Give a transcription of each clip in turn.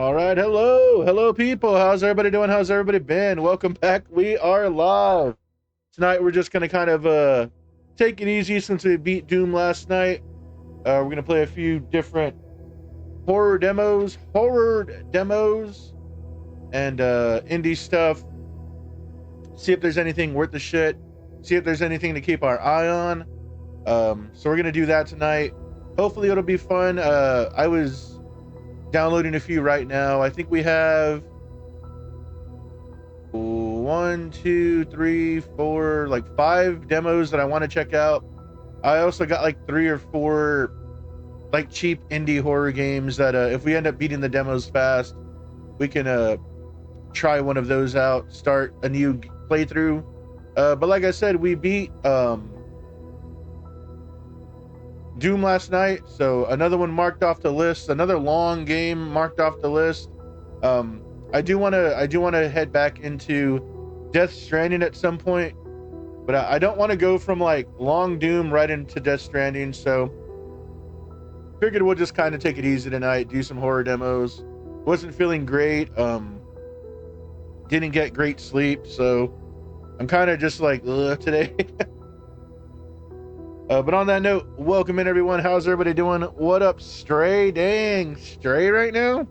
All right, hello people. How's everybody doing? How's everybody been? Welcome back. We are live. Tonight we're just gonna kind of take it easy since we beat Doom last night. We're gonna play a few different horror demos, and indie stuff. See if there's anything worth the shit. See if there's anything to keep our eye on. So we're gonna do that tonight. Hopefully it'll be fun. I was downloading a few right now. I think we have 1, 2, 3, 4, like 5 demos that I want to check out. I also got like 3 or 4 like cheap indie horror games that if we end up beating the demos fast, we can try one of those out, start a new playthrough. But like I said, we beat Doom last night, so another one marked off the list, another long game marked off the list. I do want to head back into Death Stranding at some point, but I don't want to go from like long Doom right into Death Stranding, so figured we'll just kind of take it easy tonight, do some horror demos. Wasn't feeling great, didn't get great sleep, so I'm kind of just like today. But on that note, welcome in everyone. How's everybody doing? What up, Stray? Dang, Stray right now?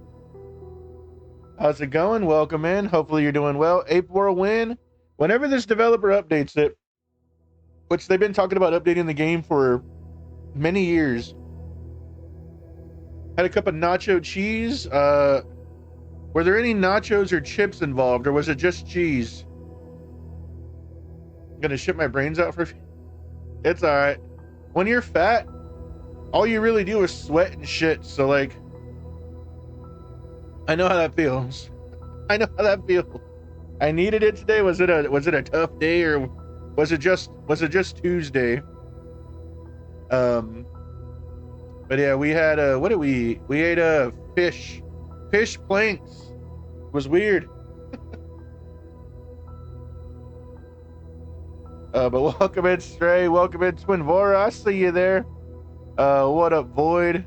How's it going? Welcome in. Hopefully you're doing well. Ape World win. Whenever this developer updates it, which they've been talking about updating the game for many years. Had a cup of nacho cheese. Were there any nachos or chips involved, or was it just cheese? I'm gonna shit my brains out for... It's all right. When you're fat, all you really do is sweat and shit. So like, I know how that feels. I know how that feels. I needed it today. Was it a tough day, or was it just Tuesday? But yeah, we had what did we ate a fish planks. It was weird. But welcome in, Stray. Welcome in, Twinvora. I see you there. What up, Void?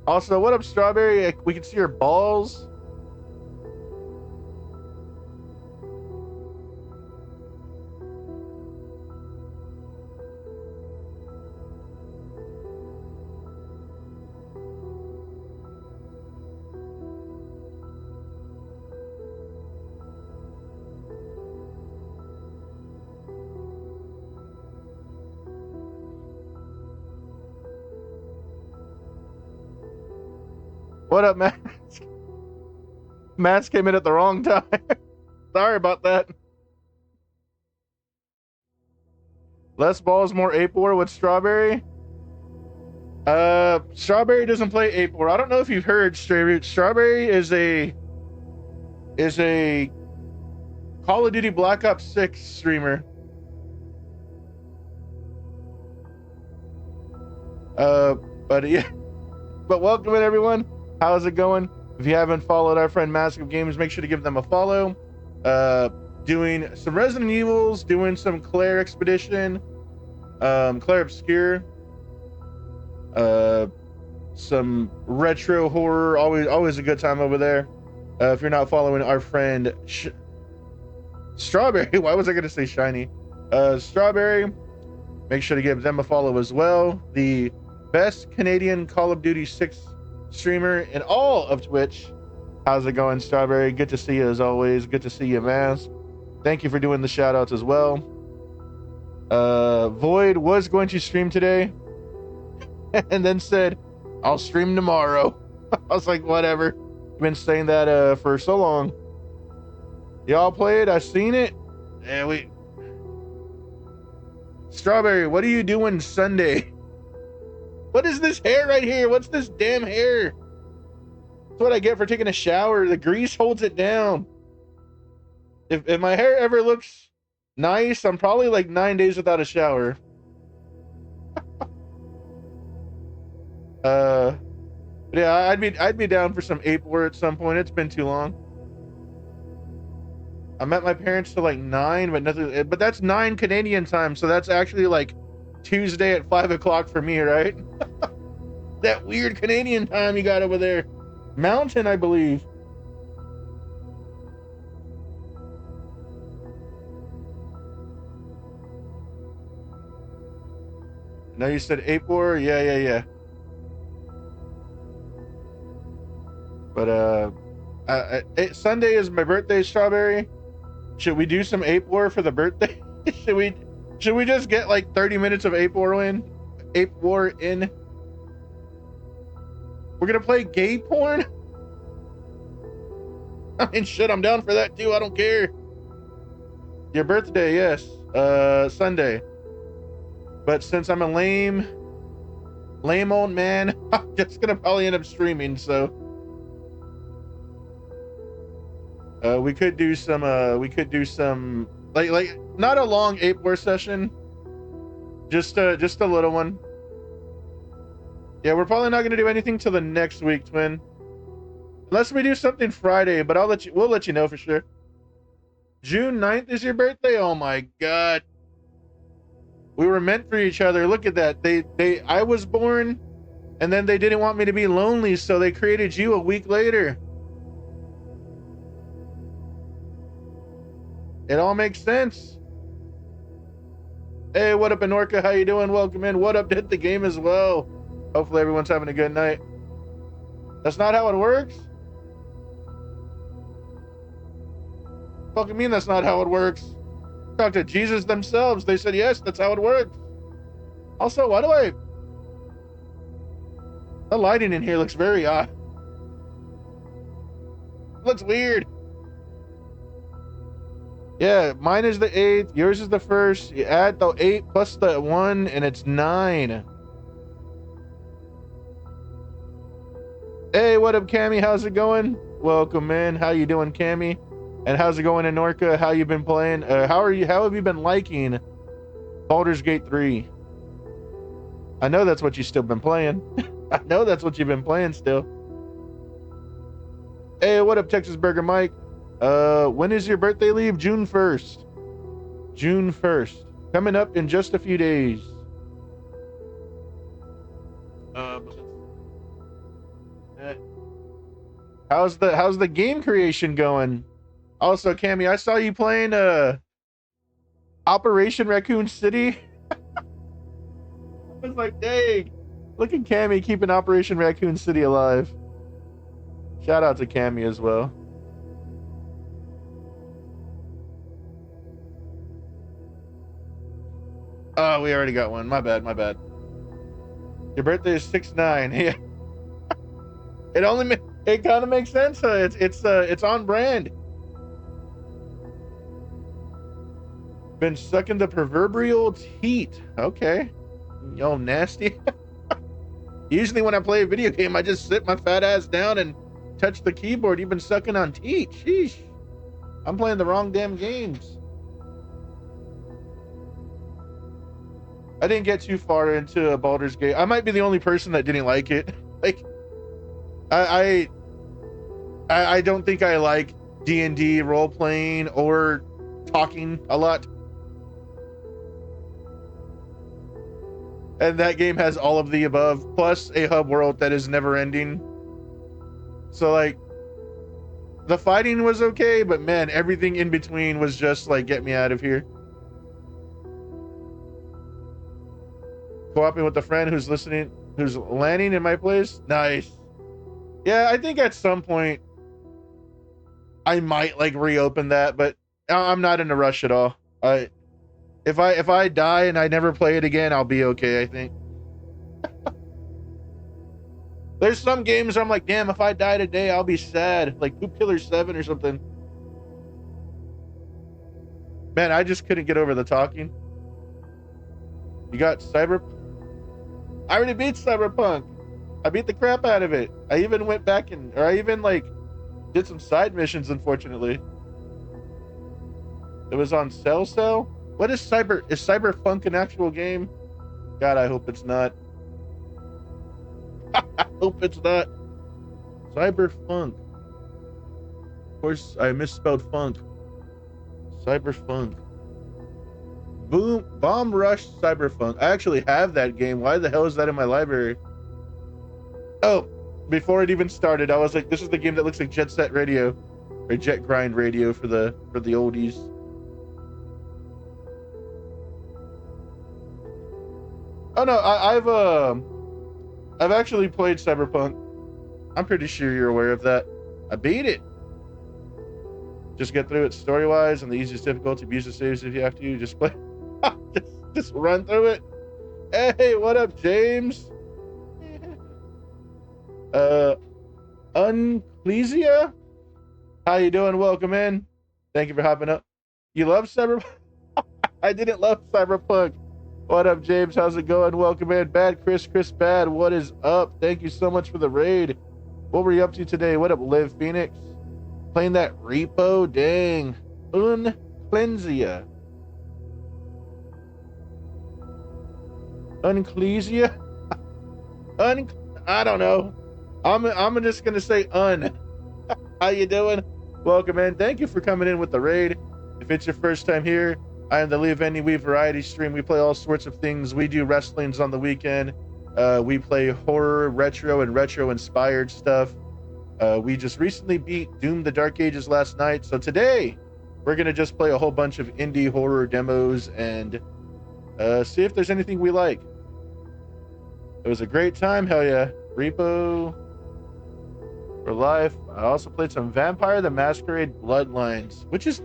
Also, what up, Strawberry? We can see your balls. What up, Matt? Matt came in at the wrong time. Sorry about that. Less balls, more Ape War with Strawberry. Strawberry doesn't play Ape War. I don't know if you've heard, Stray Root. Strawberry is a Call of Duty Black Ops 6 streamer. But yeah. But welcome in, everyone. How's it going? If you haven't followed our friend Massive Games, make sure to give them a follow. Doing some Resident Evils, doing some Claire Expedition, Claire Obscure, some retro horror. Always a good time over there. If you're not following our friend Strawberry, why was I gonna say Shiny? Strawberry, make sure to give them a follow as well. The best Canadian Call of Duty 6 streamer in all of Twitch. How's it going, Strawberry? Good to see you as always. Good to see you, Mask. Thank you for doing the shout outs as well. Void was going to stream today and then said, I'll stream tomorrow. I was like, whatever. Been saying that for so long. Y'all play it? I seen it. And Strawberry, what are you doing Sunday? What is this hair right here? What's this damn hair? That's what I get for taking a shower. The grease holds it down. If my hair ever looks nice, I'm probably like 9 days without a shower. Yeah, I'd be down for some Ape War at some point. It's been too long. I met my parents till like 9, but nothing. But that's 9 Canadian time, so that's actually like Tuesday at 5 o'clock for me, right? That weird Canadian time you got over there. Mountain, I believe. know you said 8-4. Yeah. But Sunday is my birthday, Strawberry. Should we do some 8-4 for the birthday? should we just get like 30 minutes of 8-4 in? 8-4 in. We're gonna play gay porn? I mean, shit, I'm down for that too. I don't care. Your birthday, yes. Sunday. But since I'm a lame old man, I'm just gonna probably end up streaming, so. We could do some, like, not a long 8-4 session. Just a little one. Yeah, we're probably not gonna do anything till the next week, Twin. Unless we do something Friday, but we'll let you know for sure. June 9th is your birthday? Oh my God. We were meant for each other. Look at that. I was born, and then they didn't want me to be lonely, so they created you a week later. It all makes sense. Hey, what up, Anorka? How you doing? Welcome in. What up, Hit the Game as well. Hopefully everyone's having a good night. That's not how it works? Fucking mean that's not how it works. Talk to Jesus themselves. They said, yes, that's how it works. Also, why do the lighting in here looks very odd. Looks weird. Yeah, mine is the 8th. Yours is the 1st. You add the 8 plus the 1 and it's 9. Hey, what up, Cammy? How's it going? Welcome in. How you doing, Cammy? And how's it going in Norca? How you been playing? How have you been liking Baldur's Gate 3? I know that's what you've still been playing. I know that's what you've been playing still. Hey, what up, Texas Burger Mike? When is your birthday leave? June 1st. June 1st. Coming up in just a few days. How's the game creation going? Also, Cammy, I saw you playing Operation Raccoon City. I was like, dang, look at Cammy keeping Operation Raccoon City alive. Shout out to Cammy as well. Oh, we already got one. My bad. Your birthday is 6/9. Yeah. It kind of makes sense. It's on brand. Been sucking the proverbial teat. Okay. Yo, nasty. Usually when I play a video game, I just sit my fat ass down and touch the keyboard. You've been sucking on teat. Sheesh. I'm playing the wrong damn games. I didn't get too far into a Baldur's Gate. I might be the only person that didn't like it. Like, I don't think I like D&D role playing or talking a lot. And that game has all of the above, plus a hub world that is never ending. So like, the fighting was okay, but man, everything in between was just like, get me out of here. Co-oping with a friend who's landing in my place. Nice. Yeah, I think at some point I might like reopen that, but I'm not in a rush at all. If I die and I never play it again, I'll be okay, I think. There's some games where I'm like, damn, if I die today, I'll be sad. Like Poop Killer 7 or something. Man, I just couldn't get over the talking. You got I already beat Cyberpunk. I beat the crap out of it. I even went back I even like did some side missions, unfortunately. It was on Cell. What is Cyberpunk an actual game? God, I hope it's not. I hope it's not. Cyberpunk. Of course, I misspelled funk. Cyberpunk. Bomb Rush Cyberpunk. I actually have that game. Why the hell is that in my library? Oh, before it even started, I was like, this is the game that looks like Jet Set Radio or Jet Grind Radio for the oldies. Oh no, I've actually played Cyberpunk. I'm pretty sure you're aware of that. I beat it. Just get through it story wise and the easiest difficulty. Abuse the saves if you have to. Just play. just run through it. Hey, what up, James? Uh, Unclesia? How you doing? Welcome in. Thank you for hopping up. You love Cyberpunk? I didn't love Cyberpunk. What up, James? How's it going? Welcome in. Bad Chris Bad. What is up? Thank you so much for the raid. What were you up to today? What up, Liv Phoenix? Playing that repo? Dang. Unclesia. Unclesia? I don't know. I'm just gonna say How you doing? Welcome in. Thank you for coming in with the raid. If it's your first time here, I am the Leave Any We Variety Stream. We play all sorts of things. We do wrestlings on the weekend. We play horror, retro, and retro-inspired stuff. We just recently beat Doom the Dark Ages last night. So today, we're going to just play a whole bunch of indie horror demos and see if there's anything we like. It was a great time. Hell yeah. Repo for life. I also played some Vampire the Masquerade Bloodlines, which is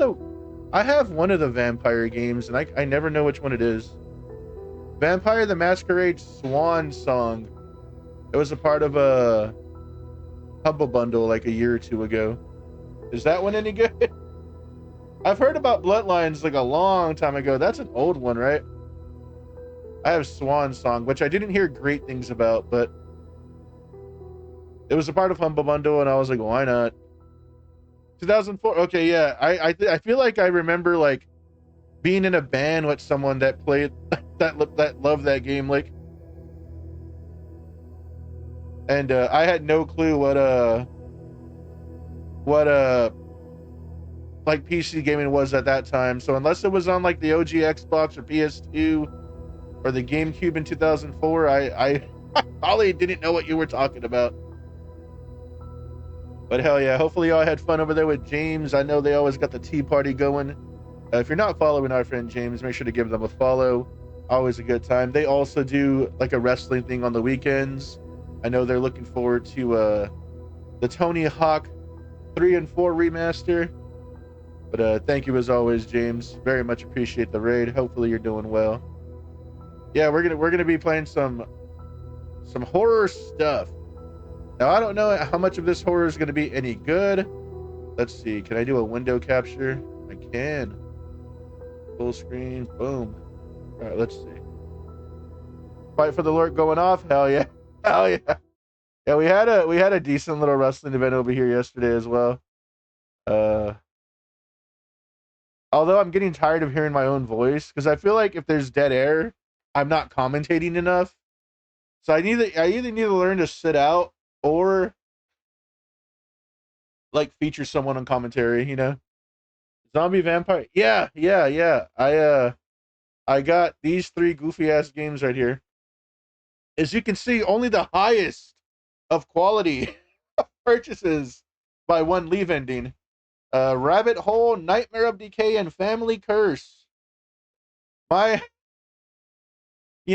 I have one of the Vampire games, and I never know which one it is. Vampire the Masquerade Swan Song. It was a part of a Humble Bundle like a year or two ago. Is that one any good? I've heard about Bloodlines like a long time ago. That's an old one, right? I have Swan Song, which I didn't hear great things about, but it was a part of Humble Bundle, and I was like, why not? 2004. Okay, yeah. I feel like I remember like being in a band with someone that played that loved that game, like, and I had no clue what like PC gaming was at that time. So unless it was on like the OG Xbox or PS2 or the GameCube in 2004, I probably didn't know what you were talking about. But hell yeah, hopefully y'all had fun over there with James. I know they always got the tea party going. If you're not following our friend James, make sure to give them a follow. Always a good time. They also do like a wrestling thing on the weekends. I know they're looking forward to the Tony Hawk 3 and 4 remaster. But thank you as always, James. Very much appreciate the raid. Hopefully you're doing well. Yeah, we're gonna be playing some horror stuff. Now I don't know how much of this horror is gonna be any good. Let's see. Can I do a window capture? I can. Full screen. Boom. All right, let's see. Fight for the Lord going off. Hell yeah. Hell yeah. Yeah, we had a decent little wrestling event over here yesterday as well. Although I'm getting tired of hearing my own voice because I feel like if there's dead air, I'm not commentating enough. So I either need to learn to sit out or like feature someone on commentary, you know. Zombie Vampire. Yeah. I got these 3 goofy ass games right here. As you can see, only the highest of quality purchases by one leave ending. Rabbit Hole, Nightmare of Decay, and Family Curse. You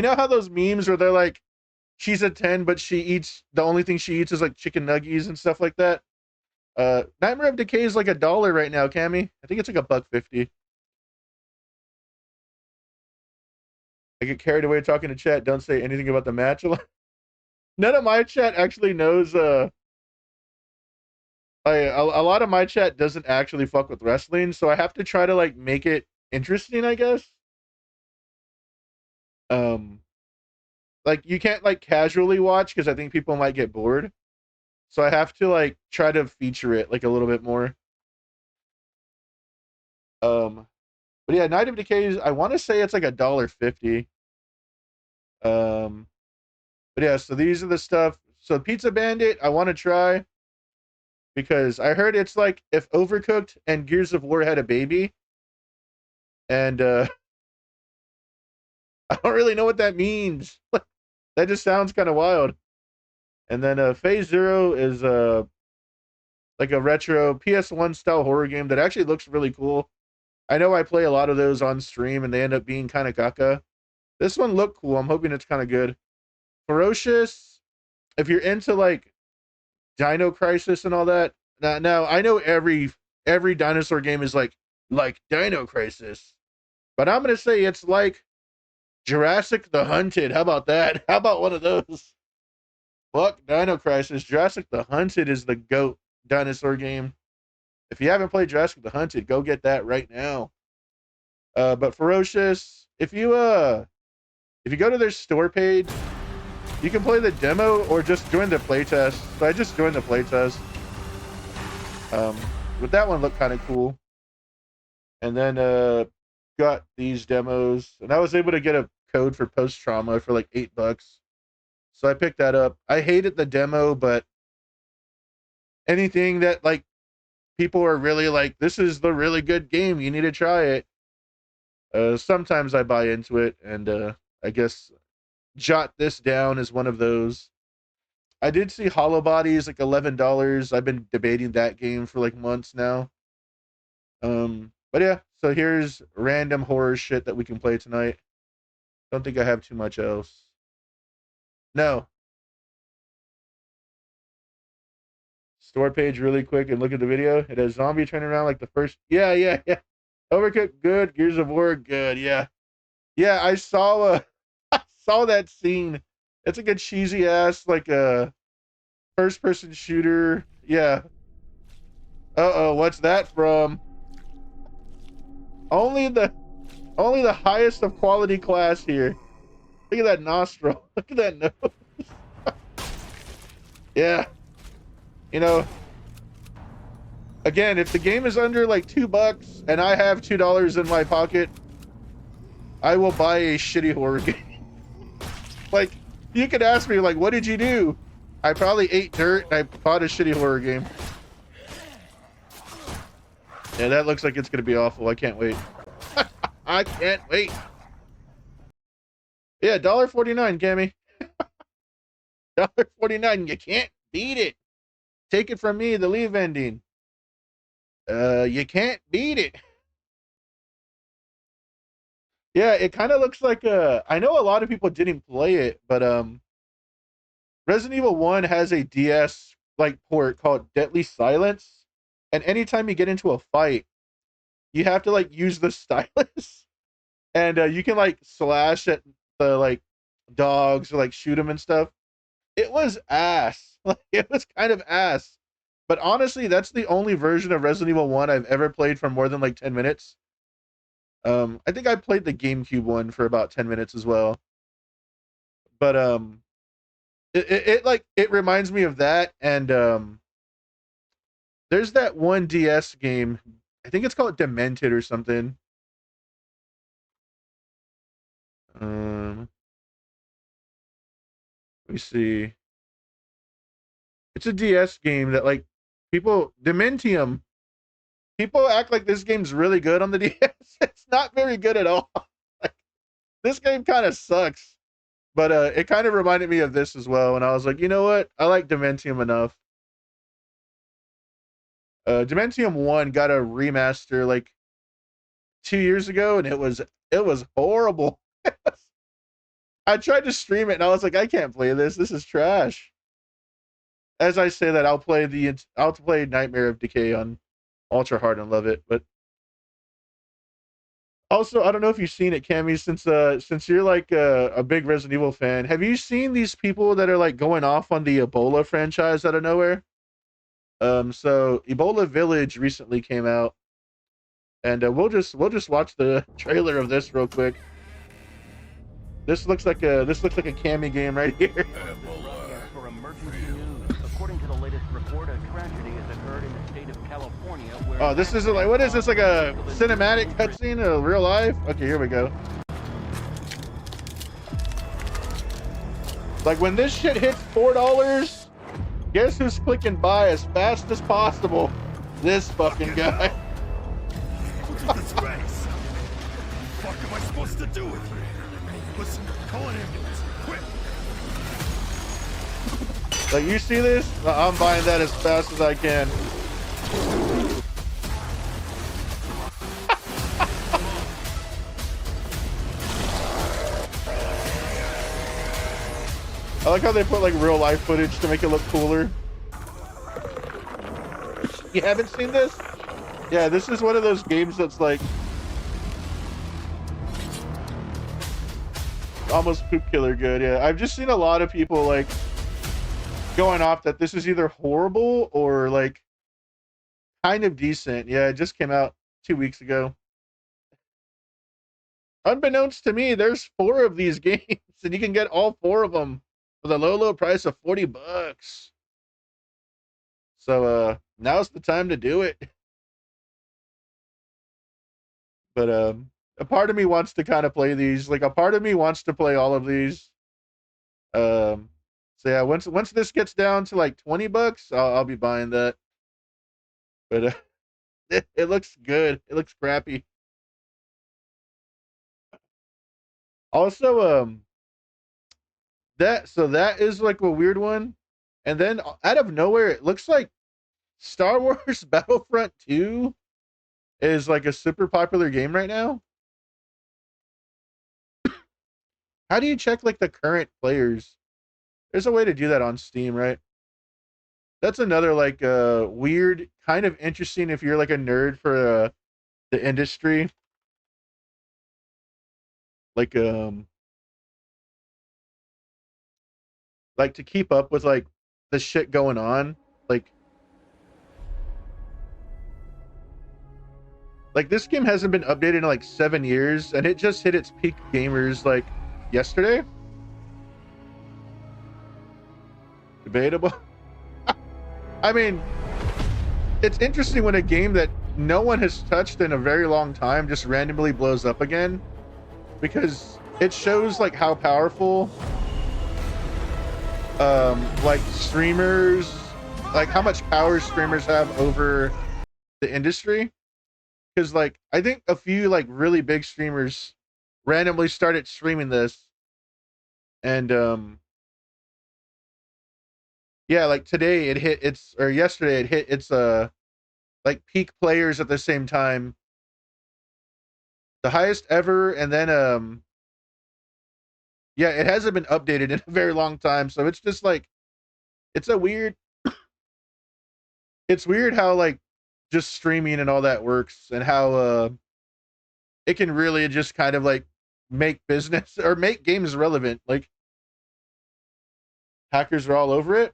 know how those memes where they're like, she's a 10, but the only thing she eats is like chicken nuggies and stuff like that. Nightmare of Decay is like $1 right now, Cammy. I think it's like $1.50. I get carried away talking to chat. Don't say anything about the match. None of my chat actually knows. A lot of my chat doesn't actually fuck with wrestling, so I have to try to like make it interesting, I guess. Like you can't like casually watch because I think people might get bored. So I have to like try to feature it like a little bit more. But yeah, Night of Decays, I want to say it's like $1.50. But yeah, so these are the stuff. So Pizza Bandit, I want to try because I heard it's like if Overcooked and Gears of War had a baby. And I don't really know what that means. That just sounds kind of wild. And then Phase Zero is like a retro PS1 style horror game that actually looks really cool. I know I play a lot of those on stream and they end up being kind of caca. This one looked cool. I'm hoping it's kind of good. Ferocious. If you're into like Dino Crisis and all that. Now I know every dinosaur game is like Dino Crisis, but I'm gonna say it's like Jurassic the Hunted. How about that? How about one of those? Fuck Dino Crisis. Jurassic the Hunted is the GOAT dinosaur game. If you haven't played Jurassic the Hunted, go get that right now. But Ferocious, if you go to their store page, you can play the demo or just join the playtest. So I just joined the playtest. But that one looked kind of cool. And then got these demos, and I was able to get a code for post trauma for like $8. So I picked that up. I hated the demo, but anything that like people are really like, this is the really good game, you need to try it. Sometimes I buy into it, and I guess Jot This Down is one of those. I did see Hollow Bodies like $11. I've been debating that game for like months now. But yeah, so here's random horror shit that we can play tonight. Don't think I have too much else. No. Store page really quick and look at the video. It has zombie turning around like the first. Yeah. Overcooked, good. Gears of War, good. Yeah. I saw I saw that scene. It's like a cheesy ass like a first person shooter. Yeah. Uh-oh, what's that from? Only the highest of quality class here. Look at that nostril. Look at that nose. Yeah. You know, again, if the game is under like $2 and I have $2 in my pocket, I will buy a shitty horror game. Like, you could ask me, like, what did you do? I probably ate dirt and I bought a shitty horror game. Yeah, that looks like it's gonna be awful. I can't wait. I can't wait. Yeah, $1.49, Cammy. $1.49. You can't beat it. Take it from me, the leave ending. You can't beat it. Yeah, it kind of looks like I know a lot of people didn't play it, but Resident Evil 1 has a DS like port called Deadly Silence, and anytime you get into a fight, you have to like use the stylus, and you can like slash at the like dogs or like shoot them and stuff. It was ass. Like, it was kind of ass. But honestly, that's the only version of Resident Evil 1 I've ever played for more than like 10 minutes. I think I played the GameCube one for about 10 minutes as well. But it reminds me of that, and there's that one DS game. I think it's called Demented or something. Let me see. It's a DS game that like Dementium. People act like this game's really good on the DS. It's not very good at all. Like, this game kind of sucks. But it kind of reminded me of this as well, and I was like, you know what? I like Dementium enough. Dementium 1 got a remaster like 2 years ago, and it was horrible. I tried to stream it, and I was like, I can't play this. This is trash. As I say that, I'll play Nightmare of Decay on ultra hard and love it. But also, I don't know if you've seen it, Cammy, since you're like a big Resident Evil fan. Have you seen these people that are like going off on the Ebola franchise out of nowhere? So Ebola Village recently came out, and we'll just watch the trailer of this real quick. This looks like a Cammy game right here. For emergency news, according to the latest report, a tragedy has occurred in the state of California. Where Oh, this isn't like, what is this, like a cinematic cutscene of real life? Okay, here we go. Like, when this shit hits $4, guess who's clicking buy as fast as possible? This fucking guy. Look at this face. What the fuck am I supposed to do with you? Listen, call an ambulance, quick. Like, you see this? I'm buying that as fast as I can. I like how they put like real life footage to make it look cooler. You haven't seen this? Yeah, this is one of those games that's like almost poop killer good. Yeah, I've just seen a lot of people like going off that this is either horrible or like kind of decent. Yeah, it just came out 2 weeks ago. Unbeknownst to me, there's 4 of these games, and you can get all 4 of them for the low price of $40. So now's the time to do it. But a part of me wants to kind of play these. Like a part of me wants to play all of these. So yeah, once this gets down to like $20, I'll be buying that. But it looks good. It looks crappy. Also, that is like a weird one. And then out of nowhere, it looks like Star Wars Battlefront 2 is like a super popular game right now. How do you check like the current players? There's a way to do that on Steam, right? That's another like weird, kind of interesting if you're like a nerd for the industry. Like like to keep up with like the shit going on. Like this game hasn't been updated in like 7 years, and it just hit its peak gamers like yesterday. Debatable. I mean, it's interesting when a game that no one has touched in a very long time just randomly blows up again, because it shows like how powerful like streamers, like how much power streamers have over the industry. Because like I think a few like really big streamers randomly started streaming this, and yeah, like today it hit its, or yesterday it hit its like peak players at the same time, the highest ever. And then yeah, it hasn't been updated in a very long time, so it's just like it's a weird it's weird how like just streaming and all that works, and how it can really just kind of like make business or make games relevant. Like hackers are all over it.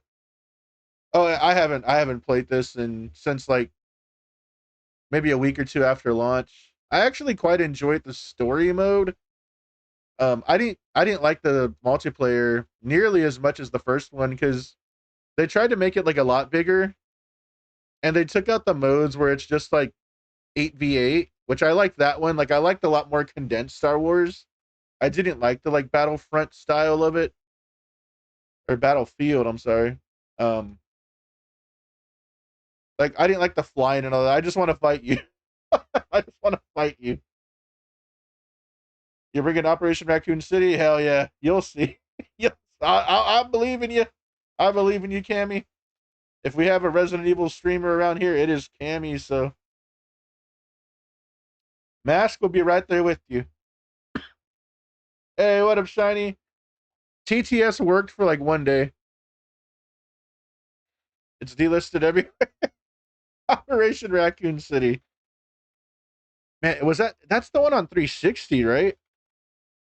Oh, I haven't played this since like maybe a week or two after launch. I actually quite enjoyed the story mode. I didn't like the multiplayer nearly as much as the first one, because they tried to make it like a lot bigger, and they took out the modes where it's just like 8v8, which I like that one. Like I liked a lot more condensed Star Wars. I didn't like the like Battlefront style of it, or Battlefield, I'm sorry. Um like I didn't like the flying and all that. I just want to fight you. I just want to fight you. You bring in Operation Raccoon City? Hell yeah. You'll see. Yes. I believe in you. I believe in you, Cammy. If we have a Resident Evil streamer around here, it is Cammy, so Mask will be right there with you. Hey, what up, Shiny? TTS worked for like one day. It's delisted everywhere. Operation Raccoon City. Man, that's the one on 360, right?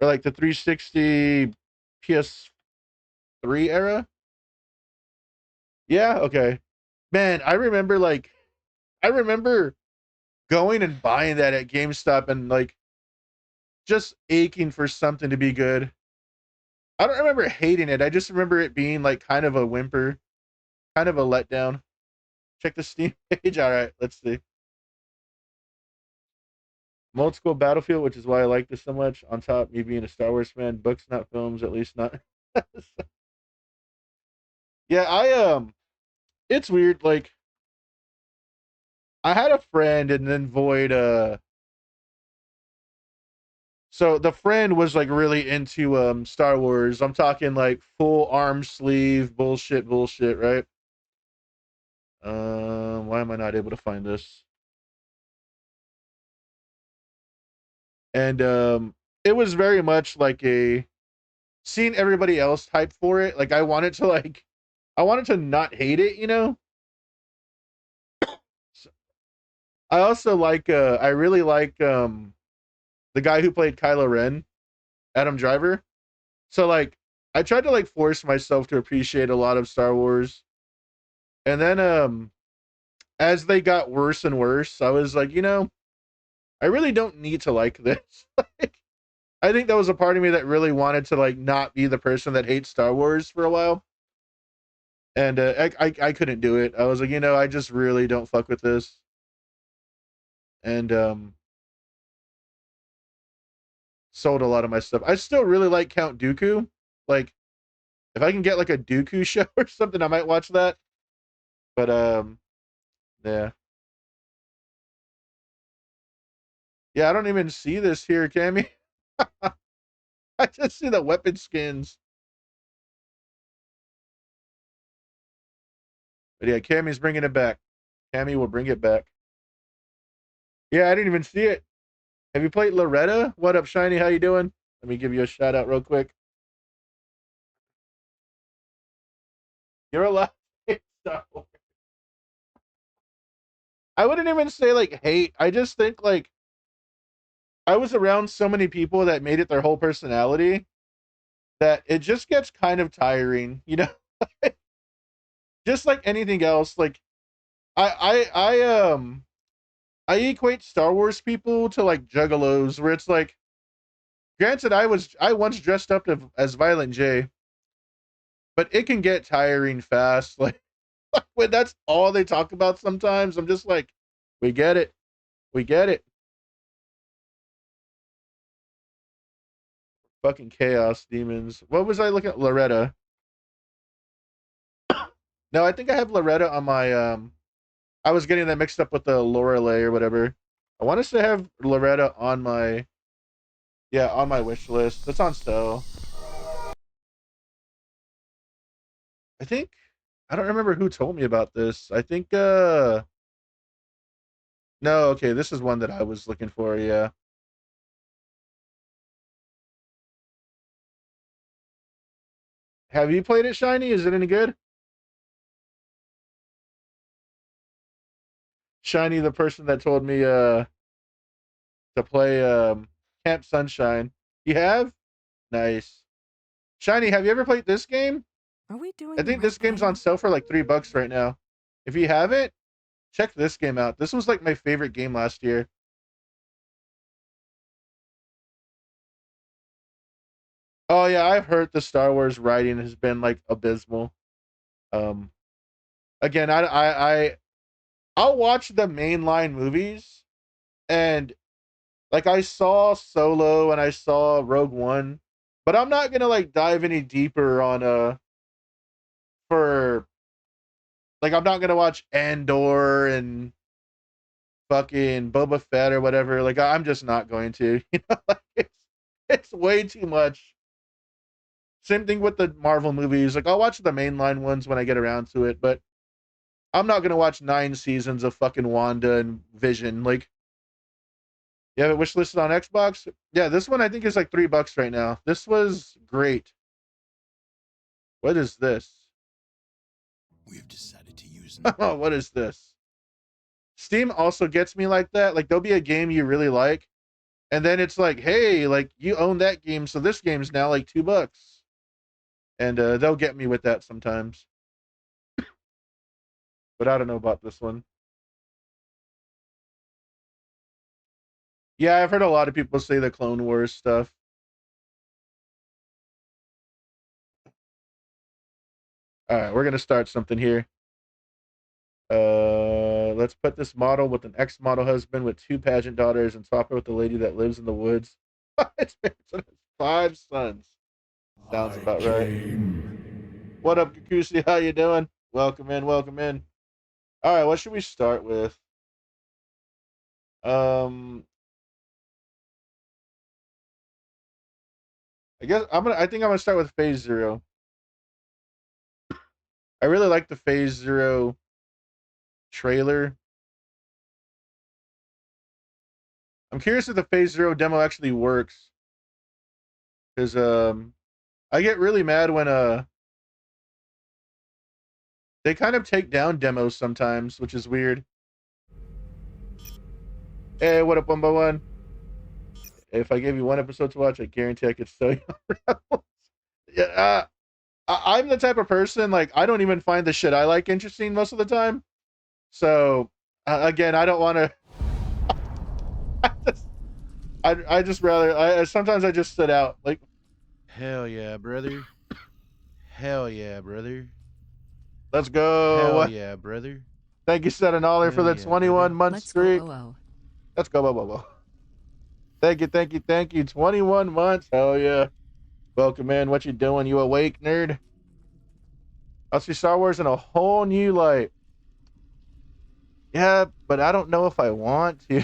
Or like the 360 PS3 era? Yeah, okay. Man, I remember going and buying that at GameStop and like just aching for something to be good. I don't remember hating it. I just remember it being like kind of a whimper, kind of a letdown. Check the Steam page. All right, let's see. Multiple Battlefield, which is why I like this so much. On top, me being a Star Wars fan, books, not films, at least not. Yeah, it's weird. Like I had a friend, and then Void. So the friend was like really into Star Wars. I'm talking like full arm sleeve bullshit, right? Why am I not able to find this? And it was very much like a seeing everybody else hype for it, like I wanted to not hate it, you know. So I also like I really like the guy who played Kylo Ren, Adam Driver. So like I tried to like force myself to appreciate a lot of Star Wars, and then as they got worse and worse, I was like, you know, I really don't need to like this. Like, I think that was a part of me that really wanted to like not be the person that hates Star Wars for a while, and I couldn't do it. I was like, you know, I just really don't fuck with this, and sold a lot of my stuff. I still really like Count Dooku. Like, if I can get like a Dooku show or something, I might watch that. But yeah, yeah. I don't even see this here, Cammy. I just see the weapon skins. But yeah, Cammy's bringing it back. Cammy will bring it back. Yeah, I didn't even see it. Have you played Loretta? What up, Shiny? How you doing? Let me give you a shout out real quick. You're alive. So, I wouldn't even say like hate. I just think like I was around so many people that made it their whole personality that it just gets kind of tiring, you know? Just like anything else. Like I equate Star Wars people to like juggalos where it's like granted I once dressed up as Violent J, but it can get tiring fast. Like when that's all they talk about sometimes, I'm just like, we get it. We get it. Fucking chaos demons. What was I looking at? Loretta. No, I think I have Loretta on my I was getting that mixed up with the Lorelei or whatever. I want to say I have Loretta on my on my wish list. It's on sale. I think I don't remember who told me about this. I think no, okay, this is one that I was looking for, yeah. Have you played it, Shiny? Is it any good? Shiny, the person that told me to play Camp Sunshine. You have? Nice. Shiny, have you ever played this game? Are we I doing the think right this game's on thing? sale for like $3 right now. If you haven't, check this game out. This was like my favorite game last year. Oh yeah, I've heard the Star Wars writing has been like abysmal. Um, again, I'll watch the mainline movies, and like I saw Solo and I saw Rogue One, but I'm not gonna like dive any deeper on for like I'm not gonna watch Andor and fucking Boba Fett or whatever. Like I'm just not going to. You know, like it's way too much. Same thing with the Marvel movies. Like I'll watch the mainline ones when I get around to it, but I'm not gonna watch 9 seasons of fucking Wanda and Vision. Like, you have it wish listed on Xbox? Yeah, this one I think is like $3 right now. This was great. What is this? We have decided to use. Oh, what is this? Steam also gets me like that. Like there'll be a game you really like, and then it's like, hey, like you own that game, so this game's now like $2. And they'll get me with that sometimes. But I don't know about this one. Yeah, I've heard a lot of people say the Clone Wars stuff. All right, we're gonna start something here. Let's put this model with an ex-model husband with 2 pageant daughters and swap it with the lady that lives in the woods. It's parents and has 5 sons. Sounds about right. What up, Kakushi? How you doing? Welcome in, welcome in. All right, what should we start with? Um, I think I'm gonna start with Phase Zero. I really like the Phase Zero trailer. I'm curious if the Phase Zero demo actually works. Because I get really mad when they kind of take down demos sometimes, which is weird. Hey, what up, 1x1? If I gave you one episode to watch, I guarantee I could sell you. Yeah, I'm the type of person, like, I don't even find the shit I like interesting most of the time. So, again, I don't want to. I just rather. Sometimes I just sit out. Like, hell yeah, brother. Hell yeah, brother. Let's go. Hell yeah, brother. Thank you, Set and Ollie, for the yeah, 21-month Let's streak. go, oh. Let's go, Bobo. Thank you, thank you, thank you. 21 months. Hell yeah. Welcome in. What you doing? You awake, nerd? I'll see Star Wars in a whole new light. Yeah, but I don't know if I want to.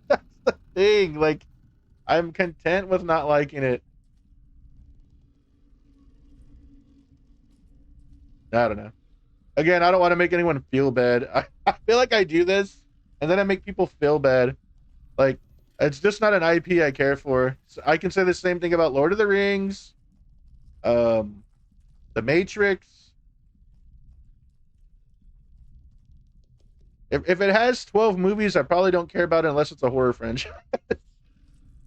That's the thing. Like, I'm content with not liking it. I don't know. Again, I don't want to make anyone feel bad. I feel like I do this, and then I make people feel bad. Like, it's just not an IP I care for. So I can say the same thing about Lord of the Rings, The Matrix. If it has 12 movies, I probably don't care about it unless it's a horror franchise.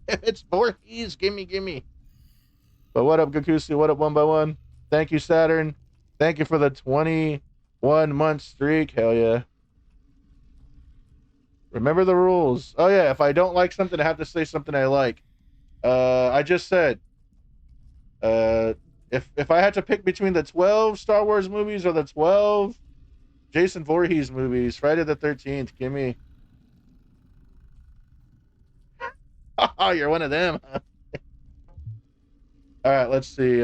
If it's Voorhees, gimme. But what up, Gakusu? What up, 1x1? Thank you, Saturn. Thank you for the 21-month streak. Hell yeah. Remember the rules. Oh yeah, if I don't like something, I have to say something I like. I just said, if I had to pick between the 12 Star Wars movies or the 12 Jason Voorhees movies, Friday the 13th, gimme. Oh, you're one of them. All right, let's see.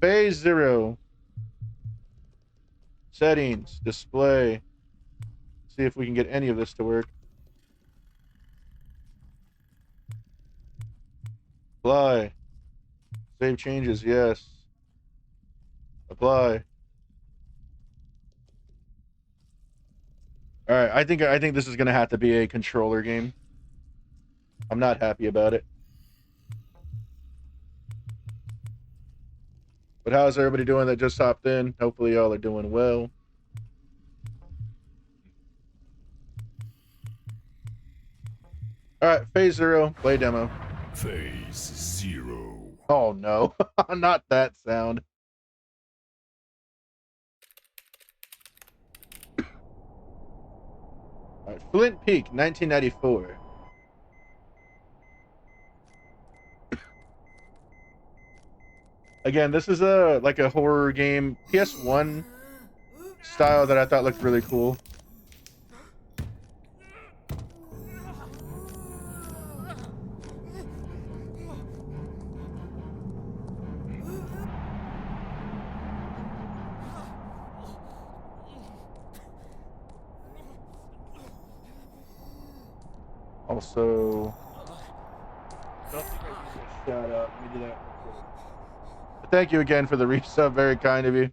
Phase 0. Settings, display. See if we can get any of this to work. Apply. Save changes, yes. Apply. All right, I think this is gonna have to be a controller game. I'm not happy about it. But how's everybody doing that just hopped in? Hopefully y'all are doing well. All right, phase 0, play demo. Phase 0. Oh no, not that sound. All right, Flint Peak, 1994. Again, this is like a horror game, PS1 style that I thought looked really cool. Also, shout out. Let me do that. Thank you again for the resub. Very kind of you.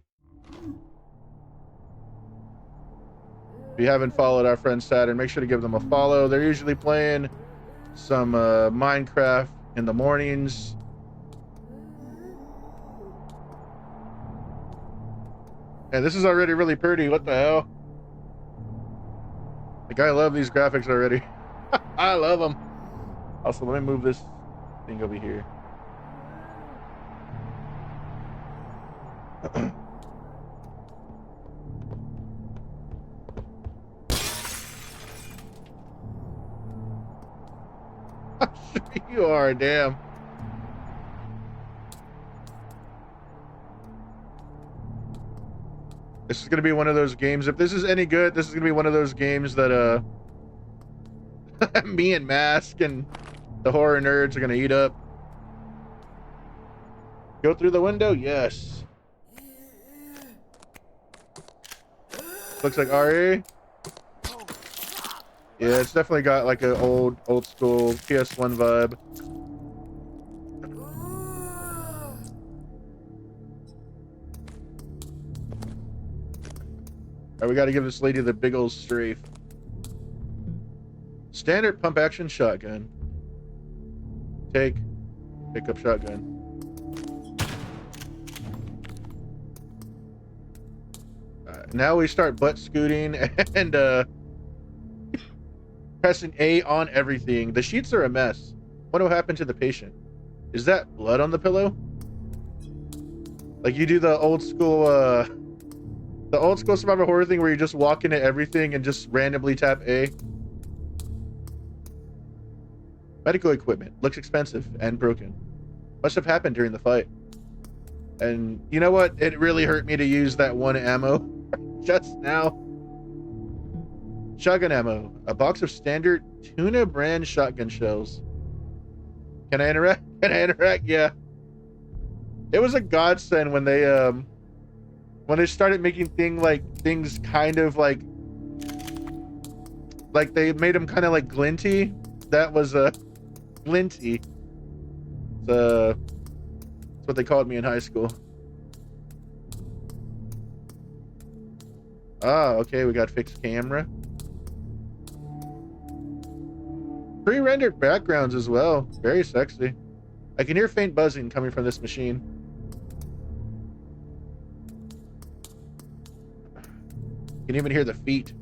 If you haven't followed our friend Saturn, make sure to give them a follow. They're usually playing some Minecraft in the mornings. And this is already really pretty. What the hell? Like, I love these graphics already. I love them. Also, let me move this thing over here. You are, damn. This is gonna be one of those games. If this is any good, this is gonna be one of those games that me and Mask and the horror nerds are gonna eat up. Go through the window? Yes. Looks like RE. Yeah, it's definitely got like an old school PS1 vibe. Alright, we gotta give this lady the big old strafe. Standard pump action shotgun. Pick up shotgun. Now we start butt scooting and pressing A on everything. The sheets are a mess. What will happen to the patient? Is that blood on the pillow? Like you do the old school survival horror thing where you just walk into everything and just randomly tap A. Medical equipment looks expensive and broken. Must have happened during the fight. And you know what? It really hurt me to use that one ammo just now. Shotgun ammo. A box of standard tuna brand shotgun shells. Can I interact? Can I interact? Yeah. It was a godsend when they started making things kind of like they made them kind of like glinty. That was a glinty. That's what they called me in high school. Ah, okay, we got fixed camera. Pre-rendered backgrounds as well. Very sexy. I can hear faint buzzing coming from this machine. You can even hear the feet.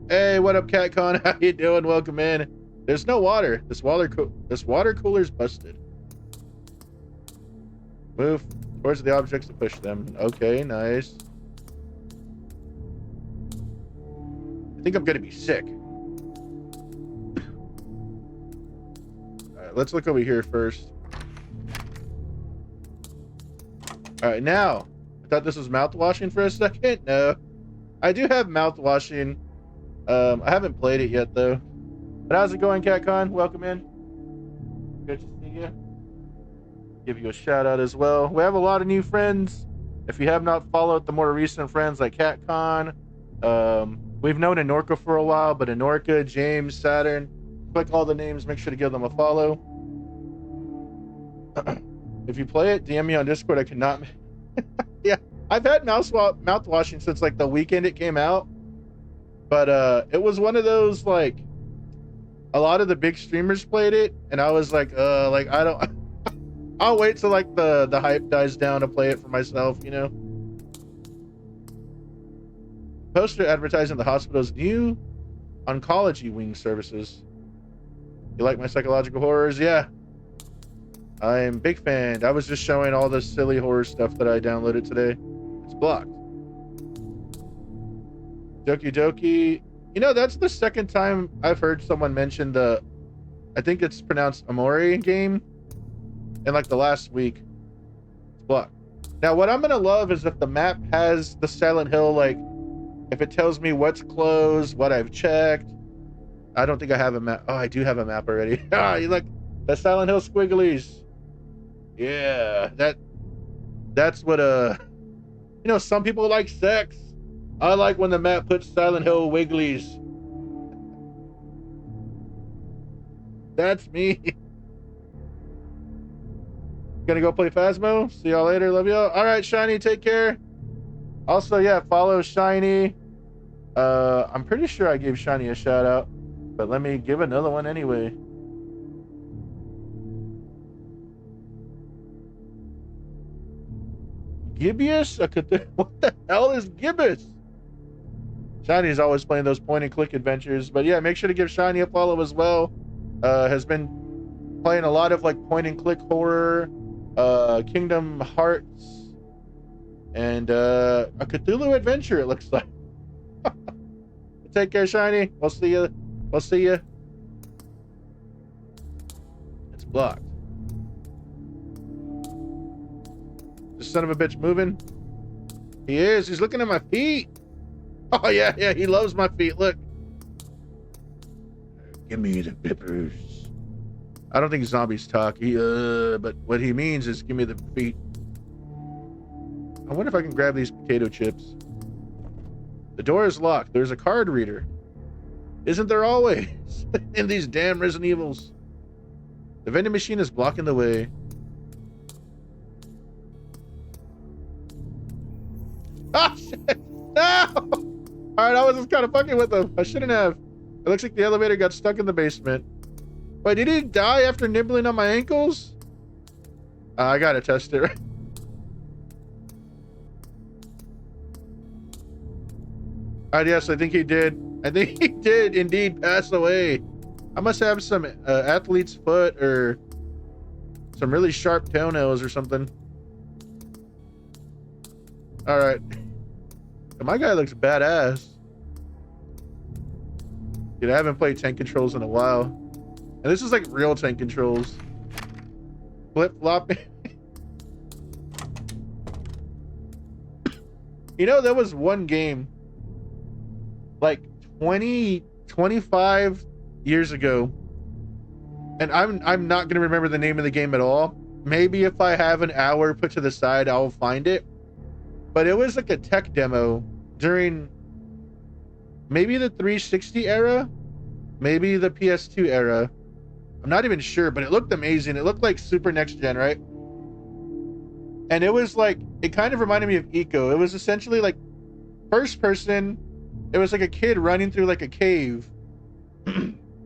Hey, what up, CatCon? How you doing? Welcome in. There's no water. This water cooler's busted. Move towards the objects to push them. Okay, nice. I think I'm gonna be sick. Alright, let's look over here first. Alright, now. I thought this was mouthwashing for a second. No. I do have mouthwashing. I haven't played it yet though. But how's it going, CatCon? Welcome in. Good to see you. Give you a shout out as well. We have a lot of new friends. If you have not followed the more recent friends like CatCon, we've known Anorka for a while, but Anorka, James, Saturn, click all the names, make sure to give them a follow. If you play it, DM me on Discord. I cannot. Yeah, I've had mouthwashing since like the weekend it came out. But it was one of those, like, a lot of the big streamers played it, and I was like, I don't. I'll wait till like the hype dies down to play it for myself, you know. Poster advertising the hospital's new oncology wing services. You like my psychological horrors? Yeah. I'm a big fan. I was just showing all the silly horror stuff that I downloaded today. It's blocked. Doki Doki. You know, that's the second time I've heard someone mention the, I think it's pronounced Amori game, in like the last week. It's blocked. Now, what I'm gonna love is if the map has the Silent Hill, like, if it tells me what's closed, what I've checked. I don't think I have a map. Oh, I do have a map already. Ah, you look, the Silent Hill squigglies. Yeah, that's what you know, some people like sex. I like when the map puts Silent Hill wigglies. That's me. Gonna go play Phasmo. See y'all later. Love y'all. All right, Shiny, take care. Also, yeah, follow Shiny. I'm pretty sure I gave Shiny a shout out, but let me give another one anyway. Gibbous? What the hell is Gibbous? Shiny's always playing those point and click adventures, but yeah, make sure to give Shiny a follow as well. Has been playing a lot of like point and click horror, Kingdom Hearts, and a Cthulhu adventure, it looks like. Take care, Shiny. We'll see you. We'll see you. It's blocked. This son of a bitch moving. He is. He's looking at my feet. Oh, yeah, yeah. He loves my feet. Look. Give me the peppers. I don't think zombies talk. But what he means is give me the feet. I wonder if I can grab these potato chips. The door is locked. There's a card reader. Isn't there always in these damn Resident Evils? The vending machine is blocking the way. Ah, shit. No! Alright, I was just kind of fucking with them. I shouldn't have. It looks like the elevator got stuck in the basement. Wait, did he die after nibbling on my ankles? I gotta test it. Yes, I think he did. I think he did indeed pass away. I must have some athlete's foot or some really sharp toenails or something. All right. My guy looks badass. Dude, I haven't played tank controls in a while. And this is like real tank controls. Flip-flopping. You know, there was one game like 25 years ago. And I'm not going to remember the name of the game at all. Maybe if I have an hour put to the side, I'll find it. But it was like a tech demo during maybe the 360 era, maybe the PS2 era. I'm not even sure, but it looked amazing. It looked like super next gen, right? And it was like, it kind of reminded me of Eco. It was essentially like first person. It was like a kid running through like a cave.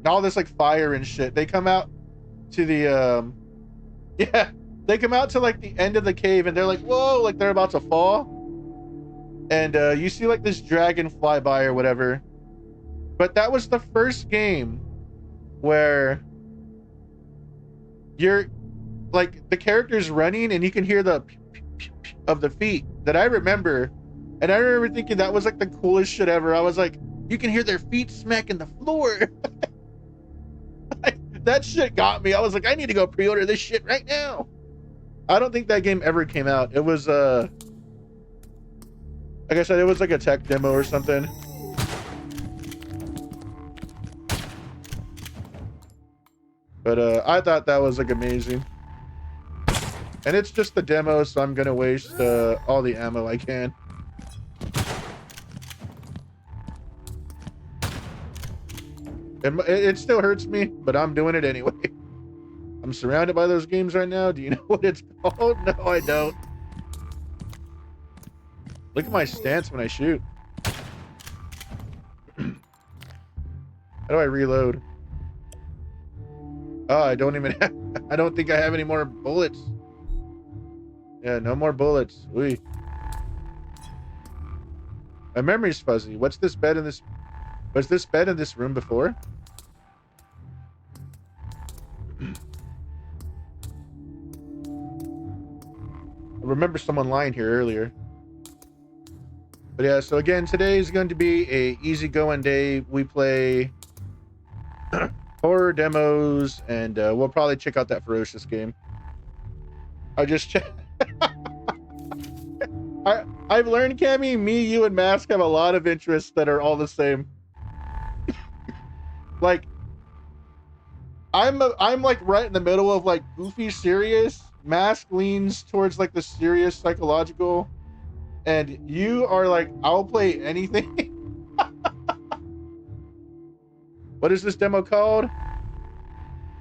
All this like fire and shit. They come out to the, yeah, they come out to like the end of the cave and they're like, whoa, like they're about to fall. And you see like this dragon fly by or whatever. But that was the first game where you're like the character's running and you can hear the of the feet that I remember. And I remember thinking that was like the coolest shit ever. I was like, you can hear their feet smacking the floor. That shit got me. I was like, I need to go pre-order this shit right now. I don't think that game ever came out. It was like I said, it was like a tech demo or something. But I thought that was like amazing. And it's just the demo, so I'm gonna waste all the ammo I can. It still hurts me, but I'm doing it anyway. I'm surrounded by those games right now. Do you know what it's called? No, I don't. Look at my stance when I shoot. How do I reload? Oh, I don't even have, I don't think I have any more bullets. Yeah, no more bullets. Ooh. My memory's fuzzy. What's this bed in this? Was this bed in this room before? I remember someone lying here earlier. But yeah, so again, today is going to be a easygoing day. We play horror demos, and we'll probably check out that Ferocious game. I just checked. I've learned, Cammy, me, you, and Mask have a lot of interests that are all the same. Like, I'm like right in the middle of like goofy serious. Mask leans towards like the serious psychological, and you are like, I'll play anything. What is this demo called?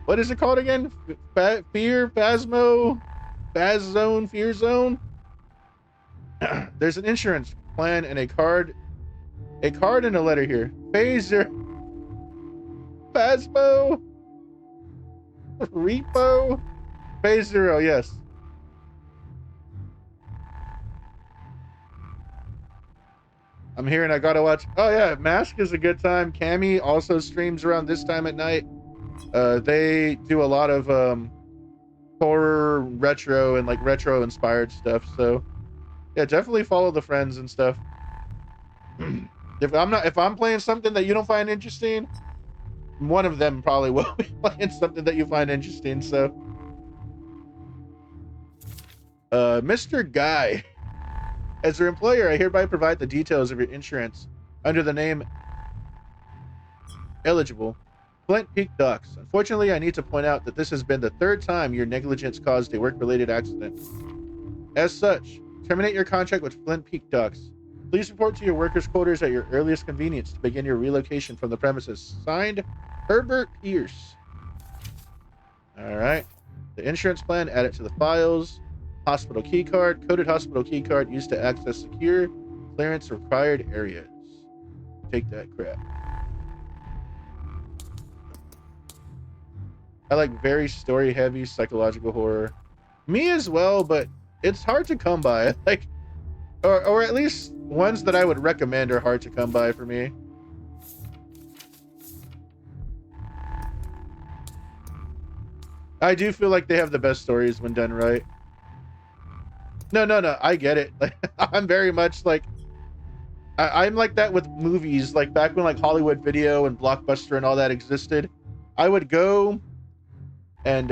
What is it called again? Fear, Phasmo, Phaz Zone, Fear Zone. There's an insurance plan and a card and a letter here. Phaser, Phasmo, Repo, Phase Zero, yes. I'm here and I gotta watch. Oh yeah, Mask is a good time. Cammy also streams around this time at night. They do a lot of horror, retro, and like retro inspired stuff. So yeah, definitely follow the friends and stuff. If I'm playing something that you don't find interesting, one of them probably will be playing something that you find interesting. So Mr. Guy, as your employer, I hereby provide the details of your insurance under the name eligible Flint Peak Docks. Unfortunately, I need to point out that this has been the third time your negligence caused a work-related accident. As such, terminate your contract with Flint Peak Docks. Please report to your workers' quarters at your earliest convenience to begin your relocation from the premises. Signed, Herbert Pierce. All right. The insurance plan, add it to the files. Hospital key card, coded hospital key card used to access secure clearance required areas. Take that crap. I like very story heavy psychological horror. Me as well, but it's hard to come by. Like, or at least ones that I would recommend are hard to come by for me. I do feel like they have the best stories when done right. No, I get it. Like, I'm very much like I'm like that with movies. Like back when like Hollywood Video and Blockbuster and all that existed, I would go and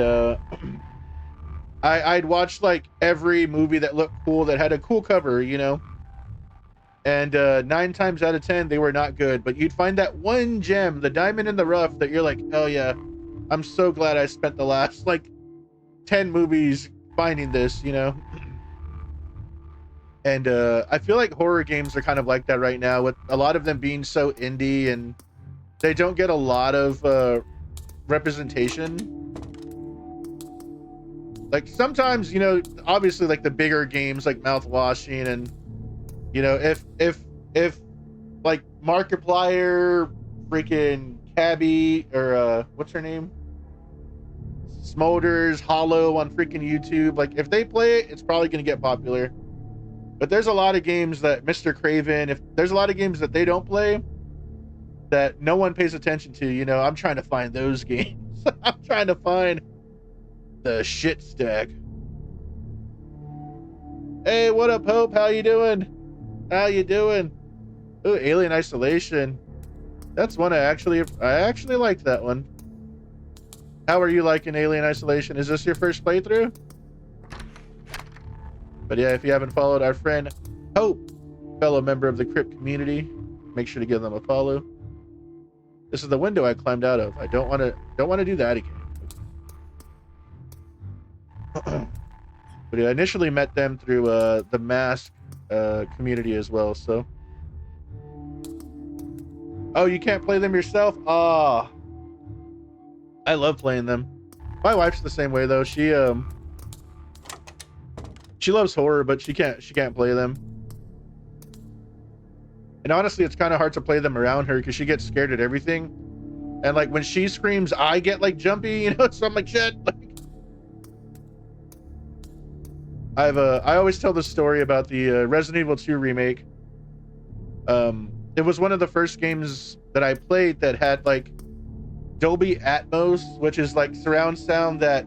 I'd watch like every movie that looked cool that had a cool cover, you know. And 9 times out of 10, they were not good. But you'd find that one gem, the diamond in the rough, that you're like, oh yeah, I'm so glad I spent the last like 10 movies finding this, you know. And I feel like horror games are kind of like that right now, with a lot of them being so indie and they don't get a lot of representation. Like sometimes, you know, obviously like the bigger games like mouthwashing and, you know, if like Markiplier, freaking Cabby, or what's her name? Smolders, Hollow on freaking YouTube. Like if they play it, it's probably gonna get popular. But there's a lot of games that Mr. Craven, if there's a lot of games that they don't play that no one pays attention to, you know, I'm trying to find those games. I'm trying to find the shit stack. Hey, what up, Hope? How you doing? How you doing? Ooh, Alien Isolation. That's one I actually like that one. How are you liking Alien Isolation? Is this your first playthrough? But yeah, if you haven't followed our friend Hope, fellow member of the Crypt community, make sure to give them a follow. This is the window I climbed out of. I don't want to do that again. But yeah, I initially met them through the Mask community as well. So, oh, you can't play them yourself? Ah, I love playing them. My wife's the same way though. She loves horror, but she can't play them. And honestly, it's kind of hard to play them around her because she gets scared at everything. And like when she screams, I get like jumpy, you know. So I'm like, shit. Like, I always tell the story about the Resident Evil 2 remake. It was one of the first games that I played that had like Dolby Atmos, which is like surround sound that,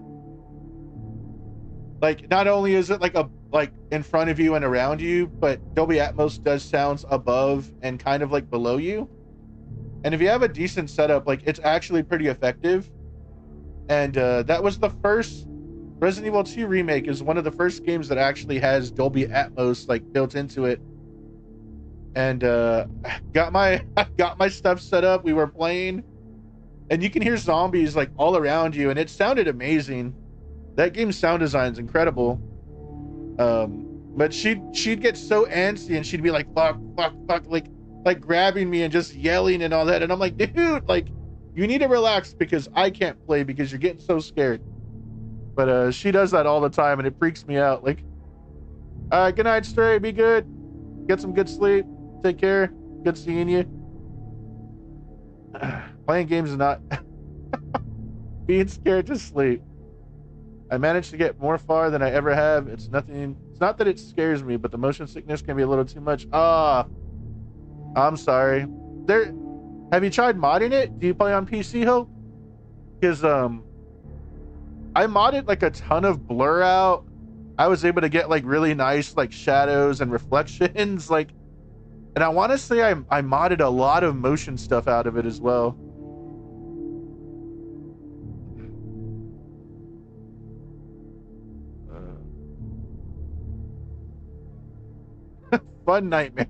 like, not only is it like in front of you and around you, but Dolby Atmos does sounds above and kind of like below you. And if you have a decent setup, like it's actually pretty effective. And that was the first Resident Evil 2 remake, is one of the first games that actually has Dolby Atmos like built into it. And got my stuff set up. We were playing, and you can hear zombies like all around you, and it sounded amazing. That game's sound design's incredible. But she'd get so antsy and she'd be like, fuck, like grabbing me and just yelling and all that. And I'm like, dude, like, you need to relax because I can't play because you're getting so scared. But she does that all the time and it freaks me out. Like, good night, Stray. Be good. Get some good sleep. Take care. Good seeing you. Playing games is not being scared to sleep. I managed to get more far than I ever have. It's nothing. It's not that it scares me, but the motion sickness can be a little too much. I'm sorry. Have you tried modding it? Do you play on PC, Hope? Because I modded like a ton of blur out. I was able to get like really nice like shadows and reflections, like, and I want to say I modded a lot of motion stuff out of it as well. Fun nightmare.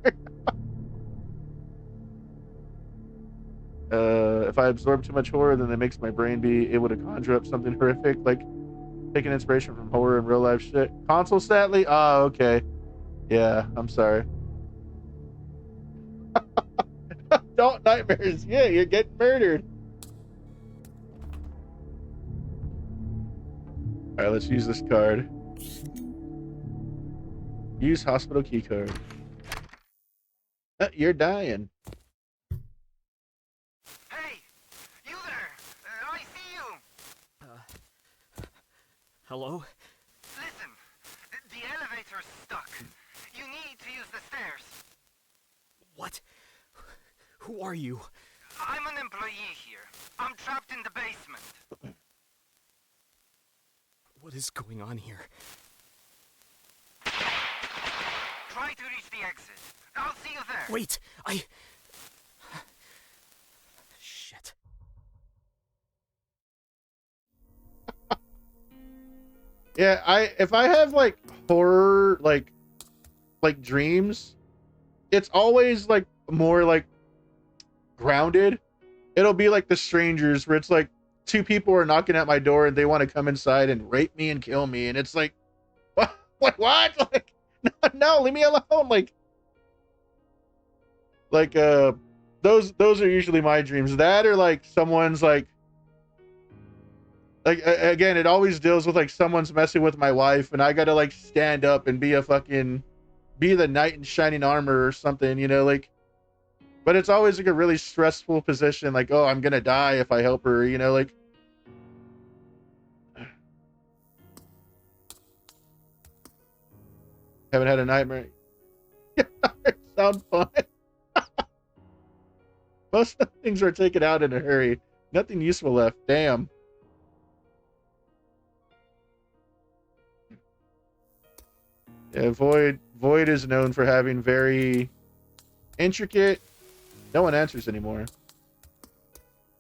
If I absorb too much horror, then it makes my brain be able to conjure up something horrific, like taking inspiration from horror and real life shit. Console sadly? Oh, okay. Yeah, I'm sorry. Don't nightmares. Yeah, you're getting murdered. All right, let's use this card. Use hospital key card. You're dying. Hey, you there! I see you. Hello? Listen, the elevator's stuck. You need to use the stairs. What? Who are you? I'm an employee here. I'm trapped in the basement. What is going on here? Try to reach the exit. I'll see you there. Wait, Shit. Yeah, if I have like horror like dreams, it's always like more like grounded. It'll be like The Strangers, where it's like two people are knocking at my door and they want to come inside and rape me and kill me, and it's like, what? What? Like, no, leave me alone. Those are usually my dreams. That or like someone's like again, it always deals with like someone's messing with my wife, and I gotta like stand up and be the knight in shining armor or something, you know, like. But it's always like a really stressful position, like, oh, I'm gonna die if I help her, you know, like. Haven't had a nightmare. Sound fun. Most of the things are taken out in a hurry. Nothing useful left. Damn. Yeah, Void is known for having very intricate. No one answers anymore.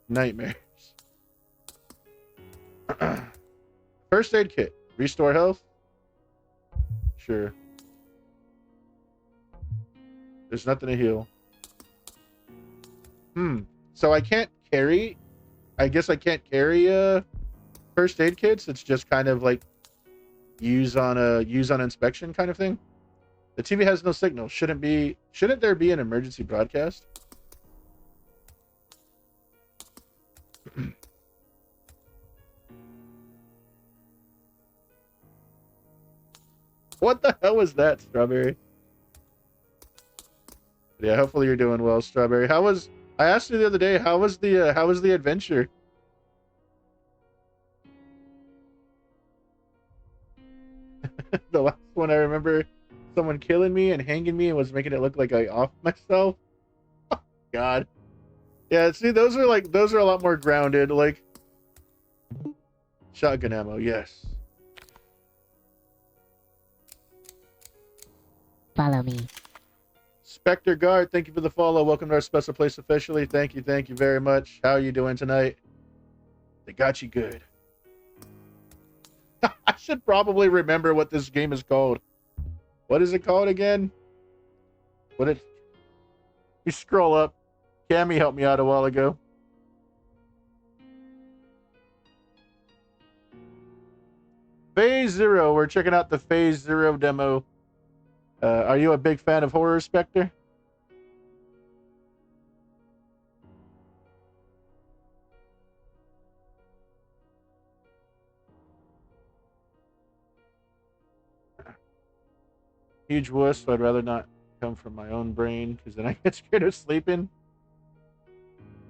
Nightmares. First aid kit. Restore health. Sure. There's nothing to heal. So I can't carry. I guess I can't carry first aid kits. It's just kind of like use on inspection kind of thing. The TV has no signal. Shouldn't there be an emergency broadcast? What the hell was that, Strawberry? Yeah, hopefully you're doing well, Strawberry. I asked you the other day, how was the adventure? The last one I remember someone killing me and hanging me and was making it look like I offed myself. Oh, God. Yeah, see, those are a lot more grounded, like shotgun ammo, yes. Follow me. Spectre Guard, thank you for the follow. Welcome to our special place officially. Thank you very much. How are you doing tonight? They got you good. I should probably remember what this game is called. What is it called again? You scroll up. Cammy helped me out a while ago. Phase Zero. We're checking out the Phase Zero demo. Are you a big fan of horror, Spectre? Huge wuss, so I'd rather not come from my own brain, because then I get scared of sleeping.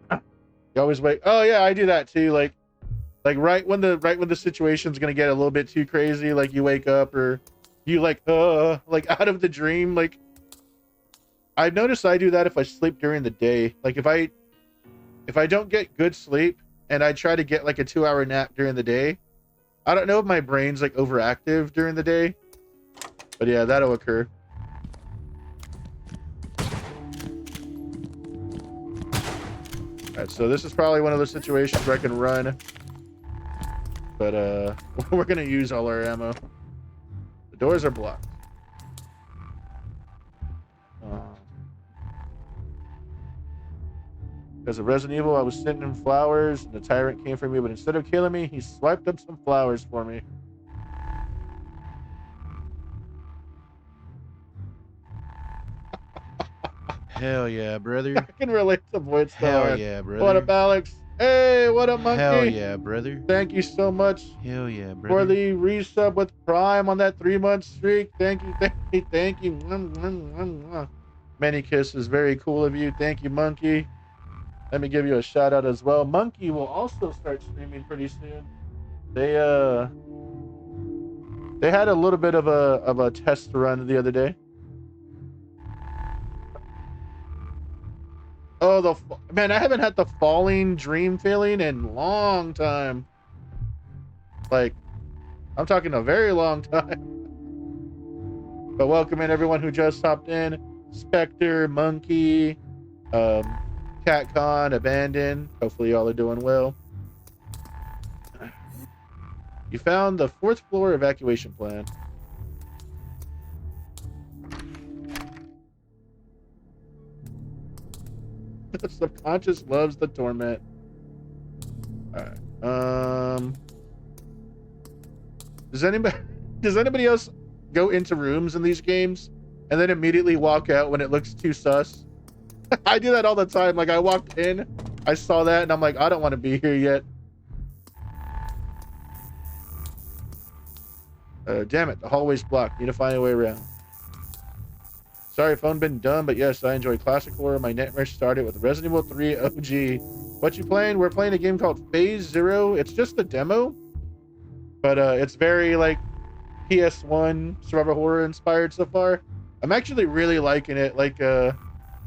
You always wait. Oh yeah, I do that too. Like right when the situation's gonna get a little bit too crazy, like you wake up or you like out of the dream. Like I've noticed I do that if I sleep during the day. Like if I don't get good sleep and I try to get like a 2-hour nap during the day, I don't know if my brain's like overactive during the day. But yeah, that'll occur. Alright, so this is probably one of those situations where I can run. But we're gonna use all our ammo. The doors are blocked. Because of Resident Evil, I was sitting in flowers and the tyrant came for me, but instead of killing me, he swiped up some flowers for me. Hell yeah, brother. I can relate to Void Star. Hell yeah, brother. What up, Alex? Hey, what up, Monkey? Hell yeah, brother. Thank you so much. Hell yeah, brother. For the resub with Prime on that 3-month streak. Thank you. Many kisses. Very cool of you. Thank you, Monkey. Let me give you a shout out as well. Monkey will also start streaming pretty soon. They had a little bit of a test run the other day. Oh, man, I haven't had the falling dream feeling in a long time. Like, I'm talking a very long time. But welcome in everyone who just hopped in. Spectre, Monkey, CatCon, Abandon. Hopefully y'all are doing well. You found the 4th floor evacuation plan. The subconscious loves the torment. Alright. Does anybody else go into rooms in these games and then immediately walk out when it looks too sus? I do that all the time. Like, I walked in, I saw that, and I'm like, I don't want to be here yet. Damn it, the hallway's blocked. Need to find a way around. Sorry, phone been done, but yes, I enjoy classic horror. My nightmare started with Resident Evil 3 OG. What you playing? We're playing a game called Phase Zero. It's just a demo, but it's very like PS1 survival horror inspired so far. I'm actually really liking it. Like,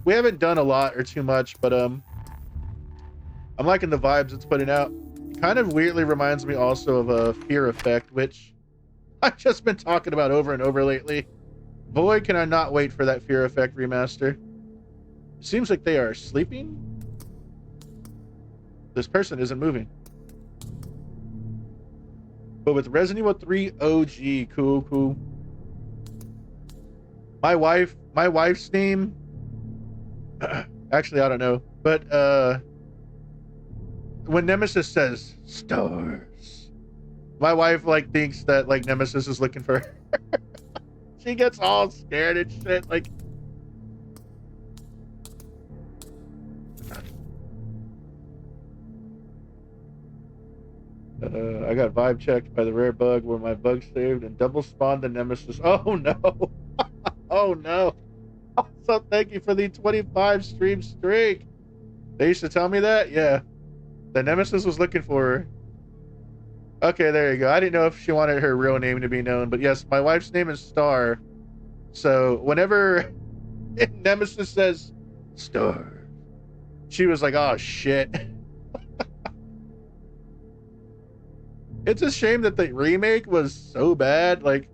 we haven't done a lot or too much, but I'm liking the vibes it's putting out. Kind of weirdly reminds me also of Fear Effect, which I've just been talking about over and over lately. Boy, can I not wait for that Fear Effect remaster. It seems like they are sleeping. This person isn't moving. But with Resident Evil 3 OG, cool. My wife's name, actually, I don't know. But when Nemesis says stars, my wife like thinks that like Nemesis is looking for her. She gets all scared and shit. Like, I got vibe checked by the rare bug where my bug saved and double spawned the Nemesis. Oh no. Oh no. So thank you for the 25 stream streak. They used to tell me that. Yeah, the Nemesis was looking for her. Okay, there you go. I didn't know if she wanted her real name to be known, but yes, my wife's name is Star. So whenever Nemesis says Star, she was like, oh shit. It's a shame that the remake was so bad. Like,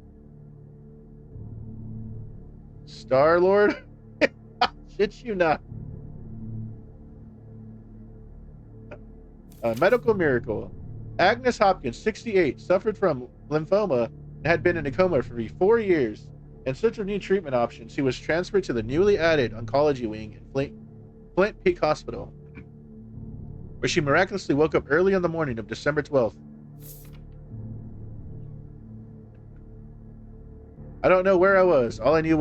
Star Lord? Shit you not. Medical miracle. Agnes Hopkins, 68, suffered from lymphoma and had been in a coma for 4 years. In search of new treatment options, she was transferred to the newly added oncology wing in Flint Peak Hospital, where she miraculously woke up early on the morning of December 12th. I don't know where I was. All I knew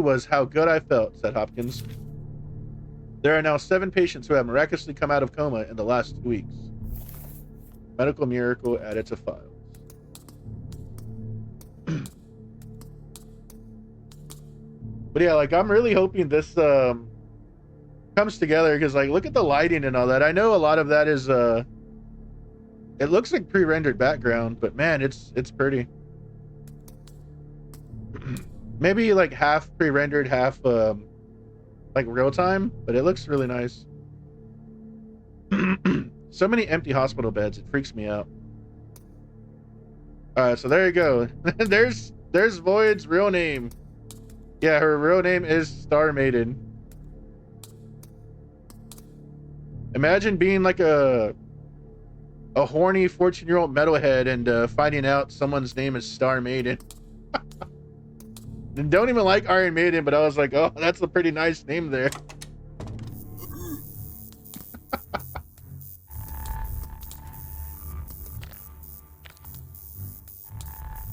was how good I felt, said Hopkins. There are now 7 patients who have miraculously come out of coma in the last 2 weeks. Medical miracle added to files. But yeah, like, I'm really hoping this comes together, because like, look at the lighting and all that. I know a lot of that is it looks like pre-rendered background, but man, it's pretty. Maybe like half pre-rendered, half like real time, but it looks really nice. So many empty hospital beds, it freaks me out. All right, so there you go. there's Void's real name. Yeah, her real name is Star Maiden. Imagine being like a horny 14-year-old metalhead and finding out someone's name is Star Maiden. And don't even like Iron Maiden, but I was like, oh, that's a pretty nice name there.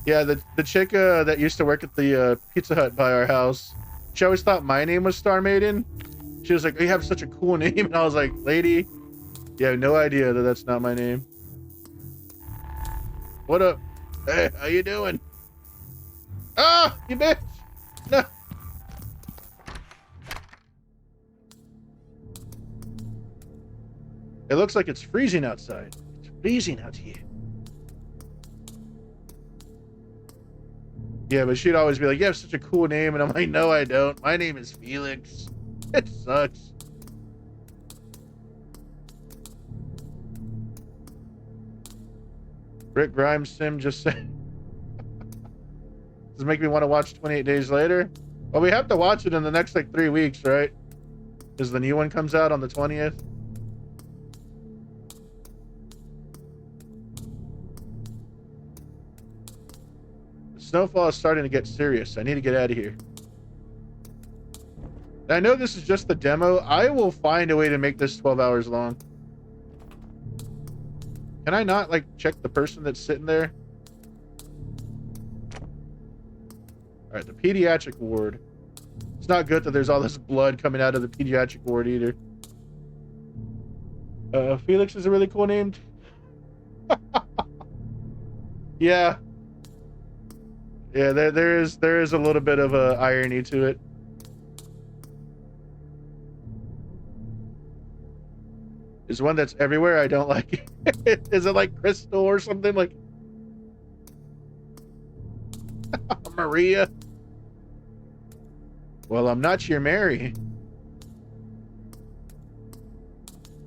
Yeah, the chick that used to work at the Pizza Hut by our house, she always thought my name was Star Maiden. She was like, you have such a cool name. And I was like, lady, you have no idea that that's not my name. What up? Hey, how you doing? Ah, you bitch! No. It looks like it's freezing outside. It's freezing out here. Yeah, but she'd always be like, you have such a cool name. And I'm like, no, I don't. My name is Felix. It sucks. Rick Grimes sim just said, does it make me want to watch 28 Days Later? Well, we have to watch it in the next like 3 weeks, right? Because the new one comes out on the 20th. The snowfall is starting to get serious. I need to get out of here. I know this is just the demo. I will find a way to make this 12 hours long. Can I not like check the person that's sitting there? All right, the pediatric ward. It's not good that there's all this blood coming out of the pediatric ward either. Felix is a really cool name. Yeah. Yeah, there is a little bit of a irony to it. Is one that's everywhere. I don't like it. Is it like Crystal or something like Maria? Well, I'm not your Mary.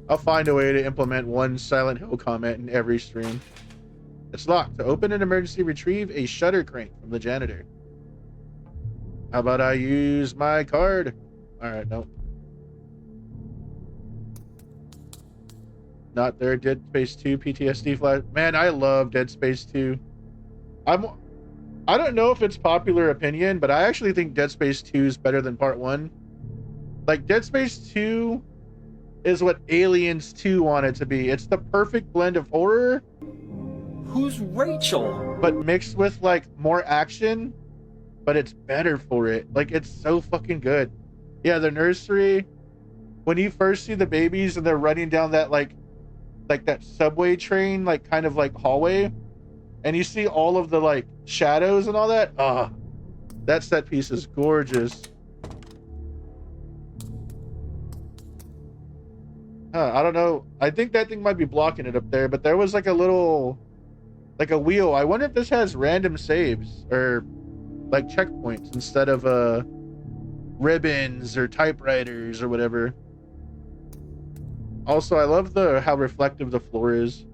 I'll find a way to implement one Silent Hill comment in every stream. It's locked. To open an emergency, retrieve a shutter crank from the janitor. How about I use my card? All right, no. Not there. Dead Space 2 PTSD flash. Man, I love Dead Space 2. I don't know if it's popular opinion, but I actually think Dead Space 2 is better than Part 1. Like, Dead Space 2 is what Aliens 2 wanted to be. It's the perfect blend of horror. Who's Rachel? But mixed with, like, more action. But it's better for it. Like, it's so fucking good. Yeah, the nursery. When you first see the babies and they're running down that, like that subway train, like, kind of, like, hallway. And you see all of the, like, shadows and all that. That set piece is gorgeous. I don't know. I think that thing might be blocking it up there, but there was like a little, like a wheel. I wonder if this has random saves or like checkpoints instead of ribbons or typewriters or whatever. Also, I love how reflective the floor is.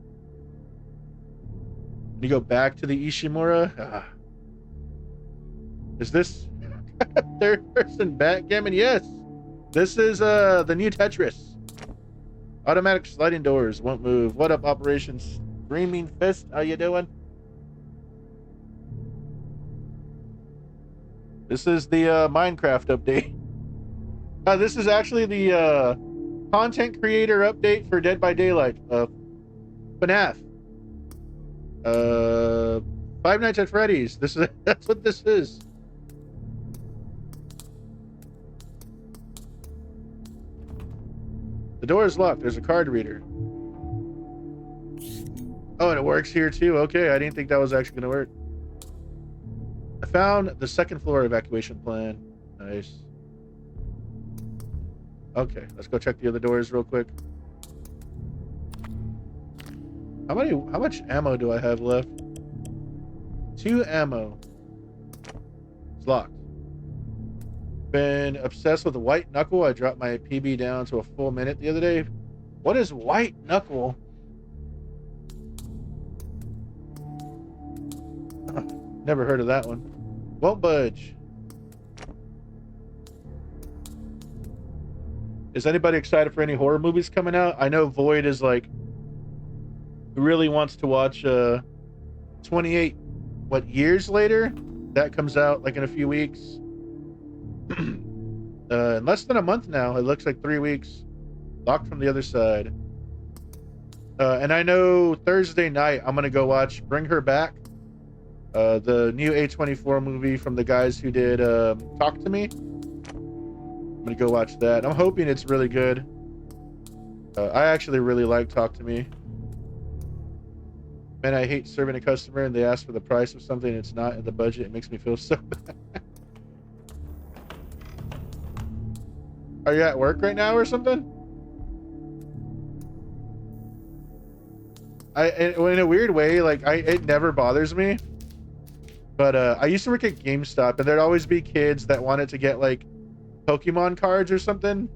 When you go back to the Ishimura. Is this third person backgammon? Yes. This is the new Tetris. Automatic sliding doors won't move. What up, Operation Screaming Fist? How you doing? This is the Minecraft update. This is actually the content creator update for Dead by Daylight. FNAF. Five Nights at Freddy's. That's what this is. The door is locked. There's a card reader. Oh, and it works here too. Okay, I didn't think that was actually going to work. I found the second floor evacuation plan. Nice. Okay, let's go check the other doors real quick. How much ammo do I have left? 2 ammo. It's locked. Been obsessed with white knuckle. I dropped my PB down to a full minute the other day. What is white knuckle? Never heard of that one. Won't budge. Is anybody excited for any horror movies coming out? I know Void is like really wants to watch 28 years later. That comes out like in a few weeks. In less than a month now. It looks like 3 weeks. Locked from the other side. And I know Thursday night I'm gonna go watch Bring Her Back, the new A24 movie from the guys who did Talk to Me. I'm gonna go watch that. I'm hoping it's really good. I actually really like Talk to Me. Man, I hate serving a customer and they ask for the price of something and it's not in the budget. It makes me feel so bad. Are you at work right now or something? In a weird way, like it never bothers me. But I used to work at GameStop, and there'd always be kids that wanted to get like Pokemon cards or something.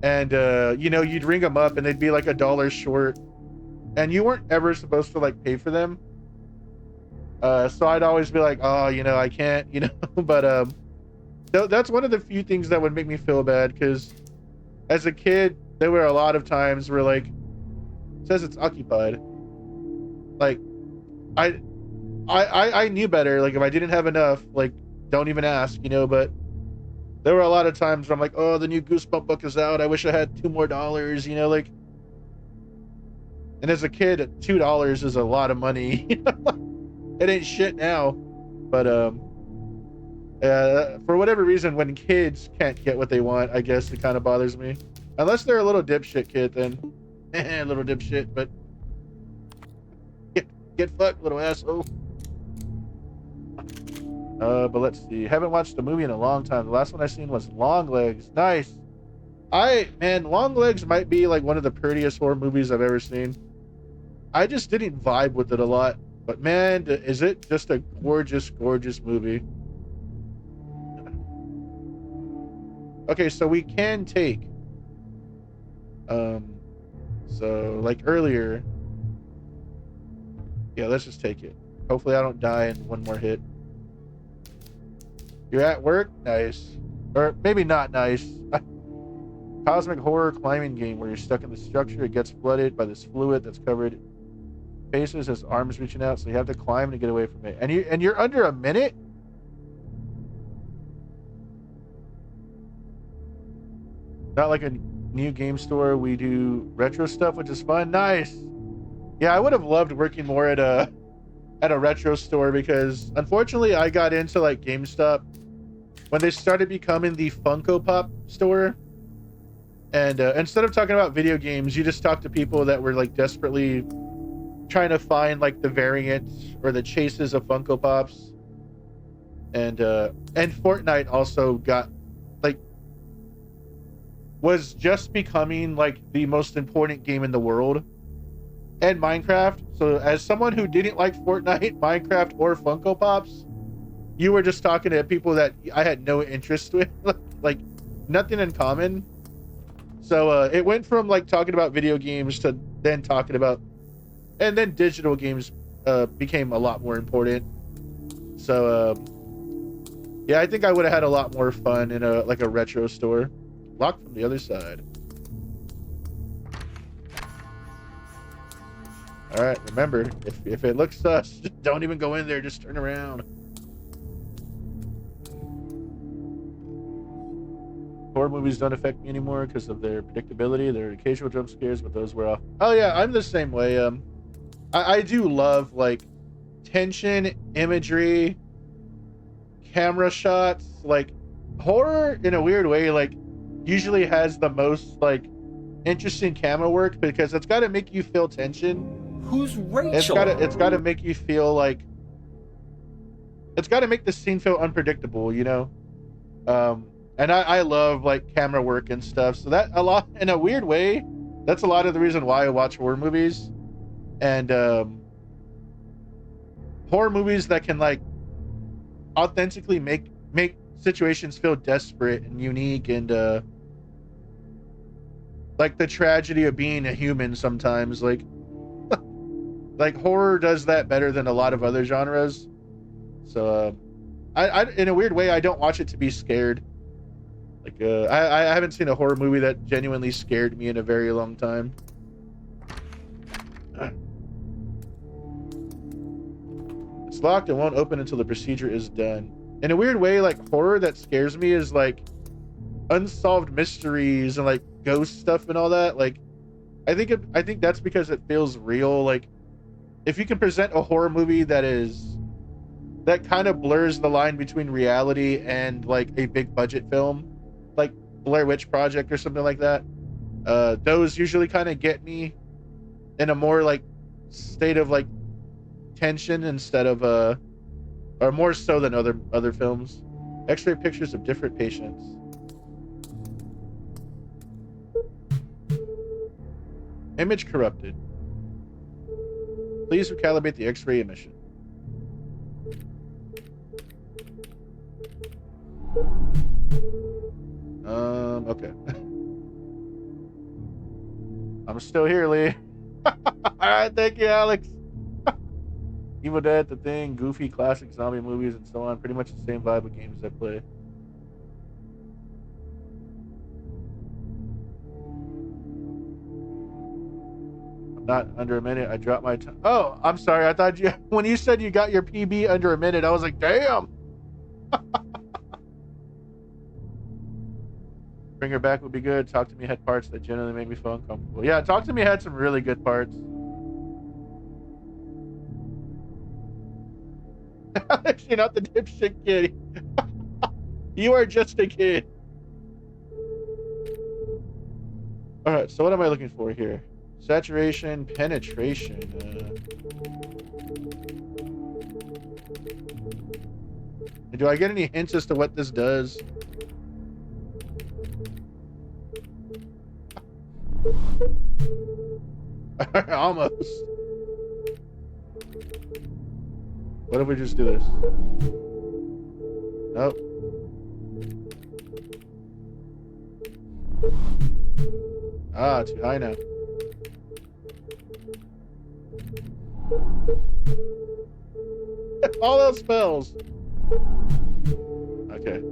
And you know, you'd ring them up and they'd be like $1 short. And you weren't ever supposed to like pay for them. So I'd always be like, oh, you know, I can't, you know. But that's one of the few things that would make me feel bad, because as a kid, there were a lot of times where like, it says it's occupied. Like, I knew better. Like, if I didn't have enough, like, don't even ask, you know. But there were a lot of times where I'm like, oh, the new Goosebump book is out. I wish I had $2 more, you know, like. And as a kid, $2 is a lot of money. It ain't shit now. But for whatever reason, when kids can't get what they want, I guess it kind of bothers me. Unless they're a little dipshit kid, then a little dipshit. But get fucked, little asshole. But let's see. Haven't watched a movie in a long time. The last one I seen was Long Legs. Nice. Man, Long Legs might be like one of the prettiest horror movies I've ever seen. I just didn't vibe with it a lot. But man, is it just a gorgeous, gorgeous movie. Okay, so we can take so like earlier, yeah, let's just take it. Hopefully I don't die in one more hit. You're at work? Nice. Or maybe not nice. Cosmic horror climbing game where you're stuck in the structure. It gets flooded by this fluid that's covered faces, has arms reaching out, so you have to climb to get away from it. And you're under a minute? Not like a new game store. We do retro stuff, which is fun. Nice. Yeah, I would have loved working more at a retro store, because unfortunately I got into like GameStop when they started becoming the Funko Pop store. And instead of talking about video games, you just talk to people that were like desperately trying to find like the variants or the chases of Funko Pops. And Fortnite also got like, was just becoming like the most important game in the world, and Minecraft. So as someone who didn't like Fortnite, Minecraft, or Funko Pops, you were just talking to people that I had no interest with, like nothing in common. So it went from like talking about video games to then talking about, and then digital games became a lot more important. So yeah, I think I would have had a lot more fun in a retro store. Locked from the other side. All right, remember, if it looks sus, just don't even go in there. Just turn around. Horror movies don't affect me anymore because of their predictability. There are occasional jump scares, but those were off. Oh yeah, I'm the same way. I do love like tension, imagery, camera shots. Like horror, in a weird way, like usually has the most like interesting camera work, because it's got to make you feel tension. Who's Rachel? It's got to make you feel like, it's got to make the scene feel unpredictable, you know. And I love like camera work and stuff. So that, a lot, in a weird way, that's a lot of the reason why I watch horror movies. And horror movies that can like authentically make situations feel desperate and unique, and like the tragedy of being a human sometimes. Like like horror does that better than a lot of other genres. So I in a weird way, I don't watch it to be scared. Like I haven't seen a horror movie that genuinely scared me in a very long time. It's locked and won't open until the procedure is done. In a weird way, like horror that scares me is like unsolved mysteries and like ghost stuff and all that. Like I think that's because it feels real. Like if you can present a horror movie that kind of blurs the line between reality and like a big budget film, like Blair Witch Project or something like that, those usually kind of get me in a more like state of like tension instead of or more so than other films. X-ray pictures of different patients. Image corrupted. Please recalibrate the X-ray emission. Okay. I'm still here, Lee. All right, thank you, Alex. Evil Dead, The Thing, Goofy, classic zombie movies, and so on. Pretty much the same vibe of games I play. I'm not under a minute. I dropped my time. Oh, I'm sorry. I thought you, when you said you got your PB under a minute, I was like, damn. Bring Her Back would be good. Talk to Me had parts that generally made me feel uncomfortable. Yeah, Talk to Me had some really good parts. You're not the dipshit kid. You are just a kid. All right, so what am I looking for here? Saturation, penetration. Do I get any hints as to what this does? Almost. What if we just do this? Nope. Ah, too high now. All else fails. Okay.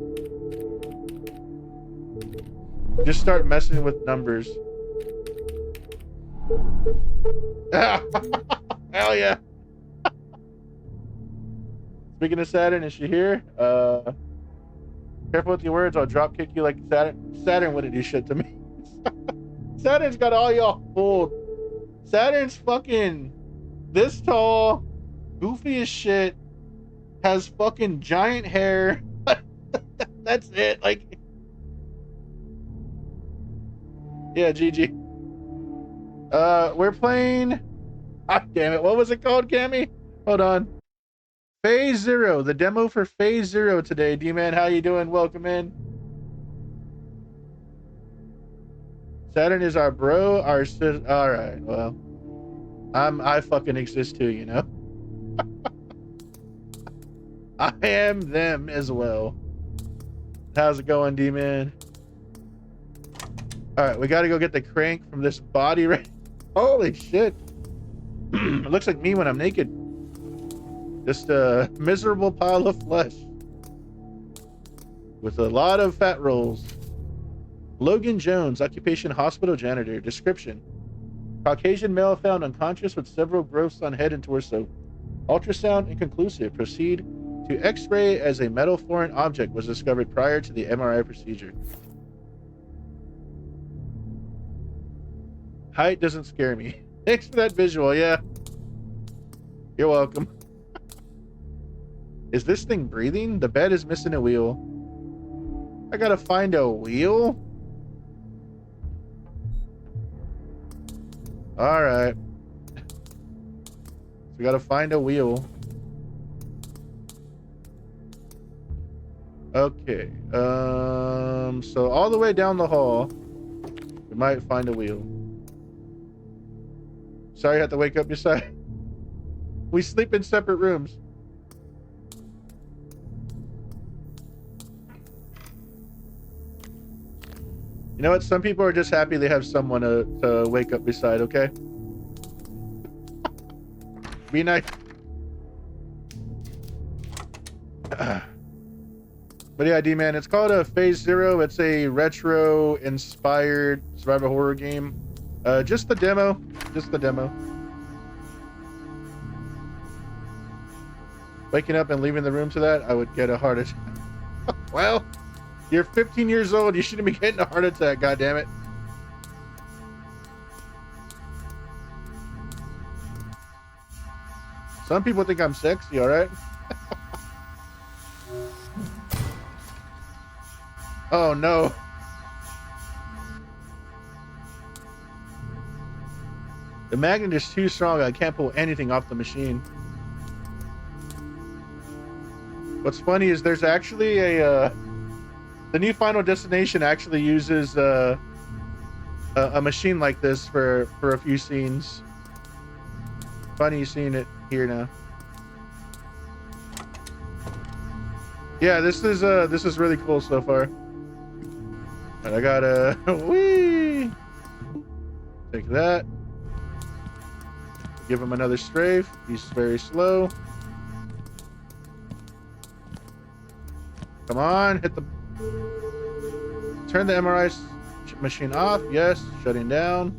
Just start messing with numbers. Hell yeah. Speaking of Saturn, is she here? Careful with your words, I'll drop kick you like Saturn. Saturn wouldn't do shit to me. Saturn's got all y'all fooled. Saturn's fucking this tall, goofy as shit, has fucking giant hair. That's it. Like, yeah, GG. We're playing. Ah, damn it. What was it called, Cammy? Hold on. Phase Zero, the demo for Phase Zero today. D-Man, how you doing? Welcome in. Saturn is our bro, our sis. All right, well, I fucking exist too, you know. I am them as well. How's it going, D-Man? All right, we got to go get the crank from this body right. Holy shit! It looks like me when I'm naked. Just a miserable pile of flesh with a lot of fat rolls. Logan Jones, occupation hospital janitor. Description: Caucasian male found unconscious with several growths on head and torso. Ultrasound inconclusive. Proceed to X-ray as a metal foreign object was discovered prior to the MRI procedure. Height doesn't scare me. Thanks for that visual. Yeah, you're welcome. Is this thing breathing? The bed is missing a wheel. I gotta find a wheel? Alright. So we gotta find a wheel. Okay. So all the way down the hall, we might find a wheel. Sorry I had to wake up your side. We sleep in separate rooms. You know what? Some people are just happy they have someone to wake up beside, okay? Be nice. But yeah, D-Man, it's called a Phase Zero. It's a retro-inspired survival horror game. Just the demo. Just the demo. Waking up and leaving the room to that, I would get a heart attack. Well, you're 15 years old. You shouldn't be getting a heart attack, goddammit. Some people think I'm sexy, alright? Oh no. The magnet is too strong. I can't pull anything off the machine. What's funny is there's actually a the new Final Destination actually uses a machine like this for a few scenes. Funny seeing it here now. Yeah, this is really cool so far. And I gotta whee! Take that. Give him another strafe. He's very slow. Come on, hit the... Turn the MRI machine off. Yes, shutting down.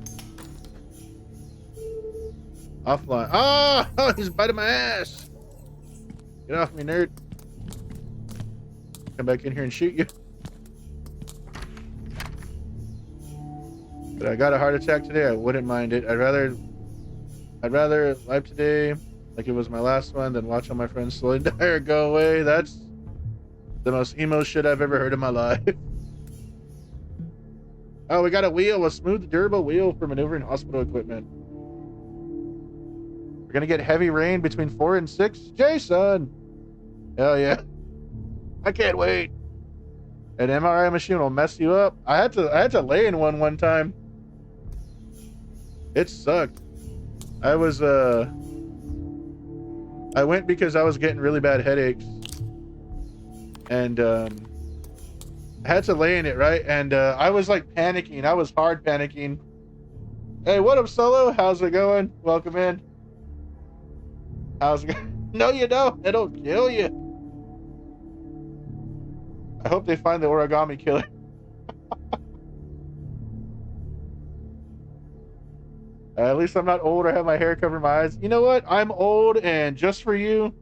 Offline. Oh, he's biting my ass. Get off me, nerd. Come back in here and shoot you. But I got a heart attack today. I wouldn't mind it. I'd rather live today like it was my last one than watch all my friends slowly die or go away. That's the most emo shit I've ever heard in my life. Oh, we got a wheel, a smooth, durable wheel for maneuvering hospital equipment. We're gonna get heavy rain between 4 and 6. Jason! Hell yeah. I can't wait. An MRI machine will mess you up. I had to lay in one time. It sucked. I went because I was getting really bad headaches. And I had to lay in it, right? And I was like panicking. I was hard panicking. Hey, what up, Solo? How's it going? Welcome in. How's it going? No, you don't. It'll kill you. I hope they find the origami killer. At least I'm not old or have my hair covering my eyes. You know what? I'm old, and just for you.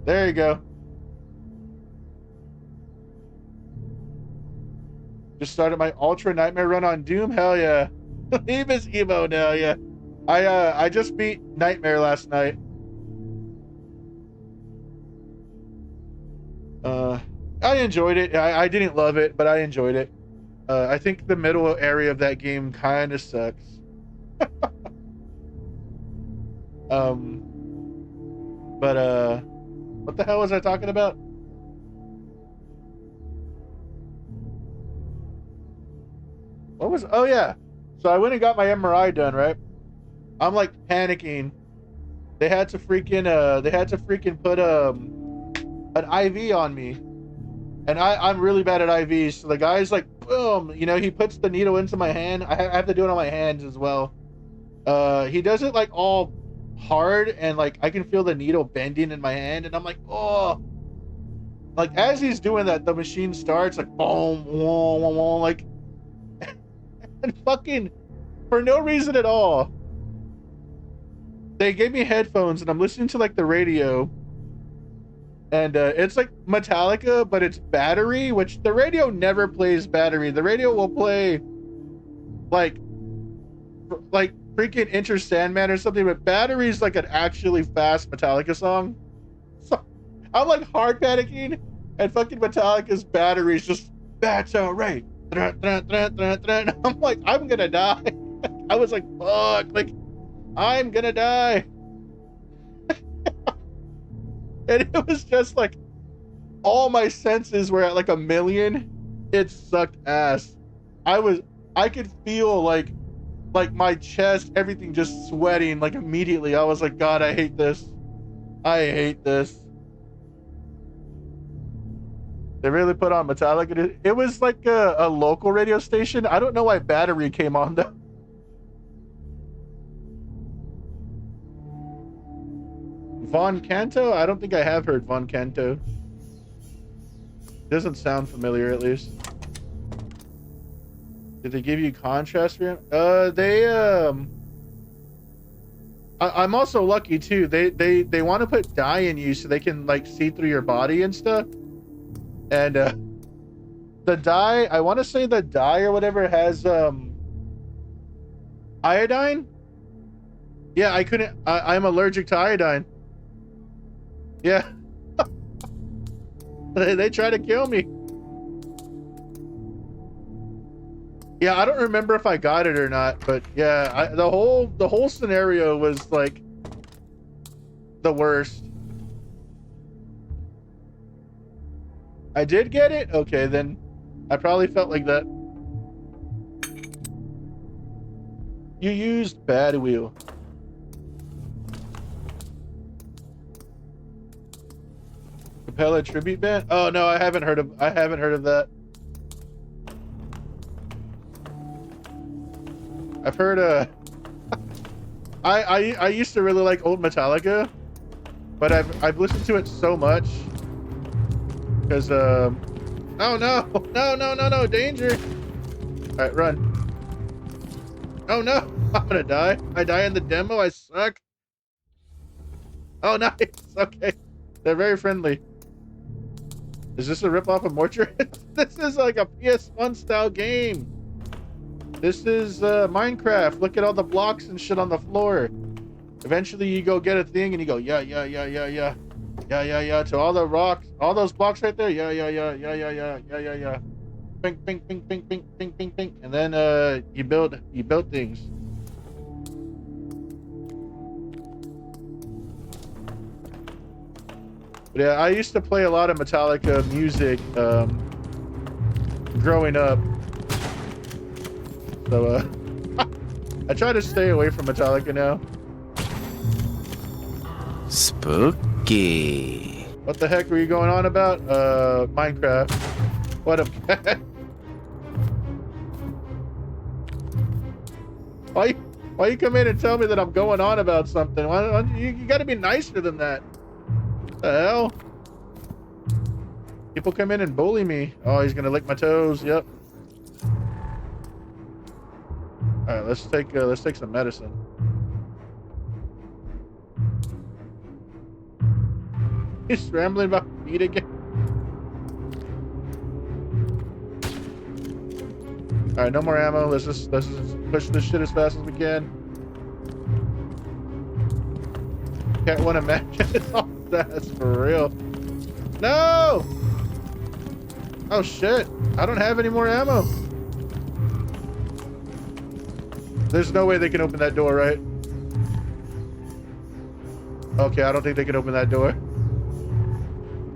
There you go. Just started my Ultra Nightmare run on Doom. Hell yeah. Leave his emo now, yeah. I just beat Nightmare last night. I enjoyed it. I didn't love it, but I enjoyed it. I think the middle area of that game kind of sucks. But what the hell was I talking about? What was... Oh yeah. So I went and got my MRI done, right? I'm like panicking. They had to freaking put an IV on me. And I'm really bad at IVs. So the guy's like, boom, you know, he puts the needle into my hand. I have to do it on my hands as well. He does it like all hard, and like I can feel the needle bending in my hand, and I'm like, oh. Like as he's doing that, the machine starts like boom, whoa, whoa, whoa, like and fucking for no reason at all. They gave me headphones and I'm listening to like the radio, and it's like Metallica, but it's battery, which the radio never plays battery. The radio will play like freaking Enter Sandman or something, but battery's like an actually fast Metallica song. So I'm like hard panicking, and fucking Metallica's battery's just battery. I'm like, I'm gonna die. I was like, fuck, like I'm gonna die. And it was just like all my senses were at like a million. It sucked ass. I could feel like my chest, everything just sweating like immediately. I was like, God, I hate this. I hate this. They really put on Metallica. It was like a local radio station. I don't know why battery came on though. Von Canto? I don't think I have heard Von Canto. Doesn't sound familiar, at least. Did they give you contrast for him? I'm also lucky too. They want to put dye in you so they can like see through your body and stuff. And the dye, I want to say the dye or whatever has iodine. Yeah, I'm allergic to iodine. Yeah. They try to kill me. Yeah, I don't remember if I got it or not, but yeah, the whole scenario was like the worst. I did get it? Okay, then I probably felt like that. You used bad wheel. Capella tribute band? Oh no, I haven't heard of that. I've heard I used to really like old Metallica, but I've listened to it so much because oh no, no, danger. All right, run. Oh no, I'm gonna die. I die in the demo. I suck. Oh, nice. Okay, they're very friendly. Is this a ripoff of Mortuary? This is like a PS1 style game. This is Minecraft. Look at all the blocks and shit on the floor. Eventually you go get a thing and you go, yeah, to all the rocks, all those blocks right there. Yeah. Pink, pink, pink, pink, pink, pink, pink, pink. And then you build things. But yeah, I used to play a lot of Metallica music growing up. So I try to stay away from Metallica now. Spooky. What the heck were you going on about? Minecraft. What a why you come in and tell me that I'm going on about something? You gotta be nicer than that. What the hell? People come in and bully me. Oh, he's gonna lick my toes. Yep. All right, let's take some medicine. He's rambling about meat again. All right, no more ammo. Let's just push this shit as fast as we can. Can't want to match it. That's for real. No! Oh shit! I don't have any more ammo. There's no way they can open that door, right? Okay, I don't think they can open that door.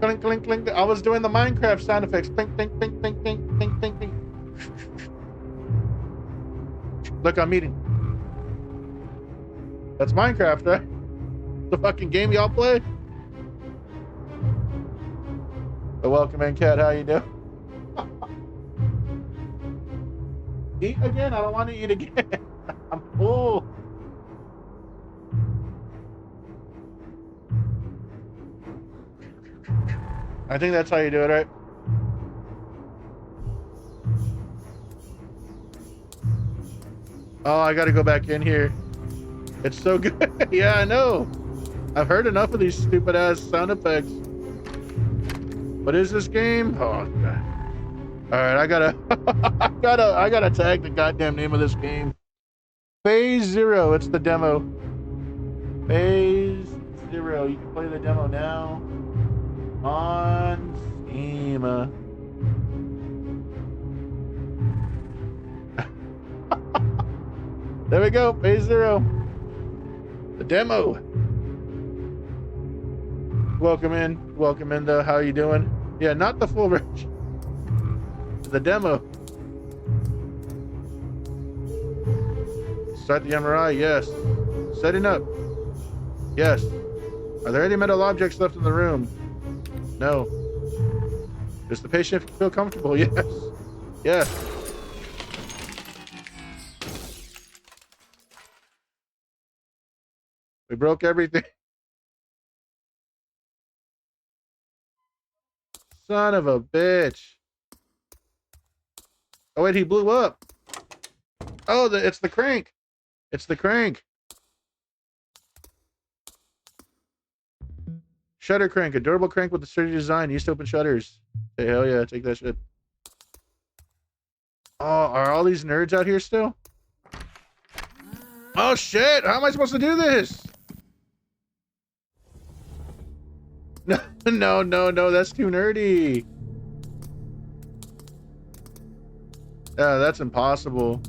Clink, clink, clink. I was doing the Minecraft sound effects. Clink, clink, clink, clink, clink, clink, clink, clink. Look, I'm eating. That's Minecraft, right? The fucking game y'all play? So welcome in, Cat. How you doing? Eat again? I don't want to eat again. I'm full. I think that's how you do it, right? Oh, I gotta go back in here. It's so good. Yeah, I know. I've heard enough of these stupid ass sound effects. What is this game? Oh god. Alright, I gotta tag the goddamn name of this game. Phase Zero, it's the demo. Phase Zero. You can play the demo now on Steam. There we go, Phase Zero. The demo. Welcome in though. How you doing? Yeah, not the full version. The demo. Start the MRI, yes. Setting up. Yes. Are there any metal objects left in the room? No. Does the patient feel comfortable? Yes. Yes. We broke everything. Son of a bitch. Oh wait, he blew up. Oh, it's the crank. It's the crank. Shutter crank, a durable crank with a sturdy design used to open shutters. Hey, hell yeah, take that shit. Oh, are all these nerds out here still? Oh shit, how am I supposed to do this? No, that's too nerdy. Yeah, that's impossible.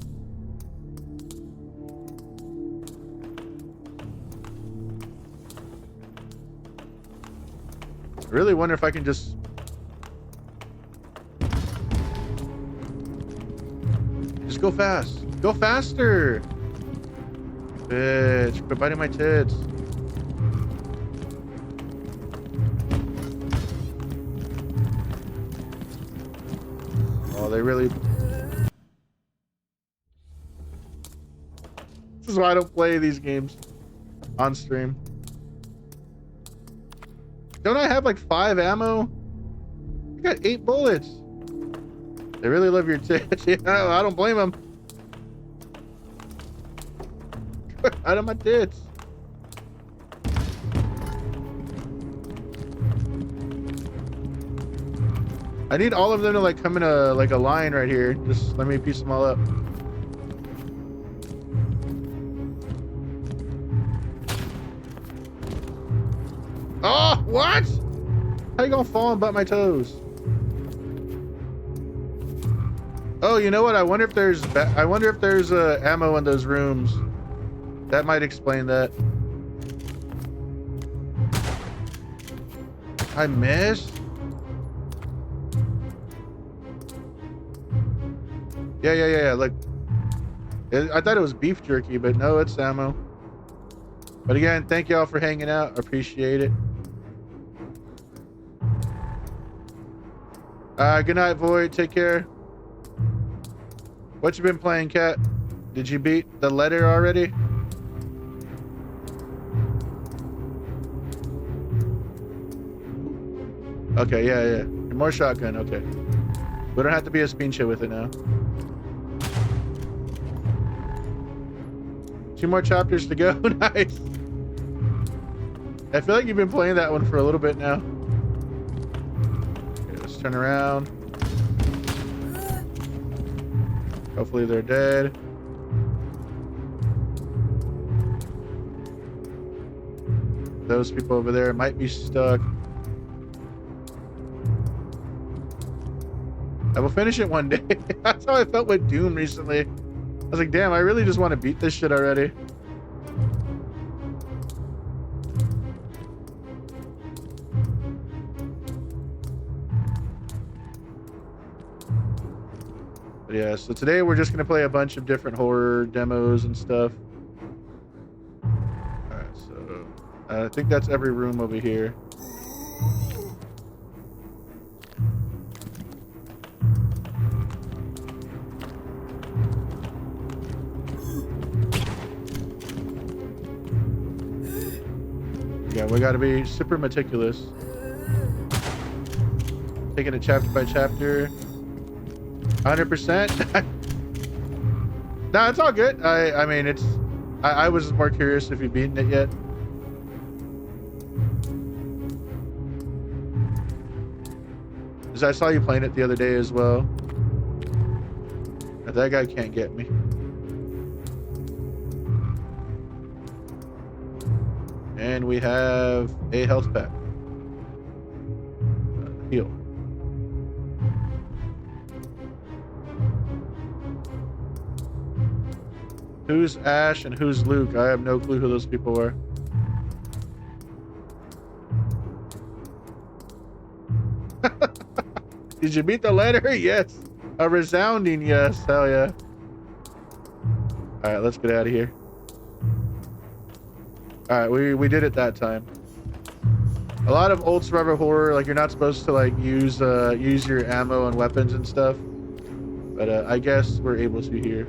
I really wonder if I can just... Just go fast. Go faster! Bitch, quit biting my tits. Oh, they really... This is why I don't play these games on stream. Don't I have like 5 ammo? I got 8 bullets. They really love your tits. Yeah, I don't blame them. Out of my tits. I need all of them to like come in a line right here. Just let me piece them all up. Oh, what? How you gonna fall and butt my toes? Oh, you know what? I wonder if there's ammo in those rooms. That might explain that. I missed. Yeah. Look, I thought it was beef jerky, but no, it's ammo. But again, thank y'all for hanging out. Appreciate it. Good night, Void. Take care. What you been playing, Cat? Did you beat the letter already? Okay, yeah. More shotgun, okay. We don't have to be a spincha with it now. 2 more chapters to go. Nice. I feel like you've been playing that one for a little bit now. Okay, let's turn around. Hopefully they're dead. Those people over there might be stuck. I will finish it one day. That's how I felt with Doom recently. I was like, damn, I really just want to beat this shit already. But yeah, so today we're just going to play a bunch of different horror demos and stuff. Alright, so I think that's every room over here. Yeah, we got to be super meticulous. Taking it chapter by chapter. 100%. No, it's all good. I mean, it's. I was more curious if you've beaten it yet. Because I saw you playing it the other day as well. That guy can't get me. And we have a health pack. Heal. Who's Ash and who's Luke? I have no clue who those people are. Did you beat the letter? Yes. A resounding yes. Hell yeah. Alright, let's get out of here. Alright, we did it that time. A lot of old survivor horror, like you're not supposed to like use your ammo and weapons and stuff. But I guess we're able to here.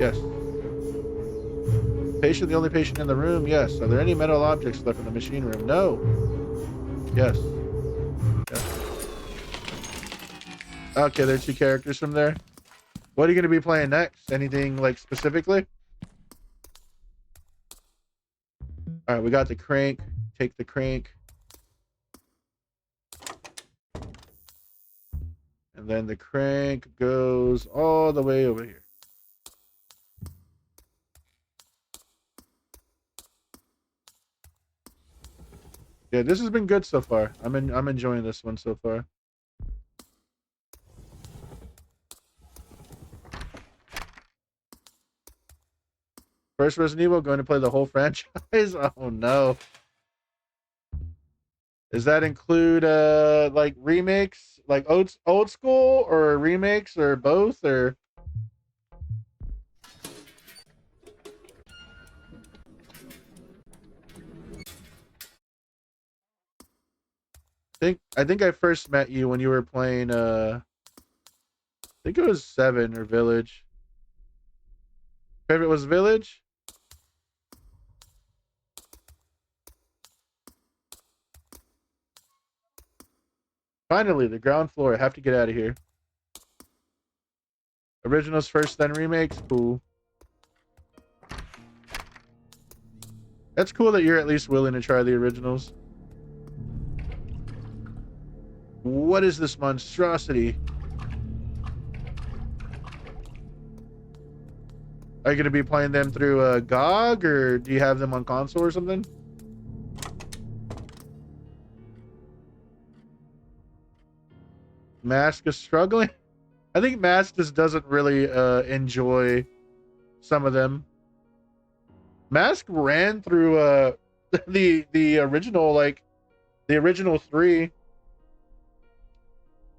Yes. Patient, the only patient in the room? Yes. Are there any metal objects left in the machine room? No. Yes. Yes. Okay, there's 2 characters from there. What are you going to be playing next? Anything like specifically? All right, we got the crank. Take the crank. And then the crank goes all the way over here. Yeah, this has been good so far. I'm enjoying this one so far. First Resident Evil, going to play the whole franchise? Oh no. Does that include like remakes, like old school, or remakes, or both, or? I think I first met you when you were playing I think it was 7 or Village. Favorite was Village? Finally, the ground floor. I have to get out of here. Originals first, then remakes. Cool. That's cool that you're at least willing to try the originals. What is this monstrosity? Are you going to be playing them through GOG, or do you have them on console or something? Mask is struggling. I think Mask just doesn't really enjoy some of them. Mask ran through the original, like the original 3.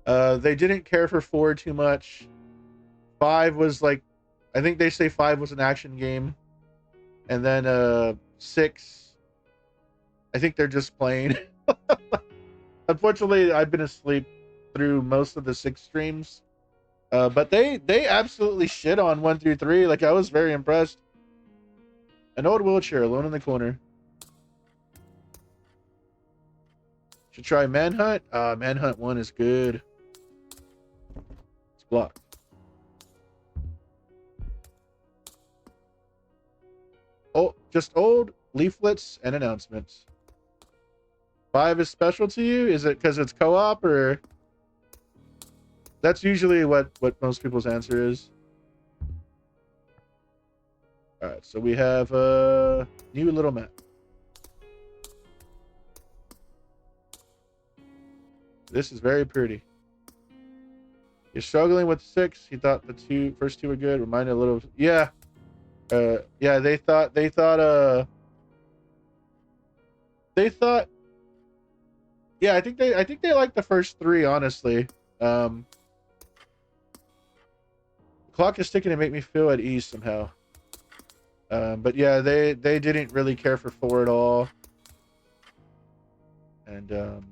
They didn't care for 4 too much. 5 was like, I think they say 5 was an action game, and then 6, I think they're just playing. Unfortunately, I've been asleep through most of the 6 streams, but they absolutely shit on 1 through 3. Like, I was very impressed. An old wheelchair alone in the corner. Should try Manhunt. Manhunt 1 is good. It's blocked. Oh, just old leaflets and announcements. 5 is special to you? Is it because it's co-op, or? That's usually what most people's answer is. All right, so we have a new little map. This is very pretty. You're struggling with 6. He thought the first two were good. Reminded a little of, yeah. Yeah, they thought yeah, I think they like the first 3, honestly. The clock is ticking to make me feel at ease somehow. But yeah, they didn't really care for 4 at all. And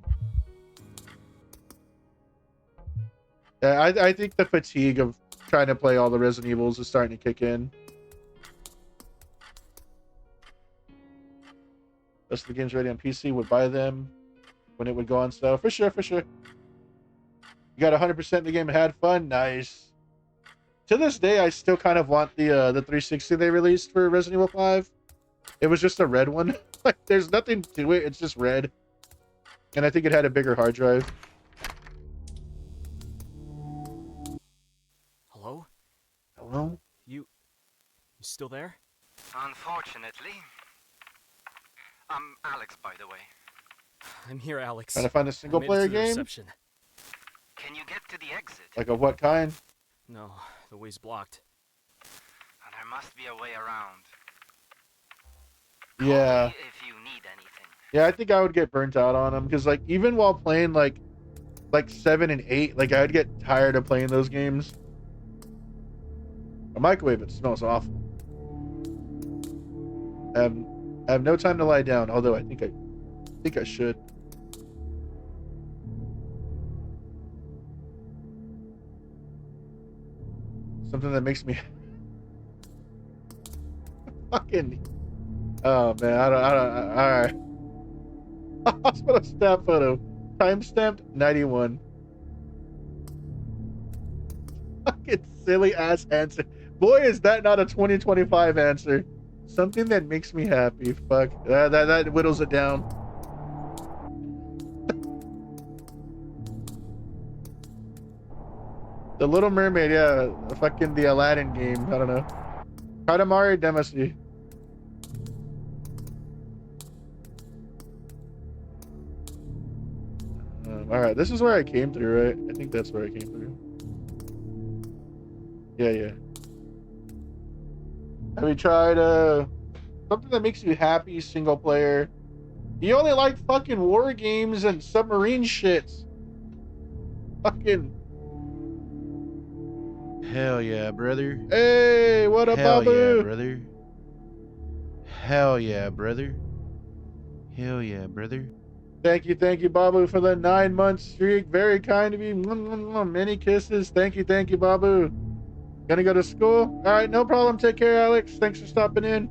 yeah, I think the fatigue of trying to play all the Resident Evils is starting to kick in. Rest of the games ready on PC, would buy them when it would go on sale. For sure, for sure. You got 100% in the game and had fun? Nice. To this day, I still kind of want the 360 they released for Resident Evil 5. It was just a red one. Like, there's nothing to it. It's just red. And I think it had a bigger hard drive. Hello? Hello? You still there? Unfortunately. I'm Alex, by the way. I'm here, Alex. Trying to find a I single made it player to the game? reception. Can you get to the exit? Like, of what kind? No, the way's blocked. There must be a way around. Yeah. Call me if you need anything. Yeah, I think I would get burnt out on them, because, like, even while playing like 7 and 8, like, I'd get tired of playing those games. A microwave, it smells awful. I have no time to lie down, although I think I should. Something that makes me fucking. Oh man, I don't. All right. Hospital staff photo, timestamped 91. Fucking silly ass answer. Boy, is that not a 2025 answer. Something that makes me happy. Fuck. That whittles it down. The Little Mermaid, yeah. Fucking the Aladdin game. I don't know. Katamari Damacy. Alright, this is where I came through, right? I think that's where I came through. Yeah. Have you tried something that makes you happy, single player? You only like fucking war games and submarine shits. Fucking. Hell yeah, brother. Hey, what up, Hell yeah, Babu? brother. Hell yeah, brother. Hell yeah, brother. Thank you, Babu, for the 9-month streak. Very kind of you. Many kisses. Thank you, Babu. Gonna go to school? All right, no problem. Take care, Alex. Thanks for stopping in.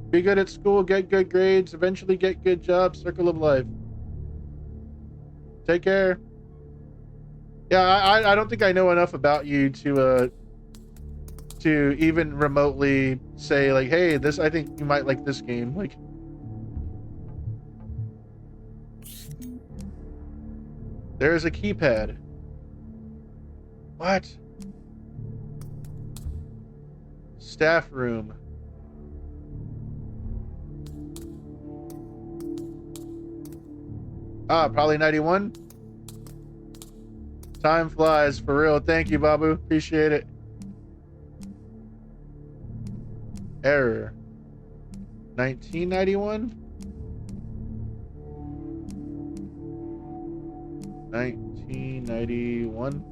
Be good at school, get good grades, eventually get good jobs. Circle of life. Take care. Yeah, I don't think I know enough about you to even remotely say like, hey, this, I think you might like this game. Like, there's a keypad. What? Staff room. Ah, probably 91. Time flies, for real. Thank you, Babu. Appreciate it. Error. 1991? 1991?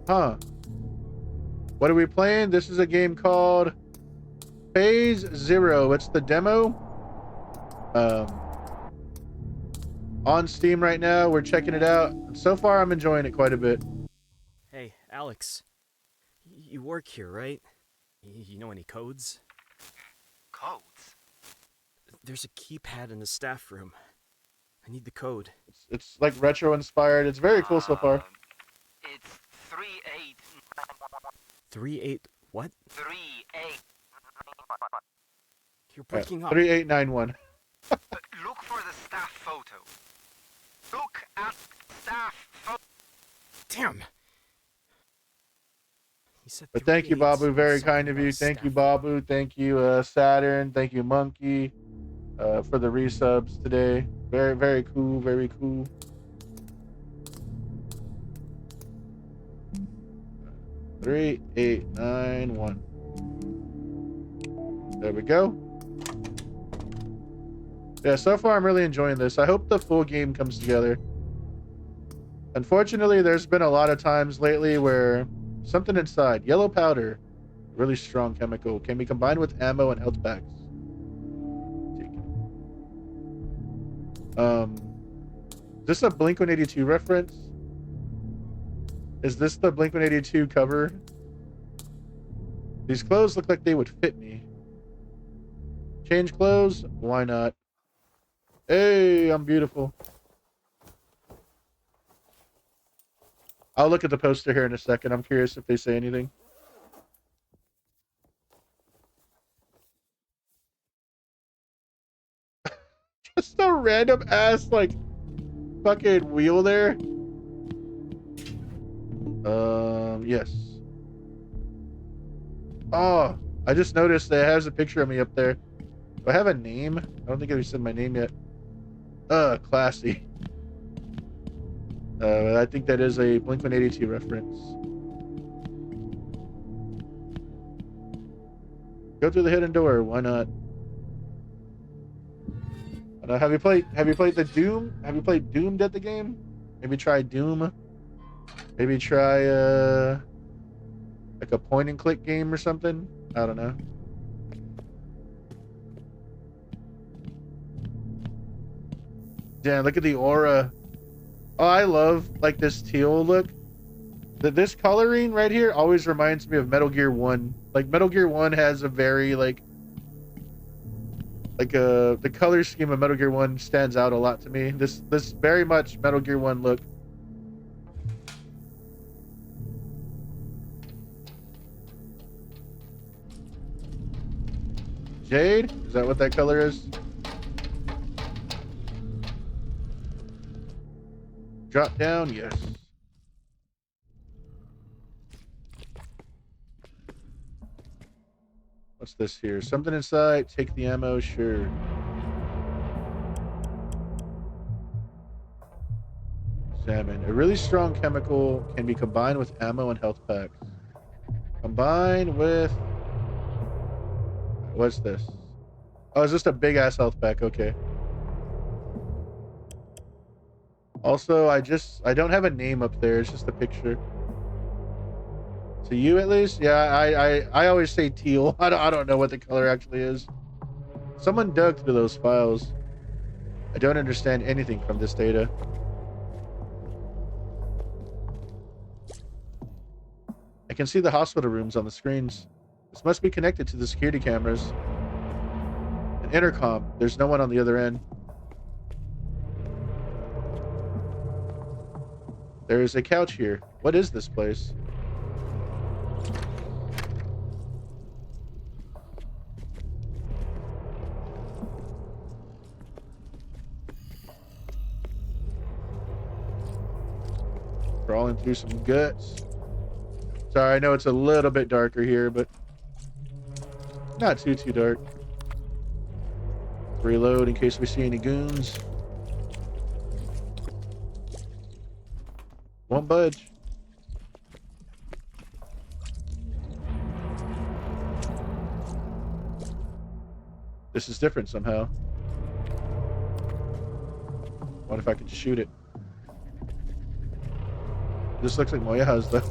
Huh. What are we playing? This is a game called Phase Zero. It's the demo. On Steam right now. We're checking it out. So far, I'm enjoying it quite a bit. Hey, Alex. You work here, right? You know any codes? Codes? There's a keypad in the staff room. I need the code. It's like retro inspired. It's very cool so far. It's 3891. 38 what? 38. You're breaking up. 3891. Look for the staff photo. Look at staff photo. Damn. He said But thank you, 38s, Babu. Very something kind of about you. a Thank you, staff. Babu. Thank you, Saturn. Thank you, Monkey, for the resubs today. Very, very cool. Very cool. Three, 8, 9, 1. There we go. Yeah, so far I'm really enjoying this. I hope the full game comes together. Unfortunately, there's been a lot of times lately where something inside, yellow powder, really strong chemical, can be combined with ammo and health packs. Take it. Is this a Blink-182 reference? Is this the Blink-182 cover? These clothes look like they would fit me. Change clothes? Why not? Hey, I'm beautiful. I'll look at the poster here in a second. I'm curious if they say anything. Just a random ass, like, fucking wheel there. Yes. Oh, I just noticed that it has a picture of me up there. Do I have a name? I don't think I've said my name yet. Classy. I think that is a Blink-182 reference. Go through the hidden door. Why not? Have you played the Doom? Have you played Doomed at the game? Maybe try Doom. Maybe try like a point and click game or something. I don't know. Damn, look at the aura. Oh, I love like this teal look. This coloring right here always reminds me of Metal Gear 1. Like Metal Gear 1 has a very the color scheme of Metal Gear 1 stands out a lot to me. This very much Metal Gear 1 look. Jade? Is that what that color is? Drop down? Yes. What's this here? Something inside. Take the ammo. Sure. Examine. A really strong chemical can be combined with ammo and health packs. Combined with... What's this? Oh, it's just a big ass health pack. Okay. Also, I don't have a name up there. It's just a picture. So you at least? Yeah, I always say teal. I don't know what the color actually is. Someone dug through those files. I don't understand anything from this data. I can see the hospital rooms on the screens. This must be connected to the security cameras. An intercom. There's no one on the other end. There is a couch here. What is this place? Crawling through some guts. Sorry, I know it's a little bit darker here, but not too dark. Reload in case we see any goons. Won't budge. This is different somehow. What if I could shoot it? This looks like Moya's though.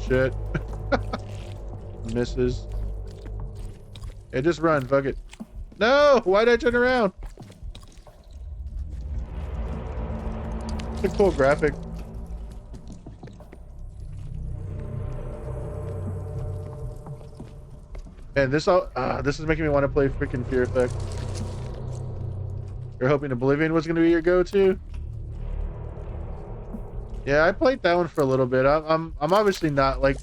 Shit. Misses. Hey, just run, fuck it. No! Why'd I turn around? It's a cool graphic. And this is making me want to play freaking Fear Effect. You're hoping Oblivion was gonna be your go-to? Yeah, I played that one for a little bit. I'm obviously not like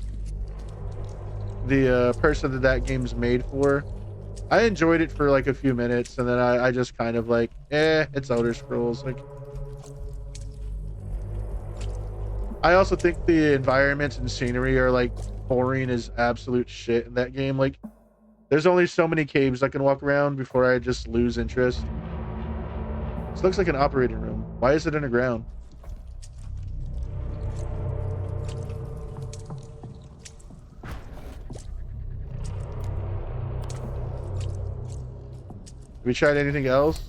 the person that game's made for. I enjoyed it for like a few minutes, and then I just kind of like, it's Elder Scrolls. Like, I also think the environments and scenery are like boring as absolute shit in that game. Like, there's only so many caves I can walk around before I just lose interest. This looks like an operating room. Why is it underground? Have we tried anything else?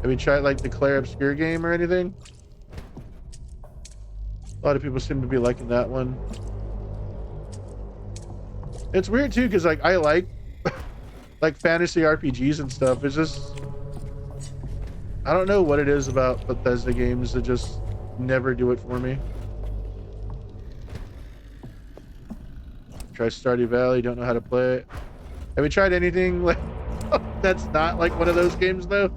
Have we tried like the Claire Obscure game or anything? A lot of people seem to be liking that one. It's weird too, because like I like like fantasy RPGs and stuff. It's just, I don't know what it is about Bethesda games that just never do it for me. Try Stardew Valley, don't know how to play it. Have we tried anything like that's not like one of those games though?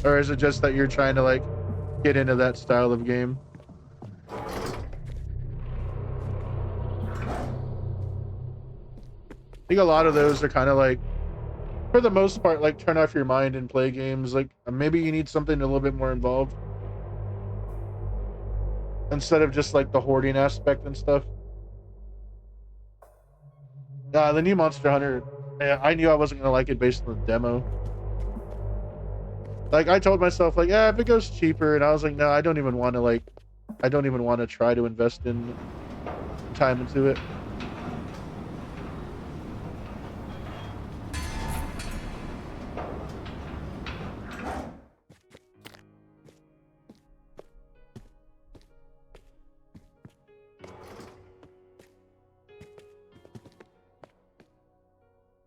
Or is it just that you're trying to like get into that style of game? I think a lot of those are kind of like, for the most part, like turn off your mind and play games. Like maybe you need something a little bit more involved instead of just like the hoarding aspect and stuff. The new Monster Hunter, I knew I wasn't gonna like it based on the demo. Like I told myself, like, if it goes cheaper, and I was like, no, I don't even want to try to invest in time into it.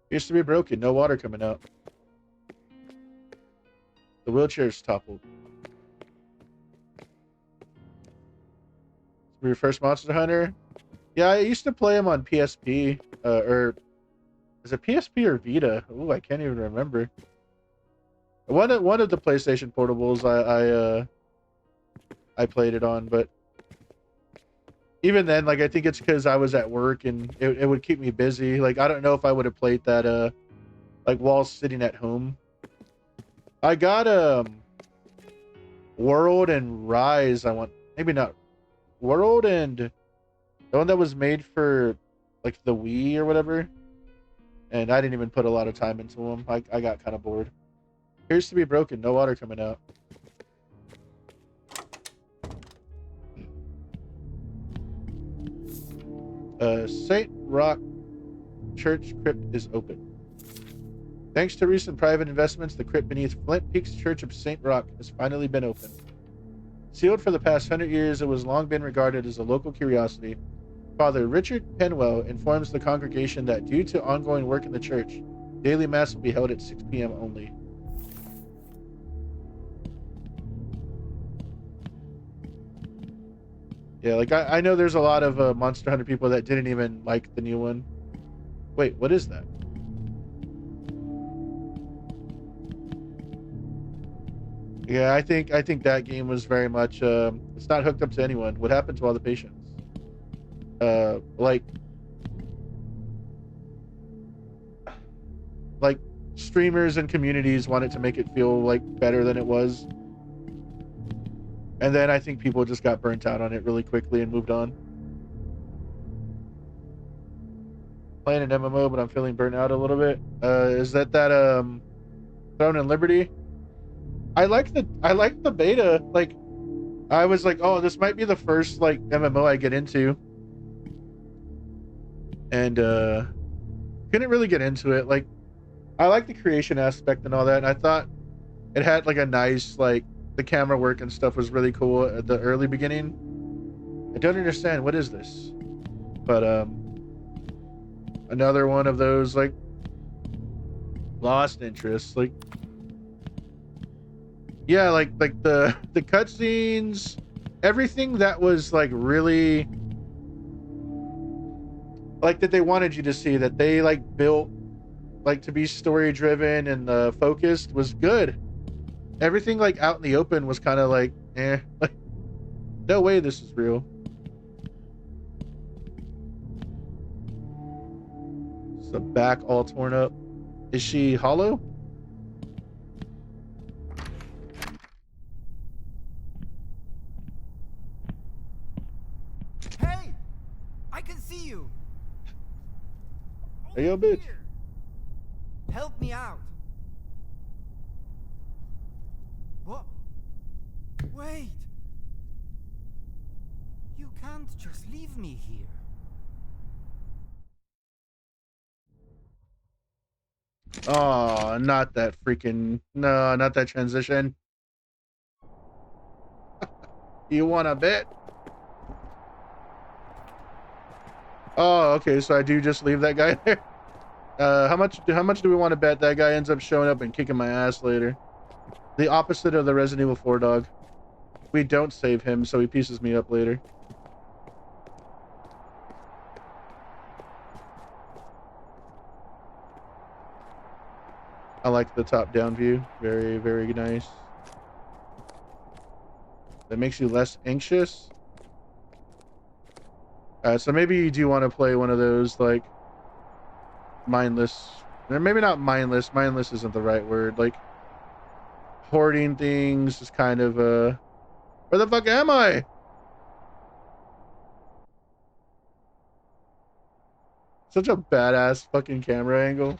Used to be broken, no water coming out. The wheelchair's toppled. Your first Monster Hunter? Yeah, I used to play him on PSP, or is it PSP or Vita? Ooh, I can't even remember. One of the PlayStation portables I played it on, but even then, like, I think it's because I was at work and it would keep me busy. Like, I don't know if I would have played that like while sitting at home. I got World and Rise. I want, maybe not World and The one that was made for like the Wii or whatever. And I didn't even put a lot of time into them. I got kind of bored. Appears to be broken. No water coming out. St. Rock Church crypt is open. Thanks to recent private investments, the crypt beneath Flint Peaks Church of St. Rock has finally been opened. Sealed for the past 100 years, it was long been regarded as a local curiosity. Father Richard Penwell informs the congregation that due to ongoing work in the church, daily mass will be held at 6 p.m. only. Yeah, like I know there's a lot of Monster Hunter people that didn't even like the new one. Wait, what is that? Yeah, I think that game was very much it's not hooked up to anyone. What happened to all the patients? Like streamers and communities wanted to make it feel like better than it was. And then I think people just got burnt out on it really quickly and moved on. Playing an MMO, but I'm feeling burnt out a little bit. Is that Throne and Liberty? I like the beta. Like, I was like, oh, this might be the first like MMO I get into, and couldn't really get into it. Like, I like the creation aspect and all that, and I thought it had like a nice, like, the camera work and stuff was really cool at the early beginning. I don't understand, what is this? But another one of those like lost interests. Like, yeah, like the cutscenes, everything that was like really like that they wanted you to see, that they like built like to be story driven and focused, was good. Everything like out in the open was kind of like, like, no way this is real. It's the back all torn up. Is she hollow? Hey! I can see you! Hey, yo, bitch. Here. Help me out. What? Wait! You can't just leave me here. Oh, not that freaking... No, not that transition. You want a bet? Oh, okay, so I do just leave that guy there. How much do we want to bet that guy ends up showing up and kicking my ass later? The opposite of the Resident Evil 4 dog. We don't save him, so he pieces me up later. I like the top-down view. Very, very nice. That makes you less anxious. So maybe you do want to play one of those, like, mindless... Or maybe not mindless. Mindless isn't the right word. Like, hoarding things is kind of, where the fuck am I? Such a badass fucking camera angle.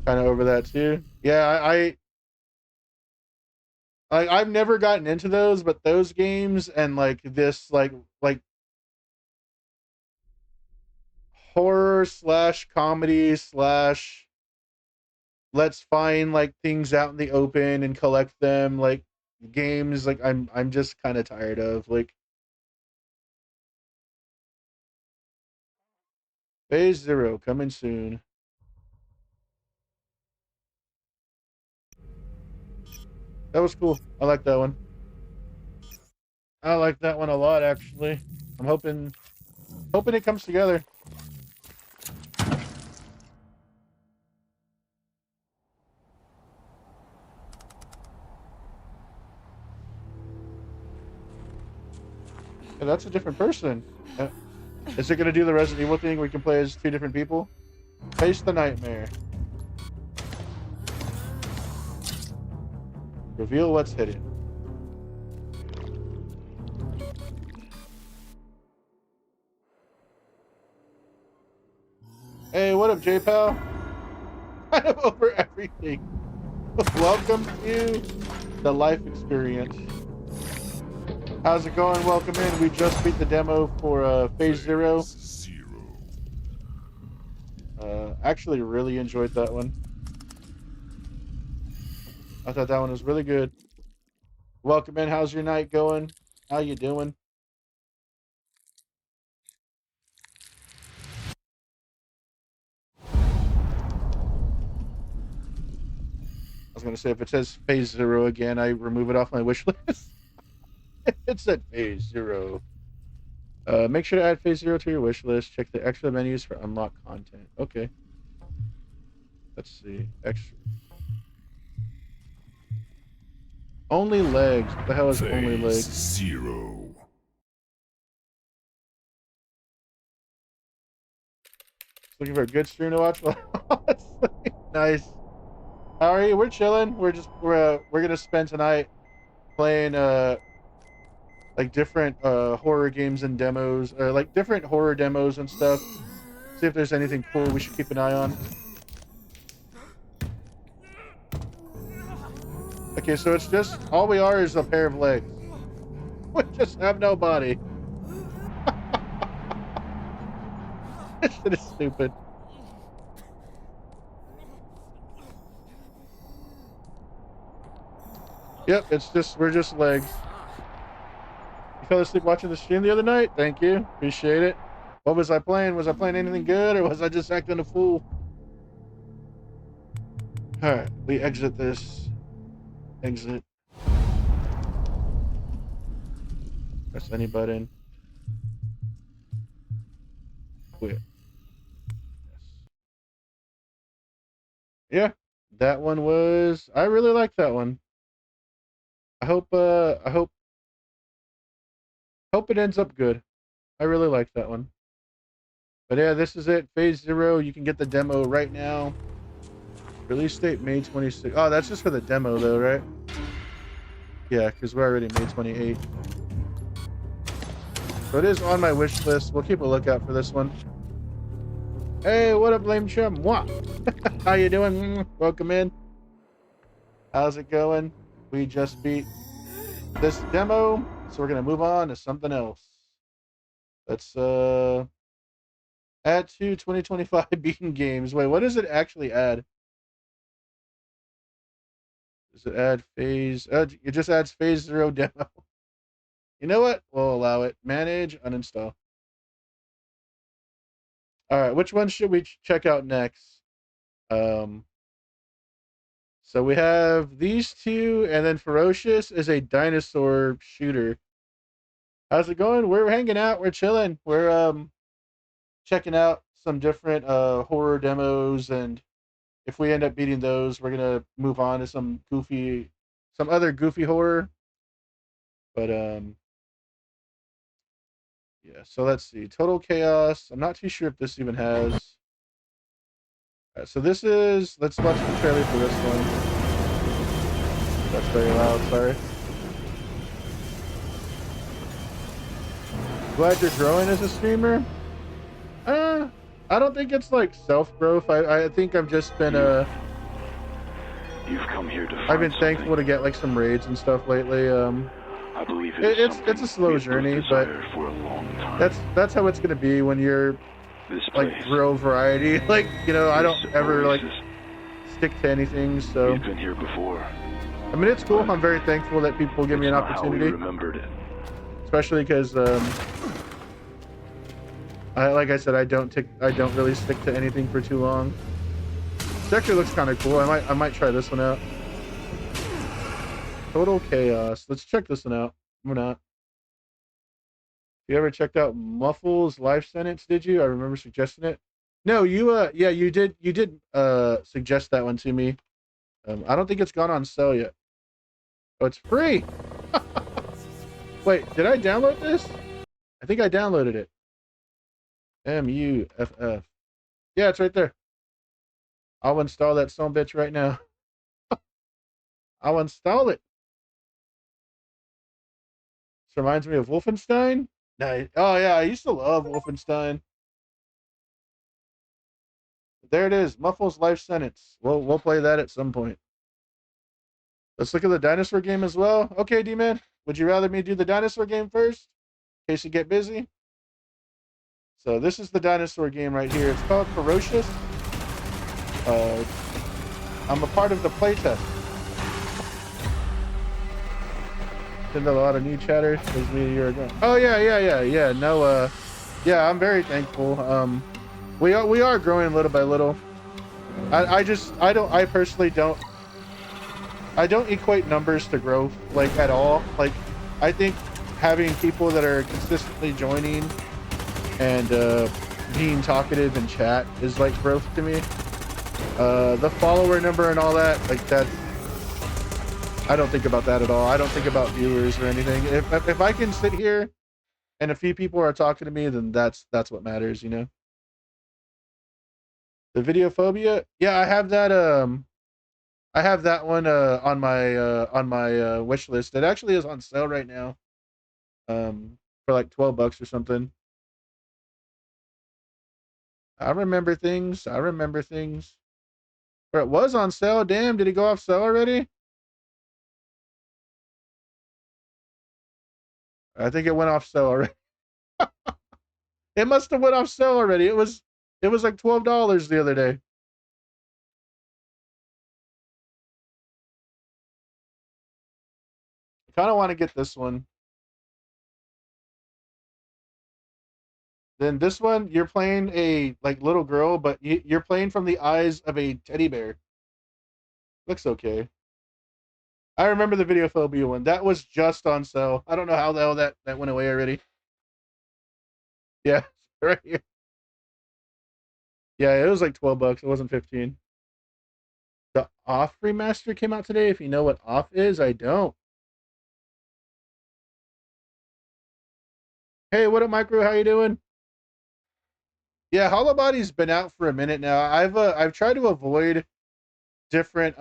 Kind of over that too. Yeah, I've never gotten into those, but those games and like this like horror slash comedy slash let's find like things out in the open and collect them, like games, like I'm just kind of tired of. Like, Phase Zero coming soon. That was cool. I like that one. I like that one a lot, actually. I'm hoping it comes together. Yeah, that's a different person. Is it going to do the Resident Evil thing where we can play as two different people? Face the nightmare. Reveal what's hidden. Hey, what up, J-Pal? Kind of over everything. Welcome to the life experience. How's it going? Welcome in. We just beat the demo for Phase Zero. Actually really enjoyed that one. I thought that one was really good. Welcome in. How's your night going? How you doing? I was gonna say, if it says Phase Zero again, I remove it off my wish list. It said Phase Zero. Make sure to add Phase Zero to your wish list. Check the extra menus for unlocked content. Okay. Let's see. Extra. Only legs. What the hell is only legs? Zero. Looking for a good stream to watch? Nice. How are you? We're chilling. We're gonna spend tonight playing like different horror games and demos, or like different horror demos and stuff. See if there's anything cool we should keep an eye on. Okay, so it's just all we are is a pair of legs. We just have no body. This shit is stupid. Yep, we're just legs. You fell asleep watching the stream the other night? Thank you. Appreciate it. What was I playing? Was I playing anything good, or was I just acting a fool? Alright, we exit this. Exit. Press any button. Quit. Yes. Yeah, that one was... I really liked that one. I hope it ends up good. I really like that one. But yeah, this is it. Phase Zero. You can get the demo right now. Release date May 26th. Oh, that's just for the demo though, right? Yeah, because we're already May 28th. So it is on my wish list. We'll keep a lookout for this one. Hey, what up, lame chum? Mwah. How you doing? Welcome in. How's it going? We just beat this demo, so we're gonna move on to something else. Let's add to 2025 beaten games. Wait, what does it actually add? Does it add phase? It just adds Phase Zero demo. You know what? We'll allow it. Manage, uninstall. All right, which one should we check out next? So we have these two, and then Ferocious is a dinosaur shooter. How's it going? We're hanging out. We're chilling. We're checking out some different horror demos, and if we end up beating those, we're gonna move on to some other goofy horror. But yeah. So let's see. Total Chaos. I'm not too sure if this even has. So this is. Let's watch the trailer for this one. That's very loud. Sorry. Glad you're growing as a streamer. I don't think it's like self-growth. I think I've just been You've come here to I've been thankful to get like some raids and stuff lately. I believe it's a slow journey, but for a long time. that's how it's gonna be when you're like real variety. Like, you know, I don't ever like stick to anything. So we've been here before. I mean, it's cool. I'm very thankful that people give me an opportunity. Remembered it. Especially because like I said, I don't really stick to anything for too long. This actually looks kind of cool. I might try this one out. Total Chaos. Let's check this one out. We're not. You ever checked out Muffles Life Sentence? Did you? I remember suggesting it. No, you yeah, you did suggest that one to me. I don't think it's gone on sale yet. Oh, it's free. Wait, did I download this? I think I downloaded it. MUFF. Yeah, it's right there. I'll install that son bitch right now. I'll install it. This reminds me of Wolfenstein. Nice. Oh yeah, I used to love Wolfenstein. There it is. Muffles life sentence. We'll play that at some point. Let's look at the dinosaur game as well. Okay, D-Man. Would you rather me do the dinosaur game first? In case you get busy. So this is the dinosaur game right here. It's called Ferocious. I'm a part of the playtest. Did a lot of new chatter as we a year ago. Oh yeah. No, yeah, I'm very thankful. We are growing little by little. I personally don't equate numbers to growth like at all. Like I think having people that are consistently joining and being talkative in chat is like growth to me. The follower number and all that, like that, I don't think about that at all. I don't think about viewers or anything. If I can sit here and a few people are talking to me, then that's what matters, you know. The video phobia, yeah, I have that. I have that one on my wish list. It actually is on sale right now, for like $12 or something. I remember things. I remember things. Or it was on sale. Damn, did it go off sale already? I think it went off sale already. It must have went off sale already. It was like $12 the other day. I kind of want to get this one. Then this one, you're playing a like little girl, but you're playing from the eyes of a teddy bear. Looks okay. I remember the video phobia one. That was just on sale. I don't know how the hell that went away already. Yeah, right here. Yeah, it was like $12. It wasn't 15. The Off remaster came out today. If you know what Off is, I don't. Hey, what up, Micro? How you doing? Yeah, Hollow Body's been out for a minute now. I've tried to avoid different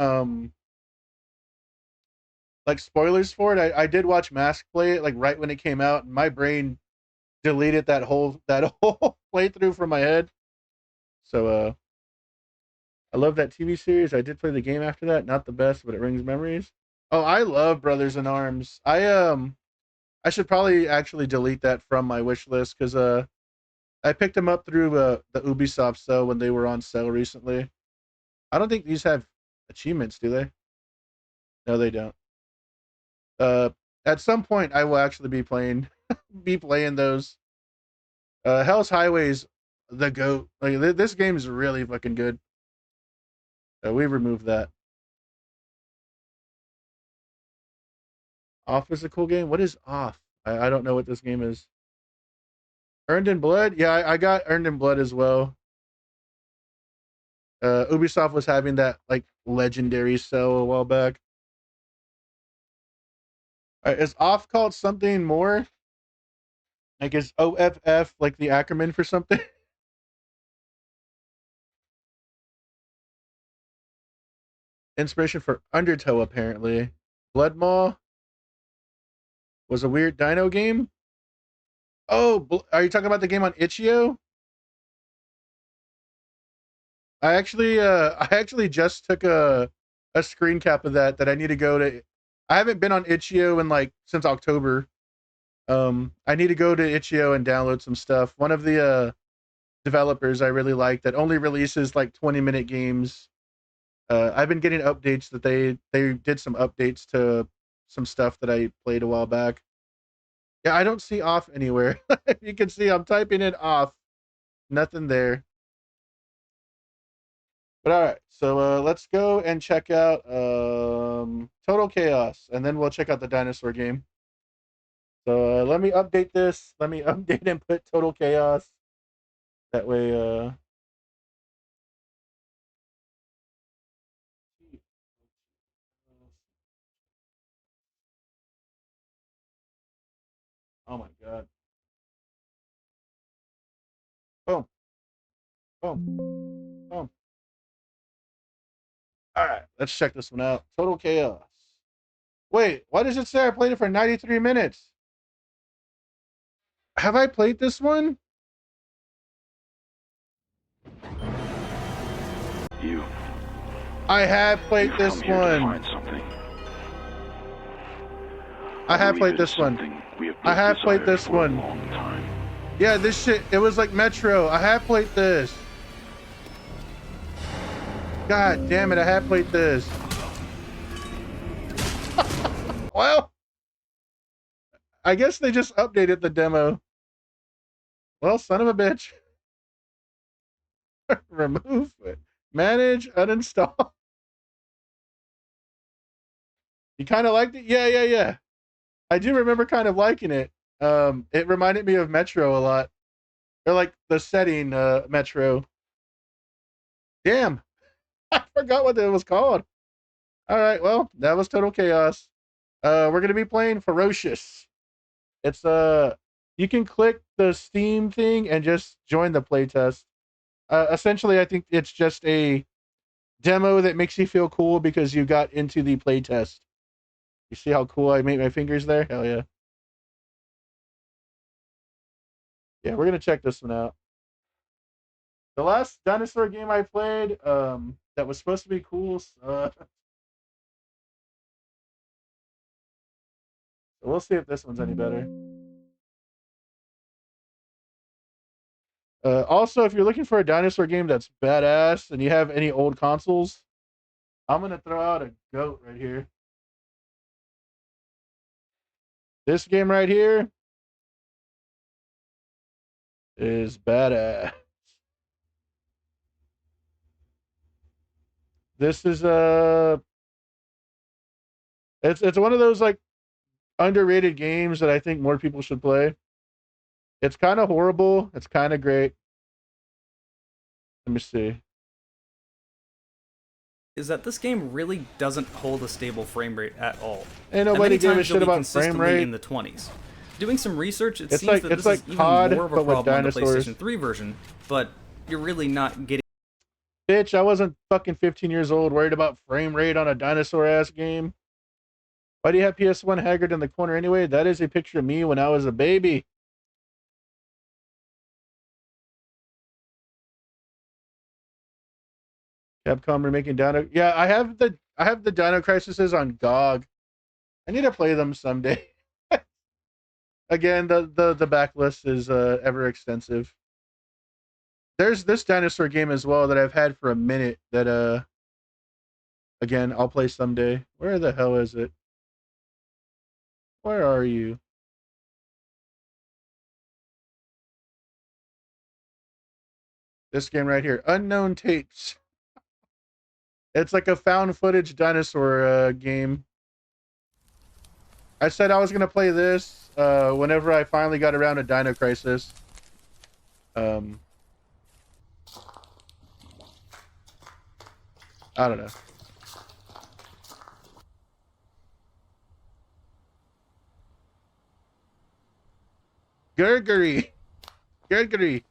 like spoilers for it. I did watch Mask play it like right when it came out, and my brain deleted that whole playthrough from my head. So I love that TV series. I did play the game after that. Not the best, but it rings memories. Oh, I love Brothers in Arms. I should probably actually delete that from my wish list because I picked them up through the Ubisoft sale when they were on sale recently. I don't think these have achievements, do they? No, they don't. Uh, at some point, I will actually be playing those. Hell's Highway's the goat. Like this game is really fucking good. We removed that. Off is a cool game. What is Off? I don't know what this game is. Earned in Blood? Yeah, I got Earned in Blood as well. Ubisoft was having that like legendary sale a while back. Is Off called something more? Like is OFF like the acronym for something? Inspiration for Undertow apparently. Blood Maw was a weird dino game. Oh, are you talking about the game on Itch.io? I actually just took a screen cap of that I need to go to. I haven't been on Itch.io in like since October. I need to go to Itch.io and download some stuff. One of the developers I really like that only releases like 20-minute games. I've been getting updates that they did some updates to some stuff that I played a while back. Yeah, I don't see Off anywhere. You can see I'm typing in Off. Nothing there. But all right, so let's go and check out Total Chaos, and then we'll check out the dinosaur game. So let me update this. Let me update and put Total Chaos. That way, oh my god. Boom, boom, boom. All right, let's check this one out. Total Chaos. Wait, why does it say I played it for 93 minutes? Have I played this one? You. I have played You've this come here to one. find something. I have believe played it this is one. something we have I both have played desired this for a one. long time. Yeah, this shit, it was like Metro. I have played this. God damn it, I have played this. Well, I guess they just updated the demo. Well, son of a bitch. Remove it. Manage, uninstall. You kind of liked it? Yeah, yeah, yeah. I do remember kind of liking it. It reminded me of Metro a lot. Or like the setting, Metro. Damn, I forgot what it was called. All right, well, that was Total Chaos. We're gonna be playing Ferocious. It's you can click the Steam thing and just join the playtest. Essentially, I think it's just a demo that makes you feel cool because you got into the playtest. You see how cool I made my fingers there? Hell yeah. Yeah, we're gonna check this one out. The last dinosaur game I played, that was supposed to be cool. We'll see if this one's any better. Also, if you're looking for a dinosaur game that's badass and you have any old consoles, I'm gonna throw out a goat right here. This game right here is badass. This is it's one of those like underrated games that I think more people should play. It's kind of horrible. It's kind of great. Let me see. Is that this game really doesn't hold a stable frame rate at all. Ain't And nobody many give a times shit you'll be about frame consistently rate. in the 20s. Doing some research, it It's seems like that this like is even COD, more of a but with problem on the dinosaurs. PlayStation 3 version, but you're really not getting. Bitch, I wasn't fucking 15 years old worried about frame rate on a dinosaur ass game. Why do you have PS1 Haggard in the corner anyway? That is a picture of me when I was a baby. Capcom remaking Dino. Yeah, I have the Dino Crises on GOG. I need to play them someday. Again, the backlist is ever extensive. There's this dinosaur game as well that I've had for a minute that again I'll play someday. Where the hell is it? Where are you? This game right here, Unknown Tapes. It's like a found footage dinosaur game. I said I was gonna play this whenever I finally got around to Dino Crisis. I don't know. Gurgery. Gurgery.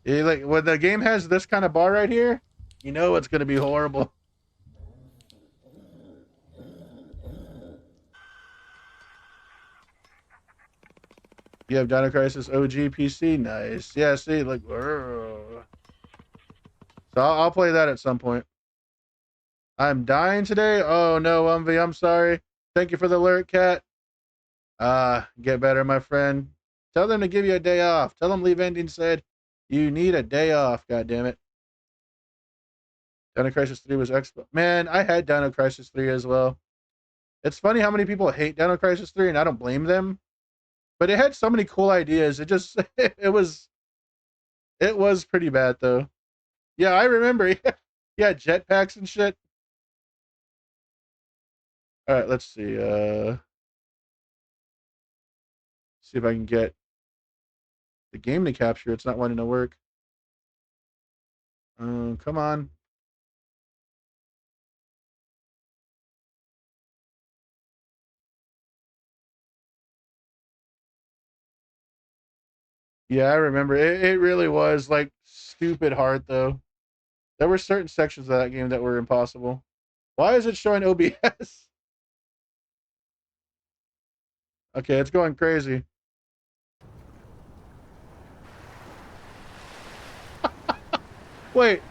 Like when the game has this kind of bar right here, you know it's gonna be horrible. You have Dino Crisis OG PC, nice. Yeah, see, like, so I'll play that at some point. I'm dying today. Oh no, Umvi, I'm sorry. Thank you for the alert, cat. Get better, my friend. Tell them to give you a day off. Tell them Leave Ending said you need a day off. God damn it. Dino Crisis 3 was expo. Man, I had Dino Crisis 3 as well. It's funny how many people hate Dino Crisis 3, and I don't blame them. But it had so many cool ideas. It just it was pretty bad though. Yeah, I remember. Yeah, jetpacks and shit. All right, let's see. See if I can get the game to capture. It's not wanting to work. Come on. Yeah, I remember. It really was like stupid hard though. There were certain sections of that game that were impossible. Why is it showing OBS? Okay, it's going crazy. Wait,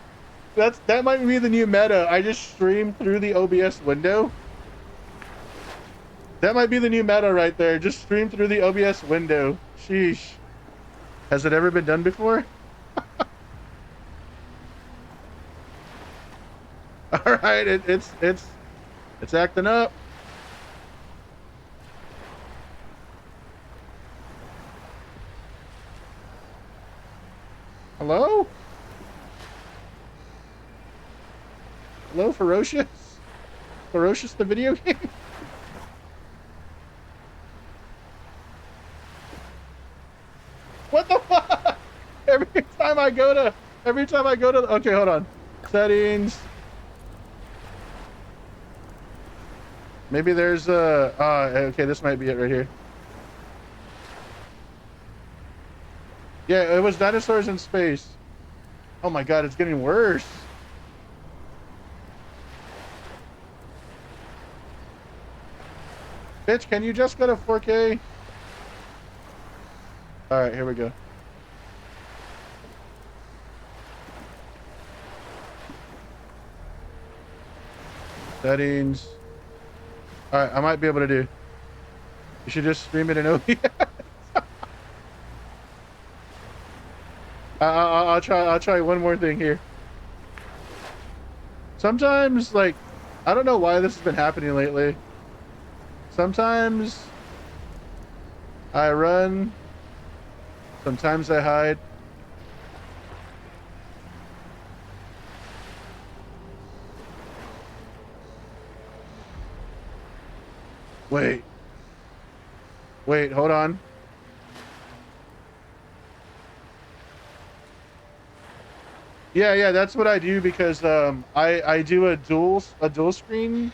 that might be the new meta. I just streamed through the OBS window. That might be the new meta right there. Just stream through the OBS window. Sheesh. Has it ever been done before? All right, it's acting up. Hello? Hello, Ferocious? Ferocious the video game? What the fuck? Every time I go to, okay, hold on. Settings. Maybe there's okay, this might be it right here. Yeah, it was dinosaurs in space. Oh my god, it's getting worse. Bitch, can you just go to 4K? All right, here we go. Settings. All right, I might be able to do. You should just stream it in OBS. I'll try one more thing here. Sometimes, like, I don't know why this has been happening lately. Sometimes I run. Sometimes I hide. Wait, hold on. Yeah, that's what I do because I do a dual screen,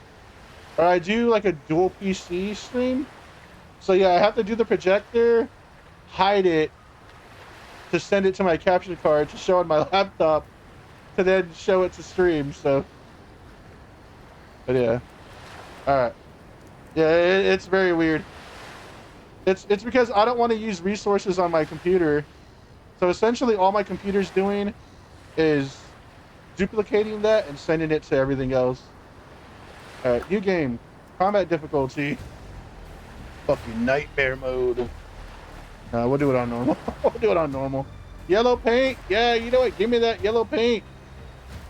or I do like a dual PC stream. So yeah, I have to do the projector, hide it, to send it to my capture card to show on my laptop, to then show it to stream. So, but yeah, all right. Yeah, it's very weird. It's because I don't want to use resources on my computer. So essentially, all my computer's doing is duplicating that and sending it to everything else. All right, new game, combat difficulty, fucking nightmare mode. We'll do it on normal. We'll do it on normal. Yellow paint, yeah, you know what? Give me that yellow paint.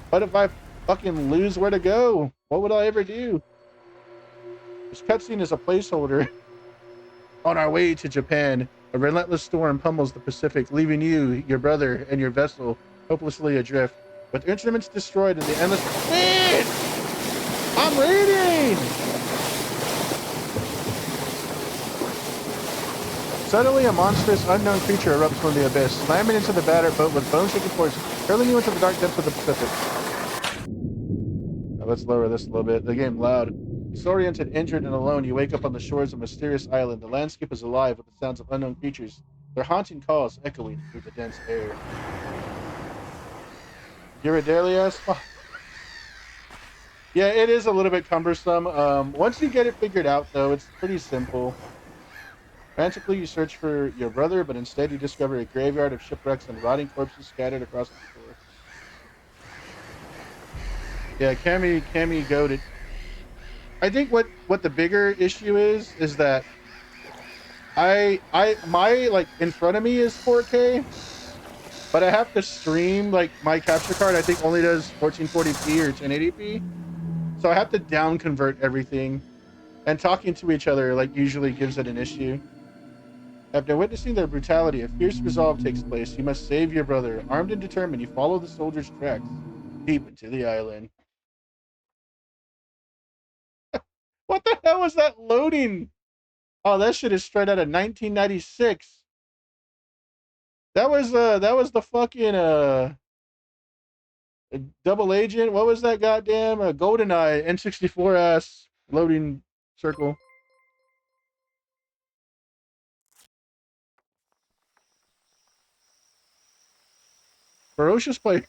What if I fucking lose where to go? What would I ever do? This cutscene is a placeholder. On our way to Japan, a relentless storm pummels the Pacific, leaving you, your brother, and your vessel hopelessly adrift. With instruments destroyed and the endless... Wait! I'm reading! Suddenly, a monstrous, unknown creature erupts from the abyss, slamming into the battered boat with bone-shaking force, hurling you into the dark depths of the Pacific. Now, let's lower this a little bit. The game loud. Disoriented, injured, and alone, you wake up on the shores of a mysterious island. The landscape is alive with the sounds of unknown creatures, their haunting calls echoing through the dense air. Eurodalias? Oh. Yeah, it is a little bit cumbersome. Once you get it figured out, though, it's pretty simple. Frantically, you search for your brother, but instead you discover a graveyard of shipwrecks and rotting corpses scattered across the shore. Yeah, Cammy goated. I think what the bigger issue is that my like in front of me is 4K, but I have to stream like my capture card I think only does 1440p or 1080p. So I have to down convert everything, and talking to each other like usually gives it an issue. After witnessing their brutality, a fierce resolve takes place. You must save your brother. Armed and determined, you follow the soldiers' tracks deep into the island. What the hell was that loading? Oh, that shit is straight out of 1996. That was the fucking double agent. What was that goddamn GoldenEye N64 ass loading circle? Ferocious play.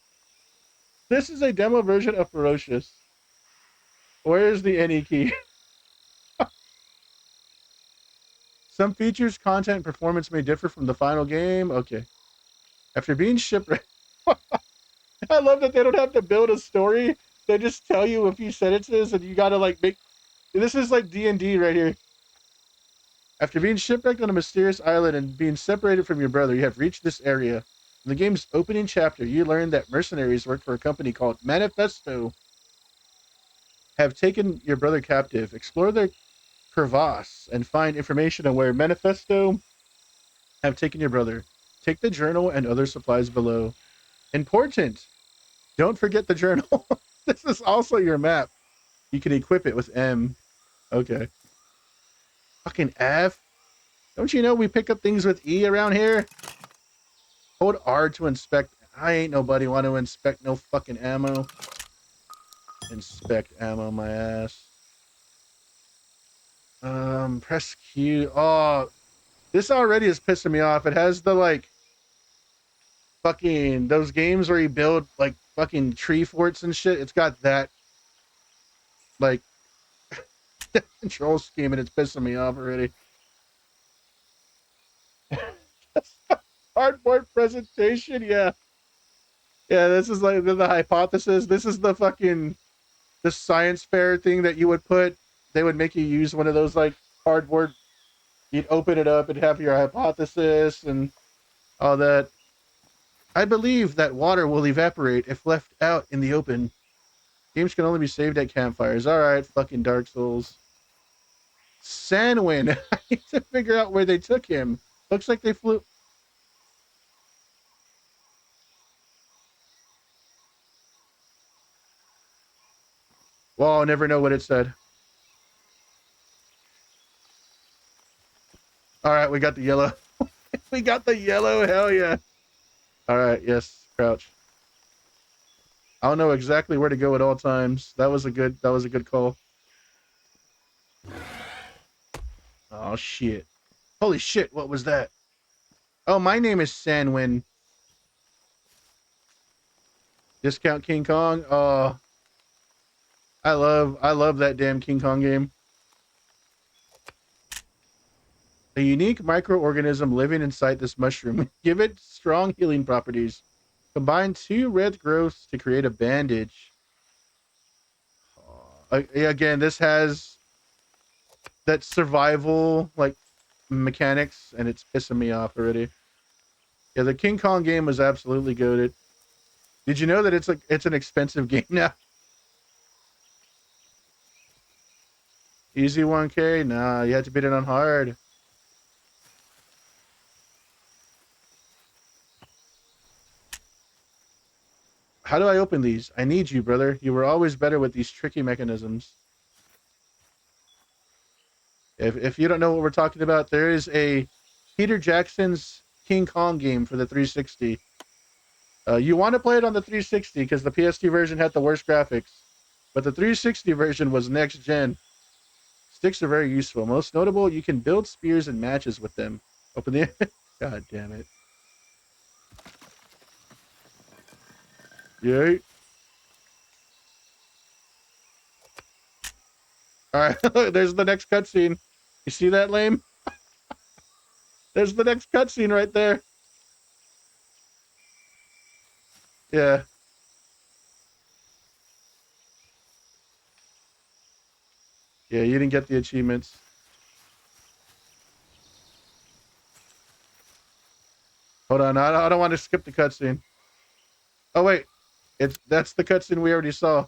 This is a demo version of Ferocious. Where's the any key? Some features, content, and performance may differ from the final game. Okay. After being shipwrecked. I love that they don't have to build a story. They just tell you a few sentences and you gotta like make this is like D&D right here. After being shipwrecked on a mysterious island and being separated from your brother, you have reached this area. In the game's opening chapter, you learn that mercenaries work for a company called Manifesto have taken your brother captive. Explore their crevasse and find information on where Manifesto have taken your brother. Take the journal and other supplies below. Important! Don't forget the journal. This is also your map. You can equip it with M. Okay. Fucking F. Don't you know we pick up things with E around here? Hold R to inspect. I ain't nobody want to inspect no fucking ammo. Inspect ammo, my ass. Press Q. Oh, this already is pissing me off. It has the like fucking those games where you build like fucking tree forts and shit. It's got that like control scheme and it's pissing me off already. Cardboard presentation, yeah. Yeah, this is like the hypothesis. This is the fucking the science fair thing that you would put. They would make you use one of those like cardboard. You'd open it up and have your hypothesis and all that. I believe that water will evaporate if left out in the open. Games can only be saved at campfires. All right, fucking Dark Souls. Sanwin. I need to figure out where they took him. Looks like they flew. Well, I'll never know what it said. All right, we got the yellow. We got the yellow. Hell yeah. All right, yes, crouch. I don't know exactly where to go at all times. That was a good call. Oh shit. Holy shit, what was that? Oh, my name is Sanwin. Discount King Kong. Oh, I love that damn King Kong game. A unique microorganism living inside this mushroom. Give it strong healing properties. Combine 2 red growths to create a bandage. Again, this has that survival like mechanics, and it's pissing me off already. Yeah, the King Kong game was absolutely goated. Did you know that it's an expensive game now? Easy 1K? Nah, you had to beat it on hard. How do I open these? I need you, brother. You were always better with these tricky mechanisms. If you don't know what we're talking about, there is a Peter Jackson's King Kong game for the 360. You want to play it on the 360 because the PS2 version had the worst graphics, but the 360 version was next gen. Sticks are very useful. Most notable, you can build spears and matches with them. Open the... God damn it. Yay. Alright, there's the next cutscene. You see that, lame? There's the next cutscene right there. Yeah. Yeah, you didn't get the achievements. Hold on, I don't want to skip the cutscene. Oh wait, that's the cutscene we already saw.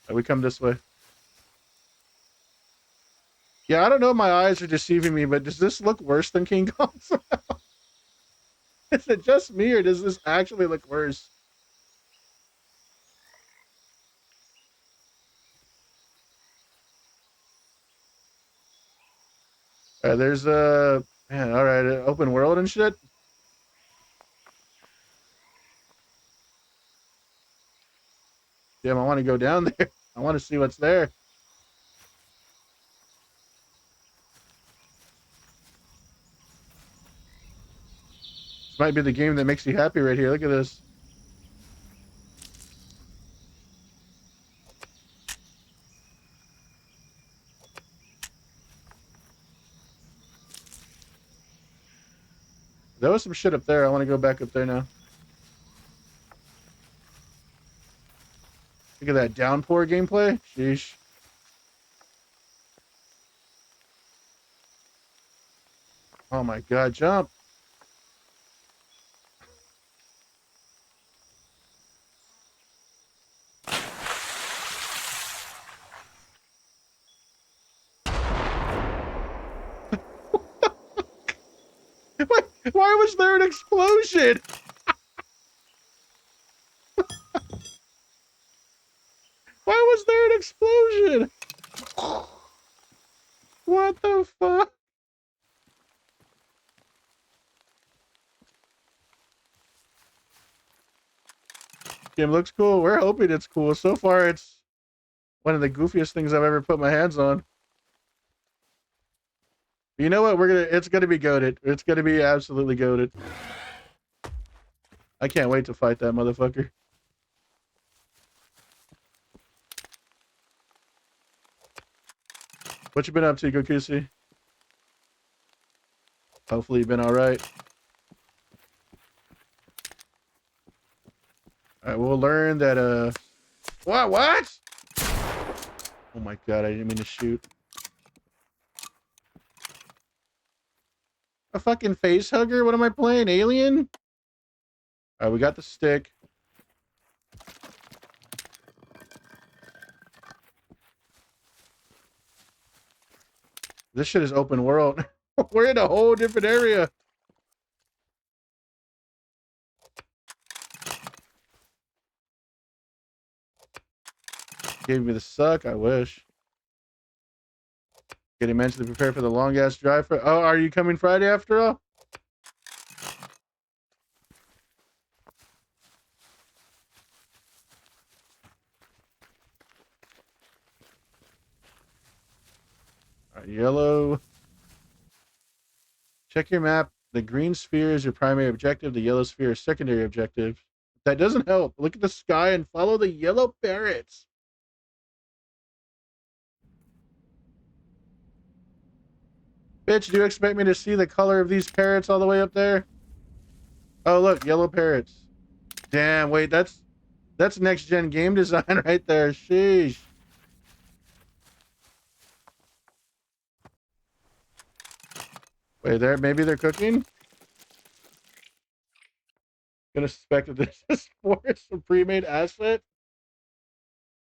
We come this way. Yeah, I don't know. My eyes are deceiving me, but does this look worse than King Kong? Is it just me, or does this actually look worse? All right, there's a man. All right, open world and shit. Damn, I want to go down there. I want to see what's there. This might be the game that makes you happy right here. Look at this. There was some shit up there. I want to go back up there now. Look at that downpour gameplay. Sheesh. Oh my god, jump. Why was there an explosion? Why was there an explosion? What the fuck? Game looks cool. We're hoping it's cool. So far, it's one of the goofiest things I've ever put my hands on. You know what? It's gonna be goated. It's gonna be absolutely goated. I can't wait to fight that motherfucker. What you been up to, Gokusi? Hopefully you've been alright. Alright, we'll learn that, What? Oh my god, I didn't mean to shoot. A fucking face hugger? What am I playing? Alien? Alright, we got the stick. This shit is open world. We're in a whole different area. Gave me the suck. I wish. Getting mentally prepared for the long ass drive. Oh, are you coming Friday after all? All right, yellow. Check your map. The green sphere is your primary objective. The yellow sphere is secondary objective. That doesn't help. Look at the sky and follow the yellow parrots. Bitch, do you expect me to see the color of these parrots all the way up there? Oh, look, yellow parrots. Damn, wait, that's next gen game design right there. Sheesh. Wait, maybe they're cooking? Gonna suspect that this is for some pre-made asset.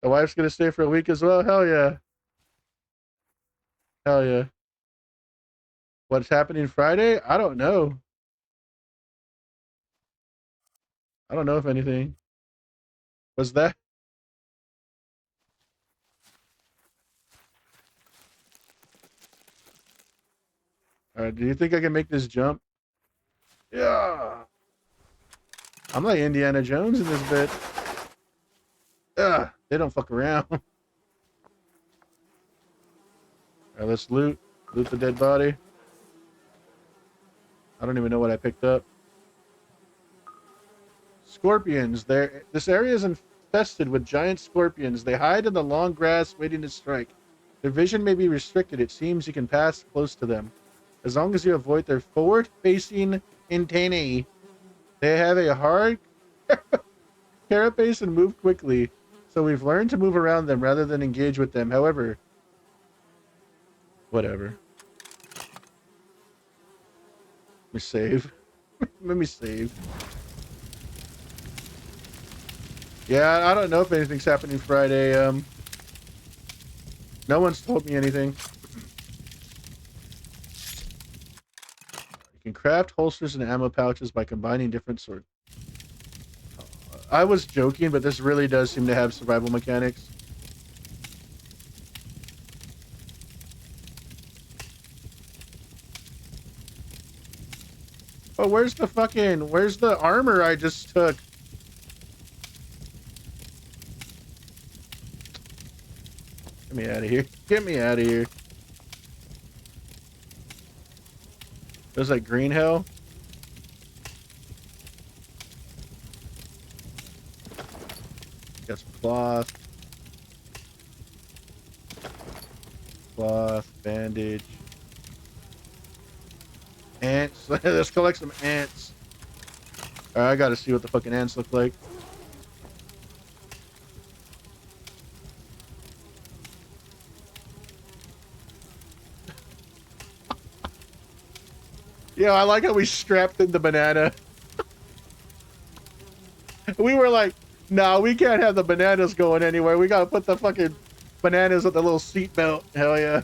The wife's gonna stay for a week as well. Hell yeah. Hell yeah. What's happening Friday? I don't know. I don't know if anything. Was that? Alright, do you think I can make this jump? Yeah. I'm like Indiana Jones in this bit. Ugh, they don't fuck around. Alright, let's loot. Loot the dead body. I don't even know what I picked up. Scorpions. This area is infested with giant scorpions. They hide in the long grass waiting to strike. Their vision may be restricted. It seems you can pass close to them. As long as you avoid their forward-facing antennae. They have a hard carapace and move quickly. So we've learned to move around them rather than engage with them. However, whatever. Let me save. Let me save. Yeah, I don't know if anything's happening Friday. No one's told me anything. You can craft holsters and ammo pouches by combining different sorts. I was joking, but this really does seem to have survival mechanics. Oh, where's the armor I just took? Get me out of here. Get me out of here. There's like green hell. Got some cloth. Cloth, bandage. Ants. ants. Let's collect some ants. All right, I gotta see what the fucking ants look like. Yeah, I like how we strapped in the banana. We were like, no, we can't have the bananas going anywhere. We gotta put the fucking bananas at the little seat belt. Hell yeah.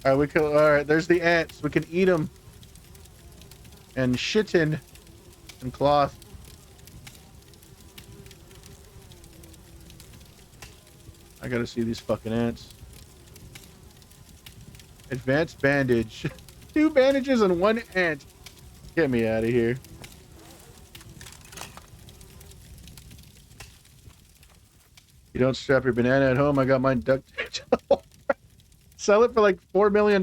All right, all right, there's the ants. We can eat them. And shitting and cloth. I gotta see these fucking ants. Advanced bandage. 2 bandages and 1 ant. Get me out of here. You don't strap your banana at home. I got mine duct taped. Sell it for like $4 million.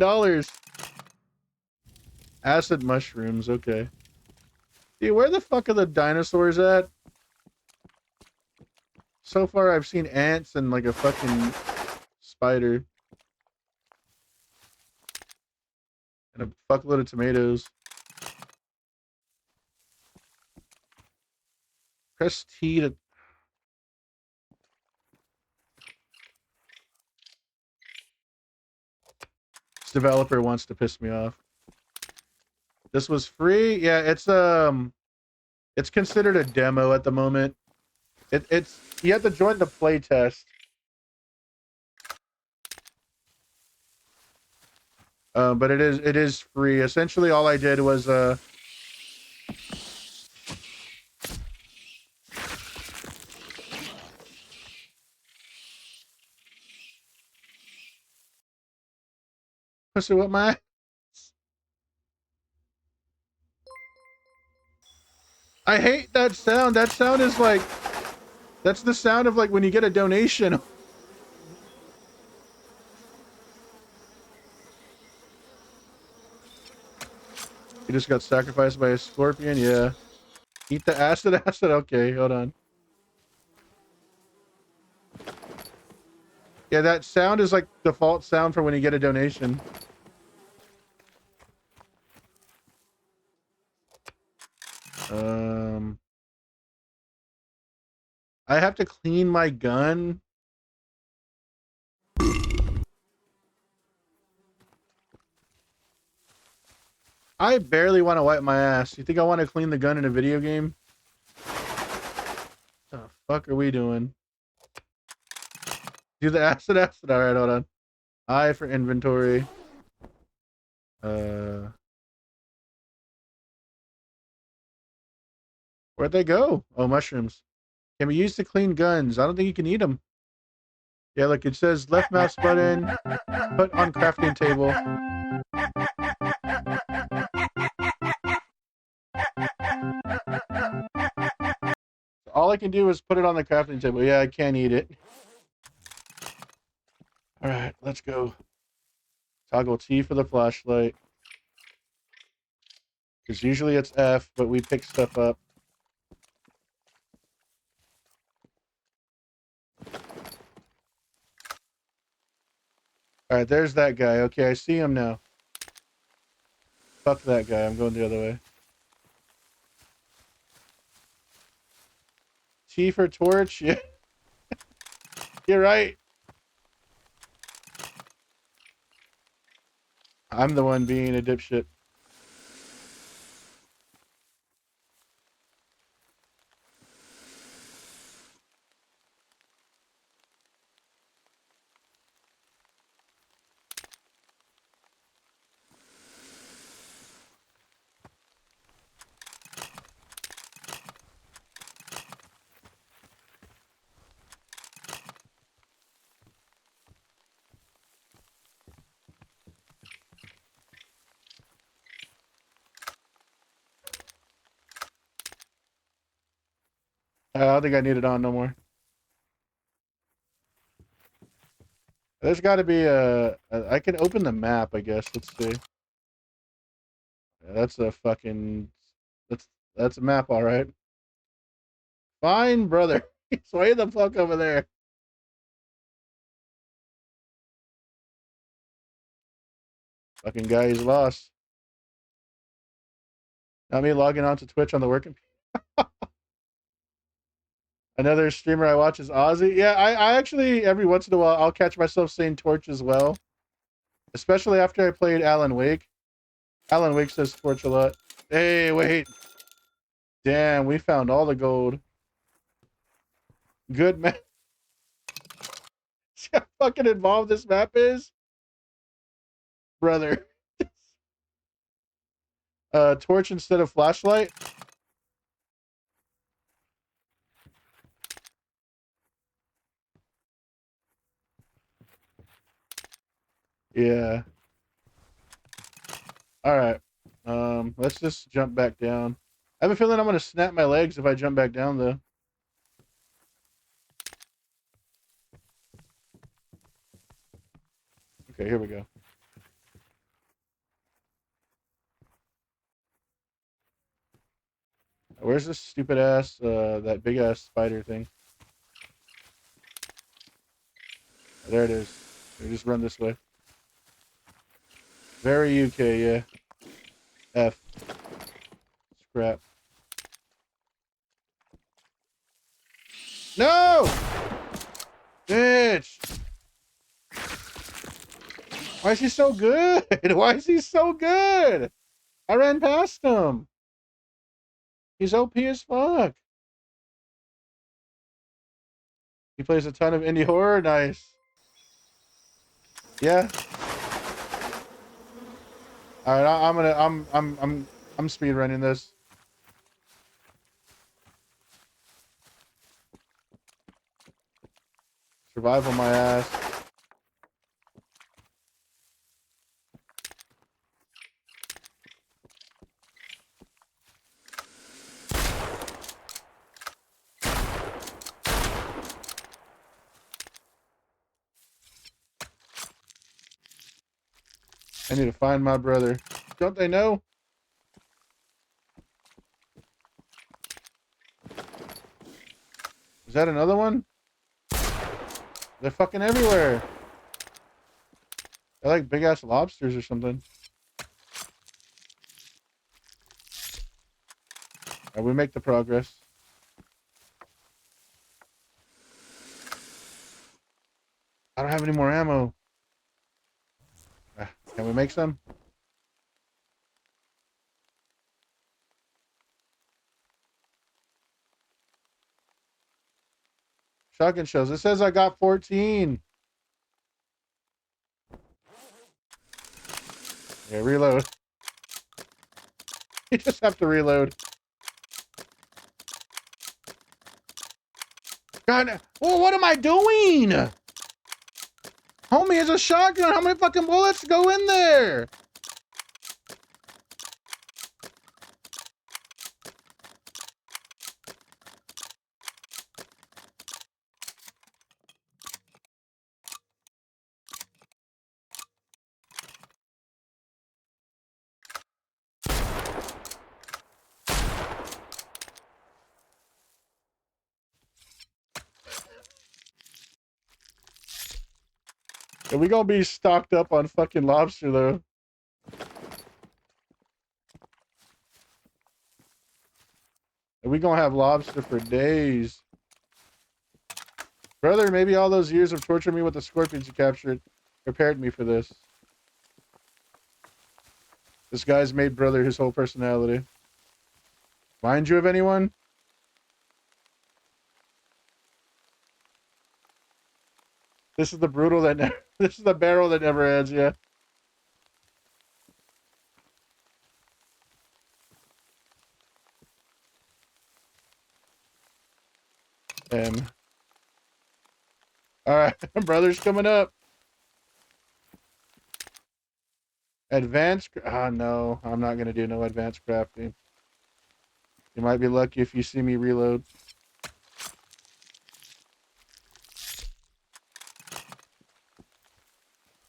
Acid mushrooms. Okay. Dude, where the fuck are the dinosaurs at? So far, I've seen ants and like a fucking spider. And a fuckload of tomatoes. Press T to... This developer wants to piss me off. This was free? Yeah, it's considered a demo at the moment. It's you have to join the play test. But it is free. Essentially all I did was pussy with my... I hate that sound. That sound is like... That's the sound of like when you get a donation. You just got sacrificed by a scorpion? Yeah. Eat the acid. Okay, hold on. Yeah, that sound is like default sound for when you get a donation. I have to clean my gun. I barely want to wipe my ass. You think I want to clean the gun in a video game? What the fuck are we doing? Do the acid. Alright, hold on. I for inventory. Where'd they go? Oh, mushrooms. Can be used to clean guns. I don't think you can eat them. Yeah, look, it says left mouse button, put on crafting table. All I can do is put it on the crafting table. Yeah, I can't eat it. All right, let's go. Toggle T for the flashlight. Because usually it's F, but we pick stuff up. All right, there's that guy. Okay, I see him now. Fuck that guy. I'm going the other way. T for torch. Yeah. You're right. I'm the one being a dipshit. I don't think I need it on no more. There's got to be I can open the map, I guess. Let's see. Yeah, that's a fucking... That's a map, all right. Fine, brother. He's way the fuck over there. Fucking guy, he's lost. Not me logging on to Twitch on the working. Another streamer I watch is Ozzy. Yeah, I actually every once in a while I'll catch myself saying Torch as well, especially after I played Alan Wake. Alan Wake says Torch a lot. Hey, wait. Damn, we found all the gold. Good man. See how fucking involved this map is? Brother. Torch instead of flashlight? Yeah. Alright. Let's just jump back down. I have a feeling I'm gonna snap my legs if I jump back down though. Okay, here we go. Where's this stupid ass, that big ass spider thing? There it is. We just run this way. Very UK, yeah. F. Scrap. No! Bitch! Why is he so good? Why is he so good? I ran past him. He's OP as fuck. He plays a ton of indie horror. Nice. Yeah. All right, I'm speed running this. Survival my ass. I need to find my brother. Don't they know? Is that another one? They're fucking everywhere. They're like big ass lobsters or something. Alright, we make the progress. I don't have any more ammo. Can we make some? Shotgun shells. It says I got 14. Yeah, reload. You just have to reload. God, well, what am I doing? Homie, it's a shotgun. How many fucking bullets go in there? And we gonna be stocked up on fucking lobster though. And we gonna have lobster for days. Brother, maybe all those years of torturing me with the scorpions you captured prepared me for this. This guy's made brother his whole personality. Mind you of anyone? This is the brutal that never, this is the barrel that never ends, yeah. Alright, brother's coming up. Advanced, oh no, I'm not gonna do no advanced crafting. You might be lucky if you see me reload.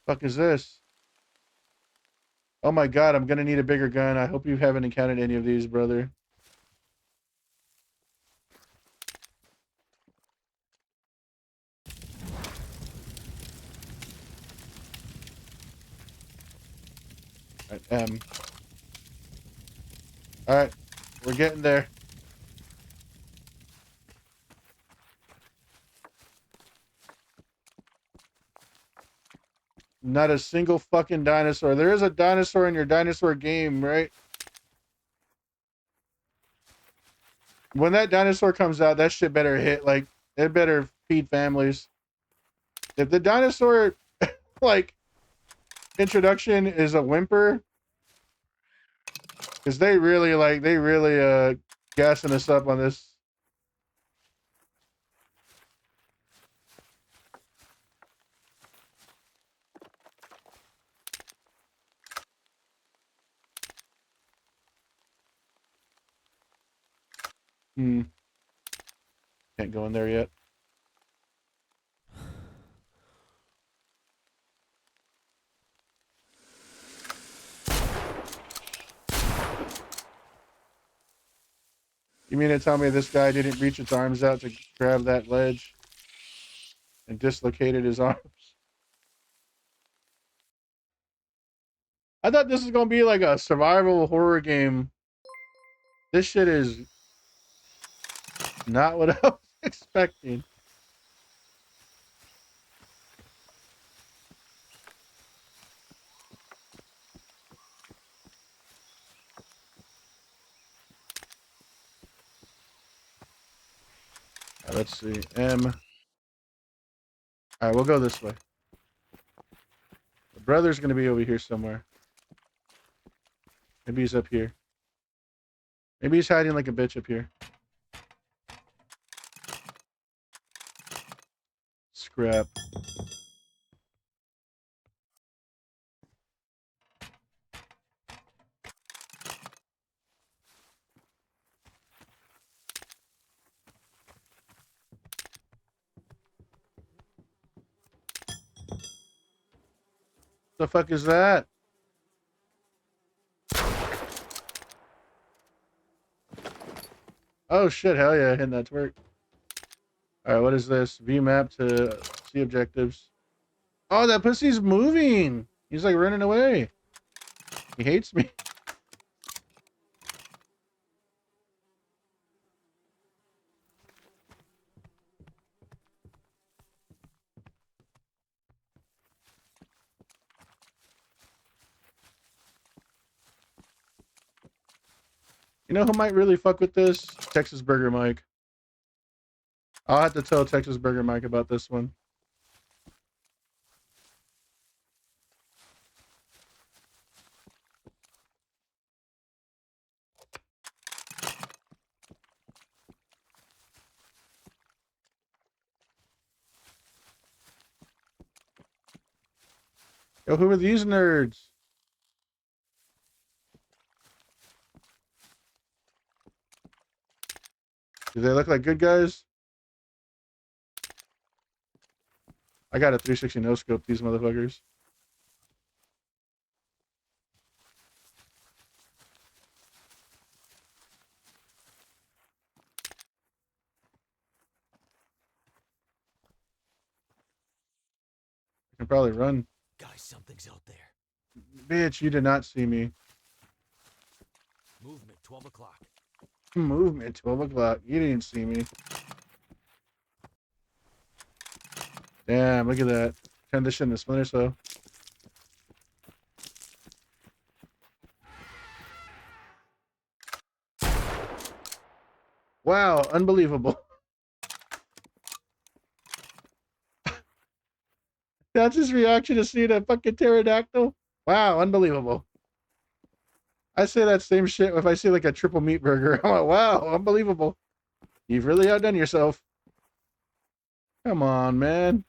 Fuck is this? Oh my god, I'm gonna need a bigger gun. I hope you haven't encountered any of these, brother. All right, we're getting there. Not a single fucking dinosaur. There is a dinosaur in your dinosaur game, right? When that dinosaur comes out, that shit better hit. Like, it better feed families. If the dinosaur, like, introduction is a whimper, because they really gassing us up on this. Can't go in there yet. You mean to tell me this guy didn't reach its arms out to grab that ledge and dislocated his arms? I thought this was gonna be like a survival horror game. This shit is not what I was expecting. Let's see. M. Alright, we'll go this way. The brother's gonna be over here somewhere. Maybe he's up here. Maybe he's hiding like a bitch up here. Scrap. The fuck is that? Oh shit, hell yeah, hitting that twerk. Alright, what is this? View map to see objectives. Oh, that pussy's moving! He's like running away. He hates me. You know who might really fuck with this? Texas Burger Mike. I'll have to tell Texas Burger Mike about this one. Yo, who are these nerds? Do they look like good guys? I got a 360 no scope these motherfuckers. I can probably run. Guys, something's out there. Bitch, you did not see me. Movement, 12 o'clock. Movement, 12 o'clock. You didn't see me. Damn, look at that. Turn this shit into Splinter Cell. Wow, unbelievable. That's his reaction to seeing a fucking pterodactyl? Wow, unbelievable. I say that same shit if I see like a triple meat burger. I'm like, wow, unbelievable. You've really outdone yourself. Come on, man.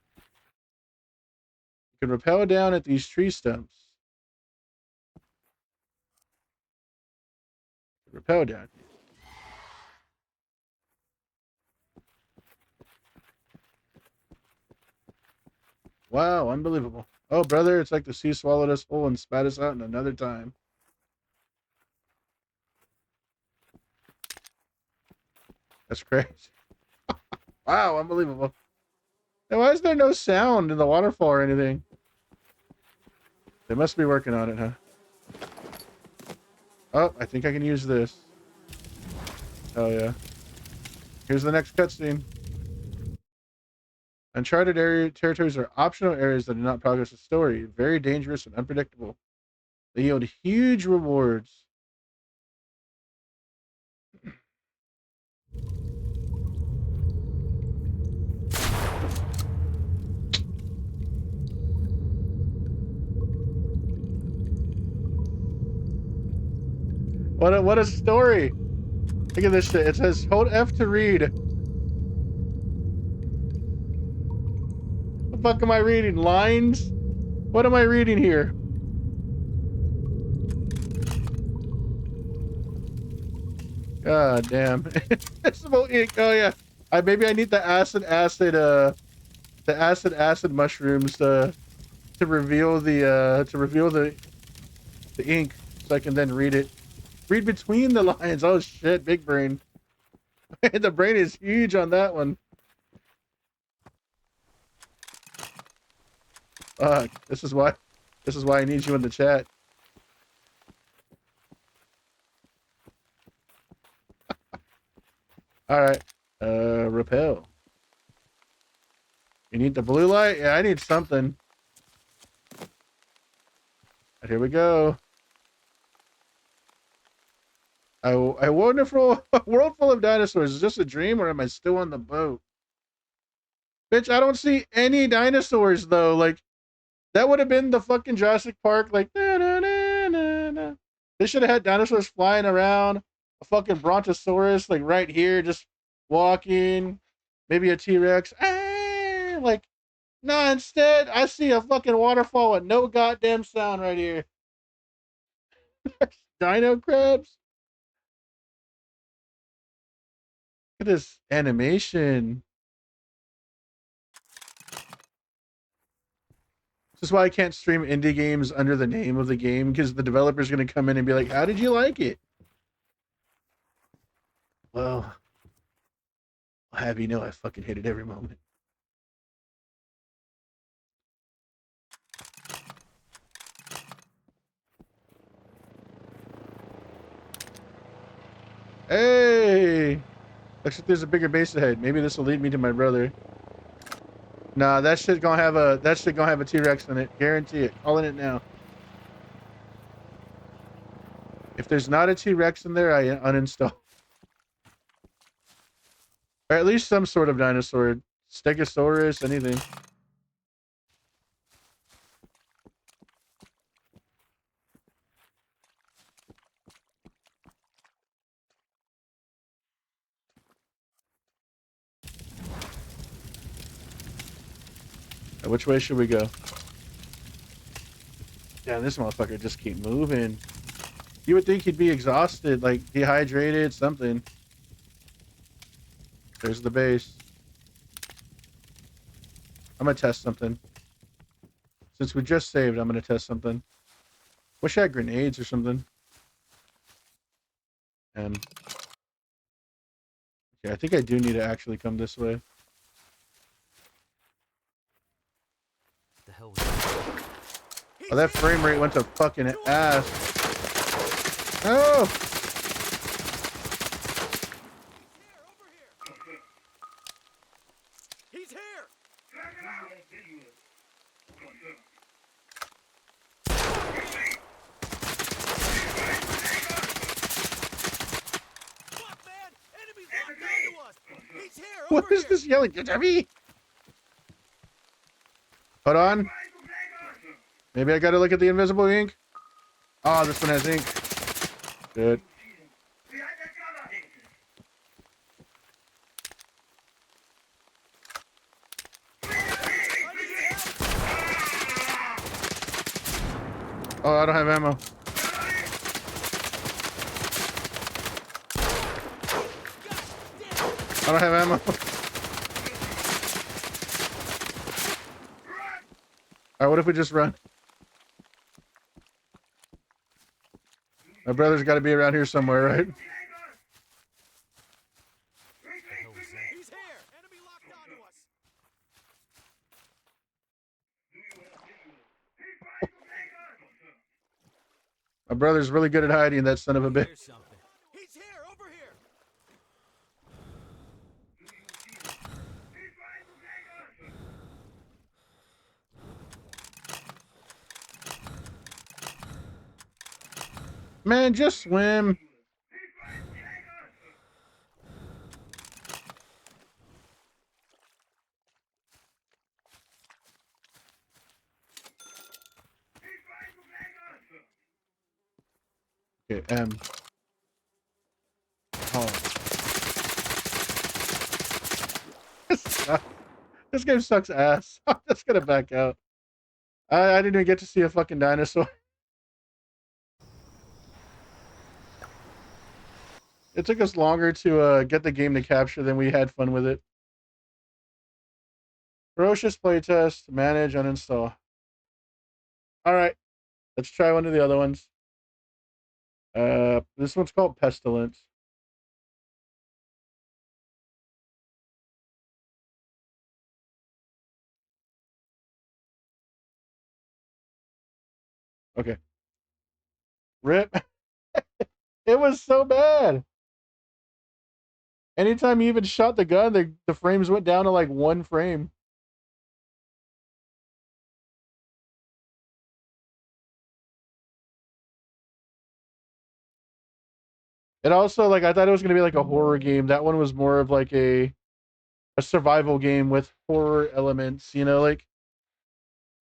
You can rappel down at these tree stumps. Rappel down. Wow, unbelievable. Oh, brother, it's like the sea swallowed us whole and spat us out in another time. That's crazy. Wow, unbelievable. Now, why is there no sound in the waterfall or anything? They must be working on it, huh? Oh, I think I can use this. Oh yeah. Here's the next cutscene. Uncharted area territories are optional areas that do not progress the story. Very dangerous and unpredictable. They yield huge rewards. What a story! Look at this shit. It says hold F to read. What the fuck am I reading? Lines? What am I reading here? God damn. Vegetable ink. Oh yeah. Maybe I need the acid mushrooms to reveal the ink so I can then read it. Read between the lines. Oh shit, big brain. The brain is huge on that one. Fuck. This is why I need you in the chat. Alright. Repel. You need the blue light? Yeah, I need something. Right, here we go. A wonderful world full of dinosaurs. Is this a dream or am I still on the boat? Bitch, I don't see any dinosaurs though. Like, that would have been the fucking Jurassic Park. Like, na, na, na, na, na. They should have had dinosaurs flying around. A fucking brontosaurus, like right here, just walking. Maybe a T-Rex. Ah, like, no, instead, I see a fucking waterfall with no goddamn sound right here. Dino crabs? Look at this animation. This is why I can't stream indie games under the name of the game, because the developer's going to come in and be like, how did you like it? Well, I'll have you know I fucking hate it every moment. Hey! Looks like there's a bigger base ahead. Maybe this will lead me to my brother. Nah, that shit gonna have a T-Rex in it. Guarantee it. Calling it now. If there's not a T-Rex in there, I uninstall. Or at least some sort of dinosaur. Stegosaurus, anything. Which way should we go? Damn, this motherfucker just keep moving. You would think he'd be exhausted, like dehydrated, something. There's the base. I'm gonna test something. Since we just saved, I'm gonna test something. Wish I had grenades or something. And okay, I think I do need to actually come this way. The hell was that? Oh, that frame rate went to fucking ass. Oh! He's here! Fuck, man! Enemies locked onto us! He's here! What Over is here! this yelling? Get me! Hold on. Maybe I gotta look at the invisible ink. Oh, this one has ink. Good. Oh, I don't have ammo. I don't have ammo. Alright, what if we just run? My brother's got to be around here somewhere, right? He's here! Enemy locked onto us! My brother's really good at hiding, that son of a bitch. Here's something. He's here! Over here! Man, just swim. Okay, oh. This game sucks ass. I'm just gonna back out. I didn't even get to see a fucking dinosaur. It took us longer to get the game to capture than we had fun with it. Ferocious playtest, manage, uninstall. Alright, let's try one of the other ones. This one's called Pestilence. Okay. Rip. It was so bad. Anytime you even shot the gun, the frames went down to like 1 frame. It also, like, I thought it was gonna be like a horror game. That one was more of like a survival game with horror elements, you know, like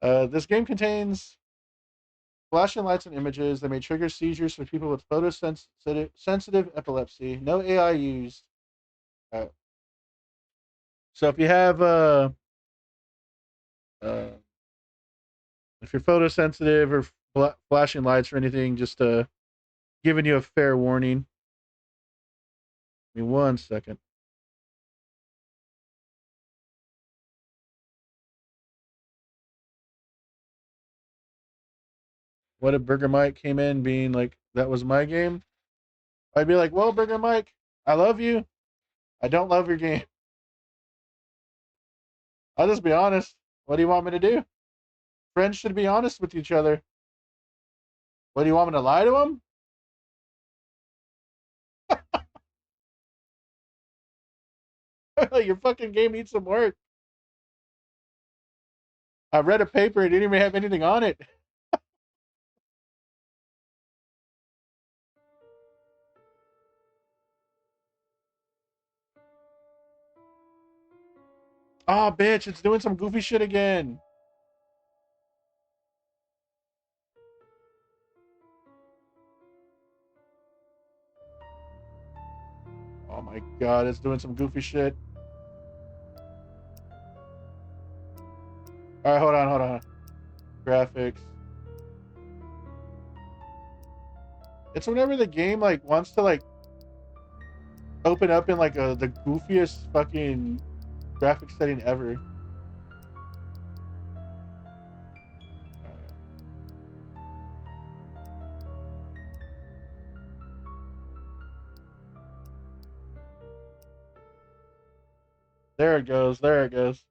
this game contains flashing lights and images that may trigger seizures for people with photosensitive epilepsy. No AI used. Uh, so if you have uh, if you're photosensitive or flashing lights or anything, just giving you a fair warning. Give me 1 second. What if Burger Mike came in being like, that was my game? I'd be like, well, Burger Mike, I love you. I don't love your game. I'll just be honest. What do you want me to do? Friends should be honest with each other. What do you want me to lie to him? Your fucking game needs some work. I read a paper, it didn't even have anything on it. Oh, bitch, it's doing some goofy shit again. Oh my god, it's doing some goofy shit. Alright, hold on. Graphics. It's whenever the game like wants to like open up in like the goofiest fucking graphic setting ever. There it goes. There it goes.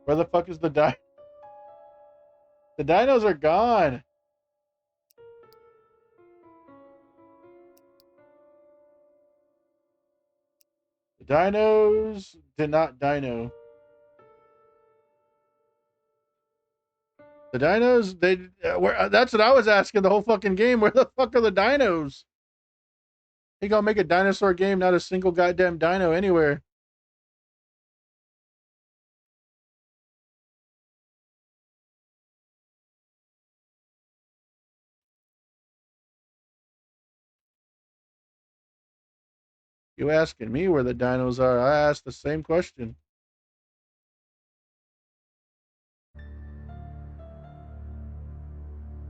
Where the fuck is the di? The dinos are gone. The dinos did not dino. The dinos, that's what I was asking the whole fucking game. Where the fuck are the dinos? He gonna make a dinosaur game, not a single goddamn dino anywhere. You asking me where the dinos are? I asked the same question.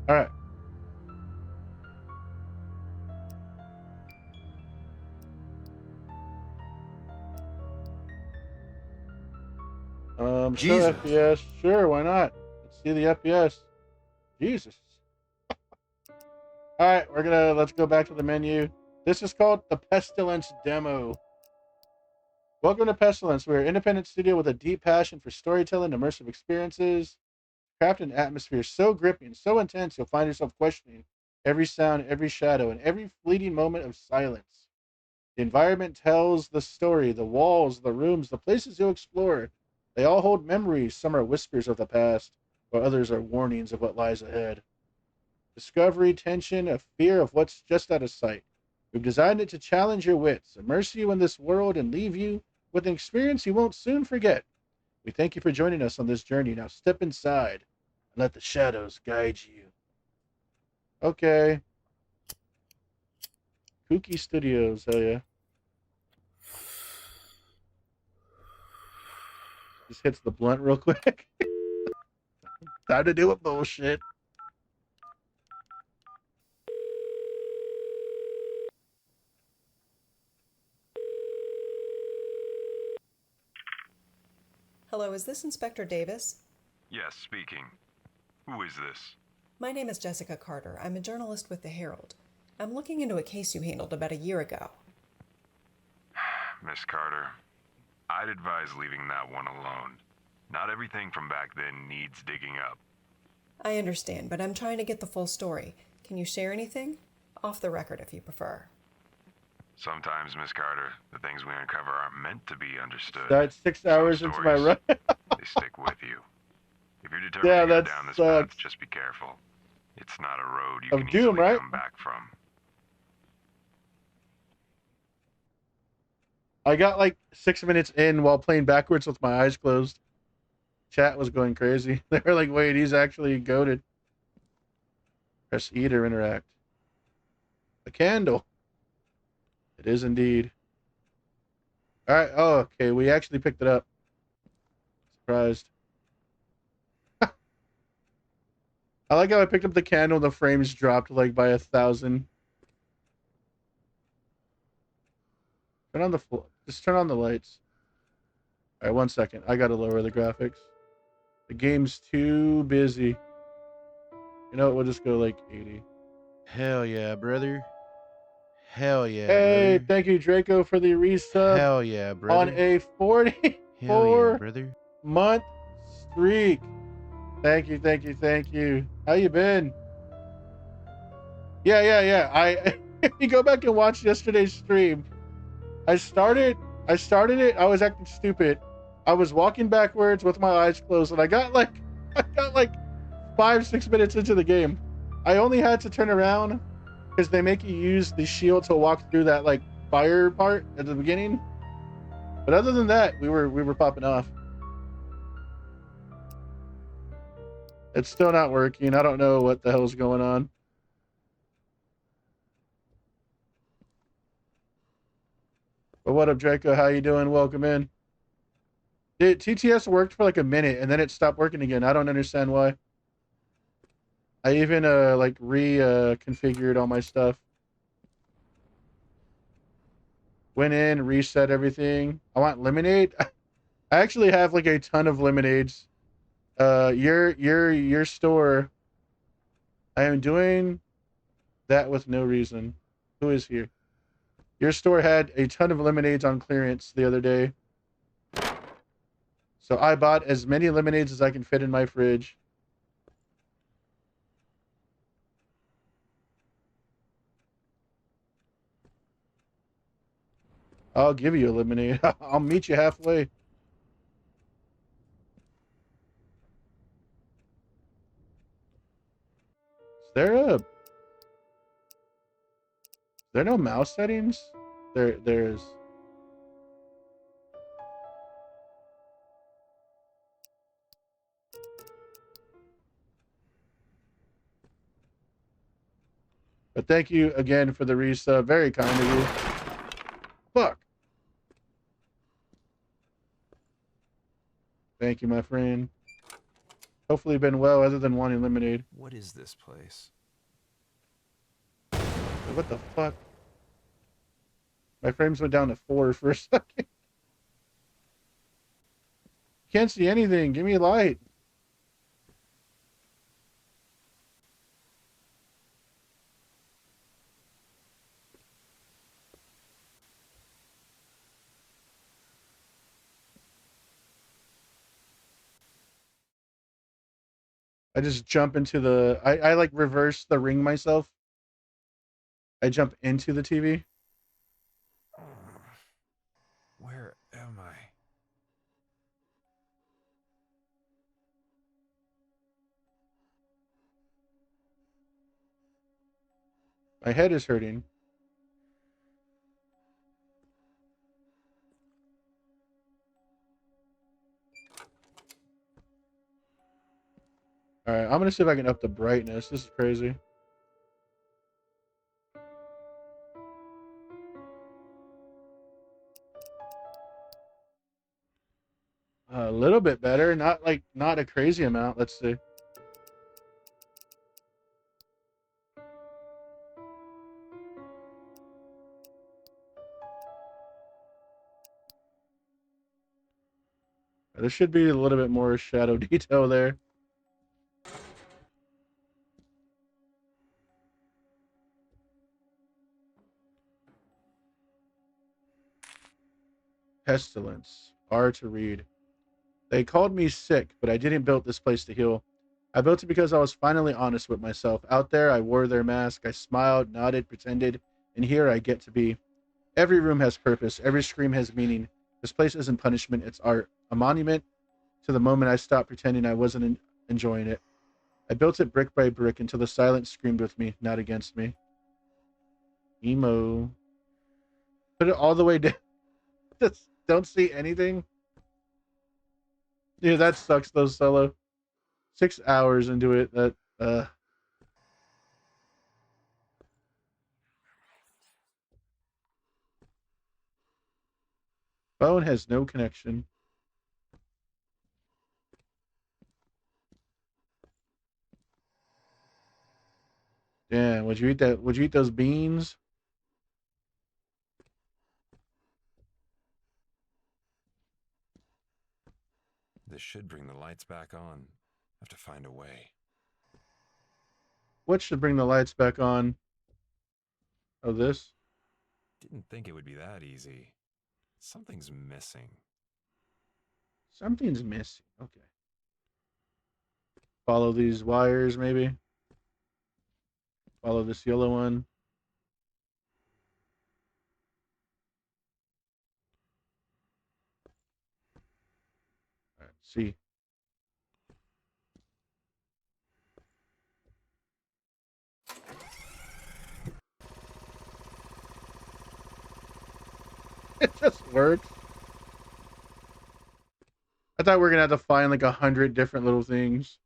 All right. Show Jesus. FPS. Sure, why not? Let's see the FPS. Jesus. All right, let's go back to the menu. This is called the Pestilence Demo. Welcome to Pestilence. We're an independent studio with a deep passion for storytelling, immersive experiences, craft an atmosphere so gripping, so intense, you'll find yourself questioning every sound, every shadow, and every fleeting moment of silence. The environment tells the story, the walls, the rooms, the places you'll explore. They all hold memories. Some are whispers of the past, while others are warnings of what lies ahead. discovery, tension, a fear of what's just out of sight. We've designed it to challenge your wits, immerse you in this world, and leave you with an experience you won't soon forget. We thank you for joining us on this journey. Now step inside and let the shadows guide you. Okay. Kooky Studios, hell yeah. Just hits the blunt real quick. Time to do it, bullshit. Hello, is this Inspector Davis? Yes, speaking. Who is this? My name is Jessica Carter. I'm a journalist with the Herald. I'm looking into a case you handled about a year ago. Miss Carter, I'd advise leaving that one alone. Not everything from back then needs digging up. I understand, but I'm trying to get the full story. Can you share anything? Off the record, if you prefer. Sometimes, Miss Carter, the things we uncover aren't meant to be understood. That's 6 hours into my run. They stick with you. If you're determined to go down this sucks. path, just be careful. It's not a road you Of can doom, easily right? come back from. I got like 6 minutes in while playing backwards with my eyes closed. Chat was going crazy. They were like, wait, he's actually goated. Press E to interact. A candle. It is indeed. All right. Oh, okay. We actually picked it up. Surprised. I like how I picked up the candle and the frames dropped like by 1,000. Turn on the just turn on the lights. All right, 1 second. I gotta lower the graphics. The game's too busy. You know what? We'll just go like 80. Hell yeah, brother. Hell yeah, Hey, brother. thank you, Draco, for the resub Hell yeah, on brother. a Hell yeah, 44-month brother. streak. Thank you, thank you, thank you. How you been? Yeah. If you go back and watch yesterday's stream, I started it. I was acting stupid. I was walking backwards with my eyes closed, and I got like 5-6 minutes into the game. I only had to turn around because they make you use the shield to walk through that like fire part at the beginning. But other than that, we were popping off. It's still not working. I don't know what the hell's going on. But what up, Draco? How you doing? Welcome in. TTS worked for like a minute and then it stopped working again. I don't understand why. I even like configured all my stuff. Went in, reset everything. I want lemonade. I actually have like a ton of lemonades. Your store. I am doing that with no reason. Who is here? Your store had a ton of lemonades on clearance the other day. So I bought as many lemonades as I can fit in my fridge. I'll give you a lemonade. I'll meet you halfway. Is there no mouse settings? There's. But thank you again for the resub. Very kind of you. Fuck. Thank you, my friend. Hopefully been well other than wanting lemonade. What is this place? What the fuck? My frames went down to 4 for a second. Can't see anything. Give me a light. I just jump into the... I like reverse the ring myself. I jump into the TV. Where am I? My head is hurting. Alright, I'm gonna see if I can up the brightness. This is crazy. A little bit better. Not a crazy amount. Let's see. There should be a little bit more shadow detail there. Pestilence. R to read. They called me sick, but I didn't build this place to heal. I built it because I was finally honest with myself. Out there, I wore their mask. I smiled, nodded, pretended, and here I get to be. Every room has purpose. Every scream has meaning. This place isn't punishment, it's art. A monument to the moment I stopped pretending I wasn't enjoying it. I built it brick by brick until the silence screamed with me, not against me. Emo. Put it all the way down. Just don't see anything. Yeah, that sucks though, Solo. 6 hours into it. That phone has no connection. Damn, would you eat that? Would you eat those beans? This should bring the lights back on. I have to find a way. What should bring the lights back on? Oh, this? Didn't think it would be that easy. Something's missing. Something's missing. Okay. Follow these wires, maybe. Follow this yellow one. All right, see. It just works. I thought we were gonna have to find like 100 different little things.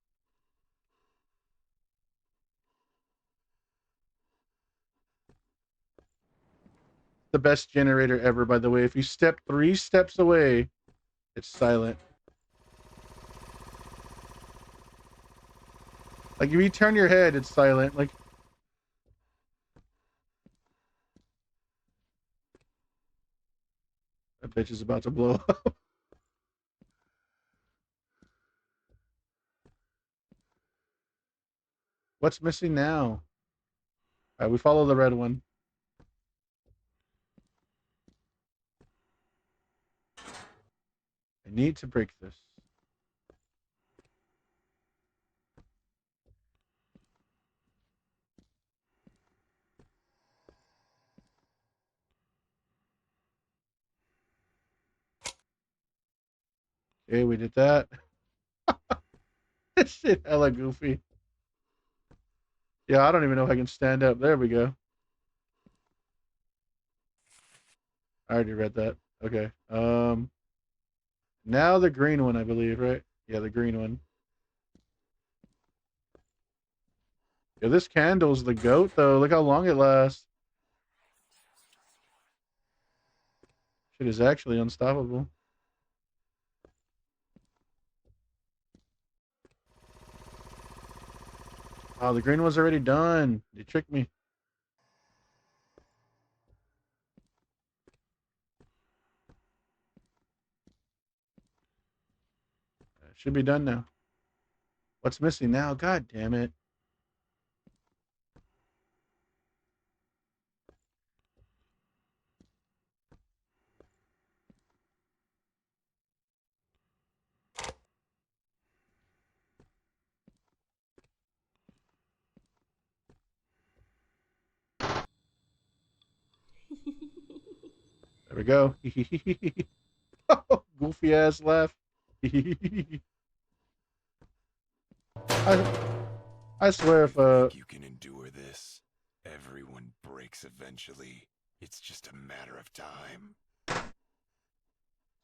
The best generator ever, by the way. If you step 3 steps away, it's silent. Like if you turn your head, it's silent. Like that bitch is about to blow up. What's missing now? All right, we follow the red one. I need to break this. Okay, we did that. This shit hella goofy. Yeah, I don't even know if I can stand up. There we go. I already read that. Okay. Now the green one, I believe, right? Yeah, the green one. Yeah, this candle's the goat, though. Look how long it lasts. Shit is actually unstoppable. Oh, the green one's already done. You tricked me. Should be done now. What's missing now? God damn it. There we go. Goofy ass laugh. I swear if You can endure this. Everyone breaks eventually. It's just a matter of time.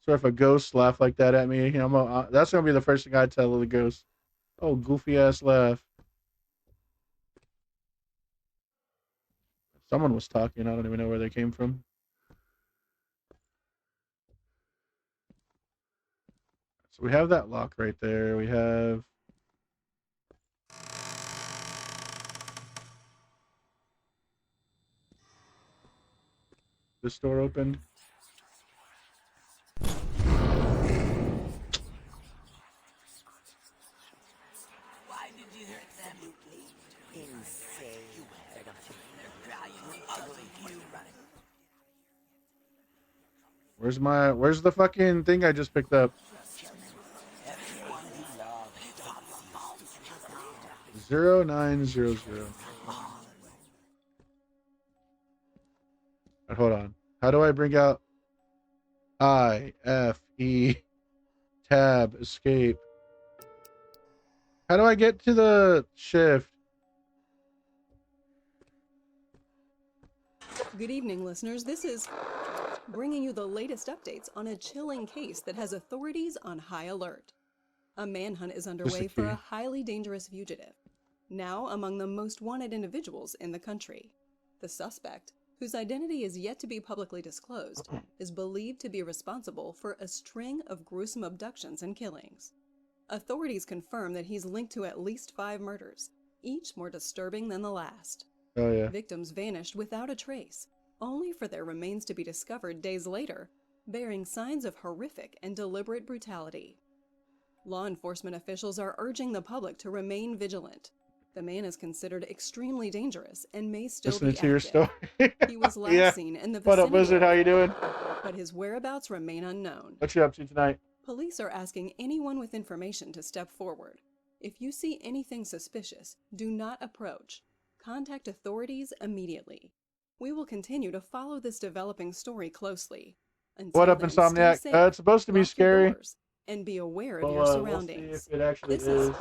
So if a ghost laugh like that at me, that's gonna be the first thing I tell the ghost. Oh, goofy ass laugh. Someone was talking. I don't even know where they came from. So we have that lock right there. We have this door opened. Why did you hurt them? Insane. Where's the fucking thing I just picked up? 0900. Right, hold on. How do I bring out I, F, E, tab, escape? How do I get to the shift? Good evening, listeners. This is bringing you the latest updates on a chilling case that has authorities on high alert. A manhunt is underway for a highly dangerous fugitive, now among the most wanted individuals in the country. The suspect, whose identity is yet to be publicly disclosed, is believed to be responsible for a string of gruesome abductions and killings. Authorities confirm that he's linked to at least 5 murders, each more disturbing than the last. Oh, yeah. Victims vanished without a trace, only for their remains to be discovered days later, bearing signs of horrific and deliberate brutality. Law enforcement officials are urging the public to remain vigilant. The man is considered extremely dangerous and may still be active. To your story. He was last seen in the vicinity. What up, Wizard? How you doing? But his whereabouts remain unknown. What you up to tonight? Police are asking anyone with information to step forward. If you see anything suspicious, do not approach. Contact authorities immediately. We will continue to follow this developing story closely. Until What up, then, Insomniac? stay safe, It's supposed to be lock your scary. doors, and be aware of your surroundings. We'll see if it actually This is.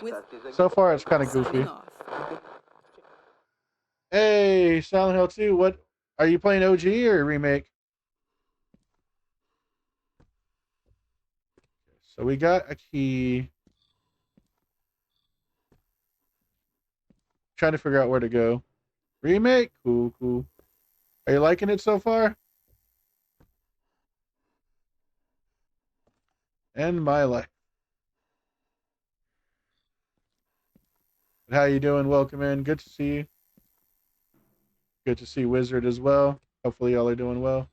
With So far, it's kind of goofy. signing off. Hey, Silent Hill 2, what are you playing, OG or remake? So we got a key. Trying to figure out where to go. Remake? Cool, cool. Are you liking it so far? And my life. How you doing? Welcome in. Good to see you. Good to see Wizard as well. Hopefully y'all are doing well.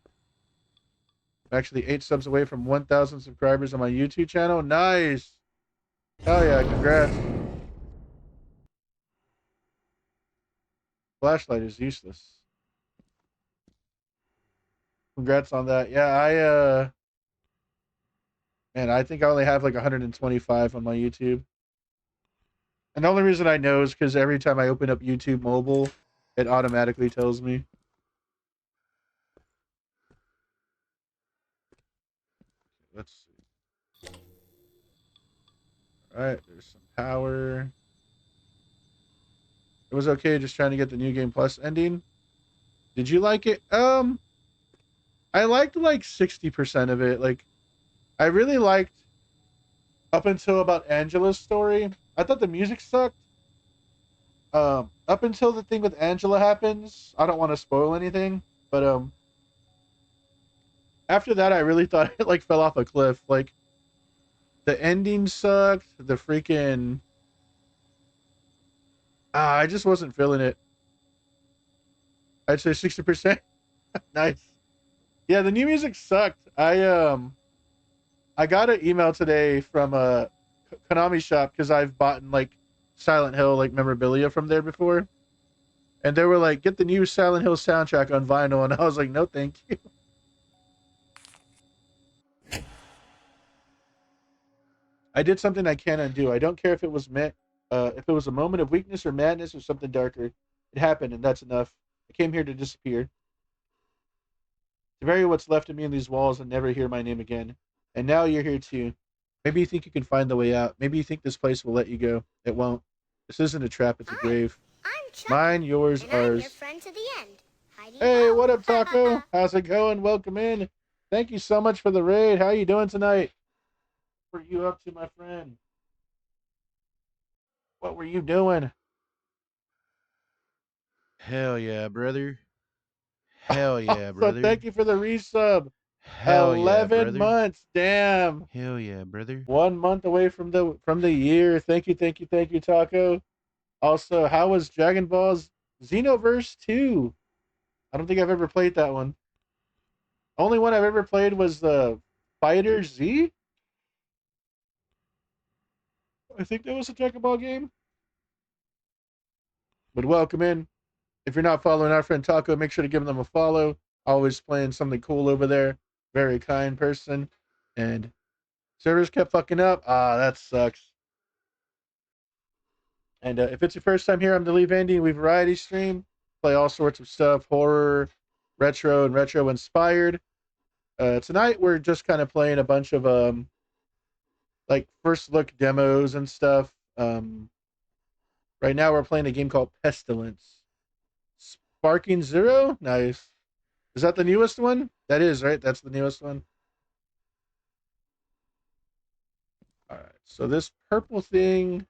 I'm actually 8 subs away from 1,000 subscribers on my YouTube channel. Nice. Hell yeah, congrats. Flashlight is useless. Congrats on that. Yeah, man, I think I only have like 125 on my YouTube. And the only reason I know is because every time I open up YouTube mobile, it automatically tells me. Let's see. Alright, there's some power. It was okay just trying to get the New Game Plus ending. Did you like it? I liked like 60% of it. Like, I really liked up until about Angela's story. I thought the music sucked. Up until the thing with Angela happens, I don't want to spoil anything, but after that, I really thought it like fell off a cliff. Like, the ending sucked. The freaking I just wasn't feeling it. I'd say 60%. Nice. Yeah, the new music sucked. I got an email today from a Konami shop because I've bought like Silent Hill like memorabilia from there before, and they were like, "Get the new Silent Hill soundtrack on vinyl," and I was like, "No, thank you." I did something I can't undo. I don't care if it was meant, if it was a moment of weakness or madness or something darker. It happened, and that's enough. I came here to disappear, to bury what's left of me in these walls and never hear my name again. And now you're here too. Maybe you think you can find the way out. Maybe you think this place will let you go. It won't. This isn't a trap, it's a grave. I'm Chuck, Mine, yours, and ours. I'm your friend to the end. Hey, what up, Taco? How's it going? Welcome in. Thank you so much for the raid. How you doing tonight? What were you up to, my friend? What were you doing? Hell yeah, brother. Hell yeah, So brother. thank you for the resub. Hell yeah, 11 brother. months. Damn. Hell yeah, brother. 1 month away from the year. Thank you, thank you, thank you, Taco. Also, how was Dragon Ball's Xenoverse 2? I don't think I've ever played that one. Only one I've ever played was the Fighter Z. I think that was a Dragon Ball game. But welcome in. If you're not following our friend Taco, make sure to give them a follow. Always playing something cool over there. Very kind person. And servers kept fucking up. Ah, that sucks. And if it's your first time here, I'm the Leave Andy. We variety stream, play all sorts of stuff, horror, retro, and retro inspired. Tonight we're just kind of playing a bunch of like first look demos and stuff. Right now we're playing a game called Pestilence. Sparking Zero, nice. Is that the newest one? That is right. That's the newest one. All right. So this purple thing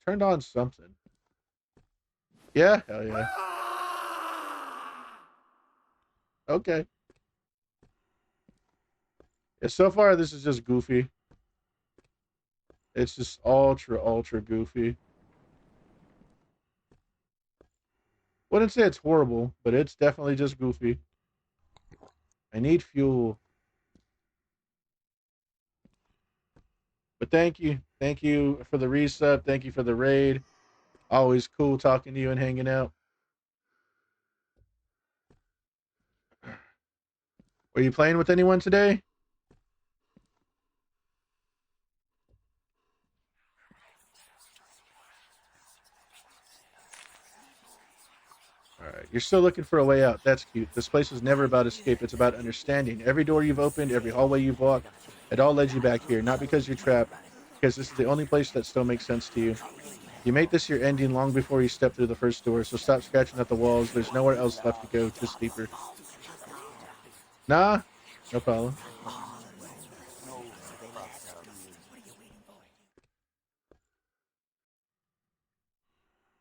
turned on something. Yeah, hell yeah. Okay. Yeah, so far this is just goofy. It's just ultra goofy. Wouldn't say it's horrible, but it's definitely just goofy. I need fuel. But thank you for the resub. Thank you for the raid. Always cool talking to you and hanging out. Were you playing with anyone today? All right, you're still looking for a way out. That's cute. This place is never about escape. It's about understanding. Every door you've opened, every hallway you've walked, it all led you back here. Not because you're trapped, because this is the only place that still makes sense to you. You made this your ending long before you stepped through the first door, so stop scratching at the walls. There's nowhere else left to go, just deeper. Nah, no problem.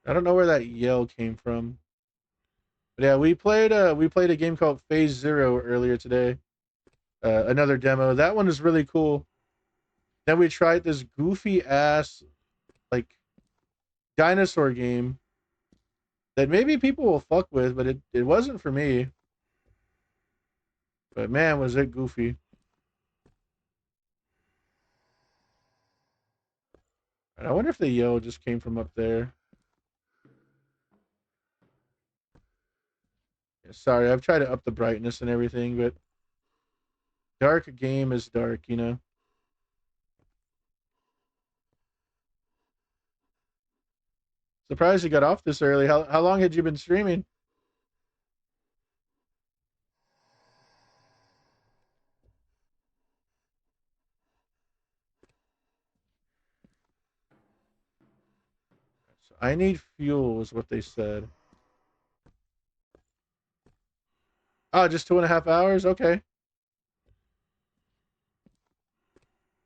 I don't know where that yell came from. But yeah, we played a game called Phase Zero earlier today. Another demo. That one is really cool. Then we tried this goofy ass like dinosaur game that maybe people will fuck with, but it wasn't for me. But man, was it goofy. And I wonder if the yell just came from up there. Yeah, sorry, I've tried to up the brightness and everything, but dark game is dark, you know. Surprised you got off this early. How long had you been streaming? So I need fuel is what they said. Oh, just 2.5 hours? Okay.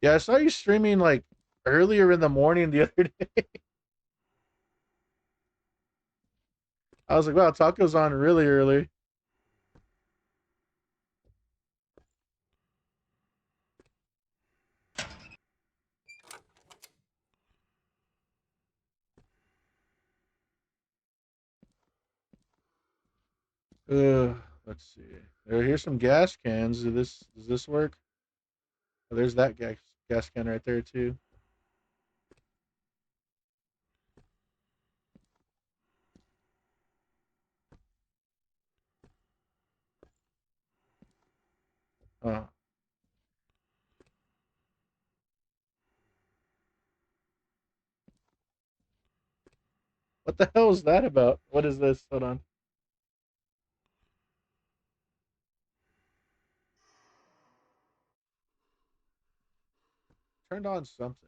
Yeah, I saw you streaming like earlier in the morning the other day. I was like, wow, Taco's on really early. Let's see. Here's some gas cans. Does this work? Oh, there's that gas can right there too. Oh. What the hell is that about? What is this? Hold on. Turned on something.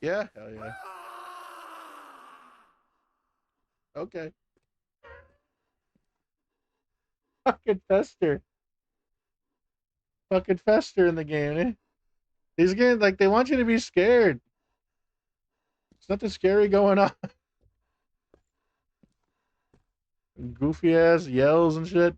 Yeah, hell yeah. Okay. Fucking Fester. Fucking Fester in the game, eh? These games, like, they want you to be scared. There's nothing scary going on. Goofy ass yells and shit.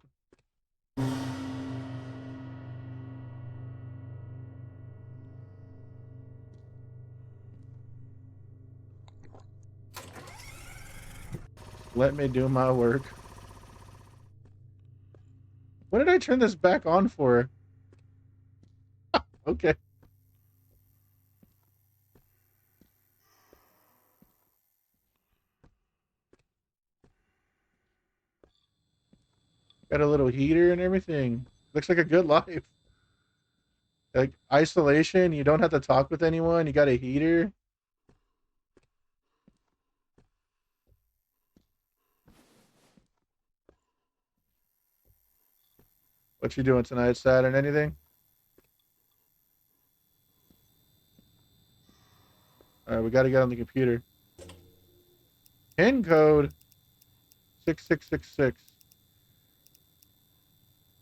Let me do my work. What did I turn this back on for? Okay. Got a little heater and everything. Looks like a good life. Like isolation, you don't have to talk with anyone. You got a heater. What you doing tonight, Saturn? Anything? All right, we got to get on the computer. PIN code 6666.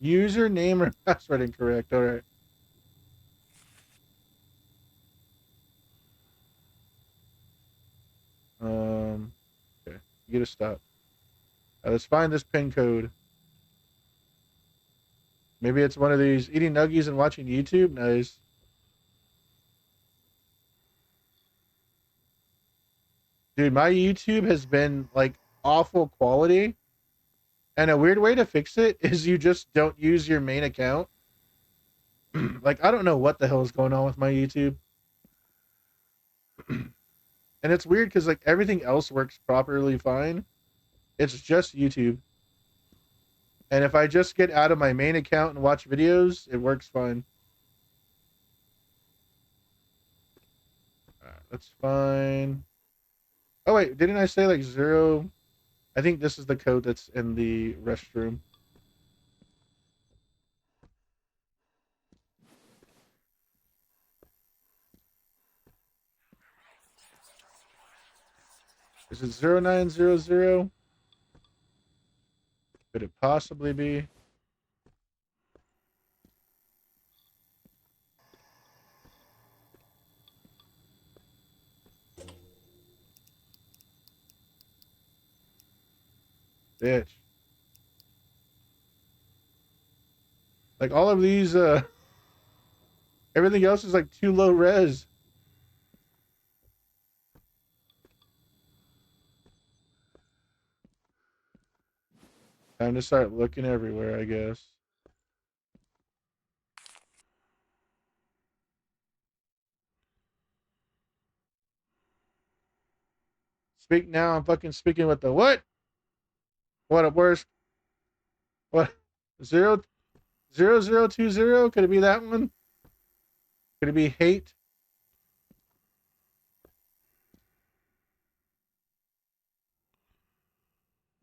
Username or password incorrect. All right. Okay. You get a stop. Let's find this PIN code. Maybe it's one of these eating nuggies and watching YouTube. Nice. Dude, my YouTube has been like awful quality. And a weird way to fix it is you just don't use your main account. Like, I don't know what the hell is going on with my YouTube. And it's weird because like everything else works properly fine. It's just YouTube. And if I just get out of my main account and watch videos, it works fine. Alright, that's fine. Oh wait, didn't I say like 0? I think this is the code that's in the restroom. Is it 0900? Could it possibly be? Bitch. Like all of these, everything else is like too low res. Time to start looking everywhere, I guess. Speak now. I'm fucking speaking with the what? What a worst. What? 0020? Could it be that one? Could it be hate?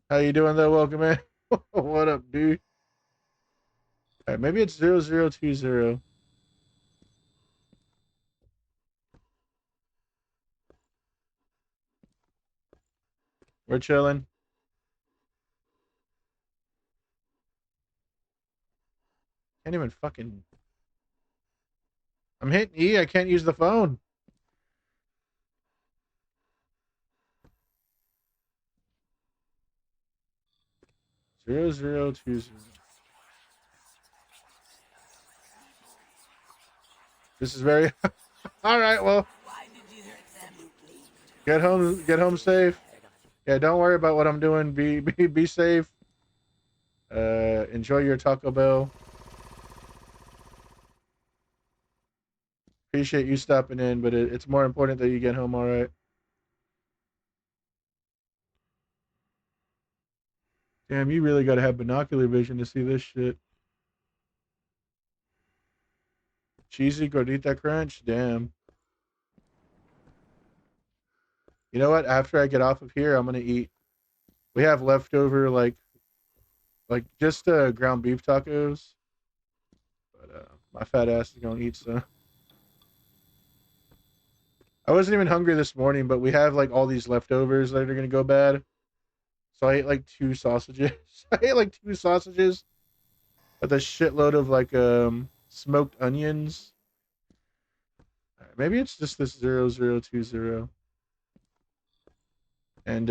How you doing though? Welcome in. What up, dude? All right, maybe it's 0020. We're chilling. Can't even fucking. I'm hitting E. I can't use the phone. Zero zero two zero. This is very. All right. Well. Get home. Get home safe. Yeah. Don't worry about what I'm doing. Be safe. Enjoy your Taco Bell. Appreciate you stopping in, but it's more important that you get home all right. Damn, you really got to have binocular vision to see this shit. Cheesy gordita crunch? Damn. You know what? After I get off of here, I'm going to eat. We have leftover, like just ground beef tacos. But my fat ass is going to eat some. I wasn't even hungry this morning, but we have like all these leftovers that are going to go bad. So I ate like 2 sausages. I ate like 2 sausages with a shitload of like smoked onions. Maybe it's just this 0020. And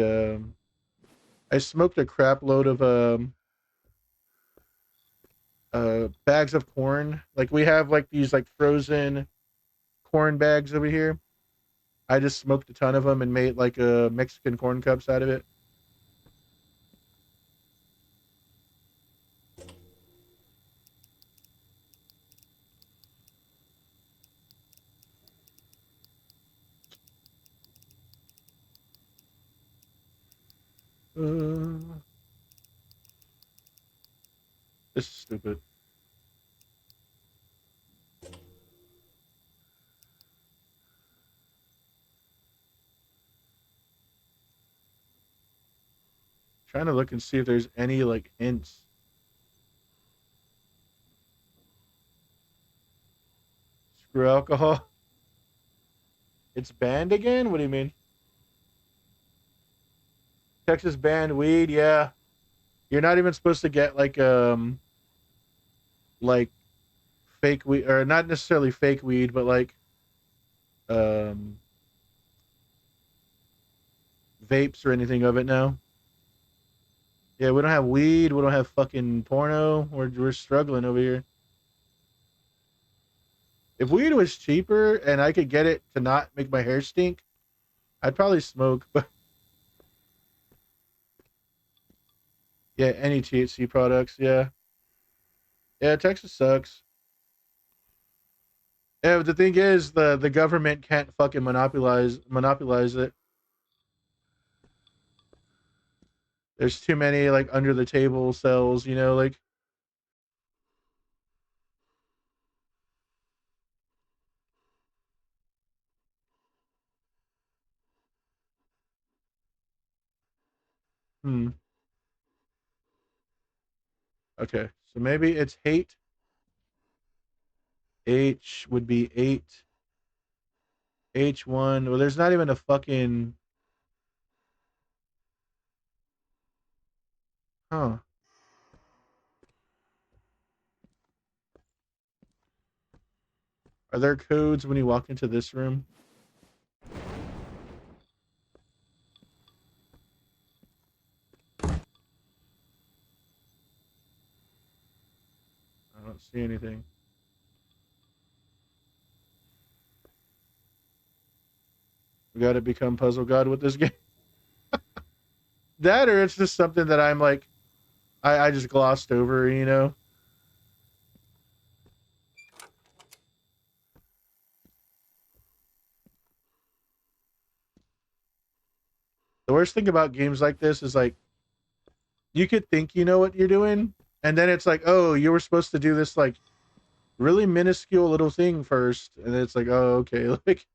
I smoked a crap load of bags of corn. Like we have like these like frozen corn bags over here. I just smoked a ton of them and made like Mexican corn cups out of it. This is stupid. Trying to look and see if there's any like hints. Screw alcohol. It's banned again? What do you mean? Texas banned weed, yeah. You're not even supposed to get like fake weed, or not necessarily fake weed, but like um vapes or anything of it now. Yeah, we don't have weed, we don't have fucking porno. We're struggling over here. If weed was cheaper and I could get it to not make my hair stink, I'd probably smoke, but yeah, any THC products, yeah. Yeah, Texas sucks. Yeah, but the thing is the government can't fucking monopolize it. There's too many like under the table cells, you know, like hmm. Okay. So maybe it's hate. H would be 8. H1. Well, there's not even a fucking huh. Are there codes when you walk into this room? I don't see anything. We got to become puzzle god with this game. That or it's just something that I'm like I just glossed over, you know. The worst thing about games like this is like you could think you know what you're doing, and then it's like, oh, you were supposed to do this like really minuscule little thing first, and it's like, oh, okay, like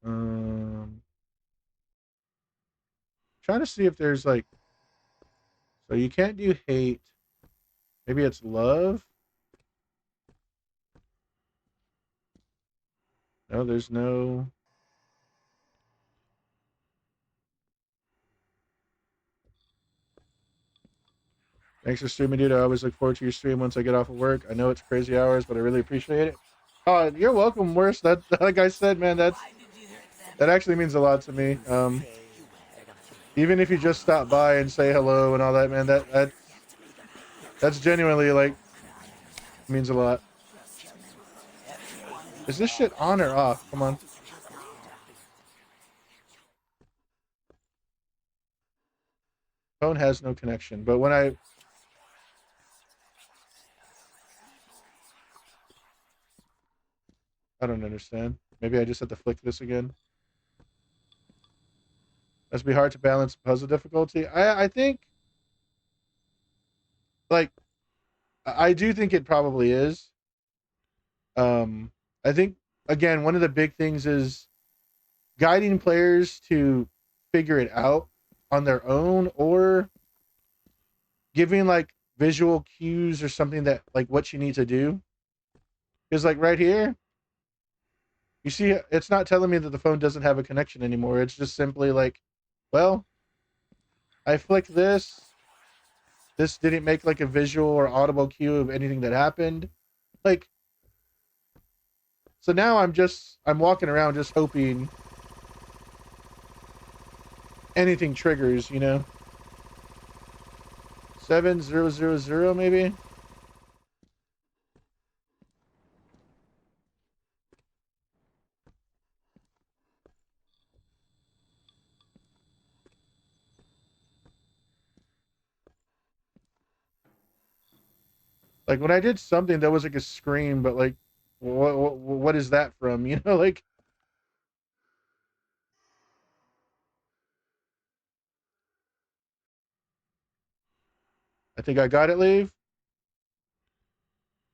um trying to see if there's like so you can't do hate. Maybe it's love. No, there's no. Thanks for streaming, dude. I always look forward to your stream once I get off of work. I know it's crazy hours, but I really appreciate it. Oh, you're welcome, Worse. That, like I said, man, that actually means a lot to me. Even if you just stop by and say hello and all that, man, that's genuinely like means a lot. Is this shit on or off? Come on. Phone has no connection, but when I don't understand. Maybe I just have to flick this again. Must be hard to balance puzzle difficulty. I think like I do think it probably is. I think again one of the big things is guiding players to figure it out on their own or giving like visual cues or something that like what you need to do. Because like right here, you see, it's not telling me that the phone doesn't have a connection anymore. It's just simply like, well, I flick this. This didn't make like a visual or audible cue of anything that happened. Like, so now I'm walking around just hoping anything triggers, you know? 7000 maybe? Like when I did something that was like a scream, but like, what is that from? You know, like, I think I got it, Leave.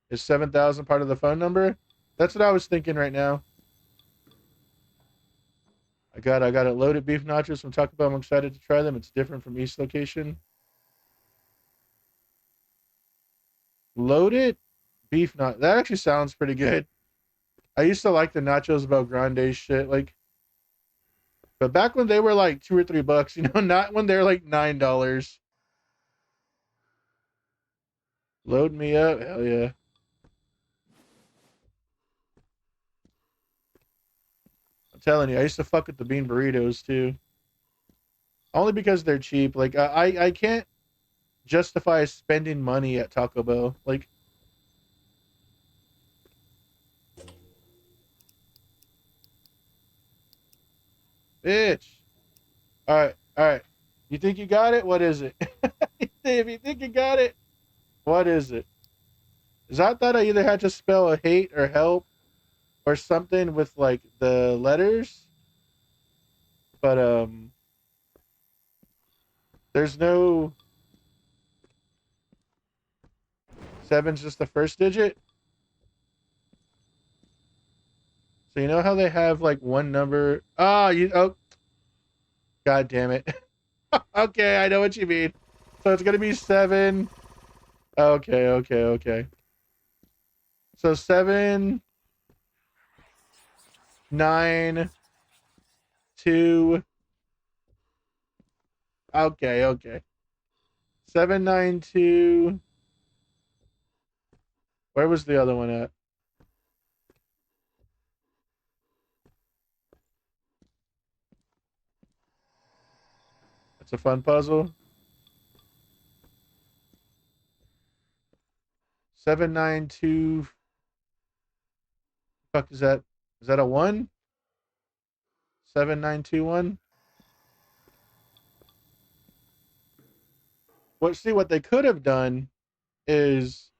Is 7,000 part of the phone number? That's what I was thinking right now. I got it. Loaded beef nachos from Taco Bell. I'm excited to try them. It's different from East location. Loaded beef nachos. That actually sounds pretty good. I used to like the nachos about grande shit, like, but back when they were like $2 or $3, you know, not when they're like $9. Load me up, hell yeah. I'm telling you, I used to fuck with the bean burritos too. Only because they're cheap. Like I can't justify spending money at Taco Bell. Like, bitch. All right. You think you got it? What is it? If you think you got it, what is it? Is I thought I either had to spell a hate or help or something with like the letters, but there's no seven's just the first digit. So you know how they have like one number? Oh, god damn it. Okay, I know what you mean. So it's gonna be 7. Okay. So 7, 9, 2. Okay. 792. Where was the other one at? It's a fun puzzle. 792. Fuck is that? Is that a 1? 7921. See what they could have done is,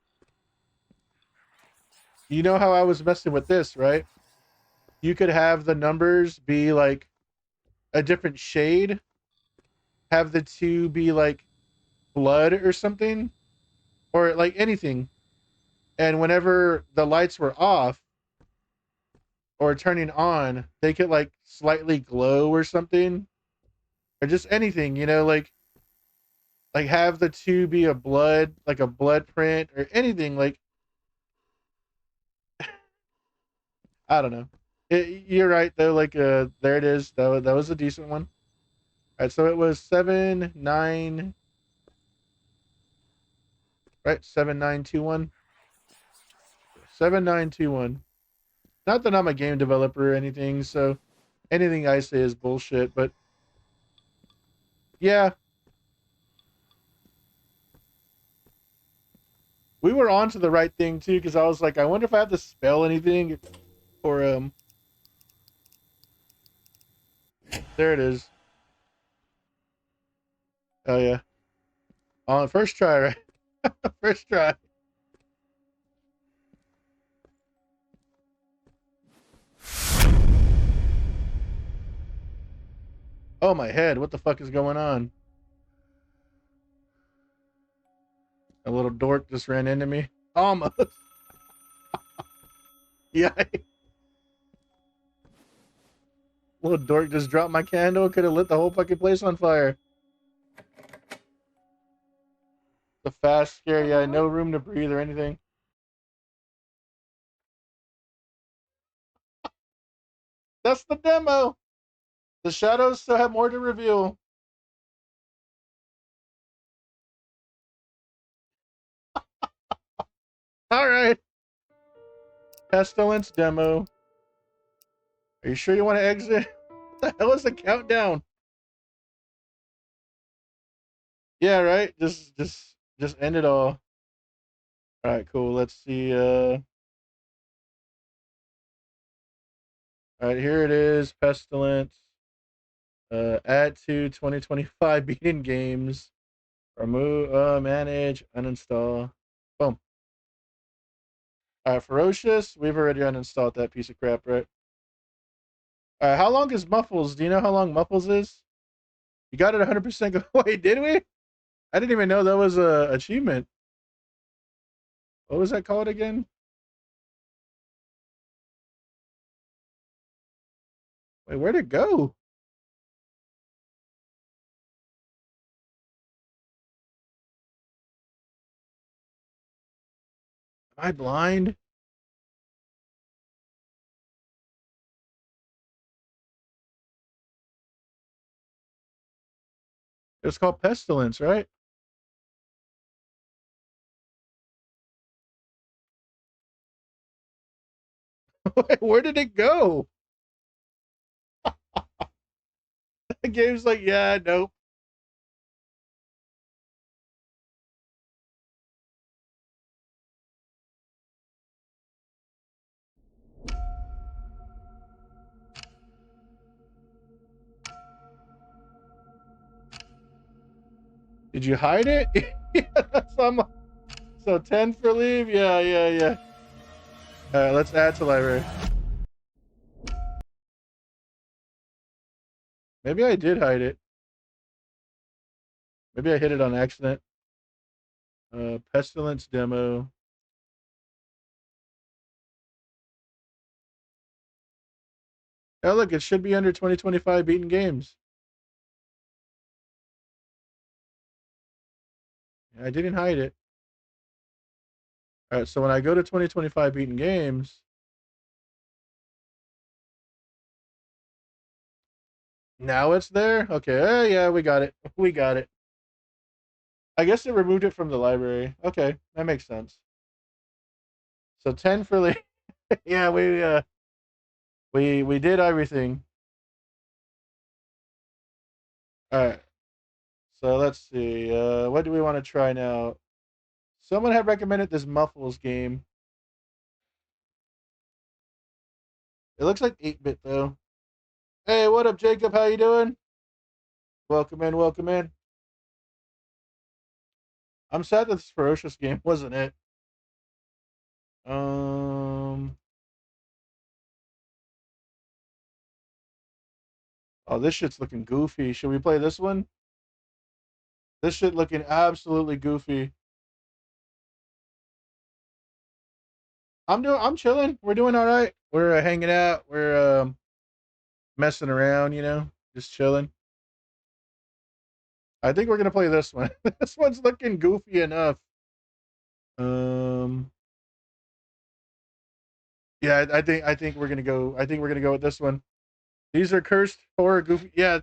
you know how I was messing with this, right? You could have the numbers be like a different shade, have the 2 be like blood or something, or like anything. And whenever the lights were off or turning on, they could like slightly glow or something, or just anything, you know, like have the 2 be a blood, like a blood print or anything. Like, I don't know. You're right though. Like, there it is. That was a decent one. All right, so it was 7 9. Right, 7921. 7921. Not that I'm a game developer or anything, so anything I say is bullshit. But yeah, we were on to the right thing too, because I was like, I wonder if I have to spell anything, or there it is. Oh yeah, on first try, right? First try. Oh my head, what the fuck is going on? A little dork just ran into me. Almost. Yeah. Little dork just dropped my candle. Could have lit the whole fucking place on fire. The fast scare, yeah, no room to breathe or anything. That's the demo. The shadows still have more to reveal. All right. Pestilence demo. Are you sure you want to exit? What the hell is the countdown? Yeah, right. Just end it all. All right, cool. Let's see. All right, here it is. Pestilence. Add to 2025 beaten games. Remove. Manage. Uninstall. Boom. All right, Ferocious. We've already uninstalled that piece of crap, right? All right. How long is Muffles? Do you know how long Muffles is? You got it 100% go. Wait, did we? I didn't even know that was a achievement. What was that called again? Wait, where'd it go? Am I blind? It's called Pestilence, right? Wait, where did it go? The game's like, yeah, nope. Did you hide it? Yeah, so 10 for leave? Yeah. All right, let's add to library. Maybe I did hide it. Maybe I hit it on accident. Pestilence demo. Oh, look, it should be under 2025 beaten games. I didn't hide it. All right, so when I go to 2025 beaten games, now it's there. Okay, yeah, we got it. We got it. I guess it removed it from the library. Okay, that makes sense. So 10 for leave. Yeah, we did everything. All right. So let's see. What do we want to try now? Someone had recommended this Muffles game. It looks like 8-bit though. Hey, what up, Jacob? How you doing? Welcome in, welcome in. I'm sad that this Ferocious game wasn't it. Oh, this shit's looking goofy. Should we play this one? This shit looking absolutely goofy. I'm chilling. We're doing all right. We're hanging out. We're messing around, you know, just chilling. I think we're gonna play this one. This one's looking goofy enough. Yeah, I think we're gonna go. I think we're gonna go with this one. These are cursed horror goofy. Yeah,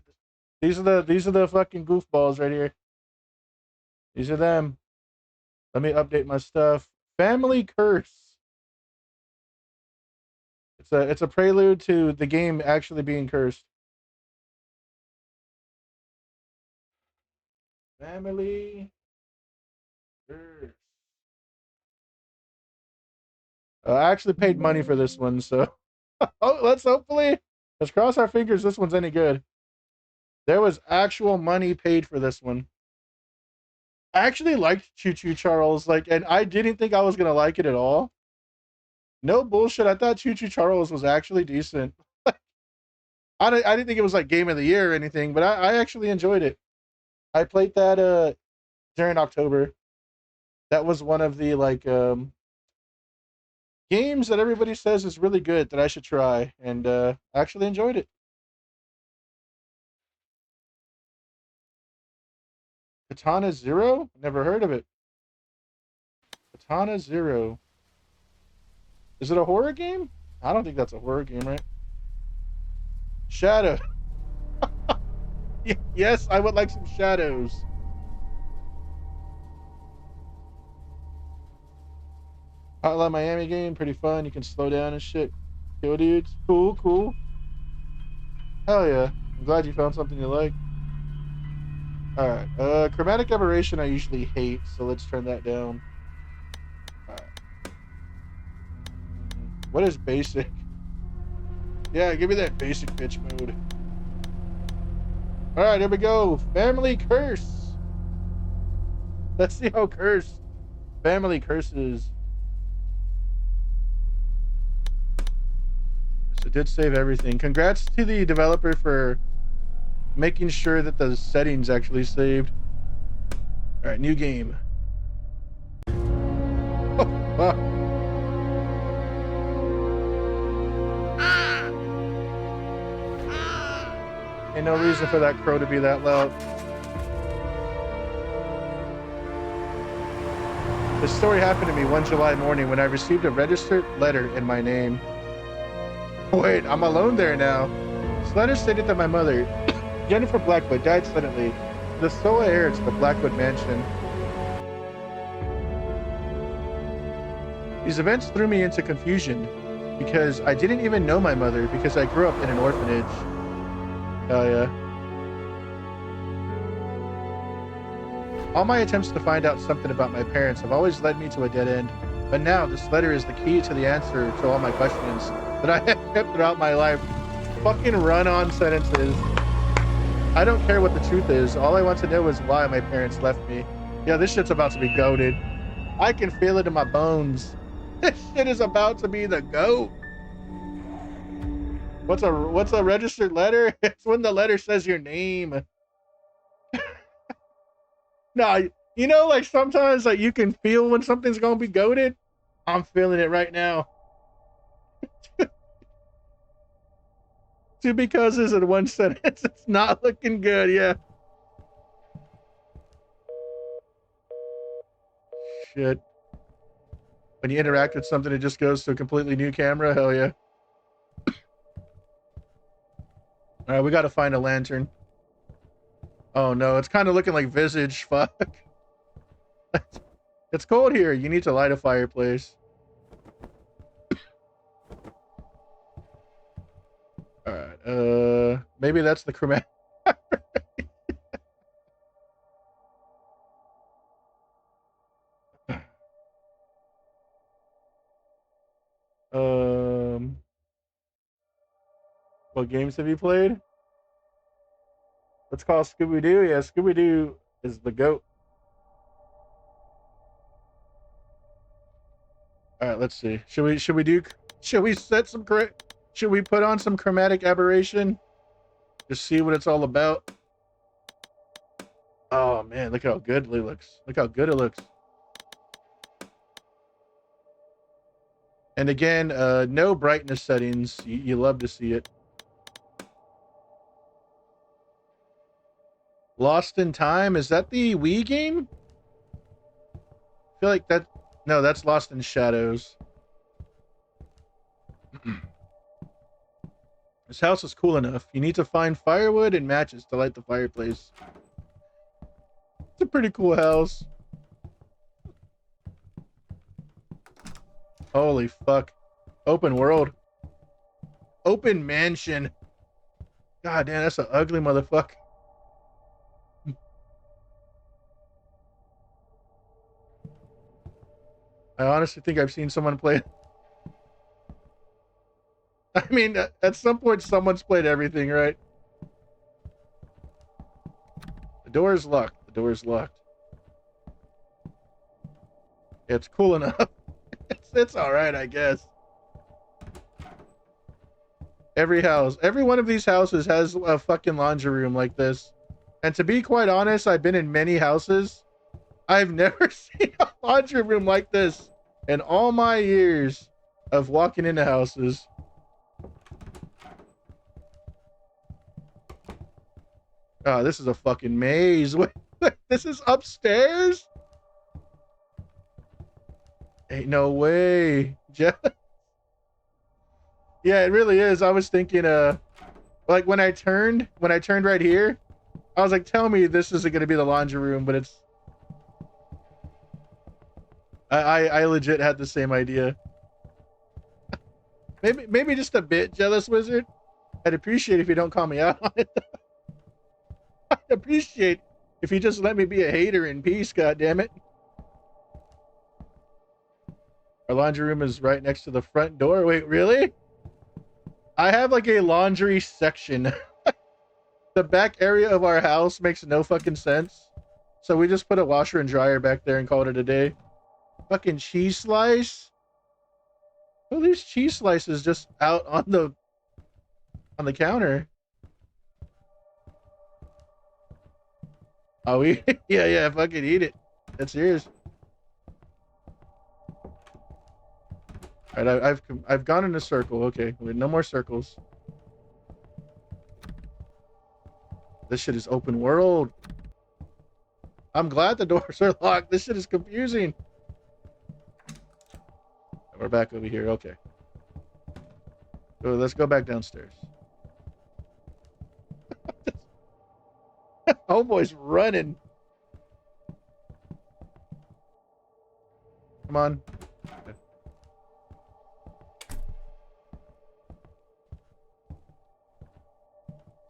these are the fucking goofballs right here. These are them. Let me update my stuff. Family Curse. It's a prelude to the game actually being cursed. Family Curse. I actually paid money for this one, so oh, let's cross our fingers this one's any good. There was actual money paid for this one. I actually liked Choo Choo Charles, and I didn't think I was gonna like it at all. No bullshit. I thought Choo Choo Charles was actually decent. I didn't think it was like game of the year or anything, but I actually enjoyed it. I played that during October. That was one of the games that everybody says is really good that I should try, and I actually enjoyed it. Katana Zero? Never heard of it. Katana Zero. Is it a horror game? I don't think that's a horror game, right? Shadow. Yes, I would like some shadows. Hotline Miami game, pretty fun. You can slow down and shit. Kill dudes. Cool, cool. Hell yeah. I'm glad you found something you like. Alright. Chromatic aberration I usually hate, so let's turn that down. Alright. What is basic? Yeah, give me that basic bitch mode. Alright, here we go. Family curse. Let's see how cursed family curses. So it did save everything. Congrats to the developer for making sure that the settings actually saved. Alright, new game. Oh, fuck. Ain't no reason for that crow to be that loud. This story happened to me one July morning when I received a registered letter in my name. Wait, I'm alone there now. This letter stated that my mother, Jennifer Blackwood, died suddenly. The sole heir to the Blackwood mansion. These events threw me into confusion because I didn't even know my mother because I grew up in an orphanage. Oh yeah. All my attempts to find out something about my parents have always led me to a dead end. But now this letter is the key to the answer to all my questions that I have kept throughout my life. Fucking run-on sentences. I don't care what the truth is. All I want to know is why my parents left me. Yeah, this shit's about to be goated. I can feel it in my bones. This shit is about to be the GOAT. What's a registered letter? It's when the letter says your name. No, you know, like sometimes like you can feel when something's gonna be goated. I'm feeling it right now. Two because is in one sentence. It's not looking good, yeah. Shit. When you interact with something, it just goes to a completely new camera. Hell yeah. All right, we got to find a lantern. Oh no, it's kind of looking like Visage. Fuck. It's cold here. You need to light a fireplace. All right. Maybe that's the chromatic. What games have you played? Let's call Scooby-Doo. Yeah, Scooby-Doo is the GOAT. All right, let's see. Should we put on some chromatic aberration? Just see what it's all about. Oh man, look how good it looks. Look how good it looks. And again, no brightness settings. You love to see it. Lost in Time, is that the Wii game? I feel like that. No, that's Lost in Shadows. This house is cool enough. You need to find firewood and matches to light the fireplace. It's a pretty cool house. Holy fuck. Open world. Open mansion. God damn, that's an ugly motherfucker. I honestly think I've seen someone play it. I mean, at some point, someone's played everything, right? The door is locked. The door is locked. It's cool enough. It's all right, I guess. Every one of these houses has a fucking laundry room like this. And to be quite honest, I've been in many houses. I've never seen a laundry room like this in all my years of walking into houses. Oh, this is a fucking maze. Wait, this is upstairs? Ain't no way. Yeah, it really is. I was thinking Like when I turned right here, I was like, tell me this isn't gonna be the laundry room, but it's. I legit had the same idea. Maybe just a bit jealous, Wizard. I'd appreciate if you don't call me out on it. I'd appreciate if you just let me be a hater in peace, God damn it. Our laundry room is right next to the front door. Wait, really? I have like a laundry section. The back area of our house makes no fucking sense. So we just put a washer and dryer back there and called it a day. Fucking cheese slice? Who leaves cheese slices just out on the counter? Oh, we yeah, fucking eat it. That's yours. All right, I've gone in a circle. Okay, no more circles. This shit is open world. I'm glad the doors are locked. This shit is confusing. We're back over here. Okay. So let's go back downstairs. Homeboy's running. Come on.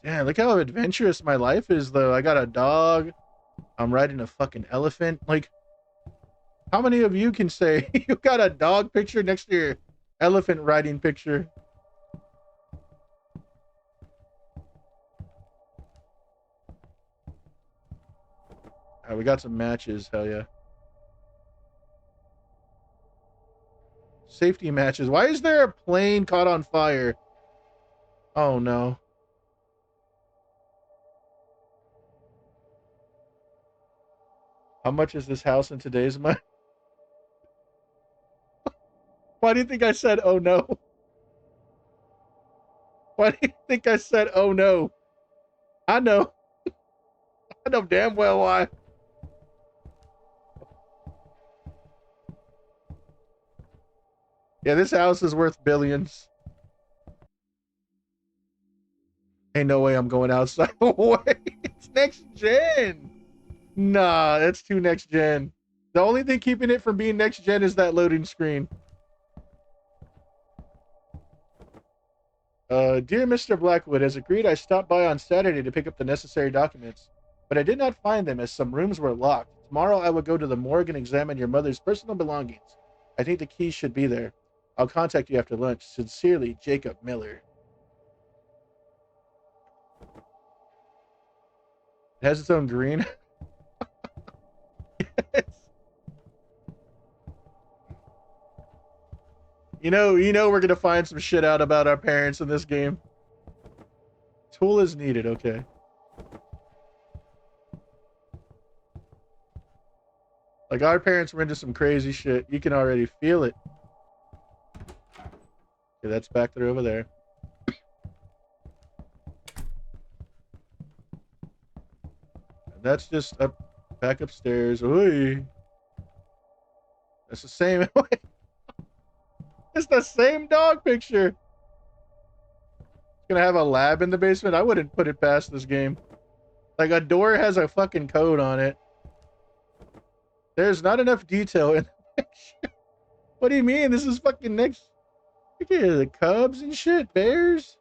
Yeah, look how adventurous my life is, though. I got a dog. I'm riding a fucking elephant. Like, how many of you can say you got a dog picture next to your elephant riding picture? Oh, we got some matches. Hell yeah. Safety matches. Why is there a plane caught on fire? Oh, no. How much is this house in today's money? Why do you think I said, oh no? Why do you think I said, oh no? I know. I know damn well why. Yeah, this house is worth billions. Ain't no way I'm going outside. Wait, it's next gen. Nah, that's too next gen. The only thing keeping it from being next gen is that loading screen. Dear Mr. Blackwood, as agreed, I stopped by on Saturday to pick up the necessary documents, but I did not find them as some rooms were locked. Tomorrow I will go to the morgue and examine your mother's personal belongings. I think the keys should be there. I'll contact you after lunch. Sincerely, Jacob Miller. It has its own green. Yes. You know we're gonna find some shit out about our parents in this game. Tool is needed, okay. Like, our parents were into some crazy shit. You can already feel it. Okay, that's back there over there. And that's just up back upstairs. Oy. That's the same. It's the same dog picture. It's gonna have a lab in the basement. I wouldn't put it past this game. Like, a door has a fucking code on it. There's not enough detail in the picture. What do you mean? This is fucking next. Look at the cubs and shit. Bears.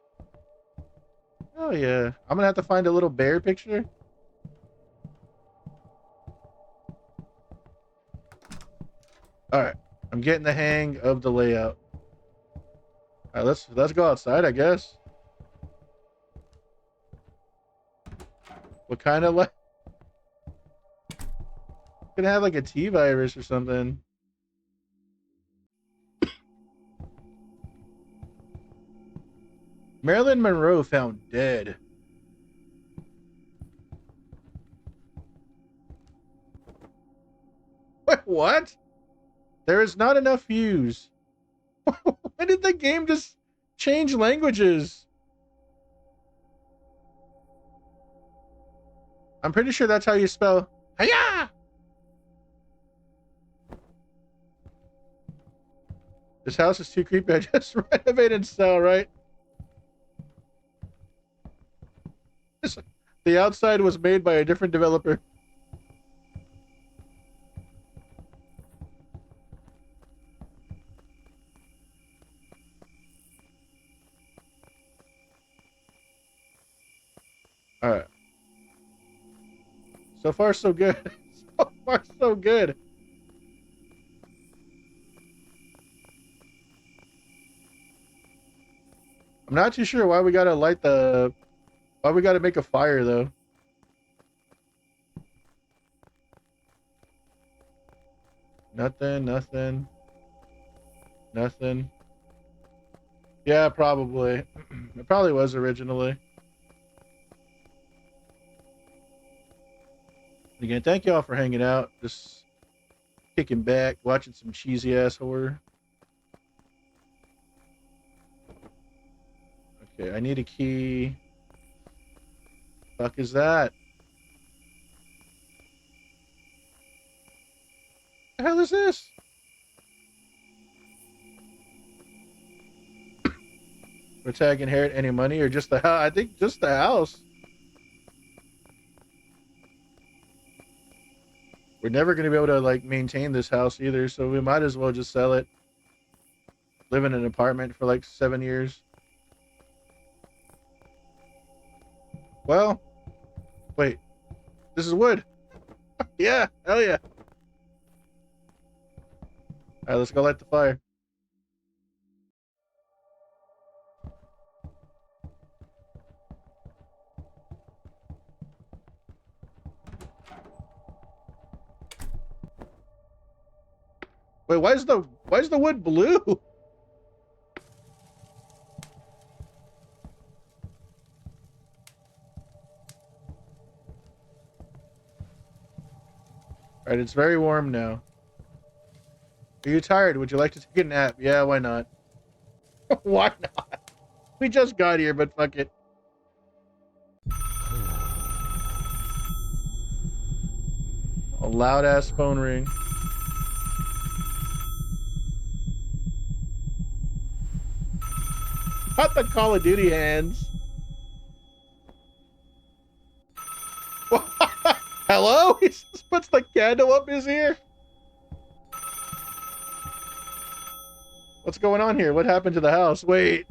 Oh yeah. I'm gonna have to find a little bear picture. Alright. I'm getting the hang of the layout. Alright, let's go outside, I guess. What kind of gonna have like a T-virus or something. Marilyn Monroe found dead. Wait, what? There is not enough views. When did the game just change languages? I'm pretty sure that's how you spell hiya. This house is too creepy. I just renovated and sell, right? The outside was made by a different developer. All right. So far, so good. So far, so good. I'm not too sure why we gotta why we gotta make a fire though. Nothing, nothing, nothing. Yeah, probably. It probably was originally. Again, thank y'all for hanging out. Just kicking back, watching some cheesy ass horror. Okay, I need a key. Fuck is that? The hell is this? We're tag inherit any money or just the house? I think just the house. We're never going to be able to like maintain this house either, so we might as well just sell it. Live in an apartment for like 7 years. Well, wait. This is wood. Yeah, hell yeah. All right, let's go light the fire. Wait, why is the wood blue? All right, it's very warm now. Are you tired? Would you like to take a nap? Yeah, why not? Why not? We just got here, but fuck it. A loud ass phone ring. Not the Call of Duty hands. Hello? He just puts the candle up his ear. What's going on here? What happened to the house? Wait.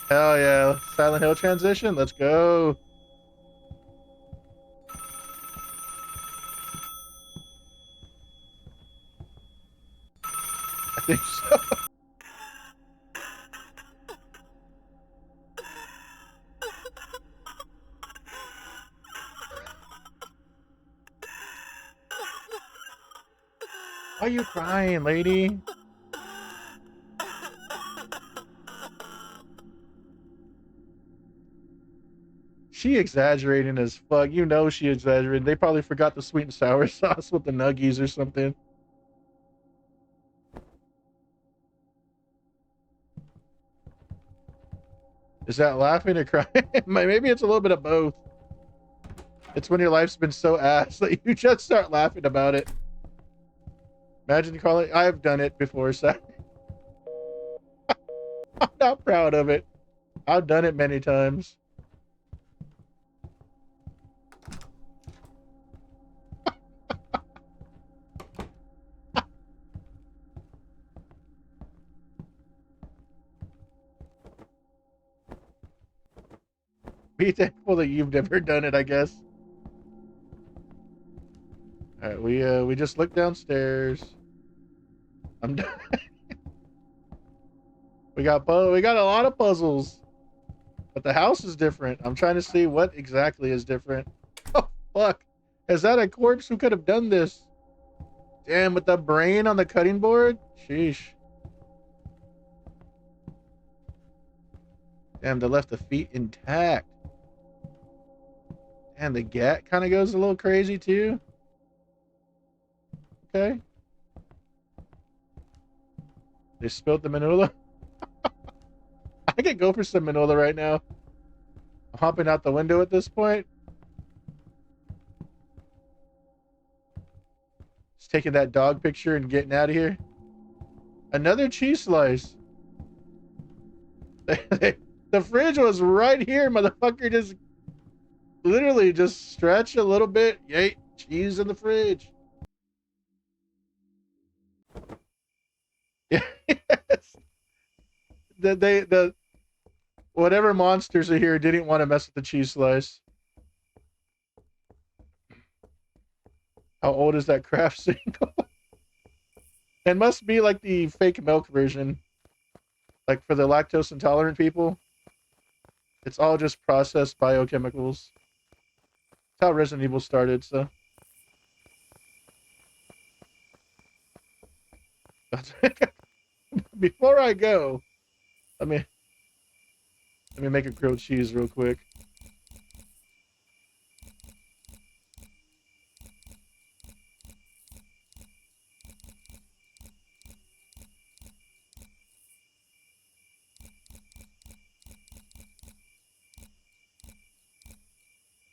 Hell yeah. Silent Hill transition. Let's go. I think so. Why are you crying, lady? She exaggerating as fuck. You know she exaggerated. They probably forgot the sweet and sour sauce with the nuggies or something. Is that laughing or crying? Maybe it's a little bit of both. It's when your life's been so ass that you just start laughing about it. Imagine calling. I've done it before, so I'm not proud of it. I've done it many times. Be thankful that you've never done it, I guess. All right, we just looked downstairs. I'm done. we got a lot of puzzles, but the house is different. I'm trying to see what exactly is different. Oh fuck! Is that a corpse? Who could have done this? Damn, with the brain on the cutting board. Sheesh. Damn, they left the feet intact. And the gat kind of goes a little crazy too. Okay. They spilled the Manula. I could go for some Manula right now. I'm hopping out the window at this point. Just taking that dog picture and getting out of here. Another cheese slice. The fridge was right here, motherfucker. Just Literally just stretch a little bit. Yay, cheese in the fridge. Yeah, yes. The whatever monsters are here didn't want to mess with the cheese slice. How old is that craft single? It must be like the fake milk version. Like for the lactose intolerant people. It's all just processed biochemicals. That's how Resident Evil started, so. Before I go, let me make a grilled cheese real quick.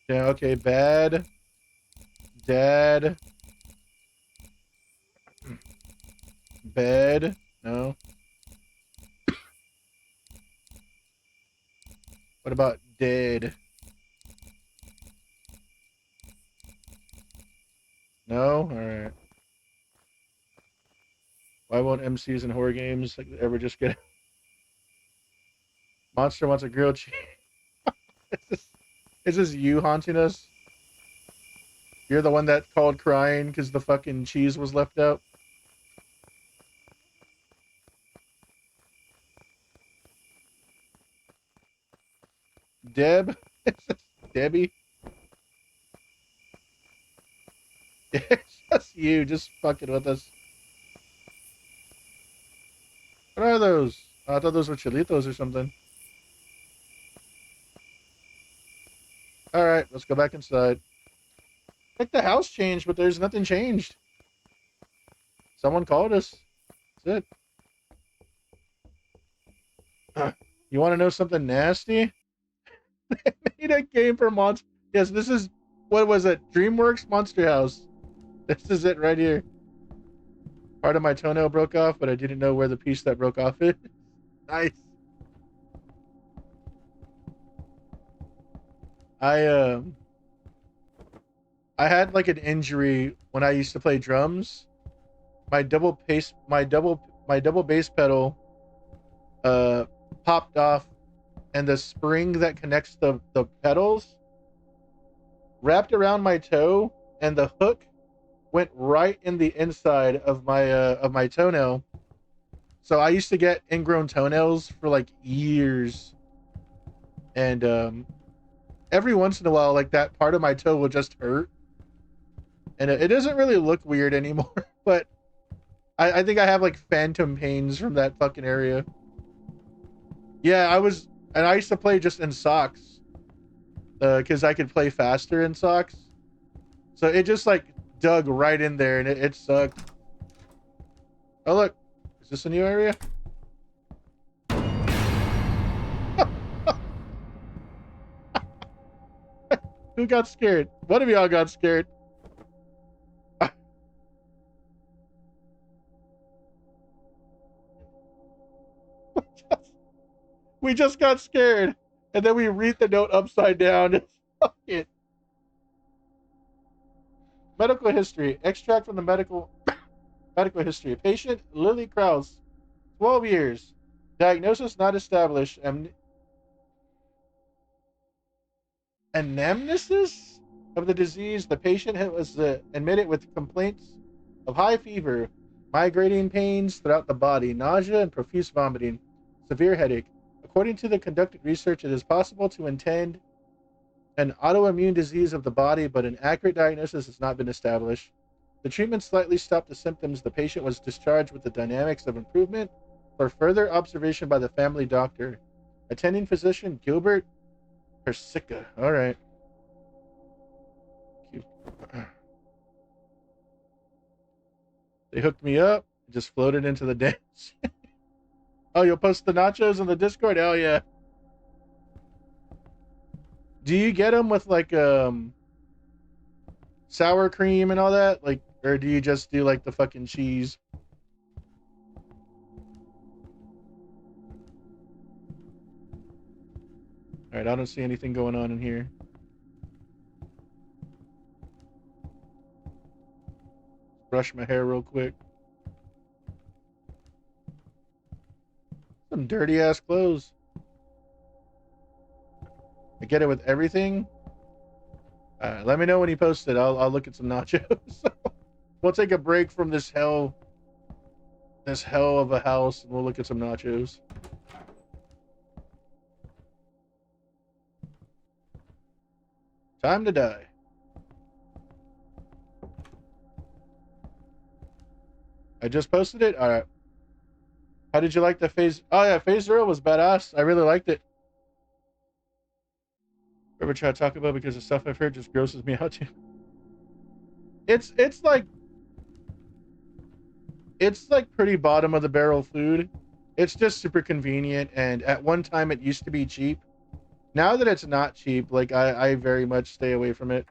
Yeah, okay, bad. Dad. Bed. No. What about dead? No? Alright. Why won't MCs in horror games ever just get... Monster wants a grilled cheese. Is this you haunting us? You're the one that called crying because the fucking cheese was left out? Deb? Debbie? It's just you, just fucking with us. What are those? Oh, I thought those were chilitos or something. Alright, let's go back inside. I think the house changed, but there's nothing changed. Someone called us. That's it. You want to know something nasty? They made a game for Monster. Yes, this is, what was it? DreamWorks Monster House. This is it right here. Part of my toenail broke off, but I didn't know where the piece that broke off is. Nice. I had like an injury when I used to play drums. My double bass pedal popped off, and the spring that connects the pedals wrapped around my toe, and the hook went right in the inside of my toenail. So I used to get ingrown toenails for like years, and every once in a while, like that part of my toe will just hurt, and it doesn't really look weird anymore. But I think I have like phantom pains from that fucking area. Yeah, I used to play just in socks, because I could play faster in socks. So it just like dug right in there, and it sucked. Oh look, is this a new area? Who got scared? One of y'all got scared. We just got scared, and then we read the note upside down. Fuck it. Medical history. Extract from the medical history. Patient Lily Krause, 12 years. Diagnosis not established. Anamnesis of the disease. The patient was admitted with complaints of high fever, migrating pains throughout the body, nausea, and profuse vomiting, severe headache. According to the conducted research, it is possible to intend an autoimmune disease of the body, but an accurate diagnosis has not been established. The treatment slightly stopped the symptoms. The patient was discharged with the dynamics of improvement for further observation by the family doctor. Attending physician Gilbert Persica. All right. Cute. They hooked me up. Just floated into the dance. Oh, you'll post the nachos in the Discord? Hell yeah. Do you get them with like sour cream and all that? Like, or do you just do like the fucking cheese? All right, I don't see anything going on in here. brush my hair real quick. Some dirty ass clothes. I get it with everything. Let me know when you post it. I'll look at some nachos. We'll take a break from this hell of a house, and we'll look at some nachos. Time to die. I just posted it. All right. How did you like the phase? Oh yeah, phase 0 was badass. I really liked it. Ever try to talk about because the stuff I've heard just grosses me out too. It's like pretty bottom of the barrel food. It's just super convenient, and at one time it used to be cheap. Now that it's not cheap, like I very much stay away from it.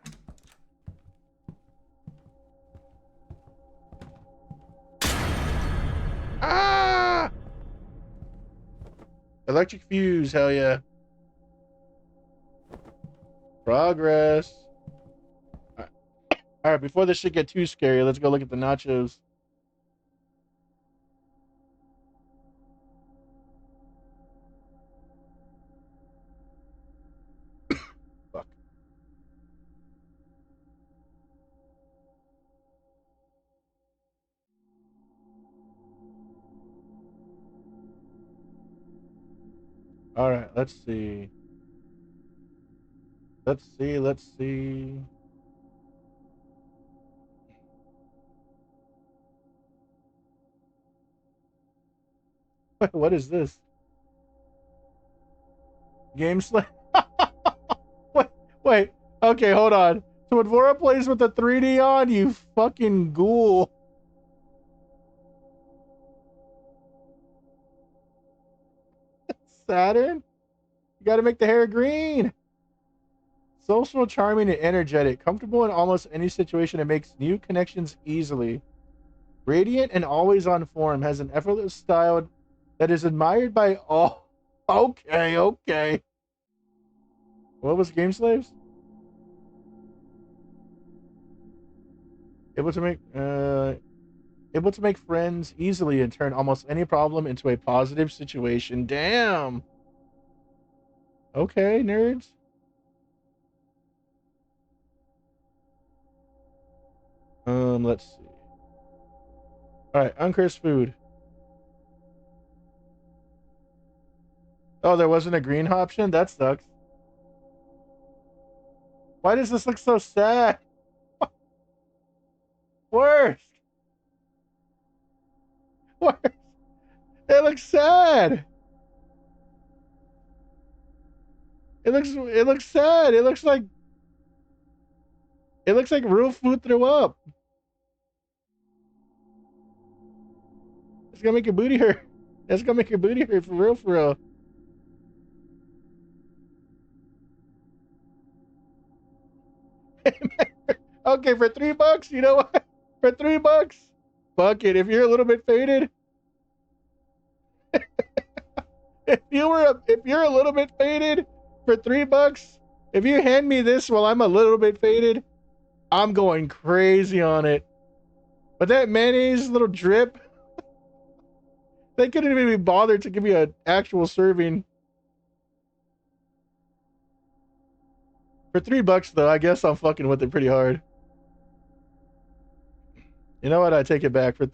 Ah! Electric fuse, hell yeah. Progress. All right, before this shit get too scary, let's go look at the nachos. Fuck. All right, let's see. Let's see. What is this? Game Slay? wait. Okay, hold on. So when Vora plays with the 3D on, you fucking ghoul. Saturn? You gotta make the hair green. Social, charming, and energetic. Comfortable in almost any situation and makes new connections easily. Radiant and always on form. Has an effortless style that is admired by all. Okay. What was Game Slaves? Able to make friends easily and turn almost any problem into a positive situation. Damn. Okay, nerds. Let's see. All right, uncursed food. Oh, there wasn't a green option? That sucks. Why does this look so sad? Worst. Worst. It looks sad. It looks sad. It looks like real food threw up. It's gonna make your booty hurt. It's gonna make your booty hurt for real, for real. Okay, for $3, you know what? For $3, fuck it. If you're a little bit faded, if you're a little bit faded for $3, if you hand me this while I'm a little bit faded, I'm going crazy on it. But that mayonnaise little drip, they couldn't even be bothered to give me an actual serving. For $3 though, I guess I'm fucking with it pretty hard. You know what? I take it back. For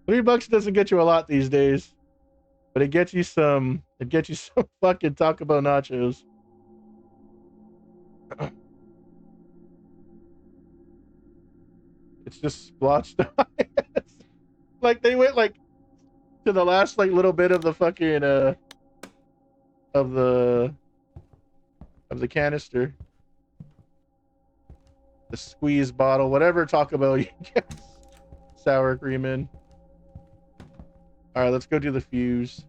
$3 doesn't get you a lot these days, but it gets you some. It gets you some fucking Taco Bell nachos. It's just splotched. Like they went like to the last like little bit of the fucking of the canister, the squeeze bottle, whatever Taco Bell you get sour cream in. All right, let's go do the fuse.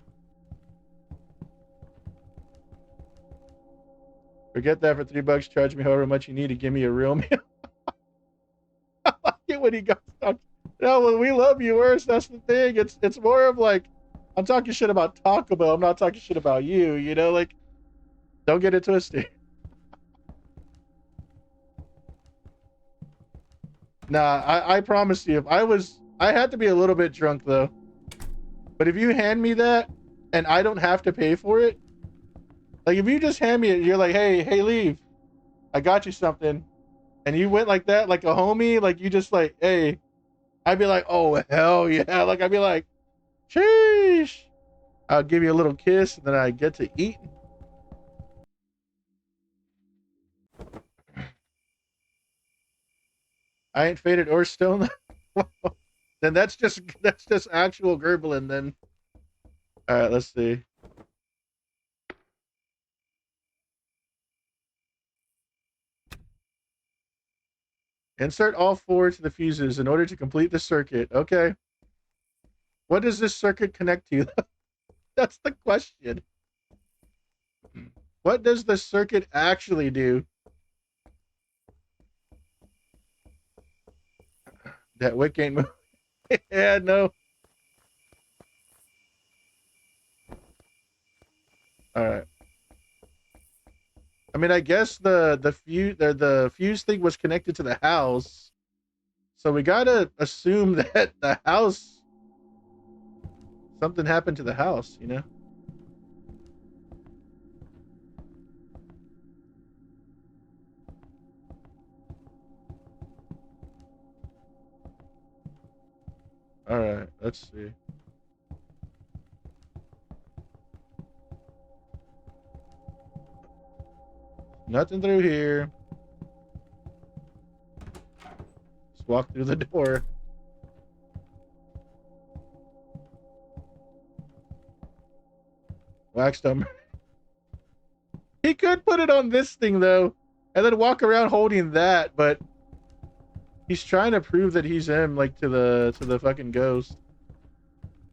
Forget that. For $3, charge me however much you need to give me a real meal. I like it when he goes talk. No, when we love you worse, that's the thing. It's more of like, I'm talking shit about Taco Bell. I'm not talking shit about you. You know, like, don't get it twisted. Nah, I promise you, I had to be a little bit drunk though. But if you hand me that and I don't have to pay for it, like if you just hand me it, you're like, hey, leave. I got you something. And you went like that, like a homie, like you just like, hey, I'd be like, oh, hell yeah. Like I'd be like, sheesh. I'll give you a little kiss and then I get to eat. I ain't faded or stoned. Then that's just actual gurgling then. All right, let's see. Insert all four to the fuses in order to complete the circuit. Okay. What does this circuit connect to? That's the question. What does the circuit actually do? That wick ain't moving. Yeah, no. All right. I mean, I guess the fuse thing was connected to the house, so we gotta assume that the house, something happened to the house, you know. All right, let's see. Nothing through here. Just walk through the door. Wax dumb. He could put it on this thing though, and then walk around holding that, but he's trying to prove that he's him, like to the fucking ghost.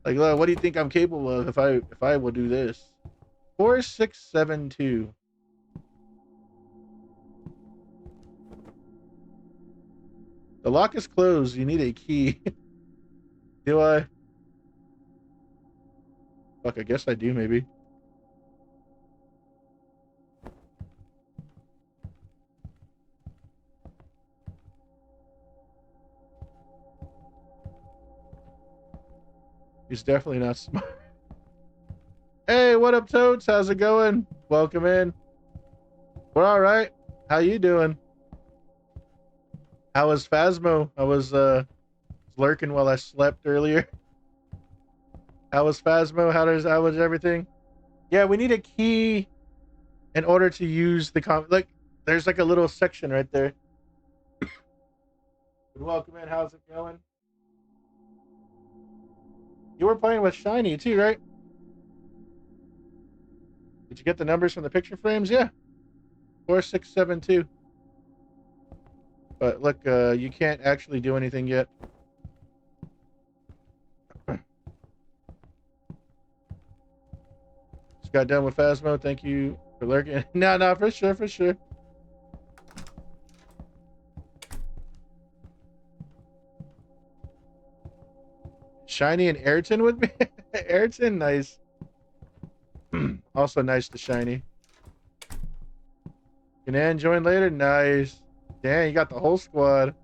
Like, look, what do you think I'm capable of if I will do this? 4672. The lock is closed. You need a key. Do I? Fuck, I guess I do, maybe. He's definitely not smart. Hey, what up, Toads? How's it going? Welcome in. We're all right. How you doing? How was Phasmo? I was lurking while I slept earlier. How was Phasmo? How was everything? Yeah, we need a key in order to use the like. There's like a little section right there. Welcome in. How's it going? You were playing with Shiny too, right? Did you get the numbers from the picture frames? Yeah. 4672. But look, you can't actually do anything yet. Just got done with Phasmo. Thank you for lurking. No, for sure, for sure. Shiny and Ayrton with me? Ayrton, nice. Also nice to Shiny. Can Ann join later? Nice. Damn, you got the whole squad.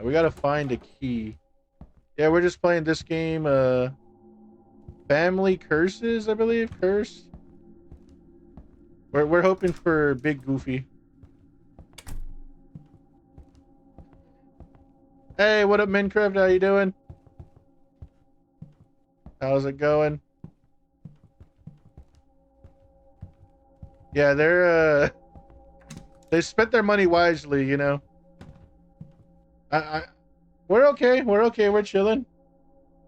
We gotta find a key. Yeah, we're just playing this game, Family Curses, I believe. Curse. We're hoping for Big Goofy. Hey, what up, Minecraft? How you doing? How's it going? Yeah, they spent their money wisely, you know. We're okay. We're okay. We're chilling.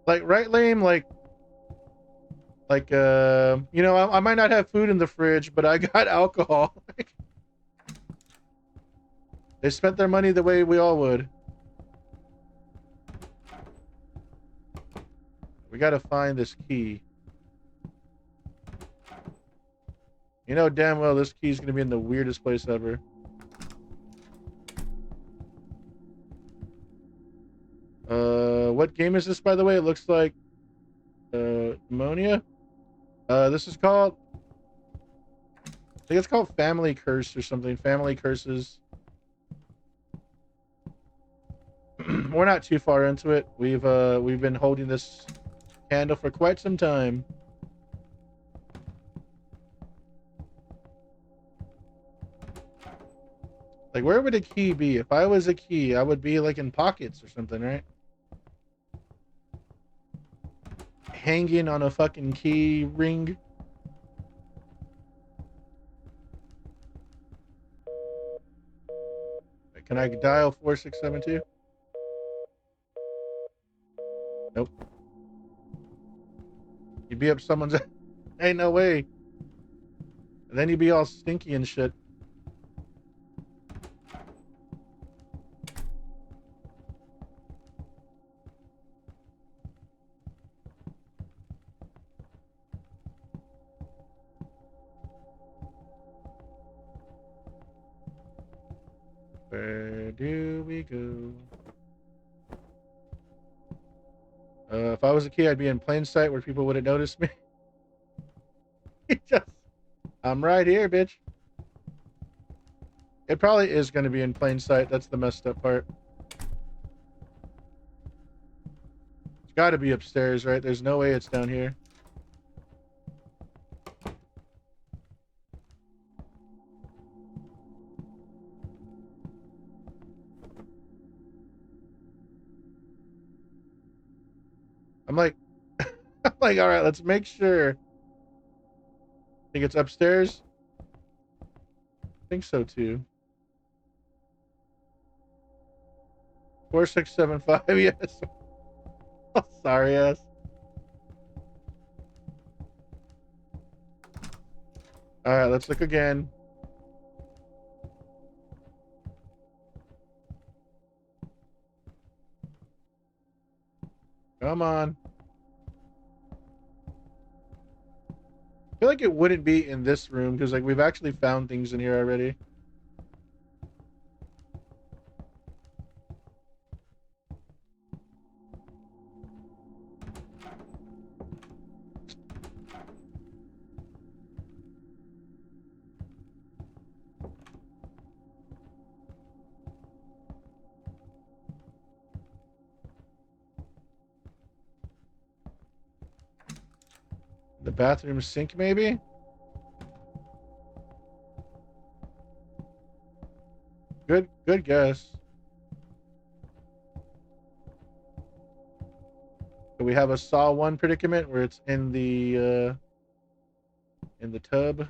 Like, right, lame. Like, you know, I might not have food in the fridge, but I got alcohol. They spent their money the way we all would. We gotta find this key. You know damn well this key's gonna be in the weirdest place ever. What game is this, by the way? It looks like Ammonia. This is called think it's called Family Curse or something. Family Curses. We're not too far into it. We've been holding this candle for quite some time. Like, where would a key be? If I was a key, I would be like in pockets or something, right? Hanging on a fucking key ring. Can I dial 4672? Nope. You'd be up someone's. Ain't no way. And then you'd be all stinky and shit. Where do we go? If I was a key, I'd be in plain sight where people wouldn't notice me. I'm right here, bitch. It probably is going to be in plain sight. That's the messed up part. It's got to be upstairs, right? There's no way it's down here. I'm like, I'm like, all right, let's make sure. Think it's upstairs? I think so too. 4675, yes. Oh, sorry, ass. All right, let's look again. Come on. I feel like it wouldn't be in this room because like we've actually found things in here already. The bathroom sink, maybe? Good guess. So we have a Saw 1 predicament where it's in the tub.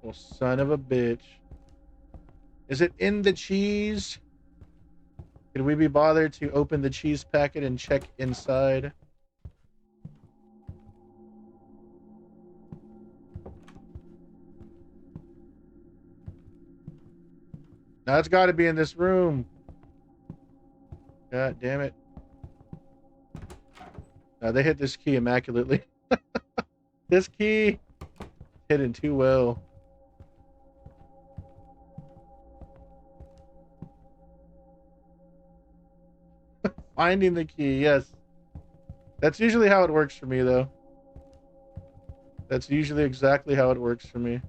Well, son of a bitch. Is it in the cheese? Could we be bothered to open the cheese packet and check inside? Now it's got to be in this room. God damn it. Now they hit this key immaculately. This key hidden too well. Finding the key, yes. That's usually how it works for me, though. That's usually exactly how it works for me.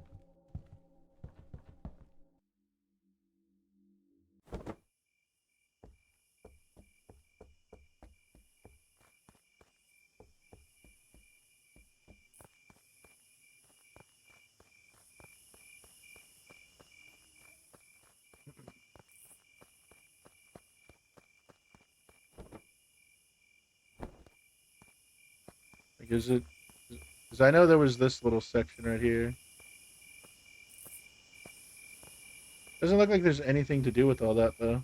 Like, is it? Because I know there was this little section right here. Doesn't look like there's anything to do with all that, though.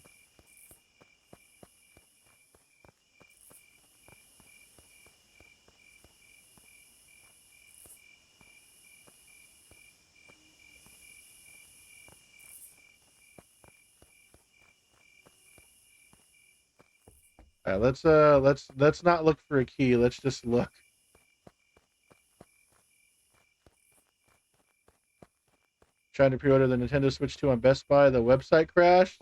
All right, let's not look for a key. Let's just look. Trying to pre-order the Nintendo Switch 2 on Best Buy. The website crashed.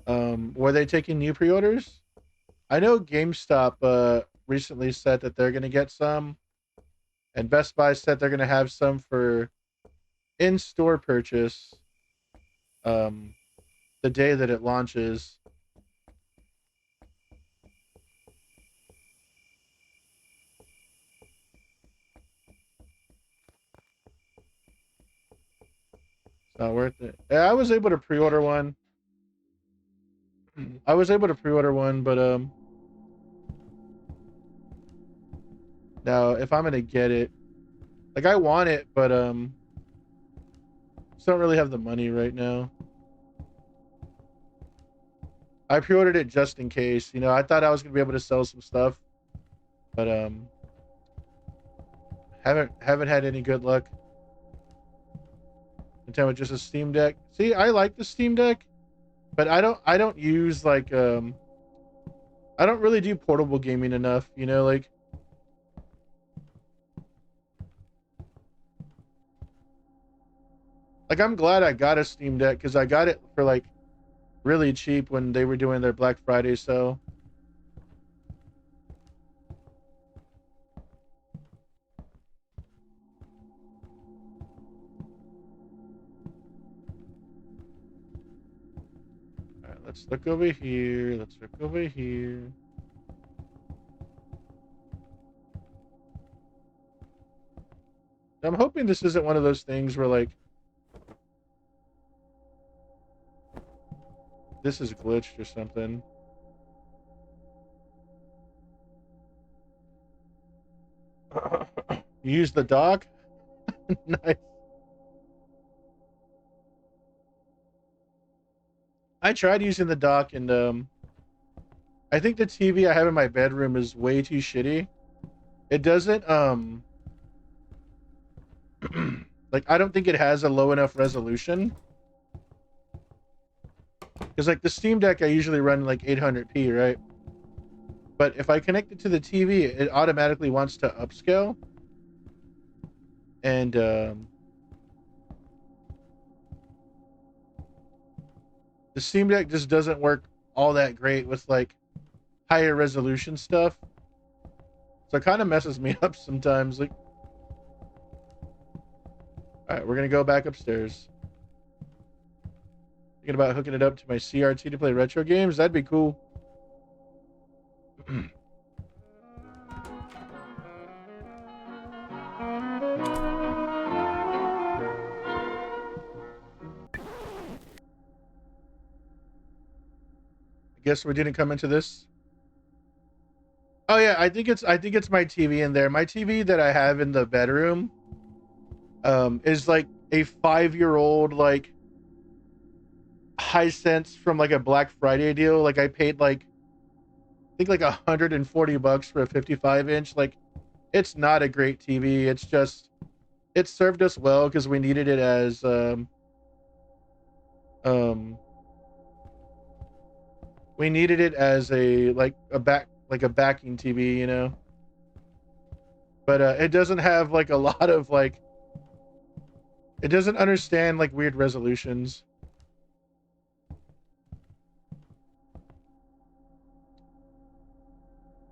Were they taking new pre-orders? I know GameStop recently said that they're gonna get some, and Best Buy said they're gonna have some for in-store purchase. The day that it launches. It's not worth it. Yeah, I was able to pre-order one. I was able to pre-order one, but now if I'm gonna get it, like I want it, but just don't really have the money right now. I pre-ordered it just in case. You know, I thought I was gonna be able to sell some stuff, but haven't had any good luck. Until with just a Steam Deck. See, I like the Steam Deck, but I don't use like I don't really do portable gaming enough, you know, like I'm glad I got a Steam Deck because I got it for like really cheap when they were doing their Black Friday sale. Alright, let's look over here. Let's look over here. I'm hoping this isn't one of those things where like this is glitched or something. You use the dock? Nice. I tried using the dock and I think the TV I have in my bedroom is way too shitty. It doesn't like I don't think it has a low enough resolution. Because like the Steam Deck I usually run like 800p, right? But if I connect it to the TV, it automatically wants to upscale. And the Steam Deck just doesn't work all that great with like higher resolution stuff. So it kind of messes me up sometimes. Like, all right, we're gonna go back upstairs. Thinking about hooking it up to my CRT to play retro games. That'd be cool. Guess we didn't come into this. Oh yeah, I think it's my TV in there. My TV that I have in the bedroom is like a 5-year-old like Hisense from like a Black Friday deal. Like I paid like I think like $140 for a 55-inch. Like it's not a great TV. It's just it served us well because we needed it as we needed it as a backing TV, you know. But it doesn't have like a lot of like it doesn't understand like weird resolutions.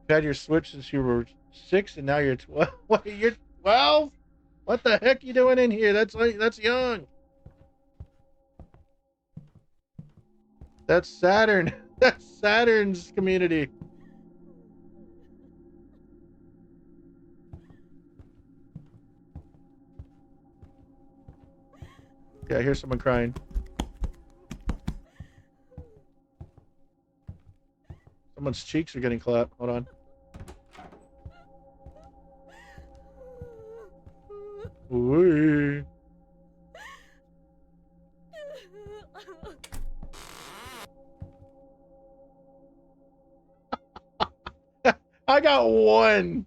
You've had your Switch since you were 6 and now you're 12. What, you're 12? What the heck you doing in here? That's young. That's Saturn. That's Saturn's community. Okay, I hear someone crying. Someone's cheeks are getting clapped. Hold on. Ooh. I got one.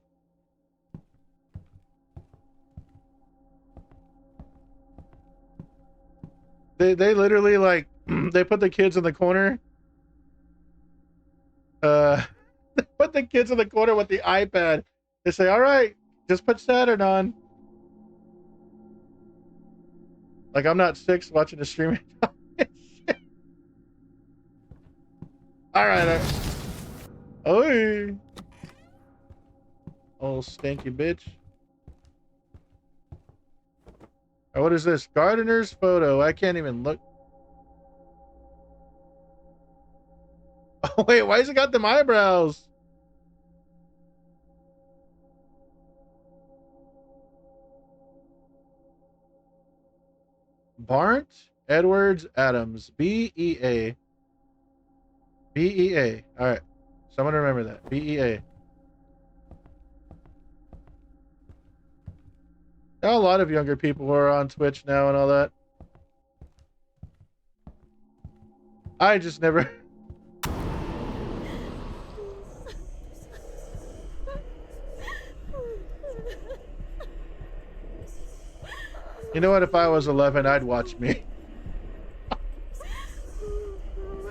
They literally like they put the kids in the corner. They put the kids in the corner with the iPad. They say, "All right, just put Saturn on." Like I'm not 6 watching the streaming. All right. Oh. Oh, stinky bitch. Oh, what is this? Gardener's photo. I can't even look. Oh, wait, why has it got them eyebrows? Barnt, Edwards, Adams. B-E-A. B-E-A. All right. Someone remember that. B-E-A. There are a lot of younger people who are on Twitch now and all that. I just never... You know what? If I was 11, I'd watch me.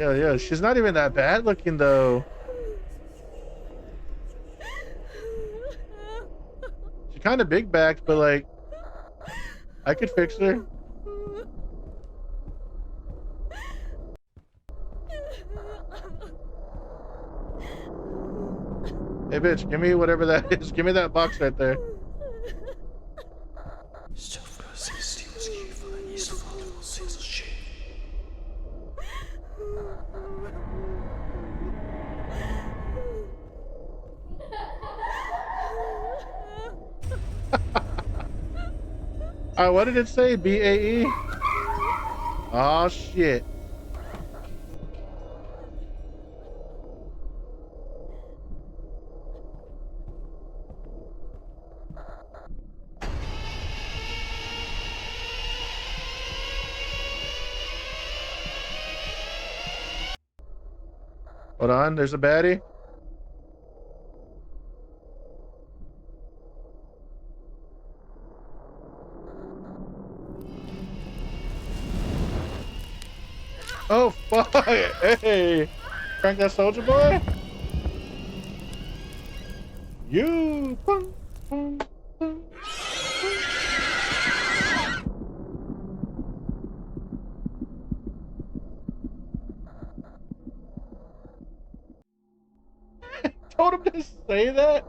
Yeah. She's not even that bad looking, though. She's kind of big backed, but like, I could fix her. Hey, bitch, give me whatever that is. Give me that box right there. Alright, what did it say? B-A-E? Oh, shit. Hold on, there's a baddie. Oh, fuck. Hey. Crank that soldier boy. You. Boom, boom, boom. Told him to say that.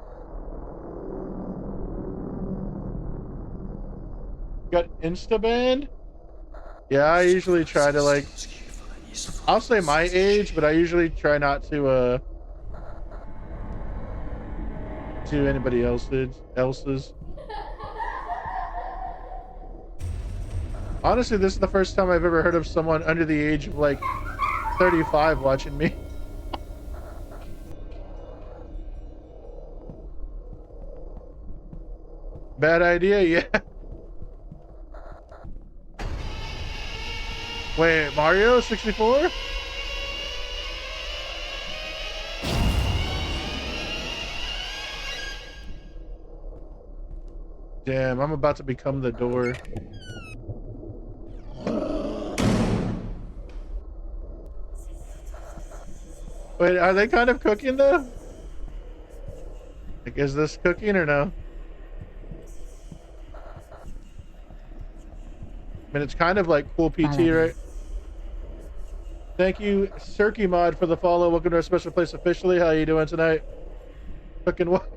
Got insta banned. Yeah, I usually try to like. I'll say my age, but I usually try not to anybody else's. Honestly, this is the first time I've ever heard of someone under the age of like 35 watching me. Bad idea, yeah. Wait, Mario 64? Damn, I'm about to become the door. Wait, are they kind of cooking though? Like, is this cooking or no? I mean, it's kind of like cool PT, right? Thank you, Cirky Mod, for the follow. Welcome to our special place officially. How you doing tonight? Cooking what?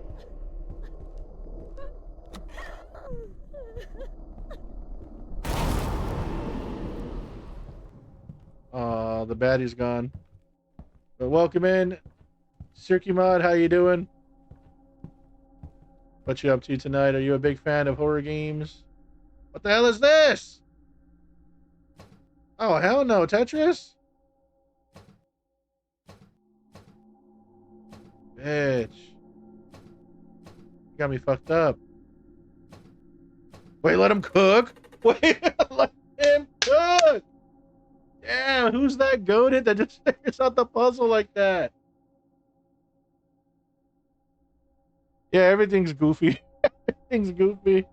The baddie's gone. But welcome in, Cirky Mod. How you doing? What you up to tonight? Are you a big fan of horror games? What the hell is this? Oh, hell no, Tetris? Bitch. Got me fucked up. Wait, let him cook? Wait, let him cook! Damn, who's that goated that just figures out the puzzle like that? Yeah, everything's goofy. Everything's goofy.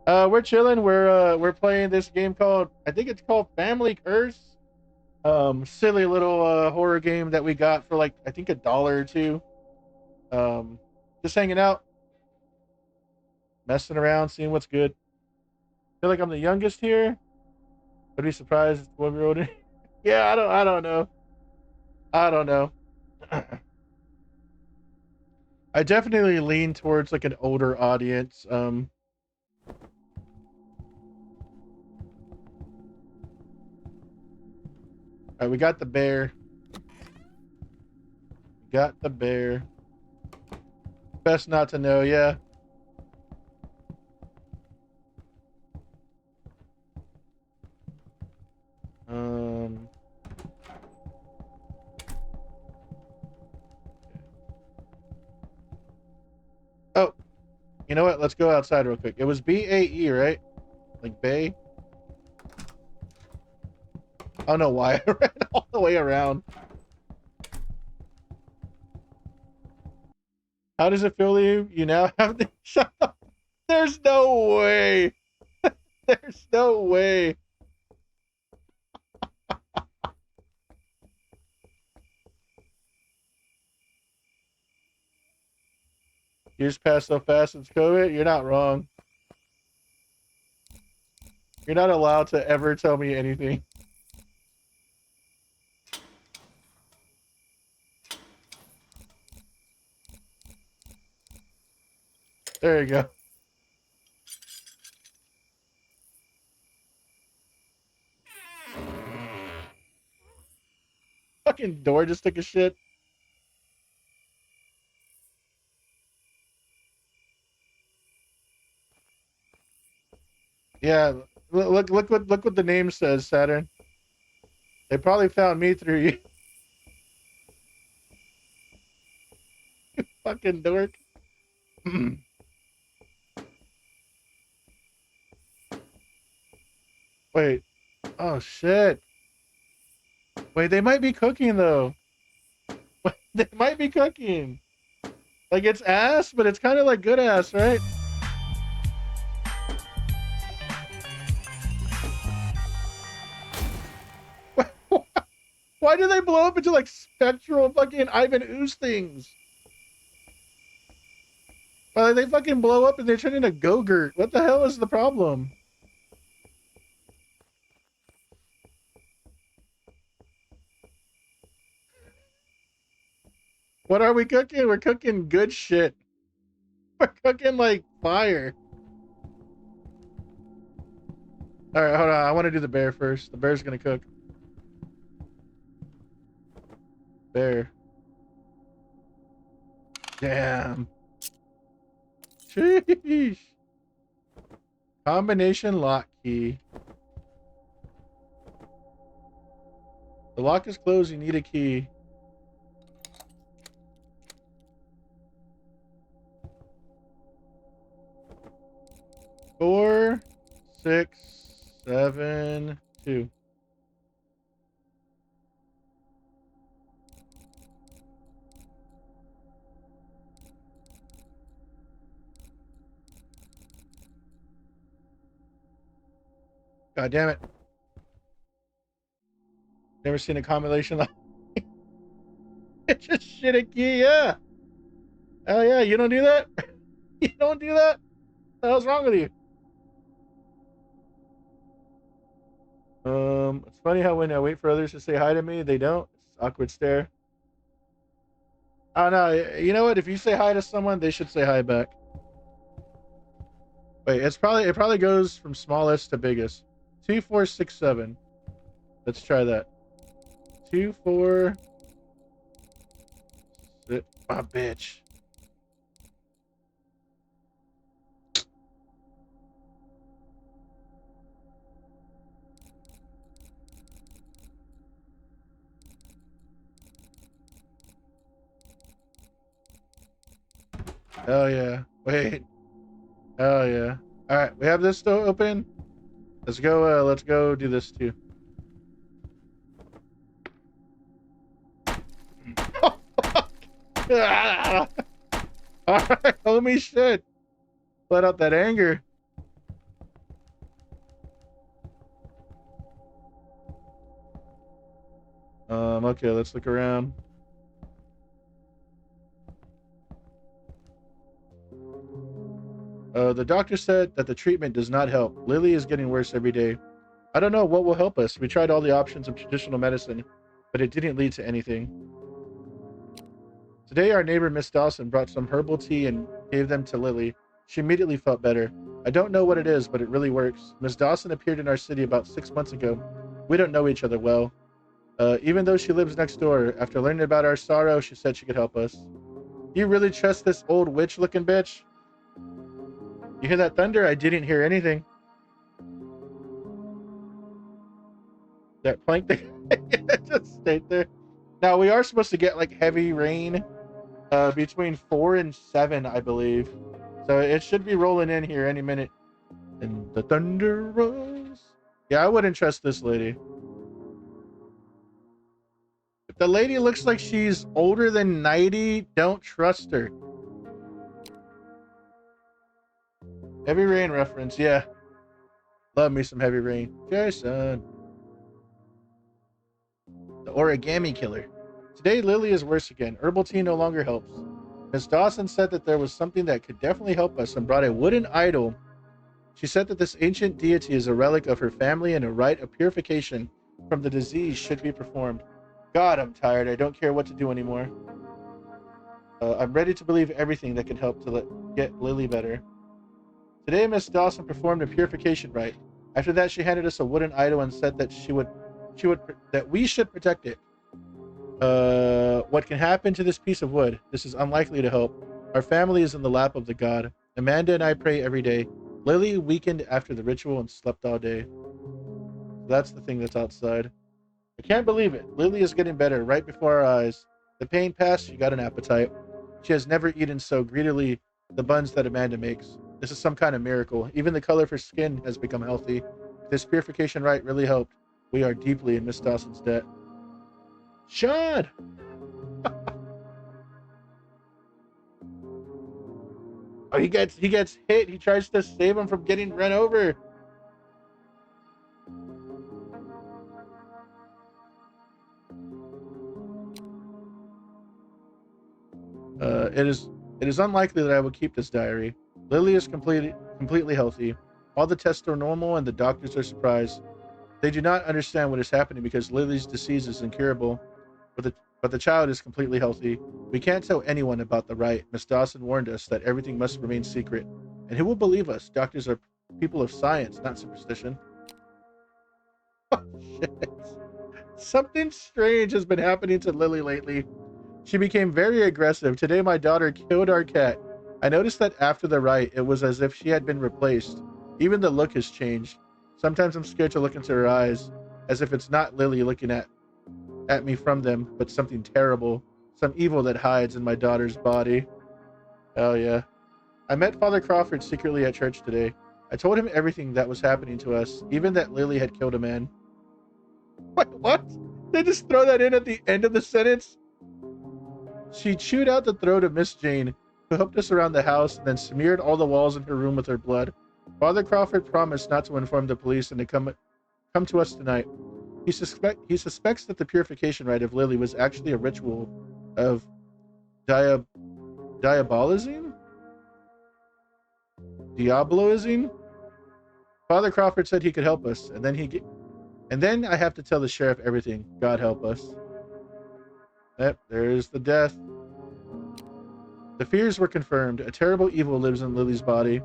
We're chilling. We're playing this game called, I think it's called Family Curse. Silly little horror game that we got for like, I think $1 or $2. Just hanging out, messing around, seeing what's good. Feel like I'm the youngest here. I'd be surprised if one year older. Yeah, I don't know. I don't know. I definitely lean towards like an older audience. All right, we got the bear. Got the bear. Best not to know, yeah. Oh, you know what? Let's go outside real quick. It was BAE, right? Like Bay? I don't know why I ran all the way around. How does it feel to you? You now have the shut up. There's no way. There's no way. Years pass so fast since COVID. You're not wrong. You're not allowed to ever tell me anything. There you go. Fucking door just took a shit. Yeah, look what the name says, Saturn. They probably found me through you. Fucking dork. Wait. Oh shit. Wait, they might be cooking though. They might be cooking. Like it's ass, but it's kind of like good ass, right? Why do they blow up into like spectral fucking Ivan Ooze things? Why they fucking blow up and they turn into Go-Gurt? What the hell is the problem? What are we cooking? We're cooking good shit. We're cooking like fire. All right, hold on. I want to do the bear first. The bear's gonna cook. Bear. Damn. Sheesh. Combination lock key. The lock is closed. You need a key. Four, 6, 7, 2. God damn it. Never seen a combination like it's just shit a key, yeah. Hell yeah, you don't do that? You don't do that? What the hell's wrong with you? It's funny how when I wait for others to say hi to me, they don't. It's awkward stare. Oh no, you know what? If you say hi to someone, they should say hi back. Wait, it probably goes from smallest to biggest. 2, 4, 6, 7. Let's try that. 2, 4. Ah, bitch. Hell yeah. Wait. Hell yeah. All right, we have this door open. Let's go do this too. Oh, fuck. Ah. All right, homie, shit. Let out that anger. Okay, let's look around. The doctor said that the treatment does not help. Lily is getting worse every day. I don't know what will help us. We tried all the options of traditional medicine, but it didn't lead to anything. Today, our neighbor Miss Dawson brought some herbal tea and gave them to Lily. She immediately felt better. I don't know what it is, but it really works. Miss Dawson appeared in our city about 6 months ago. We don't know each other well. Even though she lives next door, after learning about our sorrow, she said she could help us. You really trust this old witch-looking bitch? You hear that thunder? I didn't hear anything. That plank thing just stayed there. Now, we are supposed to get, like, heavy rain between 4 and 7, I believe. So it should be rolling in here any minute. And the thunder rolls. Yeah, I wouldn't trust this lady. If the lady looks like she's older than 90, don't trust her. Heavy rain reference, yeah. Love me some heavy rain. Jason. The origami killer. Today, Lily is worse again. Herbal tea no longer helps. Miss Dawson said that there was something that could definitely help us and brought a wooden idol. She said that this ancient deity is a relic of her family and a rite of purification from the disease should be performed. God, I'm tired. I don't care what to do anymore. I'm ready to believe everything that can help to get Lily better. Today, Miss Dawson performed a purification rite. After that, she handed us a wooden idol and said that that we should protect it. What can happen to this piece of wood? This is unlikely to help. Our family is in the lap of the god. Amanda and I pray every day. Lily weakened after the ritual and slept all day. That's the thing that's outside. I can't believe it. Lily is getting better right before our eyes. The pain passed, she got an appetite. She has never eaten so greedily the buns that Amanda makes. This is some kind of miracle. Even the color of her skin has become healthy. This purification rite really helped. We are deeply in Miss Dawson's debt. Sean! Oh, he gets hit. He tries to save him from getting run over. It is unlikely that I will keep this diary. Lily is completely healthy. All the tests are normal and the doctors are surprised. They do not understand what is happening because Lily's disease is incurable, but the child is completely healthy. We can't tell anyone about the rite. Miss Dawson warned us that everything must remain secret. And who will believe us? Doctors are people of science, not superstition. Oh, shit. Something strange has been happening to Lily lately. She became very aggressive. Today, my daughter killed our cat. I noticed that after the rite, it was as if she had been replaced. Even the look has changed. Sometimes I'm scared to look into her eyes, as if it's not Lily looking at me from them, but something terrible, some evil that hides in my daughter's body. Hell yeah. I met Father Crawford secretly at church today. I told him everything that was happening to us, even that Lily had killed a man. Wait, what? They just throw that in at the end of the sentence? She chewed out the throat of Miss Jane, who helped us around the house and then smeared all the walls in her room with her blood. Father Crawford promised not to inform the police and to come to us tonight. He suspects that the purification rite of Lily was actually a ritual of diabolizing? Diabloizing? Father Crawford said he could help us, and then I have to tell the sheriff everything. God help us. Yep, there's the death. The fears were confirmed. A terrible evil lives in Lily's body.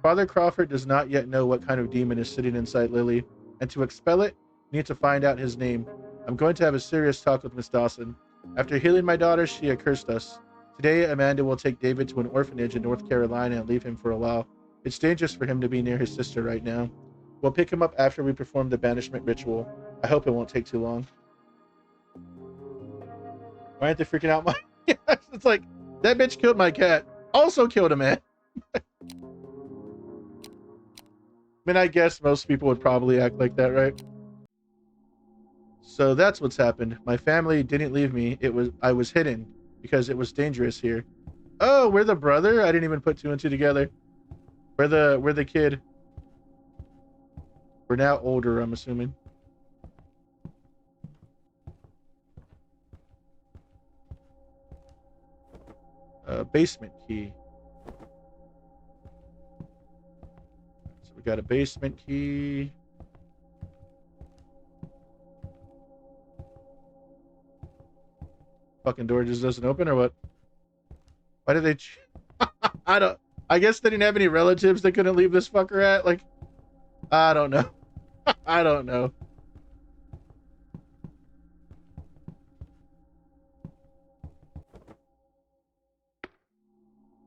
Father Crawford does not yet know what kind of demon is sitting inside Lily, and to expel it, we need to find out his name. I'm going to have a serious talk with Miss Dawson. After healing my daughter, she accursed us. Today, Amanda will take David to an orphanage in North Carolina and leave him for a while. It's dangerous for him to be near his sister right now. We'll pick him up after we perform the banishment ritual. I hope it won't take too long. Why aren't they freaking out? Yes, it's like, that bitch killed my cat. Also killed a man. I mean, I guess most people would probably act like that, right? So that's what's happened. My family didn't leave me. I was hidden because it was dangerous here. Oh, we're the brother? I didn't even put two and two together. We're the kid. We're now older, I'm assuming. Basement key. So we got a basement key. Fucking door just doesn't open or what? Why did they? I don't. I guess they didn't have any relatives they couldn't leave this fucker at. Like, I don't know. I don't know.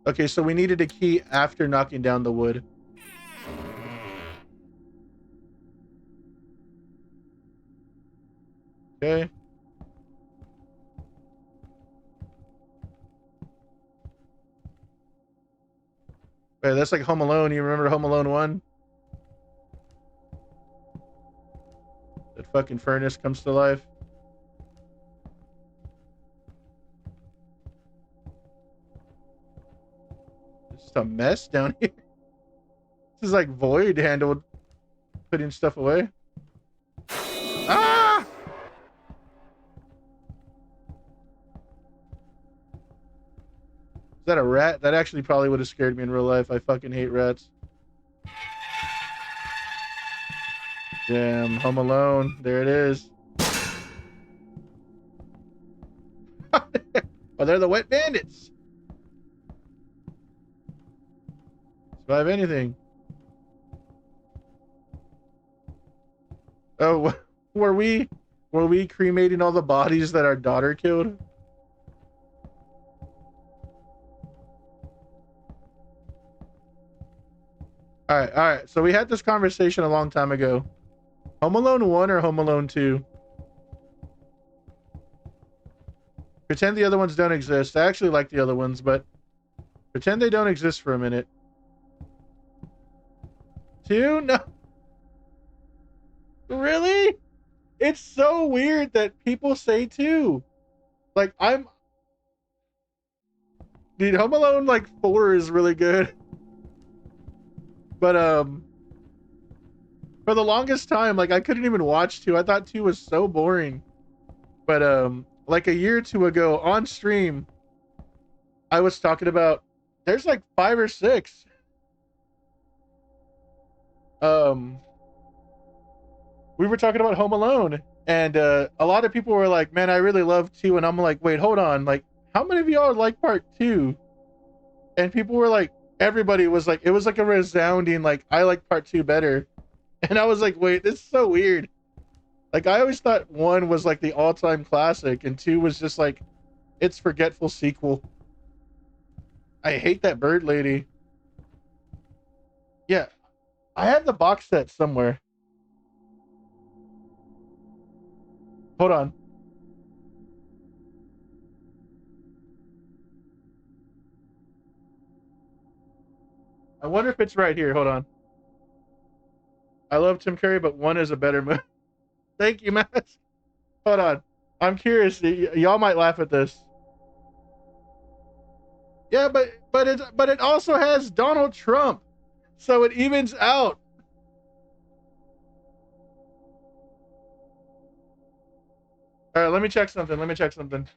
Okay, so we needed a key after knocking down the wood. Okay. Wait, that's like Home Alone. You remember Home Alone 1? That fucking furnace comes to life. It's just a mess down here. This is like Void handled putting stuff away. Ah! Is that a rat? That actually probably would have scared me in real life. I fucking hate rats. Damn, Home Alone. There it is. Oh, they're the wet bandits. Survive anything. Oh, were we cremating all the bodies that our daughter killed? All right. So we had this conversation a long time ago. Home Alone 1 or Home Alone 2? Pretend the other ones don't exist. I actually like the other ones, but pretend they don't exist for a minute. 2? No. Really? It's so weird that people say 2. Like, dude, Home Alone like 4 is really good. But for the longest time, like I couldn't even watch 2. I thought 2 was so boring. But like a year or two ago on stream, I was talking about there's like 5 or 6. We were talking about Home Alone, and a lot of people were like, "Man, I really love 2," and I'm like, "Wait, hold on, like, how many of y'all like part 2?" And people were like, everybody was like, it was like a resounding like, "I like part 2 better," and I was like, "Wait, this is so weird." Like, I always thought 1 was like the all-time classic, and 2 was just like its forgetful sequel. I hate that bird lady. Yeah, I have the box set somewhere. Hold on. I wonder if it's right here. Hold on. I love Tim Curry, but 1 is a better movie. Thank you, Matt. Hold on. I'm curious. Y'all might laugh at this. Yeah, but it also has Donald Trump, so it evens out. All right, let me check something.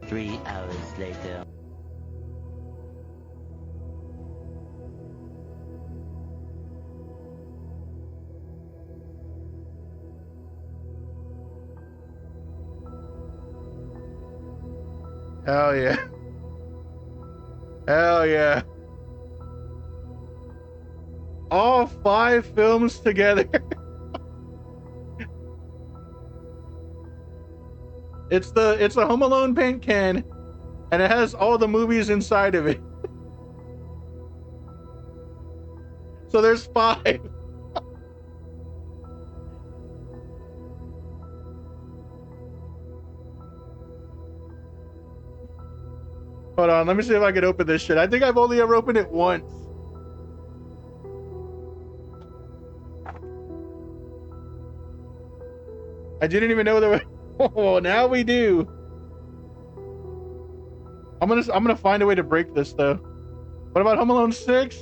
Three hours later. Hell yeah. Hell yeah. All 5 films together. It's a Home Alone paint can, and it has all the movies inside of it. So there's 5. Hold on, let me see if I can open this shit. I think I've only ever opened it once. I didn't even know there was... Oh, now we do. I'm gonna find a way to break this though. What about Home Alone 6?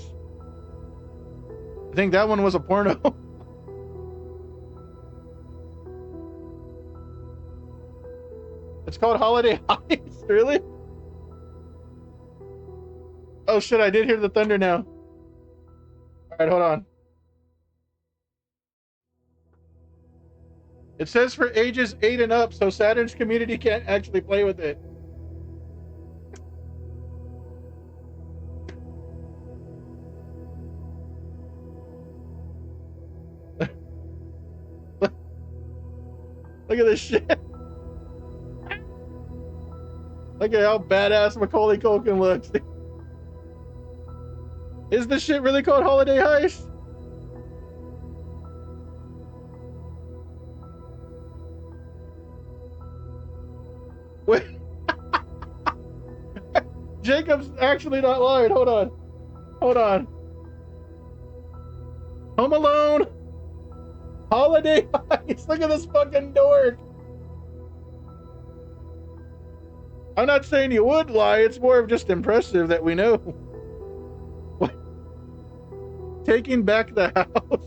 I think that one was a porno. It's called Holiday Heist, really? Oh shit, I did hear the thunder now. Alright, hold on. It says for ages 8 and up, so Saturn's community can't actually play with it. Look at this shit. Look at how badass Macaulay Culkin looks. Is this shit really called Holiday Heist? Wait. Jacob's actually not lying. Hold on. Hold on. Home Alone. Holiday Heist. Look at this fucking dork. I'm not saying you would lie. It's more of just impressive that we know. What? Taking back the house.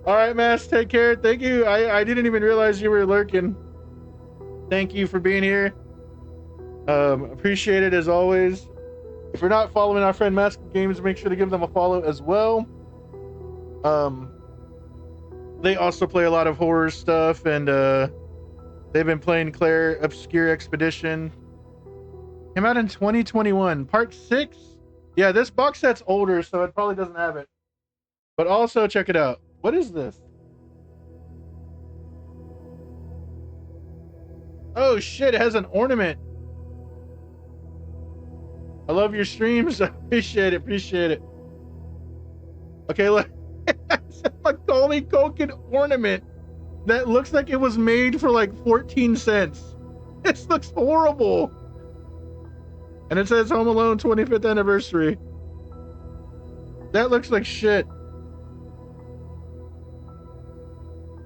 All right, Mass. Take care. Thank you. I didn't even realize you were lurking. Thank you for being here. Appreciate it as always. If you're not following our friend Mask Games, make sure to give them a follow as well. They also play a lot of horror stuff, and they've been playing Claire Obscure Expedition. Came out in 2021. Part 6? Yeah, this box set's older, so it probably doesn't have it. But also, check it out. What is this? Oh shit, it has an ornament. I love your streams. I appreciate it. Appreciate it. Okay, look. It's a Macaulay Culkin ornament that looks like it was made for like 14 cents. This looks horrible. And it says Home Alone 25th anniversary. That looks like shit.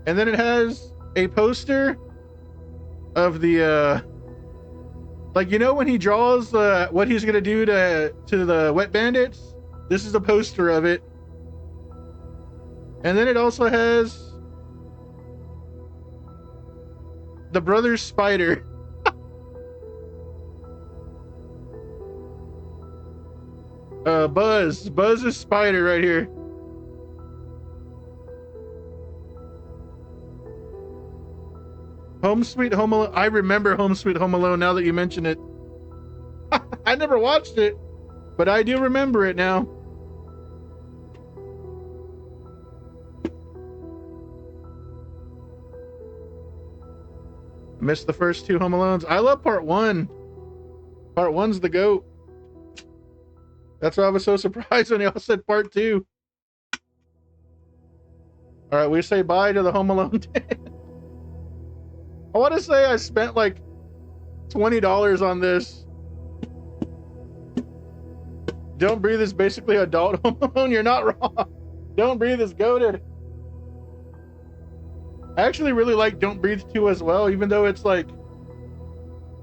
And then it has a poster of the like, you know when he draws what he's gonna do to the Wet Bandits? This is a poster of it. And then it also has the Brothers Spider. Buzz. Buzz is Spider right here. Home Sweet Home Alone. I remember Home Sweet Home Alone now that you mention it. I never watched it, but I do remember it now. Missed the first 2 Home Alones. I love part 1. Part 1's the GOAT. That's why I was so surprised when y'all said part 2. All right, we say bye to the Home Alone 10. I want to say I spent like $20 on this. Don't Breathe is basically adult Home Alone. You're not wrong. Don't Breathe is goated. I actually really like Don't Breathe 2 as well, even though it's like,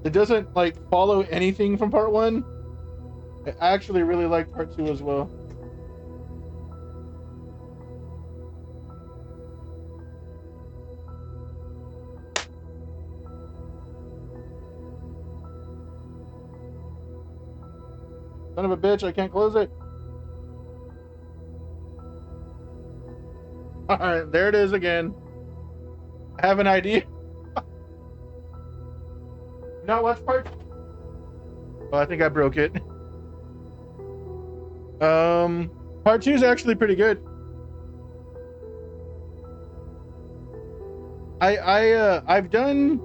it doesn't like follow anything from part 1. I actually really like part 2 as well. Son of a bitch, I can't close it. All right, there it is again. I have an idea. No, what's part? Oh, I think I broke it. Part 2 is actually pretty good. I've done,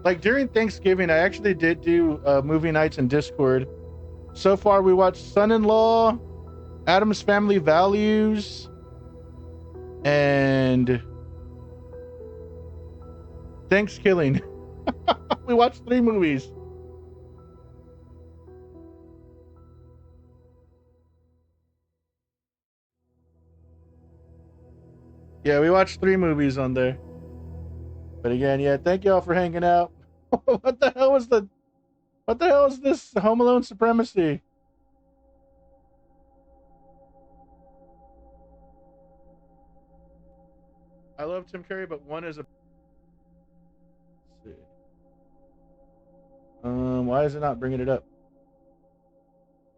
like during Thanksgiving, I actually did do movie nights in Discord. So far, we watched Son-in-Law, Addams Family Values, and Thanksgiving. We watched 3 movies. Yeah, we watched 3 movies on there. But again, yeah, thank y'all for hanging out. What the hell is this Home Alone supremacy? I love Tim Curry, but one is a. Let's see. Why is it not bringing it up?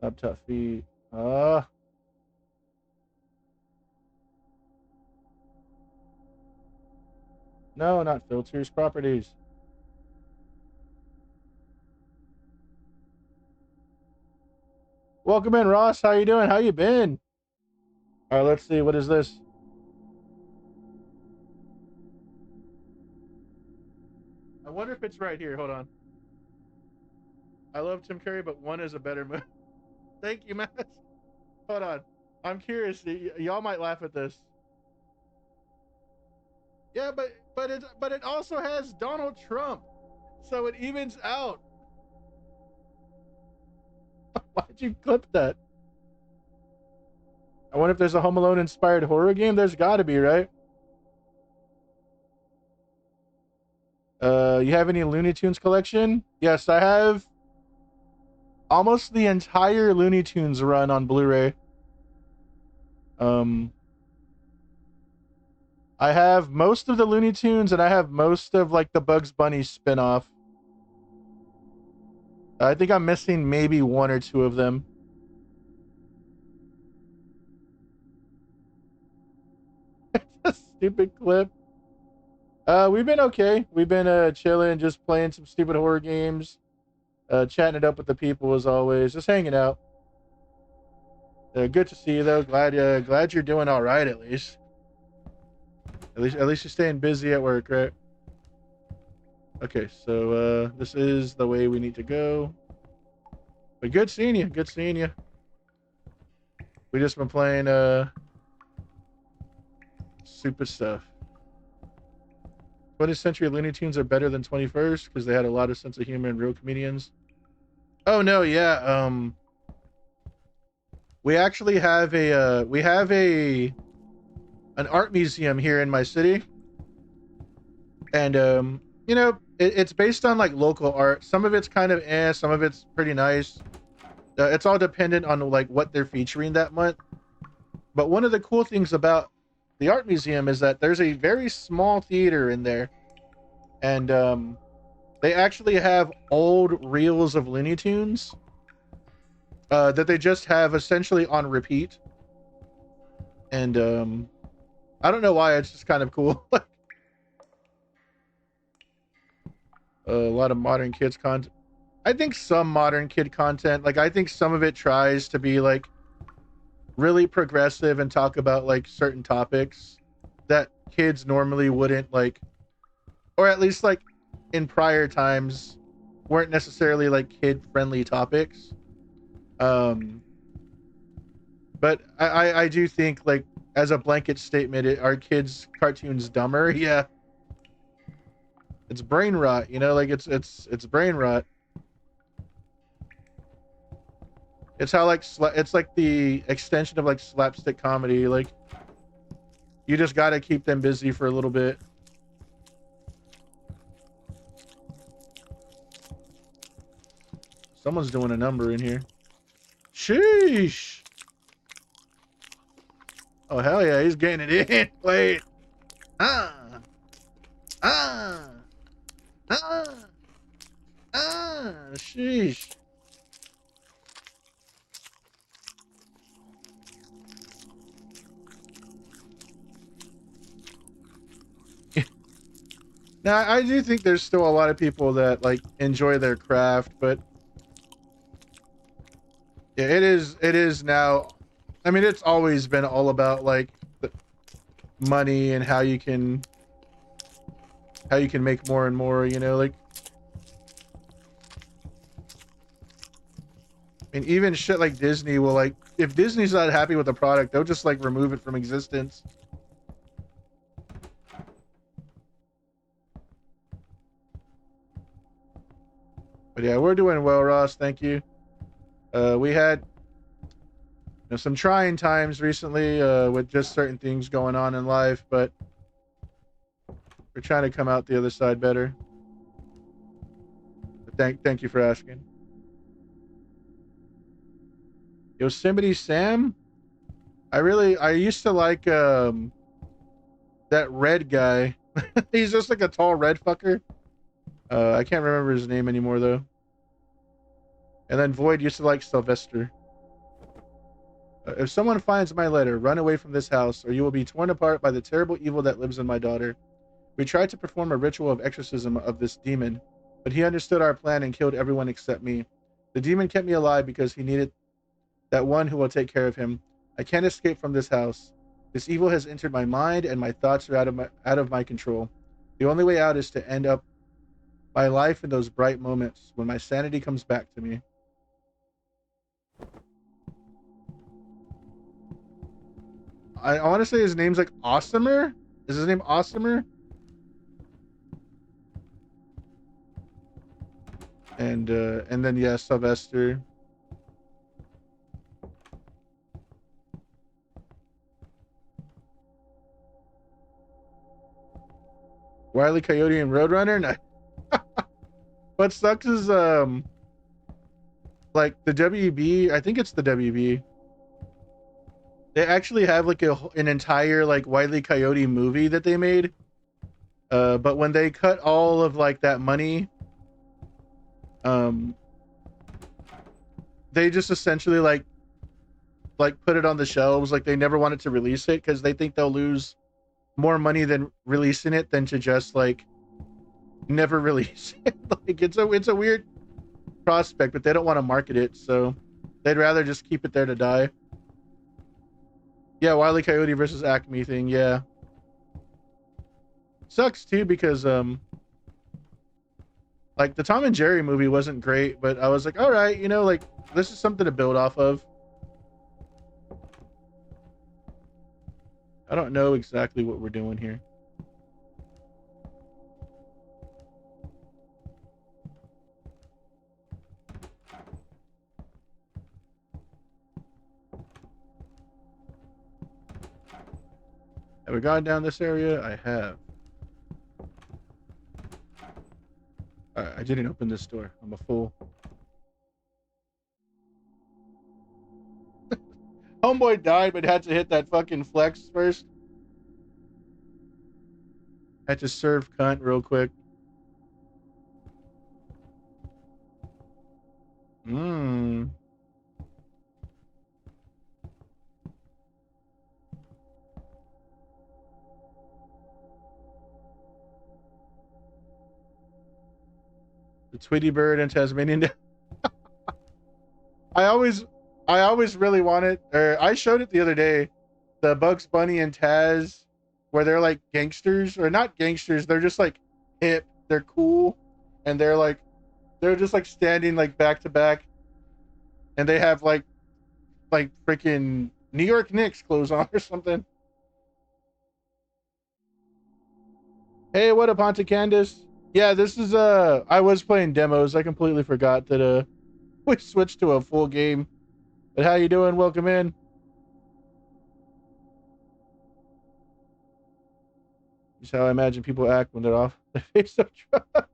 Laptop feed. No, not filters, properties. Welcome in, Ross. How you doing? How you been? All right, let's see. What is this? I wonder if it's right here. Hold on. I love Tim Curry, but one is a better movie. Thank you, Matt. Hold on. I'm curious. Y'all might laugh at this. Yeah, but it also has Donald Trump, so it evens out. Why'd you clip that? I wonder if there's a Home Alone inspired horror game. There's got to be, right? You have any Looney Tunes collection? Yes, I have almost the entire Looney Tunes run on Blu-ray. I have most of the Looney Tunes, and I have most of like the Bugs Bunny spin-off. I think I'm missing maybe one or two of them. It's a stupid clip. We've been okay. We've been chilling, just playing some stupid horror games, chatting it up with the people as always, just hanging out. Good to see you though. Glad you're doing all right at least. At least you're staying busy at work, right? Okay, so this is the way we need to go. But good seeing you. Good seeing you. We just been playing stupid stuff. 20th century Looney Tunes are better than 21st because they had a lot of sense of humor and real comedians. Oh no, yeah. We actually have an art museum here in my city, and you know, it's based on like local art. Some of it's kind of some of it's pretty nice. It's all dependent on like what they're featuring that month. But one of the cool things about the art museum is that there's a very small theater in there, and they actually have old reels of Looney Tunes that they just have essentially on repeat. And I don't know why, it's just kind of cool. A lot of modern kids content. I think some modern kid content, like I think some of it tries to be like really progressive and talk about like certain topics that kids normally wouldn't like, or at least like in prior times weren't necessarily like kid friendly topics. But I do think like as a blanket statement, are kids cartoons dumber? Yeah. It's brain rot, you know, like it's brain rot. It's how like it's like the extension of like slapstick comedy. Like you just got to keep them busy for a little bit. Someone's doing a number in here. Sheesh. Oh hell yeah, he's getting it in. Wait. Sheesh. Now, I do think there's still a lot of people that like enjoy their craft, but yeah, it is now. I mean, it's always been all about like the money and how you can make more and more, you know, like I mean, even shit like Disney will like, if Disney's not happy with the product, they'll just like remove it from existence. But yeah, we're doing well, Ross. Thank you. We had some trying times recently with just certain things going on in life, but We're trying to come out the other side better. But thank you for asking. Yosemite Sam? I used to like that red guy. He's just like a tall red fucker. I can't remember his name anymore though. And then Void used to like Sylvester. If someone finds my letter, run away from this house, or you will be torn apart by the terrible evil that lives in my daughter. We tried to perform a ritual of exorcism of this demon, but he understood our plan and killed everyone except me. The demon kept me alive because he needed that one who will take care of him. I can't escape from this house. This evil has entered my mind, and my thoughts are out of my control. The only way out is to end up my life in those bright moments when my sanity comes back to me. I want to say his name's like Awesomer. Is his name Awesomer? And then yeah, Sylvester. Wile E. Coyote and Roadrunner. No. What sucks is like the WB. I think it's the WB. They actually have like an entire like Wile E. Coyote movie that they made. But when they cut all of like that money, they just essentially like put it on the shelves. Like they never wanted to release it because they think they'll lose more money than releasing it than to just like never release it. Like it's a weird prospect, but they don't want to market it, so they'd rather just keep it there to die. Yeah, Wile E. Coyote versus Acme thing, yeah. Sucks too because like the Tom and Jerry movie wasn't great, but I was like, all right, you know, like this is something to build off of. I don't know exactly what we're doing here. Have we gone down this area? I have. I didn't open this door. I'm a fool. Homeboy died, but had to hit that fucking flex first. Had to serve cunt real quick. Mmm. The Tweety Bird and Tasmanian. I always really wanted, or I showed it the other day, the Bugs Bunny and Taz, where they're like gangsters, or not gangsters, they're just like hip, they're cool, and they're just like standing like back to back, and they have like freaking New York Knicks clothes on or something. Hey, what up, Auntie Candace? Yeah, this is I was playing demos. I completely forgot that we switched to a full game. But how you doing? Welcome in. Just how I imagine people act when they're off the face of drugs.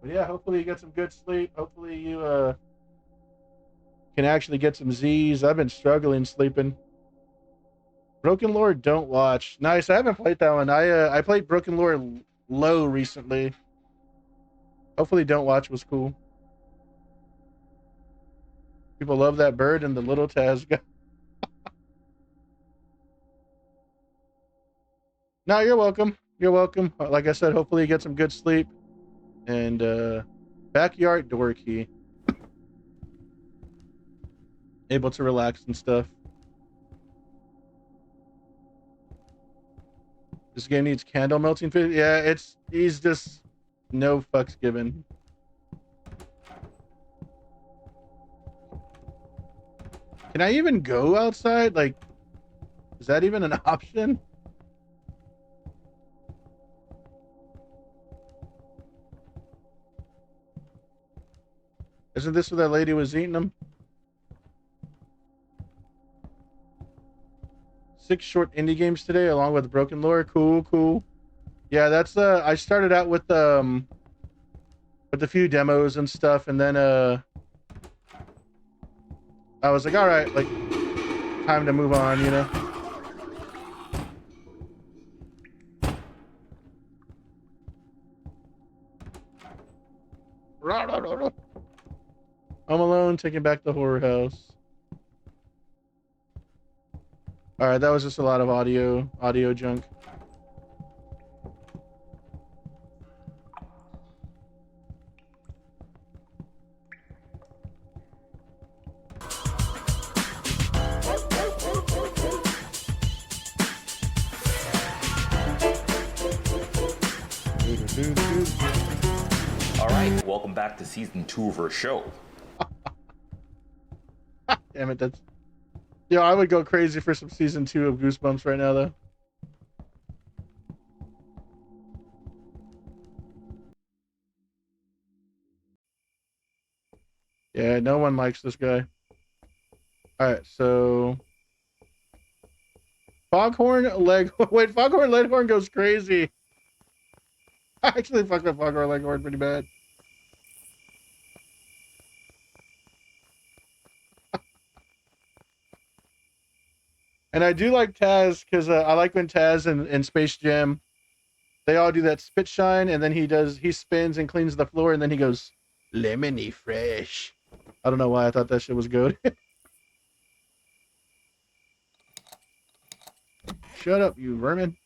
But yeah, hopefully you get some good sleep. Hopefully you can actually get some Z's. I've been struggling sleeping. Broken Lore, don't watch. Nice. I haven't played that one. I played Broken Lore low recently. Hopefully Don't Watch was cool. People love that bird and the little Taz guy. No, you're welcome. You're welcome. Like I said, hopefully you get some good sleep. And backyard door key. Able to relax and stuff. This game needs candle melting fit. Yeah, he's just no fucks given. Can I even go outside? Like, is that even an option? Isn't this where that lady was eating them? 6 short indie games today, along with Broken Lore. Cool, cool. Yeah, that's I started out with a few demos and stuff, and then I was like, all right, like time to move on, you know. Home Alone, Taking Back the Horror House. All right, that was just a lot of audio junk. All right, welcome back to season 2 of our show. Damn it, that's... Yo, I would go crazy for some season 2 of Goosebumps right now, though. Yeah, no one likes this guy. Alright, so... Foghorn Leghorn... Wait, Foghorn Leghorn goes crazy. I actually fucked up Foghorn Leghorn pretty bad. And I do like Taz, because I like when Taz and Space Jam, they all do that spit shine, and then he spins and cleans the floor, and then he goes, lemony fresh. I don't know why I thought that shit was good. Shut up, you vermin.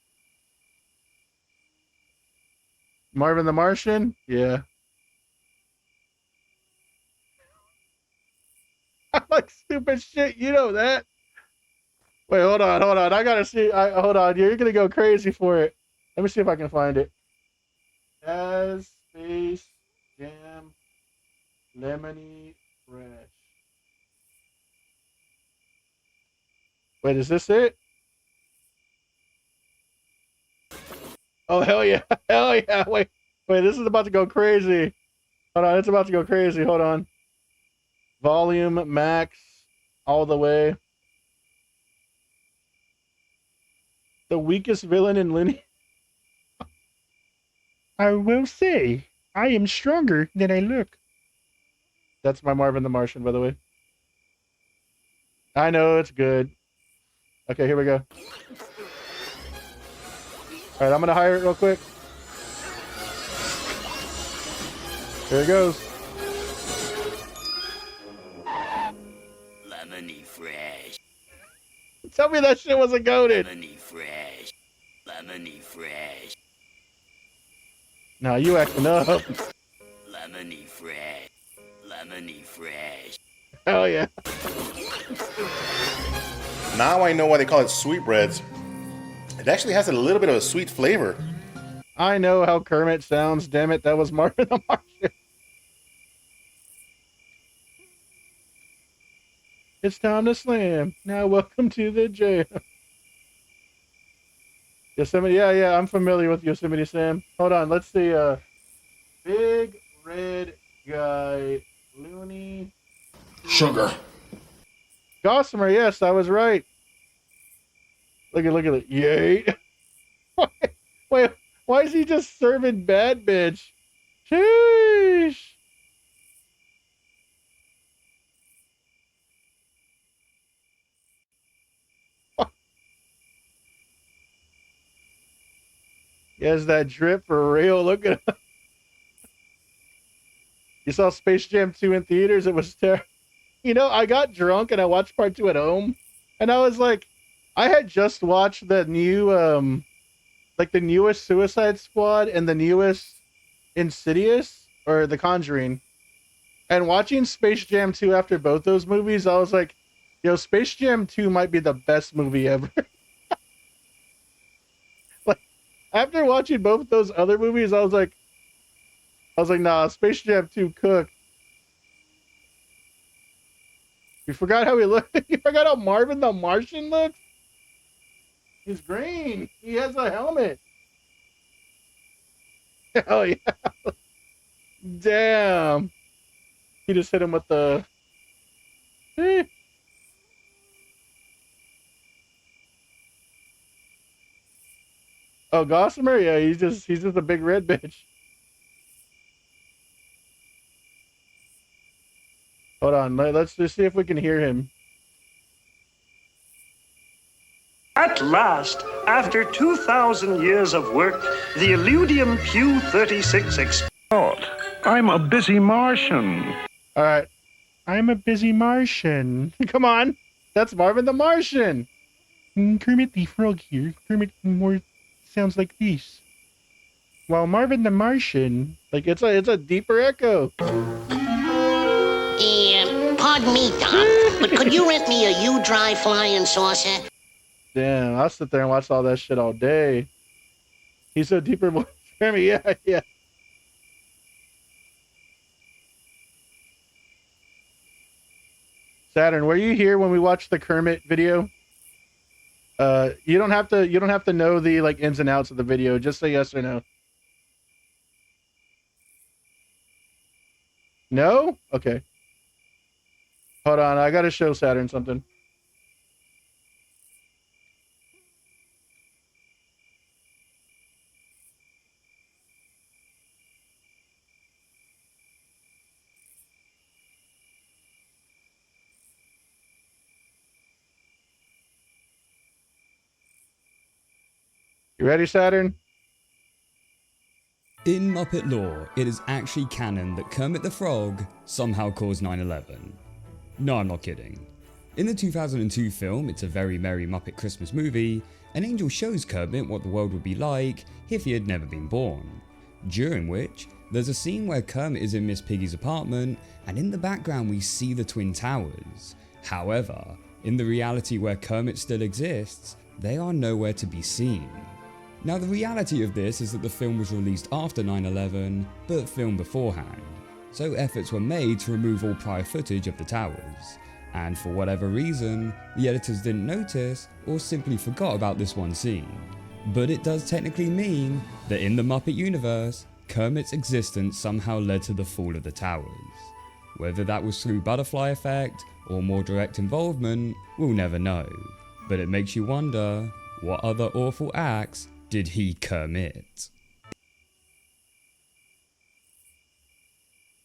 Marvin the Martian? Yeah. I like stupid shit, you know that. Wait, hold on. I gotta see. Hold on. You're gonna go crazy for it. Let me see if I can find it. As Space Jam Lemony Fresh. Wait, is this it? Oh, hell yeah. Hell yeah. Wait, this is about to go crazy. Hold on. It's about to go crazy. Hold on. Volume max all the way. The weakest villain in lineage. I will say, I am stronger than I look. That's my Marvin the Martian, by the way. I know, it's good. Okay, here we go. Alright, I'm gonna hire it real quick. Here it goes. Lemony fresh. Tell me that shit wasn't goated. Lemony fresh. Lemony fresh. Nah, you acting up. Lemony fresh. Lemony fresh. Hell yeah. Now I know why they call it sweetbreads. It actually has a little bit of a sweet flavor. I know how Kermit sounds, damn it. That was Marvin the Martian. It's time to slam. Now welcome to the jail. Yosemite, yeah, I'm familiar with Yosemite Sam. Hold on, let's see. Big red guy, Looney. Sugar. Gossamer, yes, I was right. Look at it. Yay. Wait, why is he just serving bad bitch? Sheesh. He has that drip for real. Look at him. You saw Space Jam 2 in theaters? It was terrible. You know, I got drunk and I watched part 2 at home. And I was like, I had just watched the new, like the newest Suicide Squad and the newest Insidious, or The Conjuring. And watching Space Jam 2 after both those movies, I was like, yo, Space Jam 2 might be the best movie ever. Like, after watching both those other movies, I was like, nah, Space Jam 2 cooked. You forgot how he looked? You forgot how Marvin the Martian looks? He's green. He has a helmet. Hell yeah. Damn. He just hit him with the... Oh, Gossamer? Yeah, he's just a big red bitch. Hold on, let's just see if we can hear him. At last, after 2,000 years of work, the Illudium Q36 I'm a busy Martian. All right. I'm a busy Martian. Come on. That's Marvin the Martian. Kermit the Frog here. Kermit more sounds like this. While Marvin the Martian, like it's a deeper echo. Pardon me, Doc, but could you rent me a U-Dry flying saucer? Damn, I'll sit there and watch all that shit all day. He's a deeper voice. Kermit, yeah. Saturn, were you here when we watched the Kermit video? You don't have to know the like ins and outs of the video. Just say yes or no. No? Okay. Hold on, I gotta show Saturn something. You ready, Saturn? In Muppet lore, it is actually canon that Kermit the Frog somehow caused 9/11. No, I'm not kidding. In the 2002 film It's a Very Merry Muppet Christmas Movie, an angel shows Kermit what the world would be like if he had never been born. During which, there's a scene where Kermit is in Miss Piggy's apartment, and in the background we see the Twin Towers. However, in the reality where Kermit still exists, they are nowhere to be seen. Now the reality of this is that the film was released after 9/11, but filmed beforehand, so efforts were made to remove all prior footage of the towers, and for whatever reason, the editors didn't notice or simply forgot about this one scene. But it does technically mean that in the Muppet universe, Kermit's existence somehow led to the fall of the towers. Whether that was through butterfly effect or more direct involvement, we'll never know, but it makes you wonder, what other awful acts did he commit?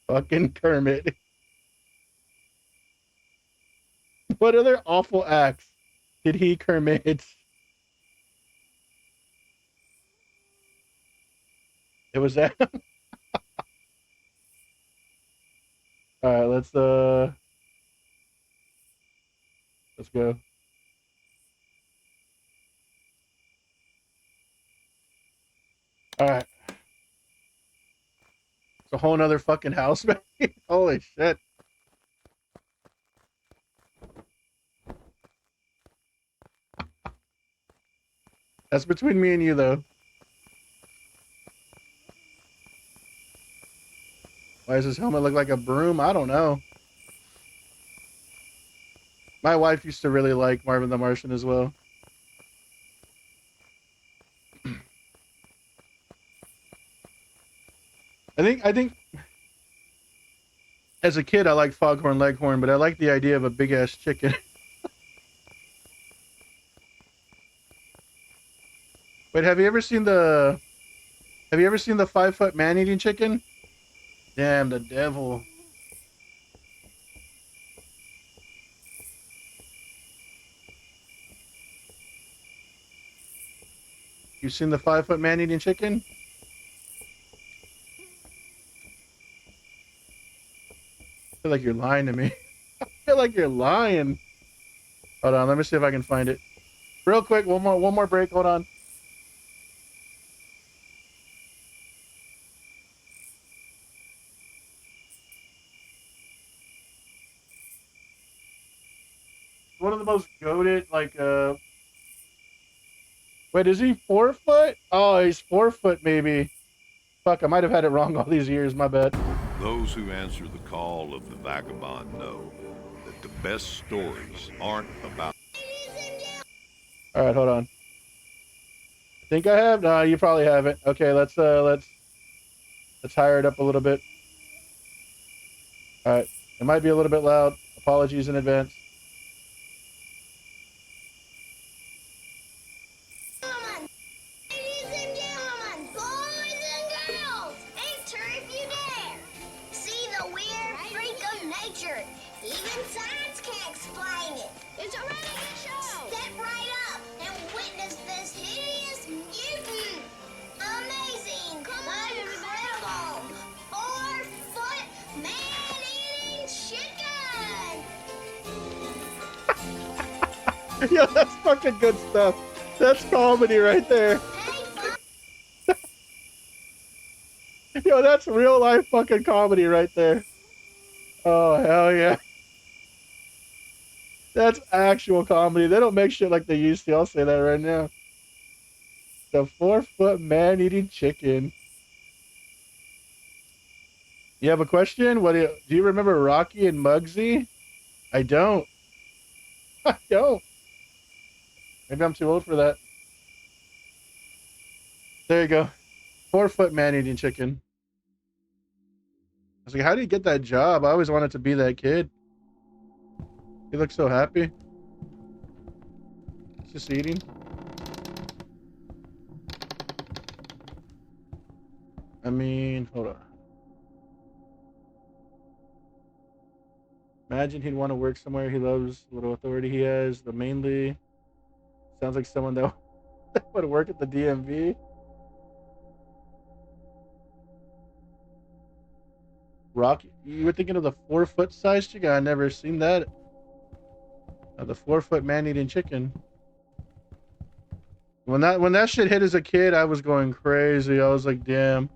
Fucking Kermit. What other awful acts did he commit? It was that. All right, let's go. All right. It's a whole nother fucking house, man. Holy shit. That's between me and you, though. Why does this helmet look like a broom? I don't know. My wife used to really like Marvin the Martian as well. I think as a kid I liked Foghorn Leghorn, but I like the idea of a big ass chicken. Wait, have you ever seen the 5-foot man-eating chicken? Damn, the devil. You seen the 5-foot man-eating chicken? I feel like you're lying to me. I feel like you're lying. Hold on, let me see if I can find it. Real quick, one more break, hold on. One of the most goated, like, wait, is he 4 foot? Oh, he's 4 foot, maybe. Fuck, I might have had it wrong all these years, my bad. Those who answer the call of the vagabond know that the best stories aren't about... All right, hold on. I think I have. No, you probably haven't. Okay, let's hire it up a little bit. All right, it might be a little bit loud. Apologies in advance. Yo, that's fucking good stuff. That's comedy right there. Yo, that's real life fucking comedy right there. Oh, hell yeah. That's actual comedy. They don't make shit like they used to. I'll say that right now. The 4-foot man eating chicken. You have a question? What do you remember Rocky and Muggsy? I don't. I don't. Maybe I'm too old for that. There you go. 4-foot man eating chicken. I was like, how do you get that job? I always wanted to be that kid. He looks so happy. He's just eating. I mean, hold on. Imagine he'd want to work somewhere he loves, little authority he has. The mainly sounds like someone that would work at the DMV. Rocky, you were thinking of the 4-foot size chicken? I never seen that. The 4-foot man eating chicken. When that shit hit as a kid, I was going crazy. I was like, damn.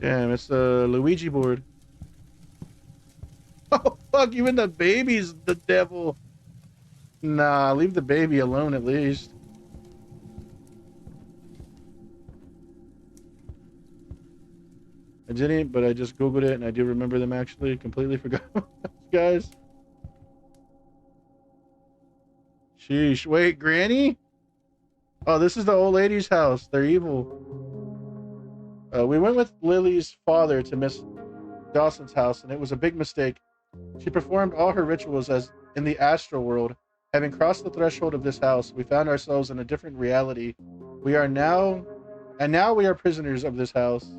Damn, it's the Luigi board. Oh fuck, even the baby's the devil. Nah, leave the baby alone at least. I didn't, but I just Googled it and I do remember them actually. Completely forgot about those guys. Sheesh. Wait, Granny? Oh, this is the old lady's house. They're evil. We went with Lily's father to Miss Dawson's house, and it was a big mistake. She performed all her rituals as in the astral world. Having crossed the threshold of this house, we found ourselves in a different reality. We are now we are prisoners of this house.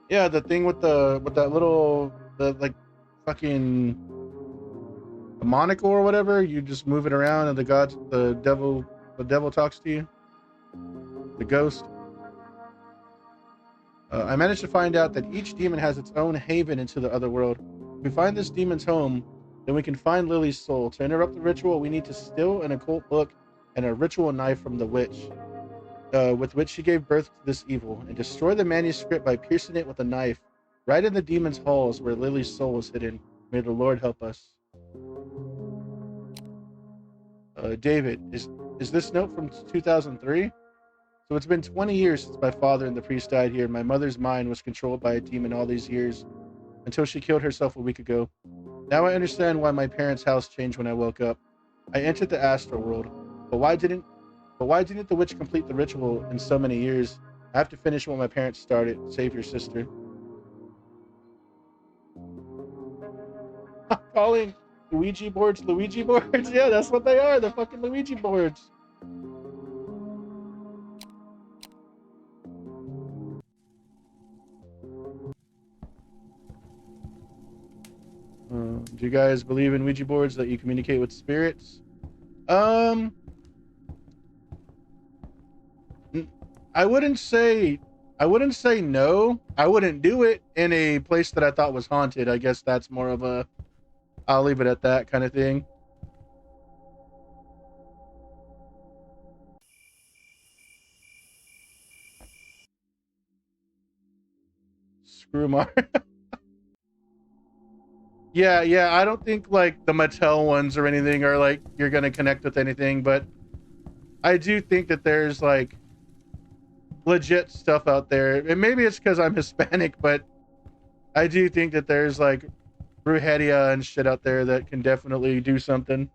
Yeah, the thing with that little like fucking a monocle or whatever, you just move it around and the devil talks to you. The ghost. I managed to find out that each demon has its own haven into the other world. If we find this demon's home, then we can find Lily's soul. To interrupt the ritual, we need to steal an occult book and a ritual knife from the witch, with which she gave birth to this evil, and destroy the manuscript by piercing it with a knife, right in the demon's halls where Lily's soul is hidden. May the Lord help us. David, is this note from 2003? So it's been 20 years since my father and the priest died here. My mother's mind was controlled by a demon all these years, until she killed herself a week ago. Now I understand why my parents' house changed when I woke up. I entered the astral world, but why didn't the witch complete the ritual in so many years? I have to finish what my parents started. Save your sister. I'm calling Luigi boards. Yeah, that's what they are. They're fucking Luigi boards. Do you guys believe in Ouija boards that you communicate with spirits? I wouldn't say no. I wouldn't do it in a place that I thought was haunted. I guess that's more of a I'll leave it at that kind of thing. Screw Mario. Yeah, I don't think like the Mattel ones or anything are like you're gonna connect with anything, but I do think that there's like legit stuff out there. And maybe it's because I'm Hispanic, but I do think that there's like brujeria and shit out there that can definitely do something.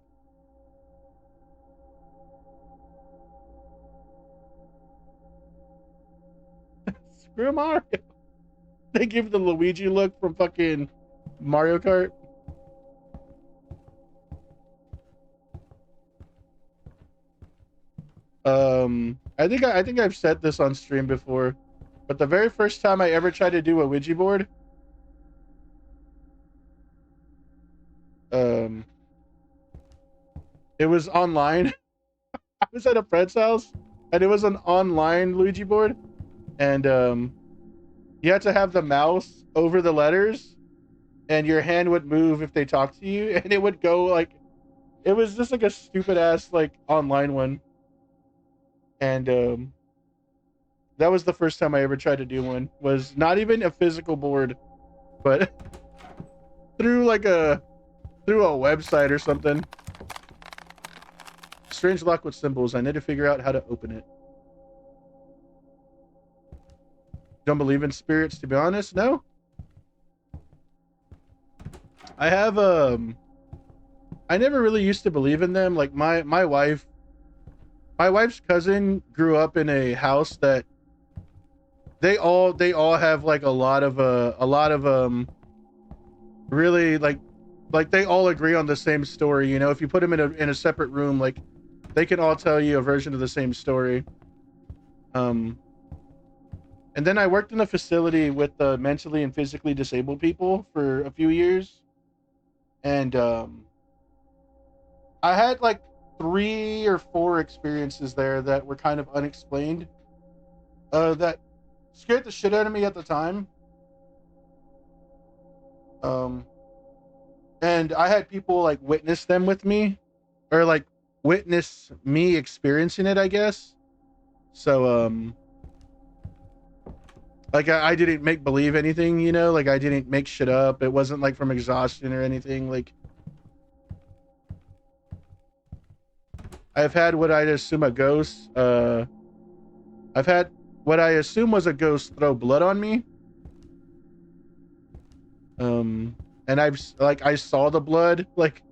Screw Mario. They give the Luigi look from fucking Mario Kart. I think I've said this on stream before, but the very first time I ever tried to do a Ouija board, it was online. I was at a friend's house, and it was an online Ouija board, and you had to have the mouse over the letters, and your hand would move if they talked to you, and it would go like, it was just like a stupid ass like online one. And that was the first time I ever tried to do one. Was not even a physical board, but through a website or something. Strange lock with symbols. I need to figure out how to open it. Don't believe in spirits, to be honest. No. I have I never really used to believe in them. Like my wife's cousin grew up in a house that they all have like a lot of really like they all agree on the same story. You know, if you put them in a separate room, like they can all tell you a version of the same story. And then I worked in a facility with mentally and physically disabled people for a few years, and I had like 3 or 4 experiences there that were kind of unexplained, that scared the shit out of me at the time. And I had people like witness them with me, or like witness me experiencing it, I guess. So like I didn't make believe anything, you know, like I didn't make shit up. It wasn't like from exhaustion or anything. Like I've had what I'd assume a ghost, I've had what I assume was a ghost throw blood on me. And I saw the blood, like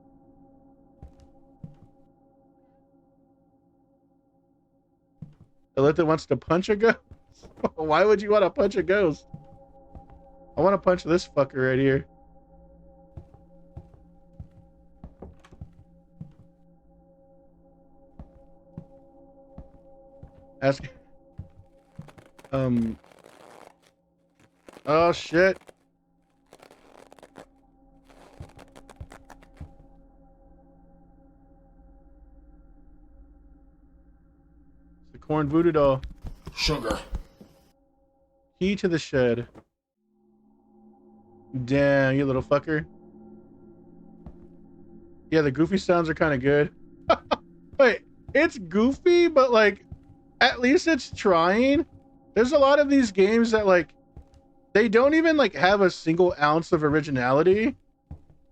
Alytha wants to punch a ghost. Why would you want to punch a ghost? I want to punch this fucker right here. Ask. Oh shit. It's the corn voodoo doll. Sugar. Key to the shed. Damn, you little fucker. Yeah, the goofy sounds are kind of good. Wait, it's goofy, but like, at least it's trying. There's a lot of these games that like, they don't even like have a single ounce of originality.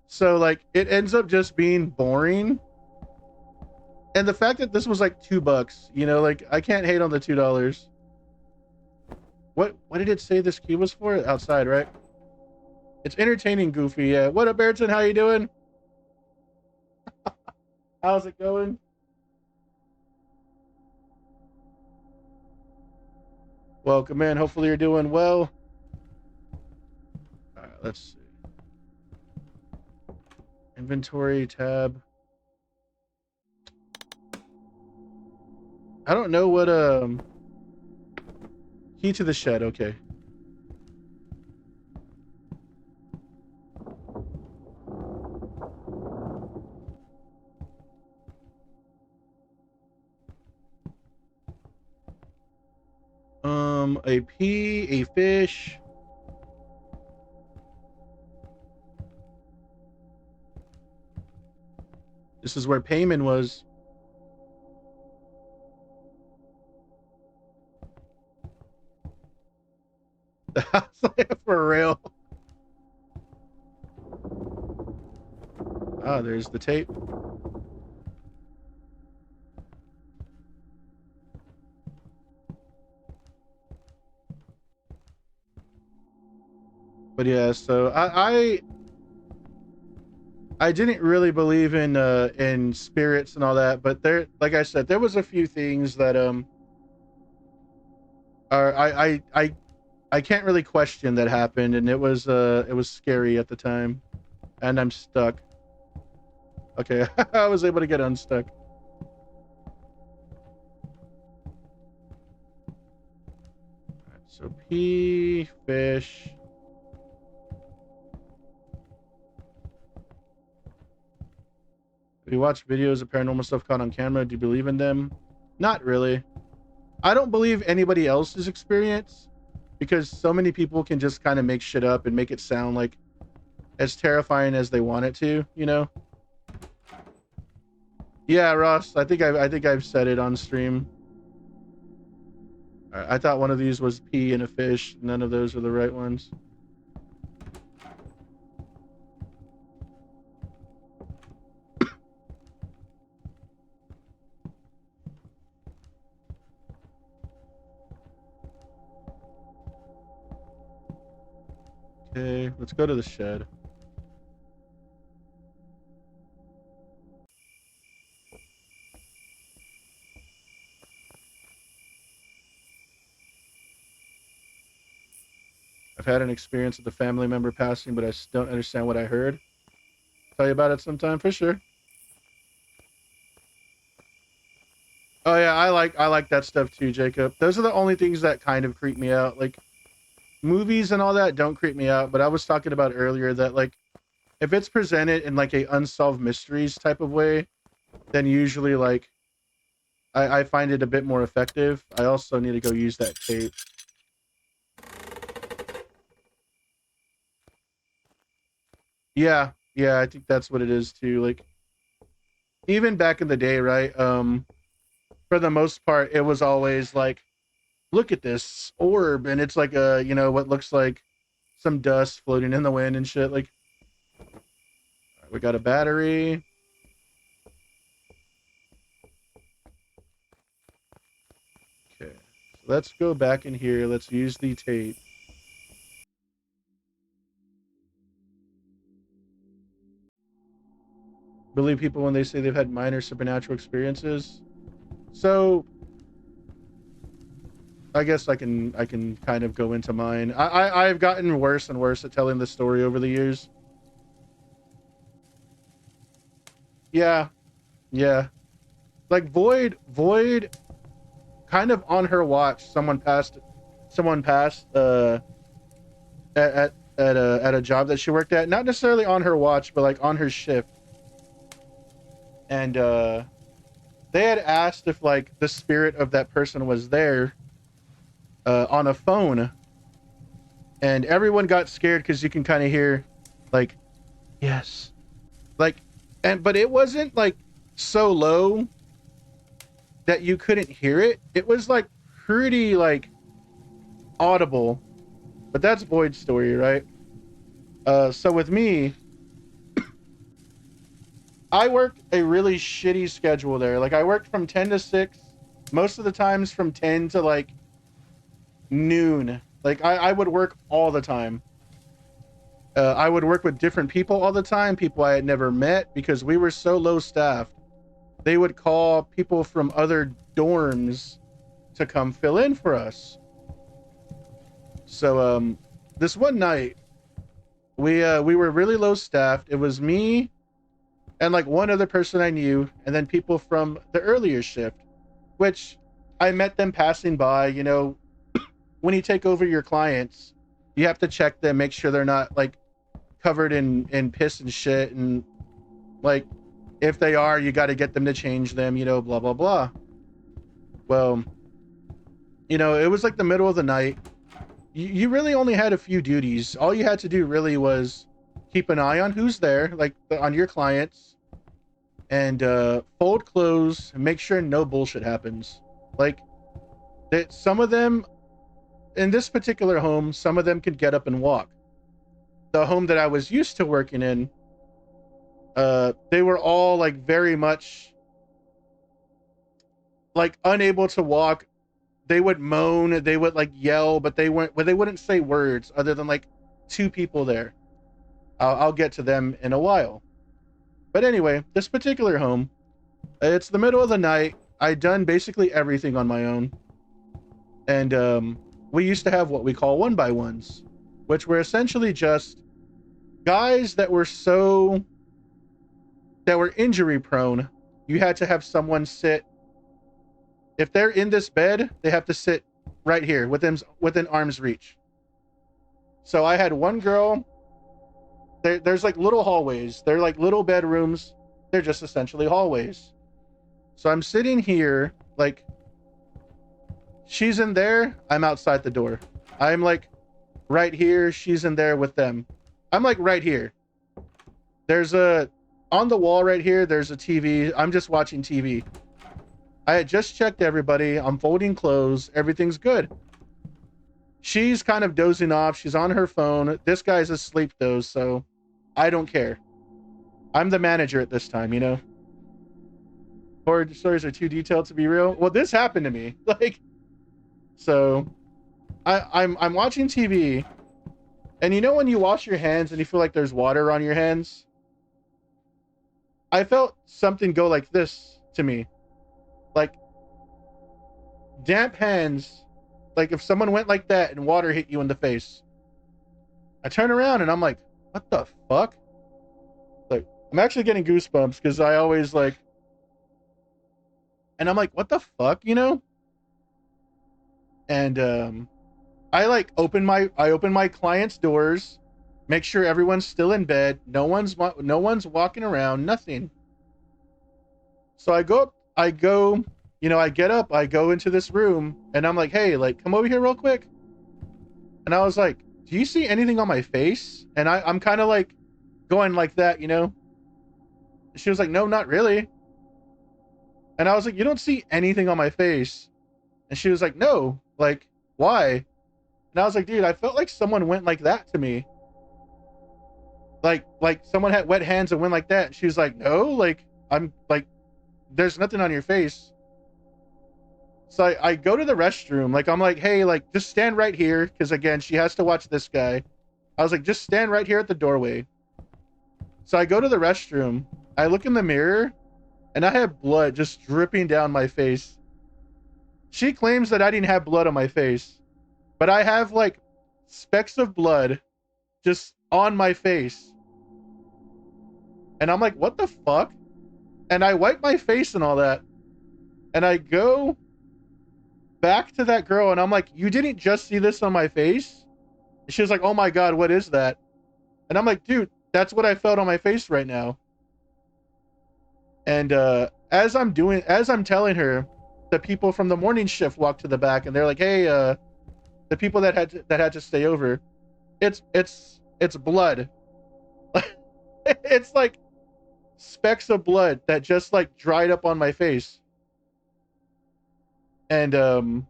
So like, it ends up just being boring. And the fact that this was like $2, you know, like I can't hate on the $2. What did it say this key was for? Outside, right? It's entertaining goofy. Yeah. What up, Ayrton? How you doing? How's it going? Welcome in. Hopefully you're doing well. All right, let's see. Inventory tab. I don't know what key to the shed. Okay. A pea, a fish. This is where Payman was. For real. Ah, there's the tape. But yeah, so I didn't really believe in spirits and all that, but there, like I said, there was a few things that are I can't really question that happened, and it was scary at the time, and I'm stuck. Okay, I was able to get unstuck. Right, so pea, fish. If you watch videos of paranormal stuff caught on camera, do you believe in them? Not really. I don't believe anybody else's experience, because so many people can just kind of make shit up and make it sound like as terrifying as they want it to, you know? Yeah, Ross, I think I've said it on stream. I thought one of these was pee and a fish. None of those are the right ones. Okay, let's go to the shed. I've had an experience with a family member passing, but I don't understand what I heard. Tell you about it sometime for sure. Oh yeah, I like that stuff too, Jacob. Those are the only things that kind of creep me out. Like movies and all that don't creep me out, but I was talking about earlier that like if it's presented in like a unsolved mysteries type of way, then usually like I find it a bit more effective. I also need to go use that tape. Yeah, yeah, I think that's what it is too. Like even back in the day, right? For the most part, it was always like, look at this orb, and it's like a, you know, what looks like some dust floating in the wind and shit. Like, we got a battery. Okay, so let's go back in here. Let's use the tape. Believe people when they say they've had minor supernatural experiences. So I guess I can kind of go into mine. I've gotten worse and worse at telling the story over the years. Yeah. Yeah. Like Void kind of on her watch, someone passed at a job that she worked at, not necessarily on her watch, but like on her shift. And they had asked if like the spirit of that person was there on a phone, and everyone got scared because you can kind of hear like yes, like, but it wasn't like so low that you couldn't hear it. It was like pretty like audible. But that's Void's story, right? So with me, I worked a really shitty schedule there. Like I worked from 10 to 6, most of the times from 10 to like noon. Like I would work all the time. I would work with different people all the time, people I had never met, because we were so low staffed. They would call people from other dorms to come fill in for us. So this one night we were really low staffed. It was me and like one other person I knew, and then people from the earlier shift, which I met them passing by. You know, when you take over your clients, you have to check them, make sure they're not like covered in piss and shit, and like if they are, you got to get them to change them, you know, blah blah blah. Well, you know, it was like the middle of the night. You really only had a few duties. All you had to do really was keep an eye on who's there, like on your clients, and fold clothes and make sure no bullshit happens. Like that, some of them in this particular home, some of them could get up and walk. The home that I was used to working in, they were all like very much like unable to walk. They would moan, they would like yell, but they wouldn't say words other than like two people there. I'll get to them in a while. But anyway, this particular home, it's the middle of the night. I'd done basically everything on my own. And we used to have what we call 1x1s, which were essentially just guys that were injury prone. You had to have someone sit. If they're in this bed, they have to sit right here within arm's reach. So I had one girl. There's like little hallways. They're like little bedrooms. They're just essentially hallways. So I'm sitting here, like she's in there, I'm outside the door. I'm like right here, she's in there with them. I'm like right here. there's a, on the wall right here, there's a TV. I'm just watching TV. I had just checked everybody. I'm folding clothes. Everything's good. She's kind of dozing off. She's on her phone. This guy's asleep though, so I don't care. I'm the manager at this time, you know? Horror stories are too detailed to be real. Well, this happened to me. Like, so I'm watching TV, and you know when you wash your hands and you feel like there's water on your hands? I felt something go like this to me. Like, damp hands, like if someone went like that and water hit you in the face. I turn around and I'm like, what the fuck? Like, I'm actually getting goosebumps because I always like, and I'm like, what the fuck, you know? And I open my client's doors, make sure everyone's still in bed, no one's walking around, nothing. So I get up, I go into this room, and I'm like, hey, like, come over here real quick. And I was like, do you see anything on my face? And I'm kind of like going like that, you know? She was like, no, not really. And I was like, you don't see anything on my face? And she was like, no, like, why? And I was like, dude, I felt like someone went like that to me. Like someone had wet hands and went like that. And she was like, no, like, I'm like, there's nothing on your face. So I go to the restroom. Like, I'm like, hey, like, just stand right here. Because, again, she has to watch this guy. I was like, just stand right here at the doorway. So I go to the restroom. I look in the mirror. And I have blood just dripping down my face. She claims that I didn't have blood on my face. But I have, like, specks of blood just on my face. And I'm like, what the fuck? And I wipe my face and all that. And I go back to that girl and I'm like, you didn't just see this on my face? And she was like, oh my God, what is that? And I'm like, dude, that's what I felt on my face right now. And as I'm telling her, the people from the morning shift walk to the back and they're like, hey, the people that had to stay over, it's blood. It's like specks of blood that just like dried up on my face. And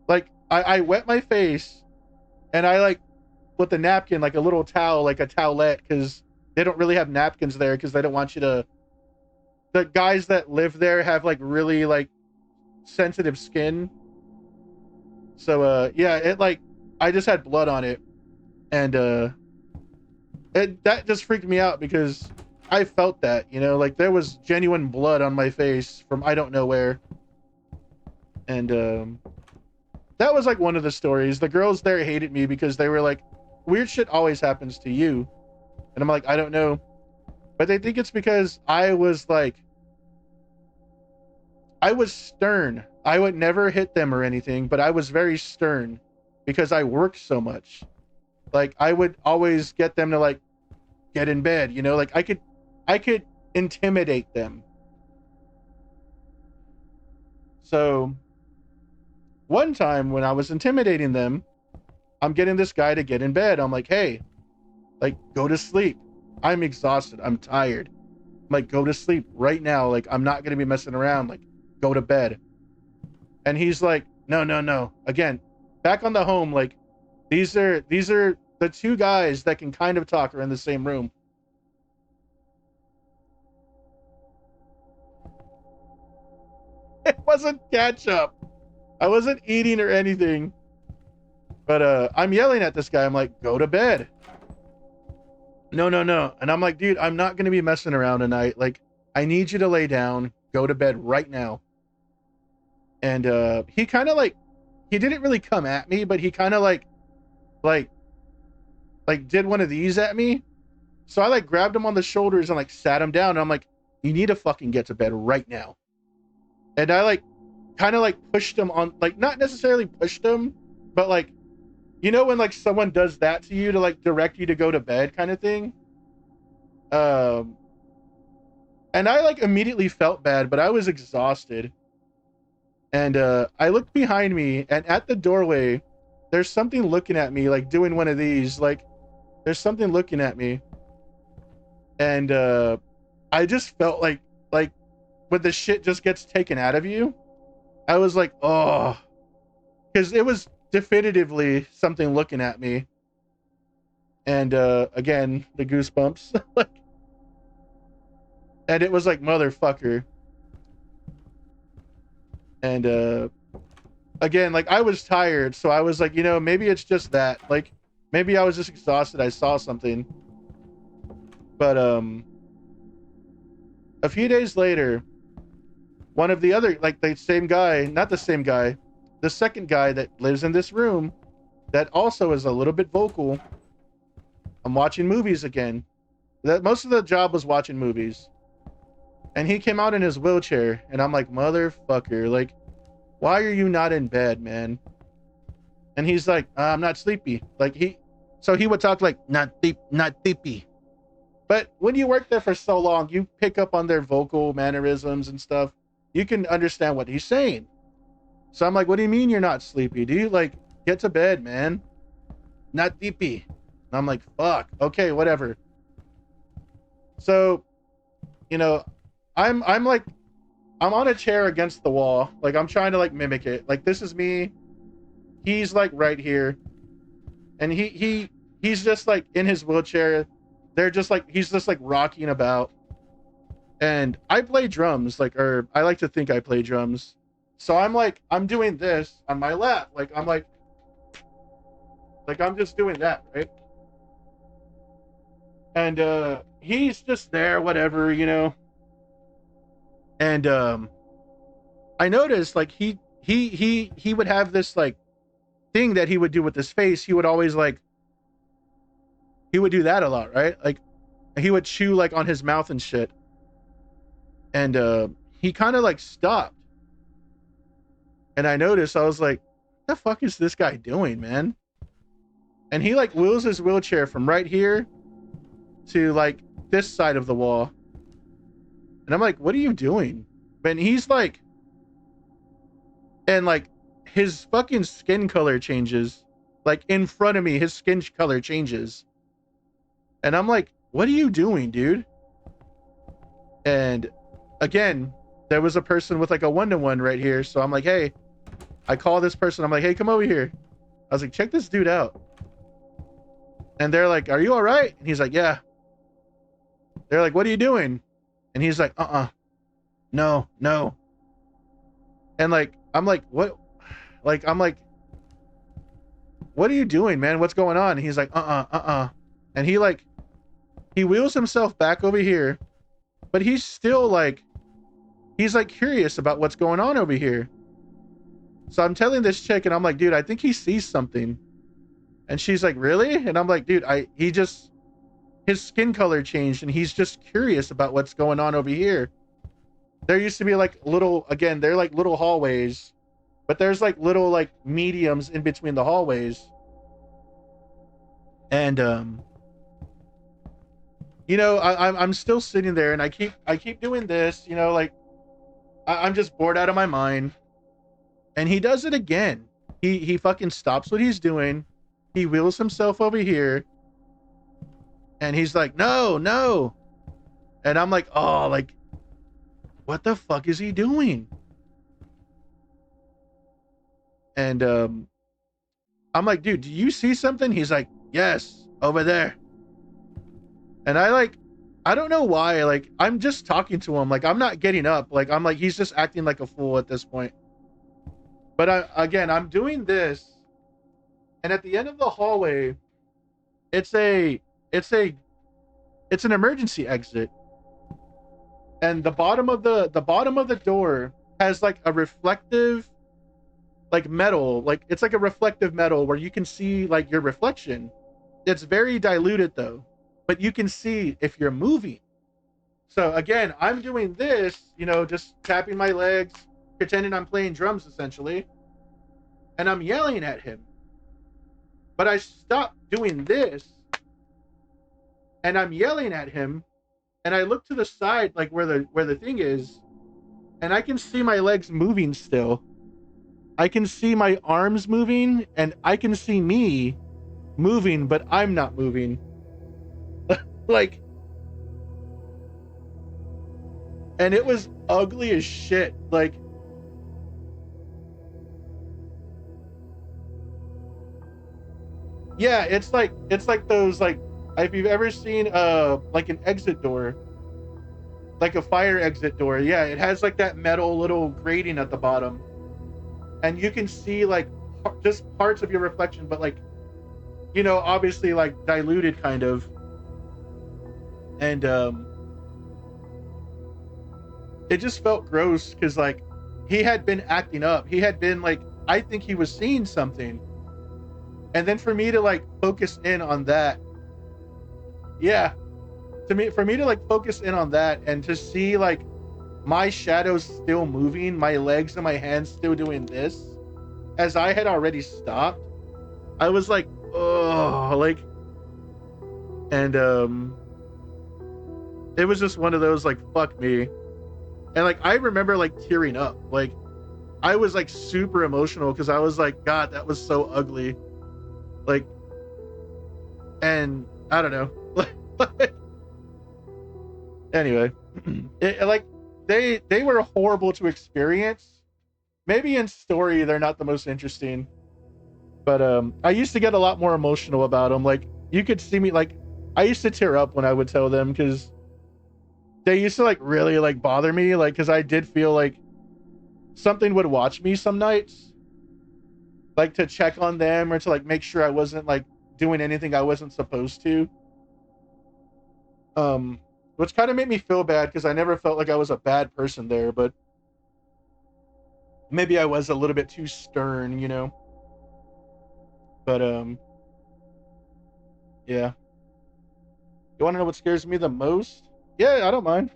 like I wet my face and I like with a napkin, like a little towel, like a towelette, because they don't really have napkins there because they don't want you to, the guys that live there have like really like sensitive skin. So yeah, it like, I just had blood on it. And that just freaked me out because I felt that, you know, like there was genuine blood on my face from I don't know where. And that was like one of the stories. The girls there hated me because they were like, weird shit always happens to you. And I'm like, I don't know. But they think it's because I was stern. I would never hit them or anything, but I was very stern because I worked so much. Like I would always get them to like get in bed, you know, like I could intimidate them. So one time when I was intimidating them, I'm getting this guy to get in bed. I'm like, hey, like, go to sleep. I'm exhausted. I'm tired. I'm like, go to sleep right now. Like, I'm not going to be messing around. Like, go to bed. And he's like, no. Again, back on the home, like, these are the two guys that can kind of talk are in the same room. It wasn't ketchup. I wasn't eating or anything. But I'm yelling at this guy. I'm like, go to bed. No. And I'm like, dude, I'm not going to be messing around tonight. Like, I need you to lay down. Go to bed right now. And he kind of like, he didn't really come at me, but he kind of like did one of these at me. So I like grabbed him on the shoulders and like sat him down. And I'm like, you need to fucking get to bed right now. And I like kind of like pushed him on, like not necessarily pushed him, but like, you know, when like someone does that to you to like direct you to go to bed kind of thing. And I like immediately felt bad, but I was exhausted. And I looked behind me and at the doorway, there's something looking at me, like doing one of these, like there's something looking at me. And I just felt like when the shit just gets taken out of you, I was like, oh, because it was definitively something looking at me. And again, the goosebumps. And it was like, motherfucker. And again, like, I was tired, so I was like, maybe it's just that. Like, maybe I was just exhausted. I saw something. But a few days later, one of the other, like, the same guy, not the same guy, the second guy that lives in this room that also is a little bit vocal. I'm watching movies again. That most of the job was watching movies. And he came out in his wheelchair, and I'm like, motherfucker, like, why are you not in bed, man? And he's like, I'm not sleepy. Like, he would talk like, not sleepy. But when you work there for so long, you pick up on their vocal mannerisms and stuff. You can understand what he's saying. So I'm like, what do you mean you're not sleepy? Do you, like, get to bed, man? Not sleepy. And I'm like, fuck. Okay, whatever. So, I'm on a chair against the wall. Like, I'm trying to, like, mimic it. Like, this is me. He's, like, right here. And he's just, like, in his wheelchair. They're just, like, he's just, like, rocking about. And I play drums, like, or I like to think I play drums. So I'm doing this on my lap. Like, I'm just doing that, right? And he's just there, whatever, And I noticed, like, he would have this, like, thing that he would do with his face. He would always, like, he would do that a lot, right? Like, he would chew, like, on his mouth and shit. And he kind of, like, stopped. And I noticed, I was like, what the fuck is this guy doing, man? And he, like, wheels his wheelchair from right here to, like, this side of the wall. And I'm like, what are you doing? And he's like, and, like, his fucking skin color changes. Like, in front of me, his skin color changes. And I'm like, what are you doing, dude? And again, there was a person with, like, a 1-to-1 right here. So I'm like, hey, I call this person. I'm like, hey, come over here. I was like, check this dude out. And they're like, are you all right? And he's like, yeah. They're like, what are you doing? And he's like, no. And, like, I'm like, what? Like, I'm like, what are you doing, man? What's going on? And he's like, And he wheels himself back over here, but he's still, like, he's, like, curious about what's going on over here. So I'm telling this chick, and I'm like, dude, I think he sees something. And she's like, really? And I'm like, dude, his skin color changed, and he's just curious about what's going on over here. There used to be, like, they're like little hallways, but there's, like, little, like, mediums in between the hallways. And I'm still sitting there, and I keep doing this, like, I'm just bored out of my mind. And he does it again. He fucking stops what he's doing. He wheels himself over here. And he's like, no. And I'm like, oh, like, what the fuck is he doing? And I'm like, dude, do you see something? He's like, yes, over there. And I don't know why, like, I'm just talking to him. Like, I'm not getting up. Like, I'm like, he's just acting like a fool at this point. But I'm doing this. And at the end of the hallway, it's an emergency exit. And the bottom of the door has, like, a reflective, like, metal, like, it's like a reflective metal where you can see, like, your reflection. It's very diluted though, but you can see if you're moving. So again, I'm doing this, just tapping my legs, pretending I'm playing drums essentially, and I'm yelling at him. But I stopped doing this, and I'm yelling at him, and I look to the side, like, where the thing is, and I can see my legs moving still. I can see my arms moving, and I can see me moving, but I'm not moving. Like, and it was ugly as shit. Like, yeah, it's like those, like, if you've ever seen like an exit door, like a fire exit door. Yeah, it has like that metal little grating at the bottom, and you can see like just parts of your reflection, but like, you know, obviously like diluted kind of. And it just felt gross because like he had been acting up. He had been like, I think he was seeing something. And then for me to like focus in on that, yeah, for me to like focus in on that and to see like my shadows still moving, my legs and my hands still doing this, as I had already stopped, I was like, oh, like, and it was just one of those like, fuck me. And like I remember like tearing up, like I was like super emotional because I was like, God, that was so ugly. Like, and I don't know. Anyway, like they were horrible to experience. Maybe in story they're not the most interesting, but I used to get a lot more emotional about them. Like you could see me, like I used to tear up when I would tell them because they used to like really like bother me, like because I did feel like something would watch me some nights, like to check on them or to like make sure I wasn't like doing anything I wasn't supposed to. Which kind of made me feel bad because I never felt like I was a bad person there, but maybe I was a little bit too stern, you know. But yeah. You want to know what scares me the most? Yeah, I don't mind.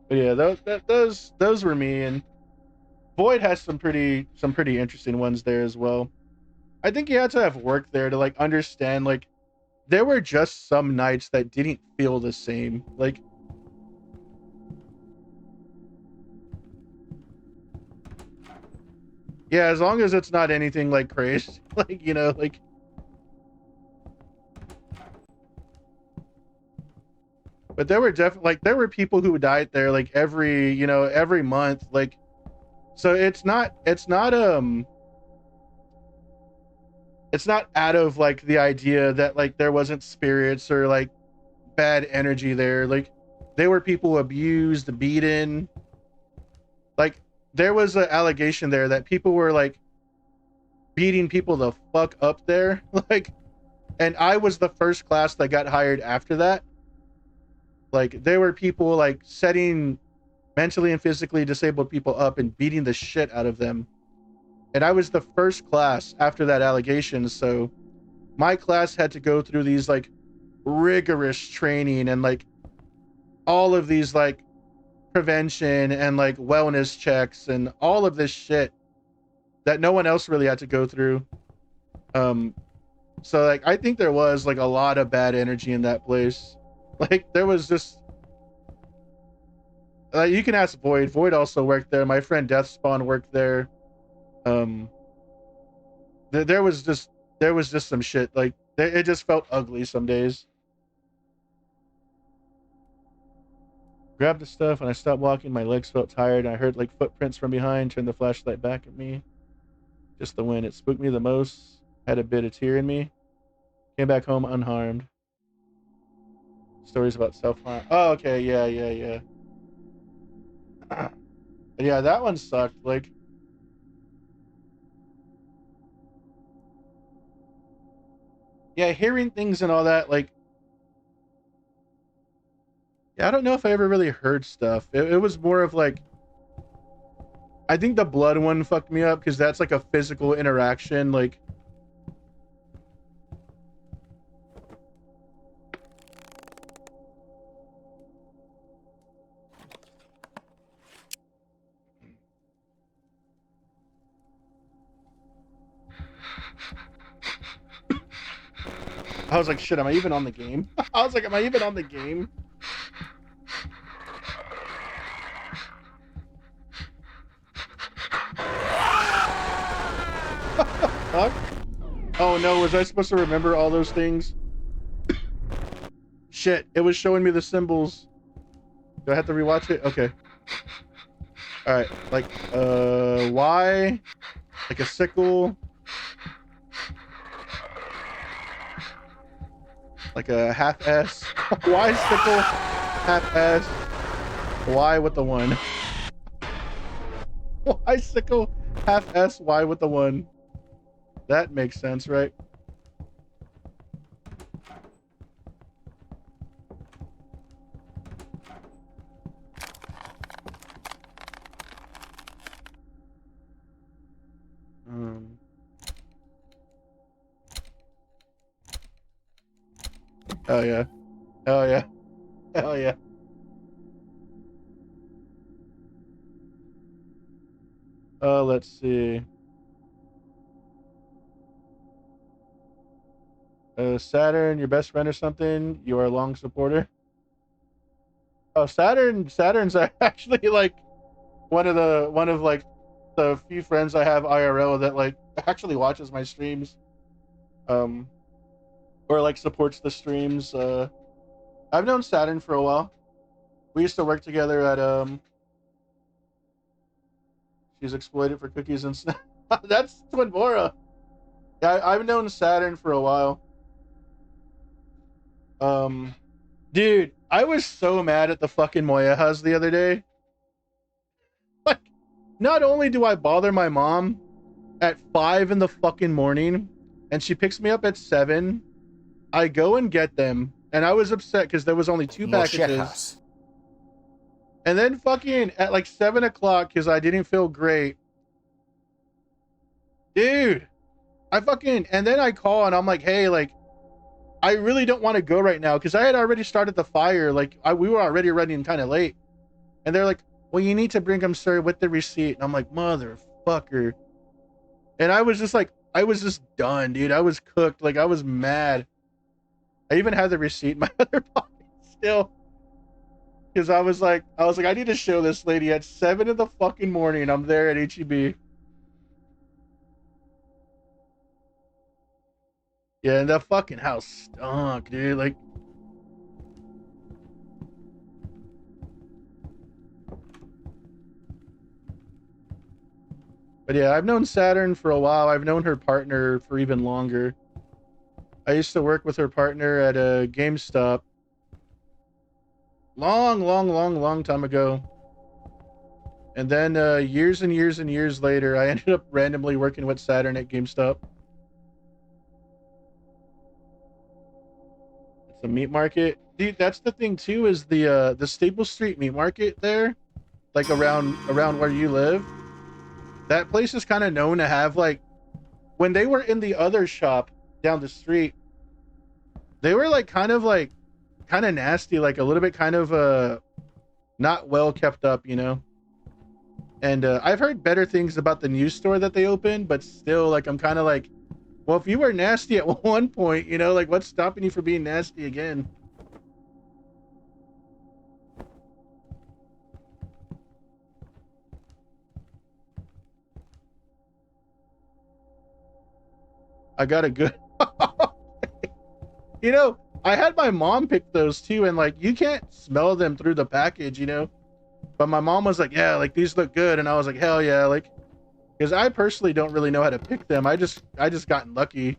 But yeah, those were me, and Void has some pretty interesting ones there as well. I think you had to have worked there to like understand, like there were just some nights that didn't feel the same. Like yeah, as long as it's not anything like crazy, like, you know, like but there were definitely like there were people who died there like every, you know, every month, like so it's not out of like the idea that like there wasn't spirits or like bad energy there. Like they were people abused, beaten. Like there was an allegation there that people were like beating people the fuck up there. Like, and I was the first class that got hired after that. Like there were people like setting mentally and physically disabled people up and beating the shit out of them. And I was the first class after that allegation, so my class had to go through these like rigorous training and like all of these like prevention and like wellness checks and all of this shit that no one else really had to go through. So like I think there was like a lot of bad energy in that place. Like there was just you can ask Void. Void also worked there. My friend Deathspawn worked there. There was just some shit, like it just felt ugly some days. Grabbed the stuff and I stopped walking. My legs felt tired. I heard like footprints from behind. Turned the flashlight back at me. Just the wind. It spooked me the most. Had a bit of tear in me. Came back home unharmed. Stories about self-harm. Oh, okay. Yeah. Yeah, that one sucked. Like, yeah, hearing things and all that, like, yeah, I don't know if I ever really heard stuff. It was more of like, I think the blood one fucked me up because that's like a physical interaction. Like, I was like, shit, am I even on the game? I was like, am I even on the game? What the fuck? Oh no, was I supposed to remember all those things? Shit, it was showing me the symbols. Do I have to rewatch it? Okay. All right, like Y, like a sickle, like a half S. Y sickle, half S. Y with the 1. Y sickle, half S, Y with the 1. That makes sense, right? Hell yeah. Hell yeah. Hell yeah. Let's see. Saturn, your best friend or something? You are a long supporter. Oh, Saturn's actually like one of like the few friends I have IRL that like actually watches my streams. Or like supports the streams. I've known Saturn for a while. We used to work together at She's exploited for cookies and snacks. That's Twinbora. Yeah, I've known Saturn for a while. Dude, I was so mad at the fucking Moyejas the other day. Like, not only do I bother my mom at 5 in the fucking morning, and she picks me up at 7, I go and get them, and I was upset because there was only 2 packages. And then fucking at like 7 o'clock, because I didn't feel great. Dude, and then I call and I'm like, hey, like, I really don't want to go right now because I had already started the fire. Like, we were already running kind of late. And they're like, well, you need to bring them, sir, with the receipt. And I'm like, motherfucker. And I was just like, I was just done, dude. I was cooked. Like, I was mad. I even had the receipt in my other pocket still. Because I was like, I need to show this lady at 7 in the fucking morning. I'm there at HEB. Yeah, and that fucking house stunk, dude. Like, but yeah, I've known Saturn for a while. I've known her partner for even longer. I used to work with her partner at a GameStop. Long time ago. And then years and years and years later, I ended up randomly working with Saturn at GameStop. The meat market, dude. That's the thing too, is the Staple Street meat market there, like around where you live. That place is kind of known to have, like, when they were in the other shop down the street, they were like kind of nasty, like a little bit kind of not well kept up, you know. And I've heard better things about the new store that they opened, but still, like, I'm kind of like, well, if you were nasty at one point, you know, like, what's stopping you from being nasty again? I got a good... You know, I had my mom pick those too, and like, you can't smell them through the package, you know? But my mom was like, yeah, like, these look good. And I was like, hell yeah, like, because I personally don't really know how to pick them. I just gotten lucky.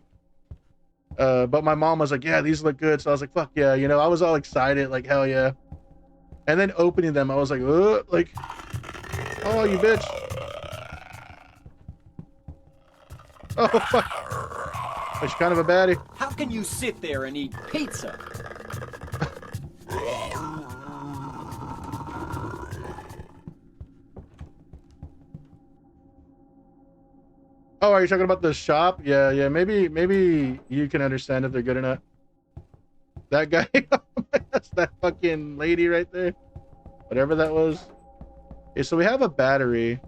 But my mom was like, yeah, these look good. So I was like, fuck yeah, you know, I was all excited, like, hell yeah. And then opening them, I was like, like, oh, you bitch. Oh, fuck. She's kind of a baddie. How can you sit there and eat pizza? Oh, are you talking about the shop? Yeah, maybe you can understand if they're good or not. That guy, that's that fucking lady right there. Whatever that was. Okay, so we have a battery.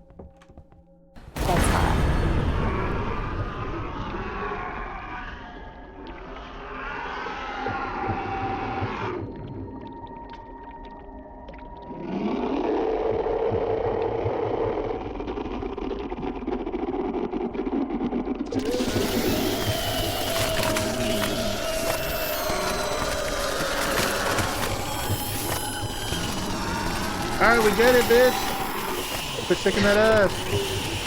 right, we get it, bitch. Quit shaking that ass.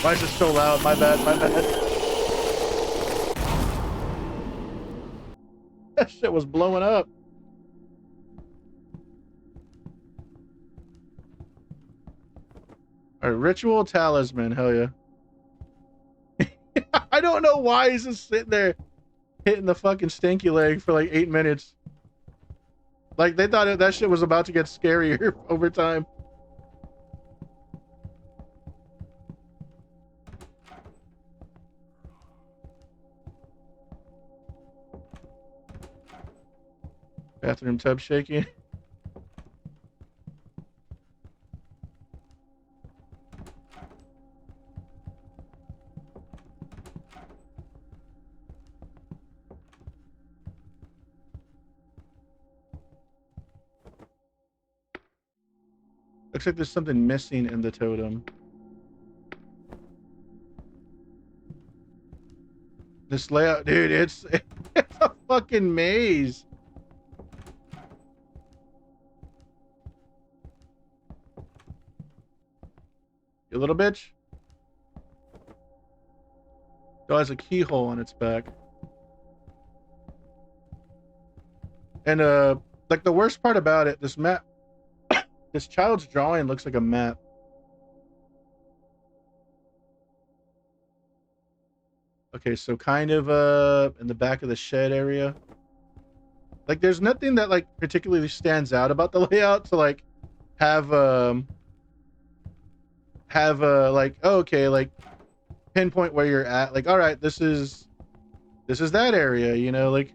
Why is it so loud? My bad, my bad. That shit was blowing up. All right, ritual talisman, hell yeah. I don't know why he's just sitting there hitting the fucking stinky leg for like 8 minutes. Like they thought that shit was about to get scarier over time. Bathroom tub shaking. Looks like there's something missing in the totem. This layout, dude, it's a fucking maze. You little bitch. It has a keyhole on its back. And like the worst part about it, this map, this child's drawing looks like a map. Okay, so kind of in the back of the shed area. Like there's nothing that like particularly stands out about the layout to like have like, oh, okay, like pinpoint where you're at. Like, all right, this is that area, you know, like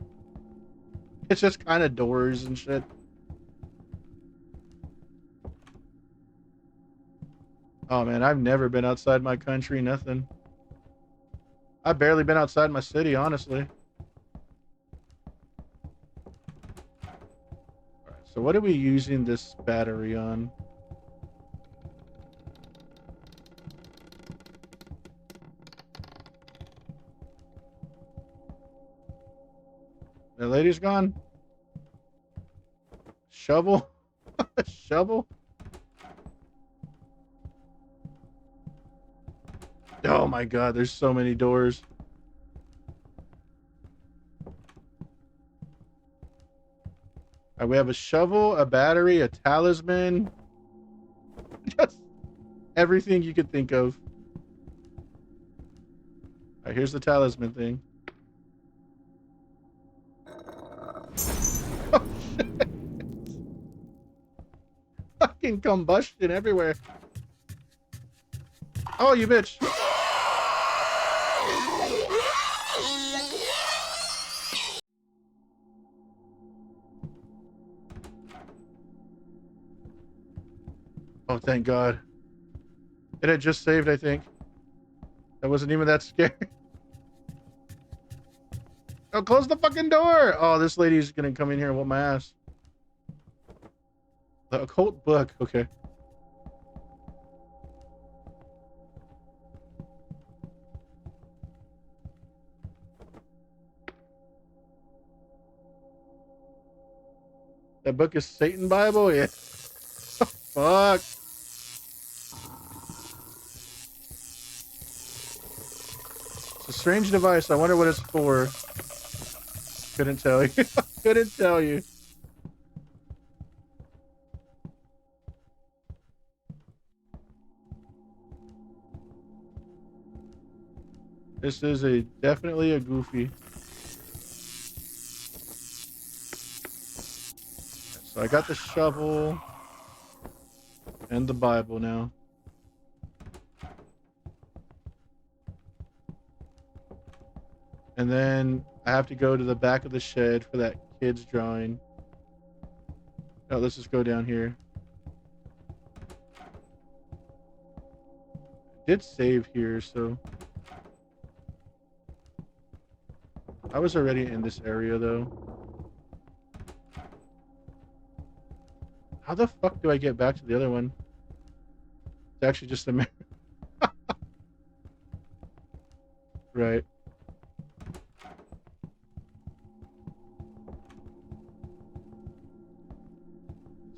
it's just kind of doors and shit. Oh man, I've never been outside my country, nothing. I've barely been outside my city, honestly. All right, so what are we using this battery on? The lady's gone. Shovel? Shovel? Oh my god, there's so many doors. Alright, we have a shovel, a battery, a talisman. Just everything you could think of. Alright, here's the talisman thing. Oh shit. Fucking combustion everywhere. Oh, you bitch. Oh, thank God. It had just saved, I think. That wasn't even that scary. Oh, close the fucking door! Oh, this lady's gonna come in here and whoop my ass. The occult book, okay. That book is Satan Bible? Yeah. Fuck. It's a strange device. I wonder what it's for. Couldn't tell you. Couldn't tell you. This is definitely a goofy. So I got the shovel and the Bible now. And then I have to go to the back of the shed for that kid's drawing. Oh, let's just go down here. I did save here, so I was already in this area though. How the fuck do I get back to the other one? It's actually just a mirror. Right.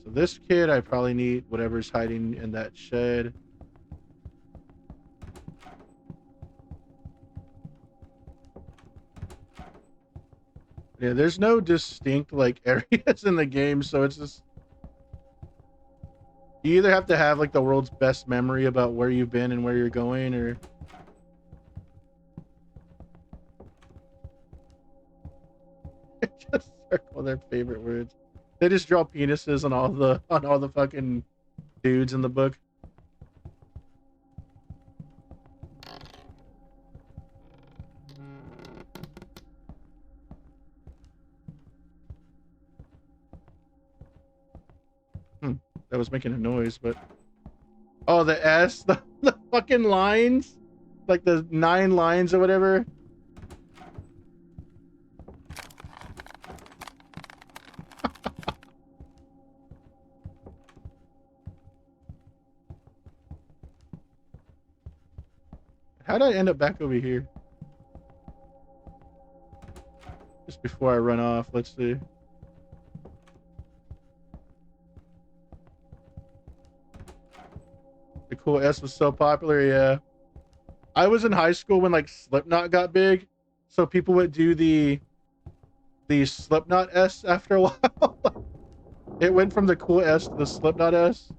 So this kid, I probably need whatever's hiding in that shed. Yeah, there's no distinct like areas in the game, so it's just you either have to have like the world's best memory about where you've been and where you're going, or just circle their favorite words. They just draw penises on all the fucking dudes in the book. That was making a noise, but oh, the S, the fucking lines, like the 9 lines or whatever. How did I end up back over here? Just before I run off, let's see. The cool S was so popular, yeah. I was in high school when like Slipknot got big, so people would do the Slipknot S after a while. It went from the cool S to the Slipknot S.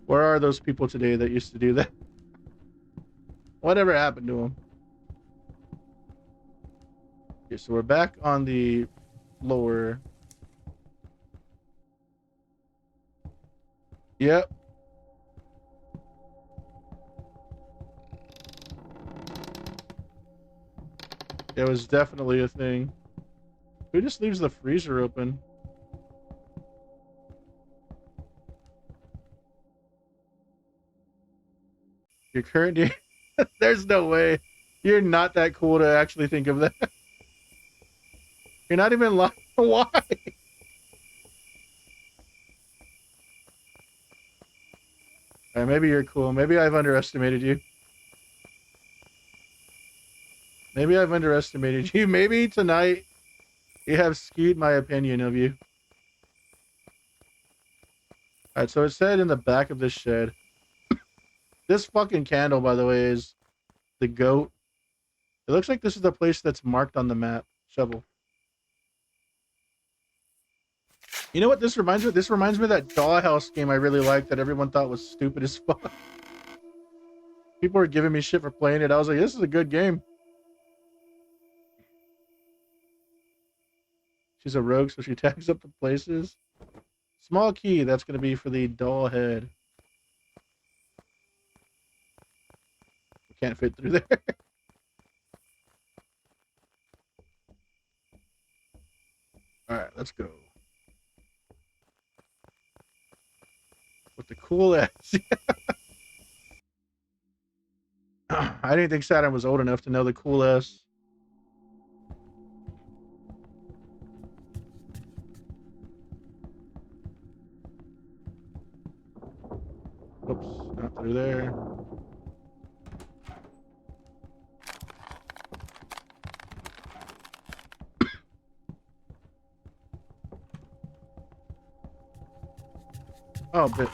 Where are those people today that used to do that? Whatever happened to them? Okay, so we're back on the lower. Yep. It was definitely a thing. Who just leaves the freezer open? Your current year? There's no way. You're not that cool to actually think of that. You're not even lying. Why? Alright, maybe you're cool. Maybe I've underestimated you. Maybe I've underestimated you. Maybe tonight you have skewed my opinion of you. Alright, so it said in the back of this shed. This fucking candle, by the way, is the goat. It looks like this is the place that's marked on the map. Shovel. You know what this reminds me of? This reminds me of that Dollhouse game I really liked that everyone thought was stupid as fuck. People were giving me shit for playing it. I was like, this is a good game. She's a rogue, so she tags up the places. Small key, that's going to be for the doll head. Can't fit through there. Alright, let's go. With the cool ass. I didn't think Saturn was old enough to know the cool ass. Oops, not through there. Oh, bitch.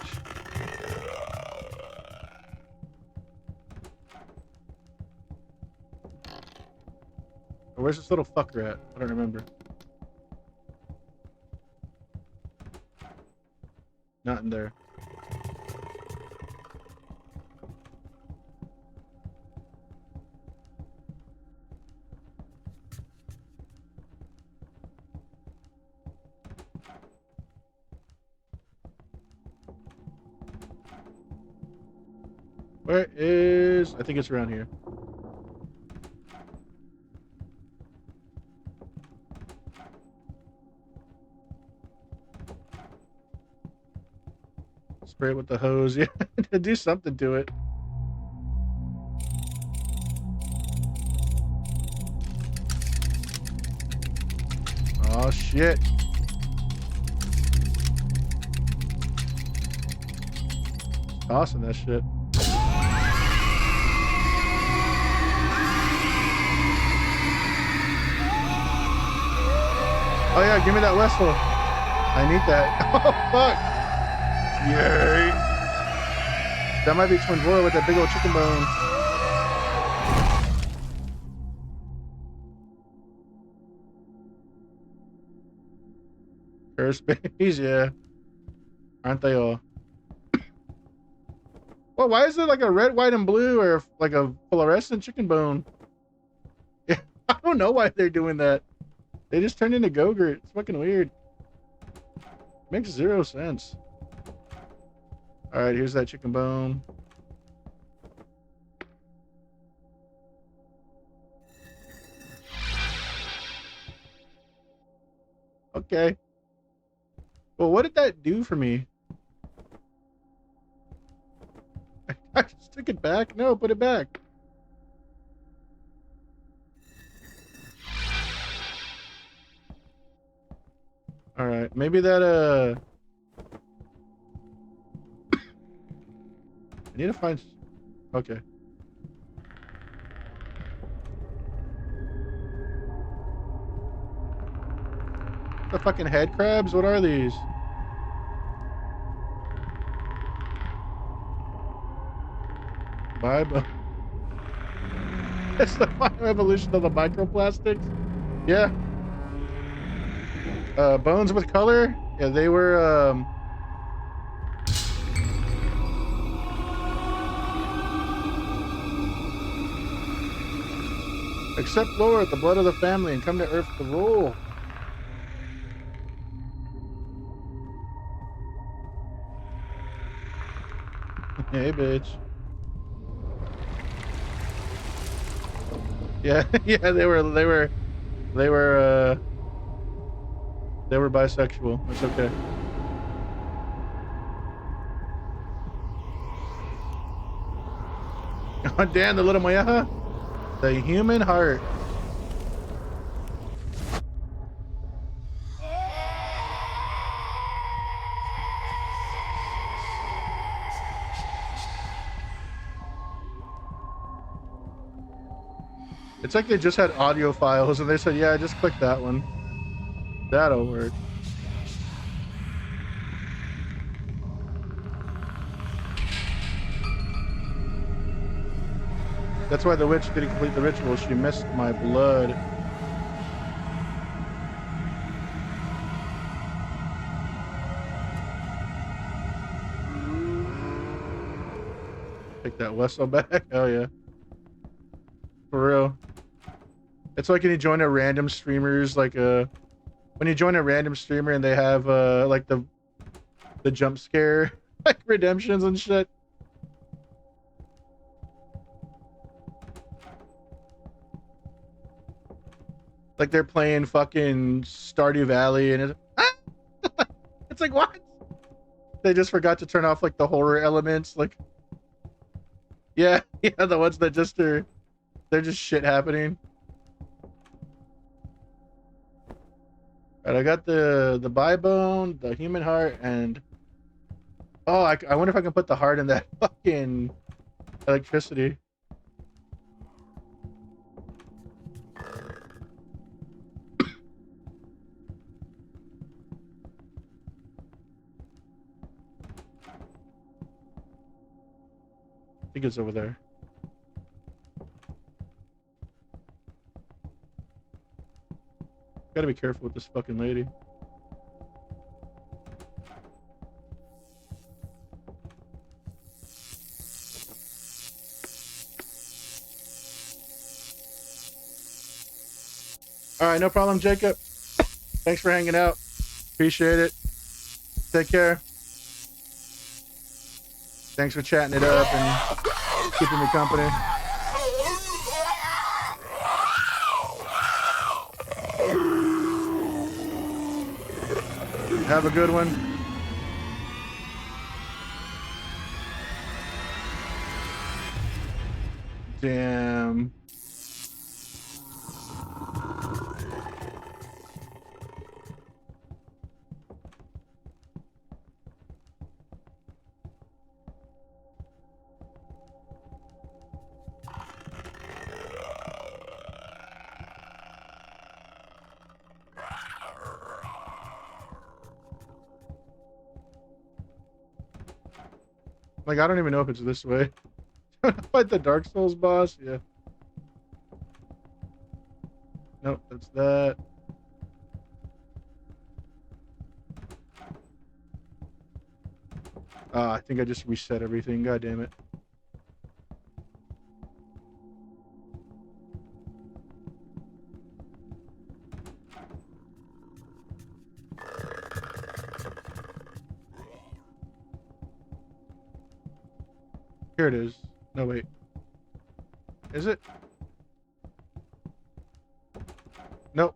Where's this little fucker at? I don't remember. Not in there. Where is... I think it's around here. Spray it with the hose. Yeah, do something to it. Oh, shit. Tossing that shit. Oh yeah, give me that whistle. I need that. Oh fuck. Yay. That might be Twin Boy with that big old chicken bone. Cursed babies, yeah. Aren't they all? Well, why is there like a red, white, and blue or like a fluorescent chicken bone? Yeah, I don't know why they're doing that. They just turned into Go-Gurt. It's fucking weird. Makes zero sense. All right, here's that chicken bone. Okay. Well, what did that do for me? I just took it back. No, put it back. All right, maybe that I need to find. Okay. The fucking head crabs? What are these? Bible. It's the final evolution of the microplastics. Yeah. Bones with color. Yeah, they were. Accept Lord, the blood of the family, and come to Earth to rule. Hey, bitch. Yeah, yeah, they were bisexual. It's okay. Oh, damn, the little moyaha. The human heart. It's like they just had audio files and they said, yeah, just click that one. That'll work. That's why the witch didn't complete the ritual. She missed my blood. Take that Wessel back. Oh yeah. For real. It's like when you join a random streamers, like when you join a random streamer and they have like the jump scare like redemptions and shit. Like they're playing fucking Stardew Valley and it's, ah! It's like, what? They just forgot to turn off like the horror elements. Like, yeah, yeah, the ones that just are, they're just shit happening. All right, I got the bi bone, the human heart, and oh, I wonder if I can put the heart in that fucking electricity. I think it's over there. Gotta be careful with this fucking lady. All right, no problem, Jacob. Thanks for hanging out. Appreciate it. Take care. Thanks for chatting it up and keeping me company. Have a good one. Damn. Like, I don't even know if it's this way. Fight the Dark Souls boss? Yeah. Nope, that's that. I think I just reset everything. God damn it. Here it is. No, wait. Is it? Nope.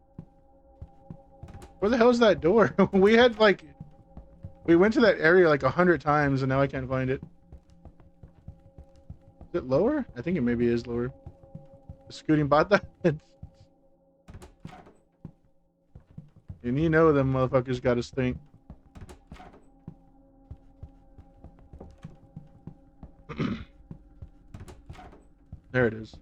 Where the hell is that door? We had like... We went to that area like 100 times and now I can't find it. Is it lower? I think it maybe is lower. The scooting bot that. And you know them motherfuckers got us think. There it is.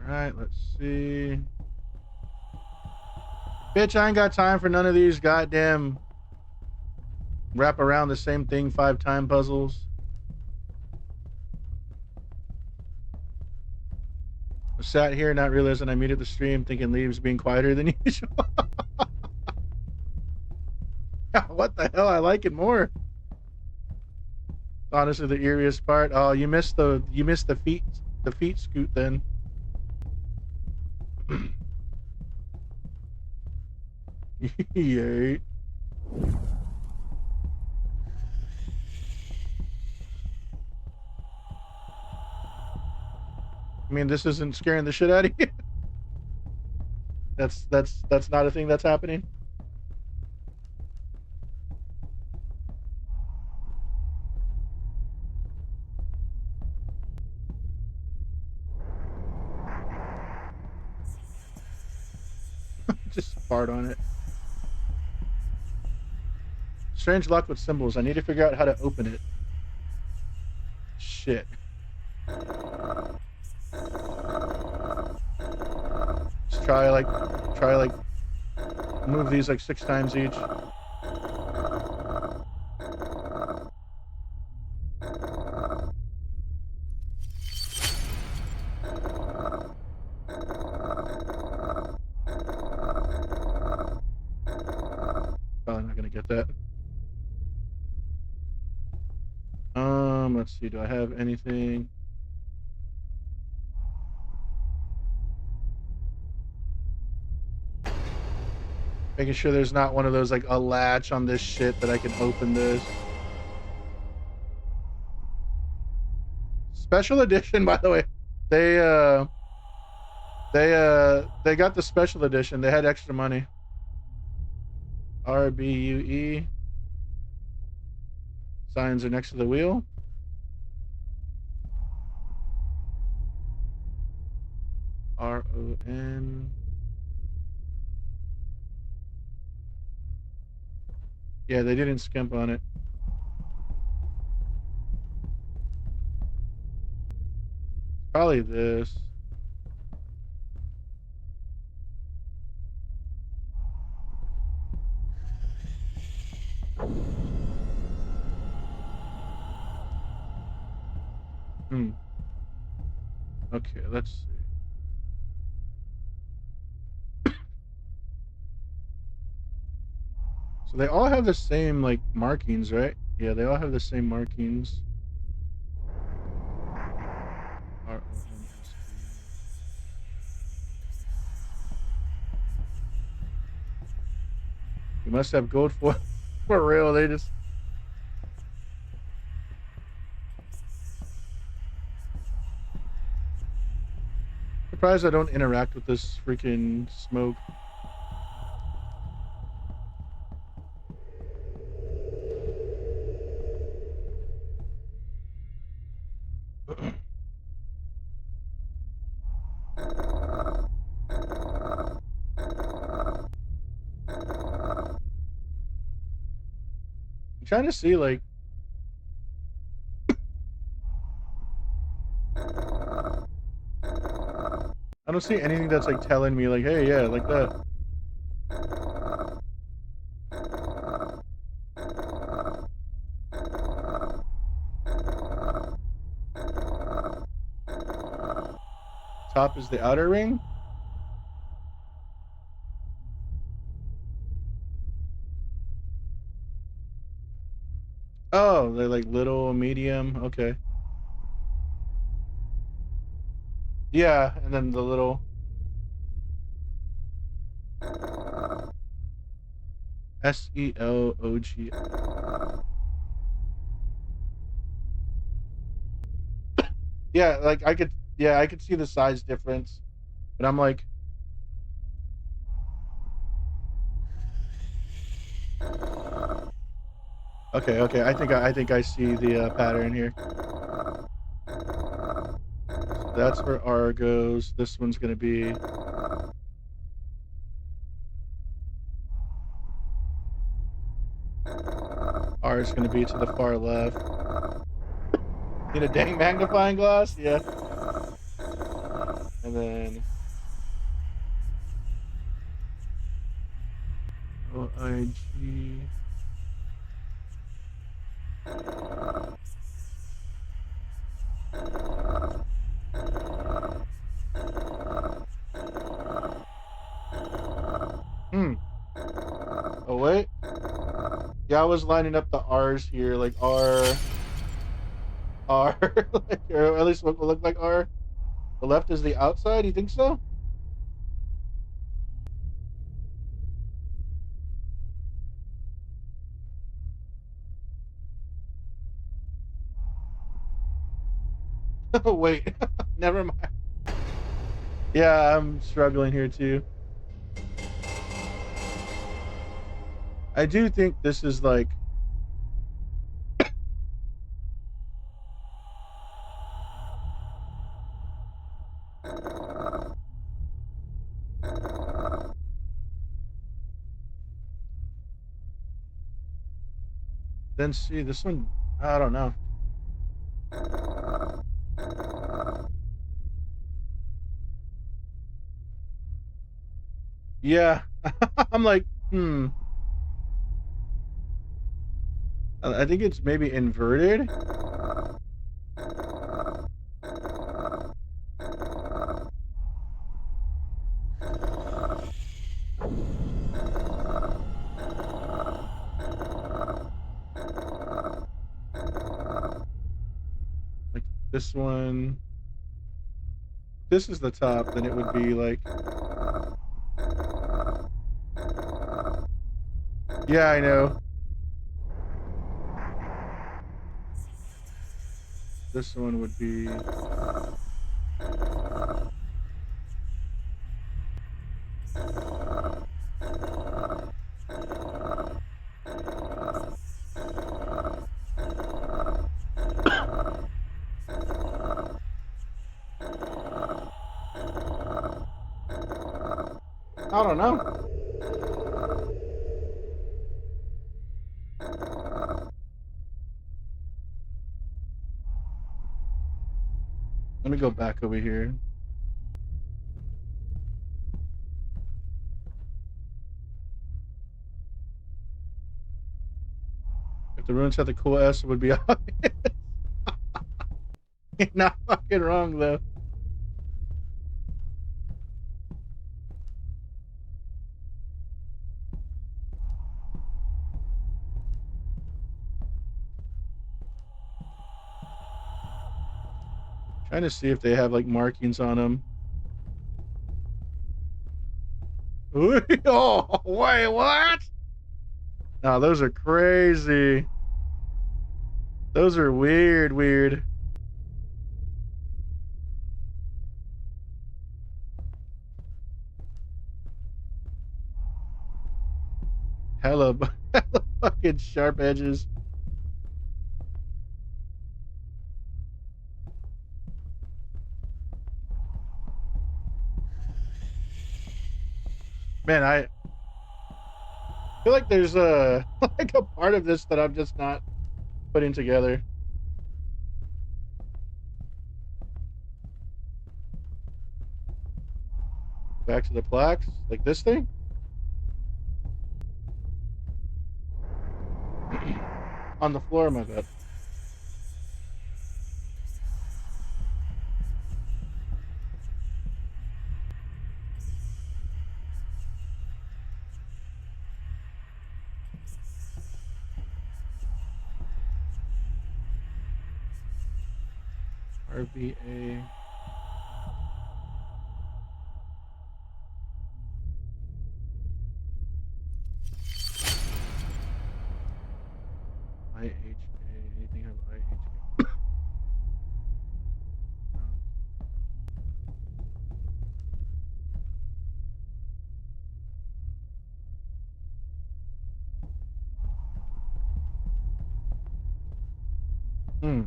Alright, let's see. Bitch, I ain't got time for none of these goddamn wrap around the same thing 5-time puzzles. I sat here not realizing I muted the stream, thinking Leaves being quieter than usual. What the hell? I like it more. Honestly, the eeriest part. Oh, you missed the feet scoot then. Yay. I mean, this isn't scaring the shit out of you. That's not a thing that's happening. Just fart on it. Strange luck with symbols. I need to figure out how to open it. Shit. Just try like move these like 6 times each. Probably not gonna get that. Let's see, do I have anything? Making sure there's not one of those like a latch on this shit that I can open this. Special edition, by the way. They got the special edition. They had extra money. RBUE. Signs are next to the wheel. RON. Yeah, they didn't skimp on it. Probably this. Okay, let's see. So they all have the same like markings, right? Yeah, they all have the same markings. You must have gold for real. They just surprised I don't interact with this freaking smoke. I'm trying to see like don't see anything that's like telling me like, hey, yeah, like that. Top is the outer ring. Oh, they're like little, medium. Okay. Yeah, and then the little SELOG. Yeah, like I could see the size difference. But I'm like, okay. I think I see the pattern here. So that's where R goes. This one's gonna be R is gonna be to the far left. Need a dang magnifying glass? Yeah. And then OIG. Oh wait. Yeah, I was lining up the R's here, like R, like, or at least what will look like R. The left is the outside. You think so? Oh wait, never mind. Yeah, I'm struggling here too. I do think this is like then see this one. I don't know. Yeah, I'm like, I think it's maybe inverted. Like this one. This is the top, then it would be like. Yeah, I know. This one would be. I don't know. Let me go back over here. If the runes had the cool S, it would be obvious. You're not fucking wrong though. Trying to see if they have like markings on them. Oh, wait, what? No, those are crazy. Those are weird. Hella fucking sharp edges. Man, I feel like there's a like a part of this that I'm just not putting together. Back to the plaques, like this thing. On the floor, my bad. RVA. IHA. Anything have IHA? Hmm.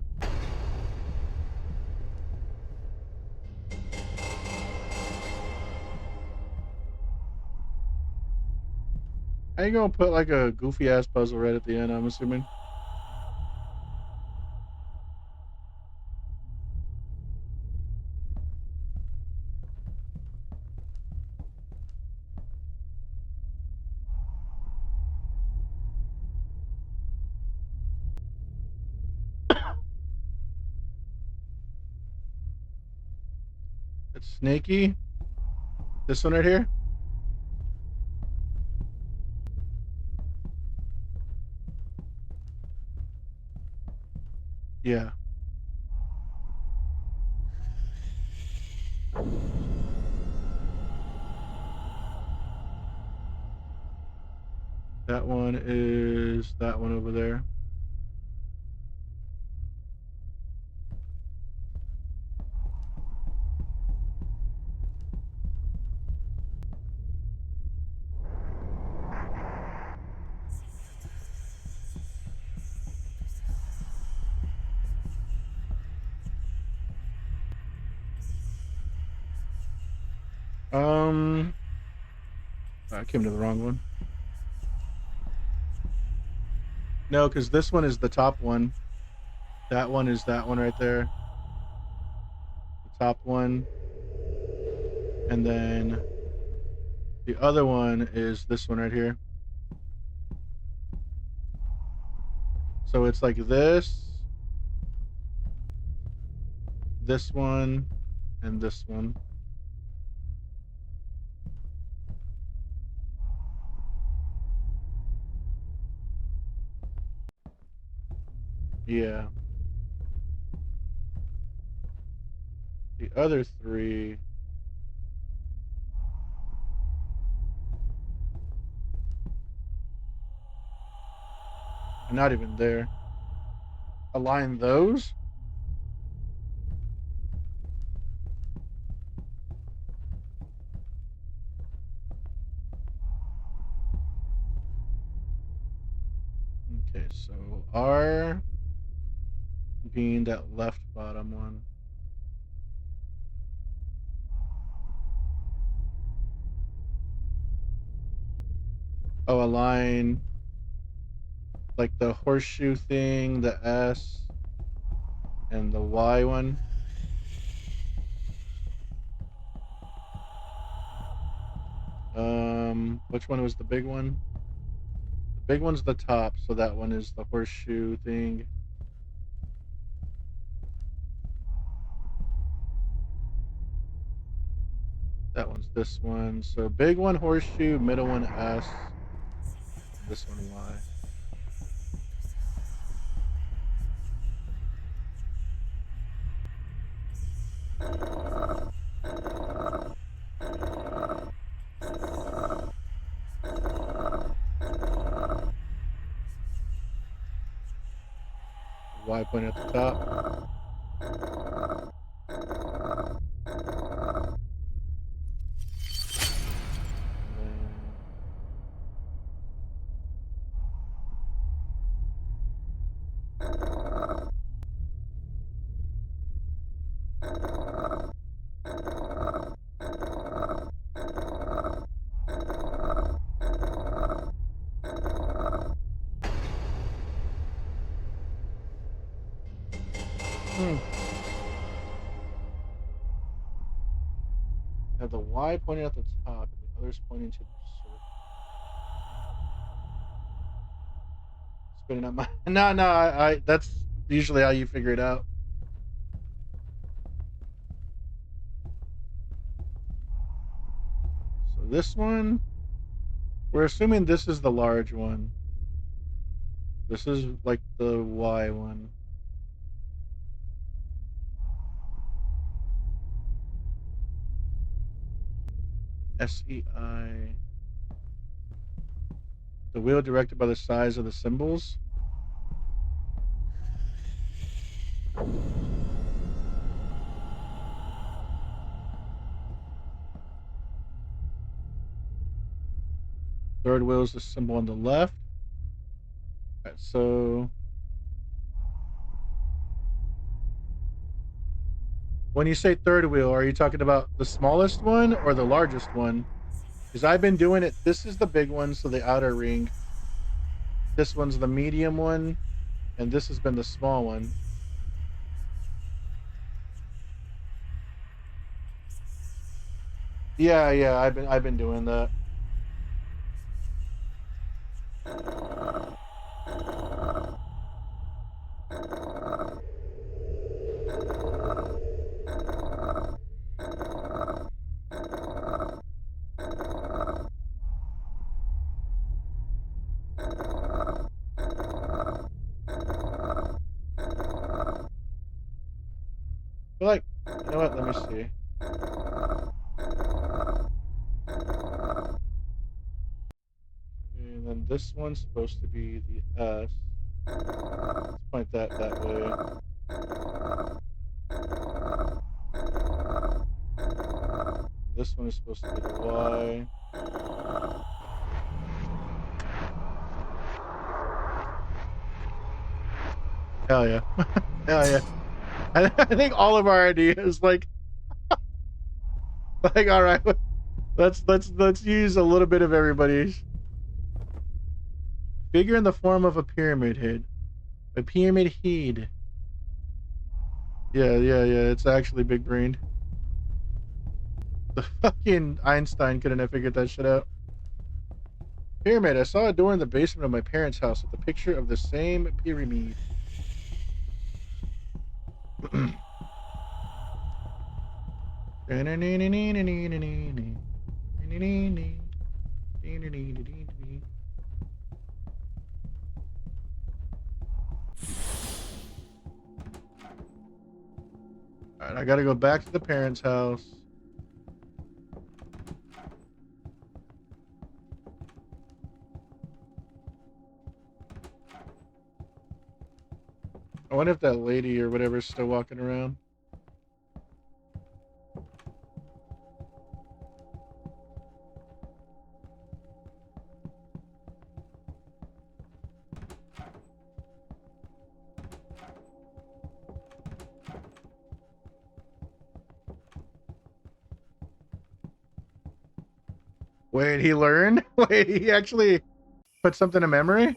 How you gonna put like a goofy ass puzzle right at the end? I'm assuming. It's snaky. This one right here. Yeah. That one is that one over there. I came to the wrong one. No, because this one is the top one. That one is that one right there. The top one. And then the other one is this one right here. So it's like this one, and this one. Yeah. The other three. Are not even there. Align those. Okay, so R being that left bottom one. Oh, align like the horseshoe thing, the S, and the Y one. Which one was the big one? The big one's the top, so that one is the horseshoe thing. That one's this one. So big one horseshoe, middle one S, this one Y. Y point at the top. have the Y pointing at the top and the others pointing to the circle. Spinning up my no, I that's usually how you figure it out. So this one, we're assuming this is the large one. This is like the Y one. SEI. The wheel directed by the size of the symbols. Third wheel is the symbol on the left. All right, so when you say third wheel, are you talking about the smallest one or the largest one? Because I've been doing it. This is the big one, so the outer ring. This one's the medium one, and this has been the small one. Yeah, I've been doing that. But like, you know what? Let me see. And then this one's supposed to be the S. Let's point that way. This one is supposed to be the Y. Hell yeah. Hell yeah. I think all of our ideas, like all right, let's use a little bit of everybody's. Figure in the form of a pyramid head. A pyramid head. Yeah, it's actually big brained. The fucking Einstein couldn't have figured that shit out. Pyramid. I saw a door in the basement of my parents' house with a picture of the same pyramid. Alright, I gotta go back to the parents' house. I wonder if that lady or whatever is still walking around. Wait, he learned? Wait, he actually put something in memory?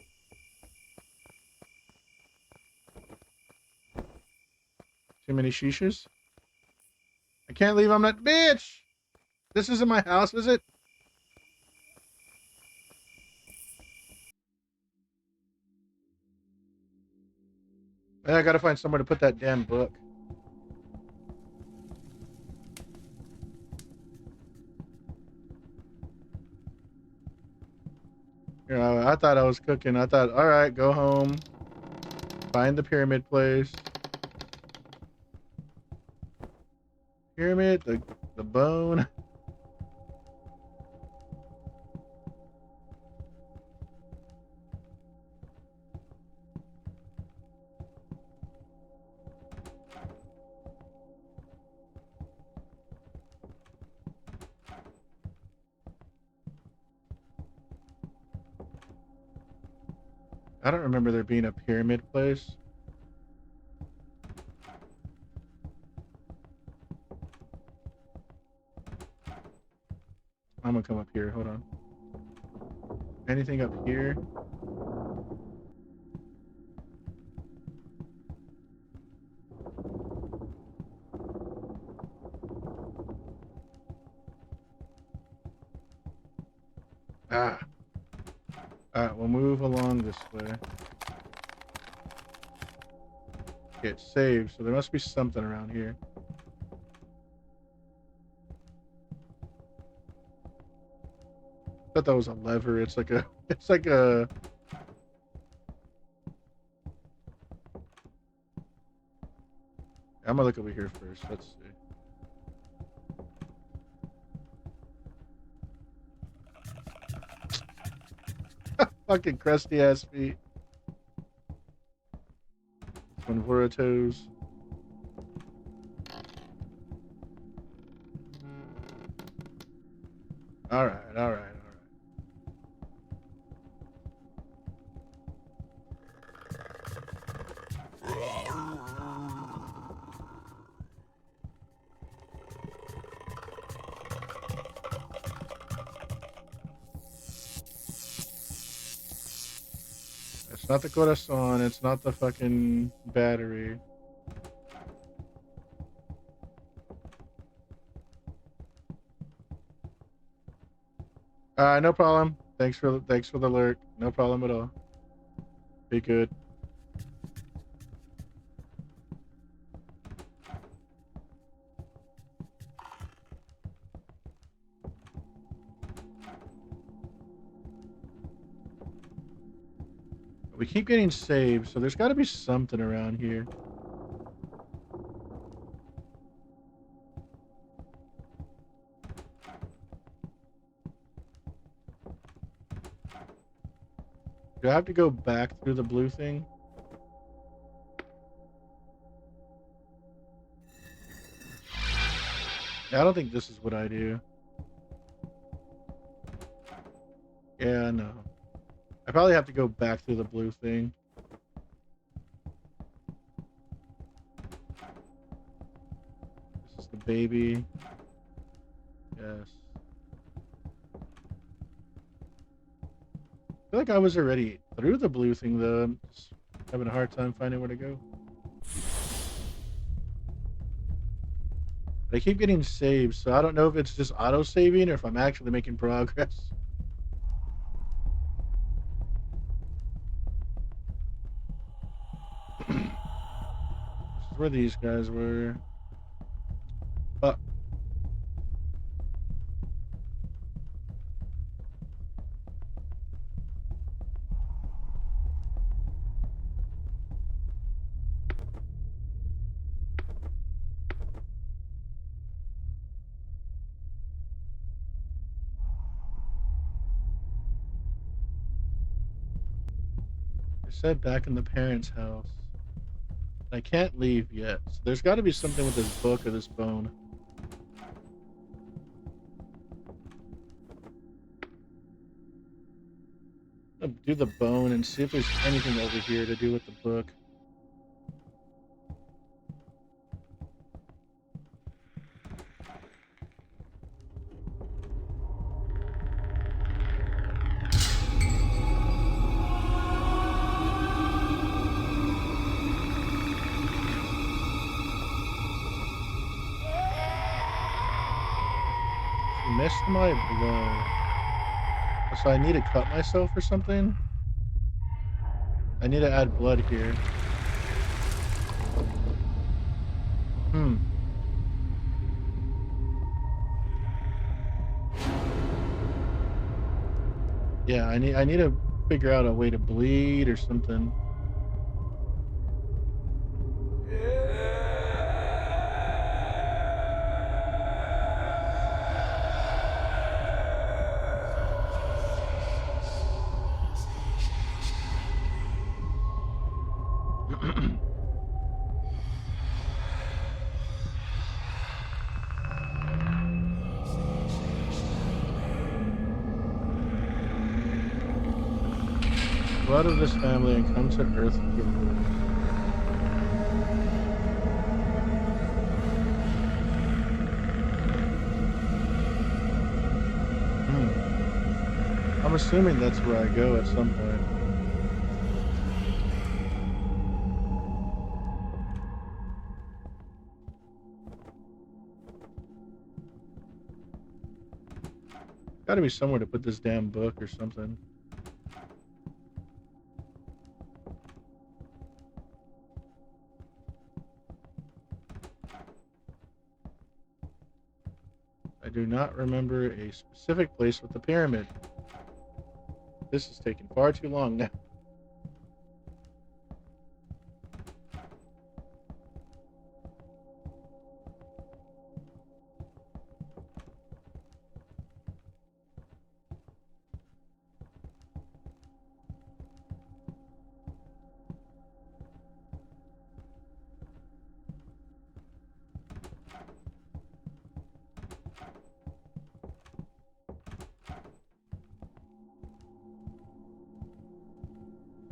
Too many shishas? I can't leave, I'm not... Bitch! This isn't my house, is it? I gotta find somewhere to put that damn book. You know, I thought I was cooking. I thought, all right, go home. Find the pyramid place. Pyramid, the bone. I don't remember there being a pyramid place. I'm gonna come up here. Hold on. Anything up here? Ah. Alright, we'll move along this way. Okay, it's saved, so there must be something around here. I thought that was a lever. It's like a... It's like a... I'm gonna look over here first. Let's see. Fucking crusty ass feet. Convora toes. Alright, alright, alright. It's not the corazon, it's not the fucking battery. No problem. Thanks for the alert. No problem at all. Be good. We keep getting saved, so there's got to be something around here. Do I have to go back through the blue thing? Yeah, I don't think this is what I do. Yeah, no. I probably have to go back through the blue thing. This is the baby. Yes. I feel like I was already through the blue thing, though. I'm just having a hard time finding where to go. I keep getting saved, so I don't know if it's just auto-saving or if I'm actually making progress. This is where these guys were. Fuck. I said back in the parents' house. I can't leave yet, so there's got to be something with this book or this bone. I'll do the bone and see if there's anything over here to do with the book. Missed my blood. So I need to cut myself or something? I need to add blood here. Yeah, I need to figure out a way to bleed or something. Blood of this family and come to earth to rule. I'm assuming that's where I go at some point. Gotta be somewhere to put this damn book or something. I do not remember a specific place with the pyramid. This is taking far too long now.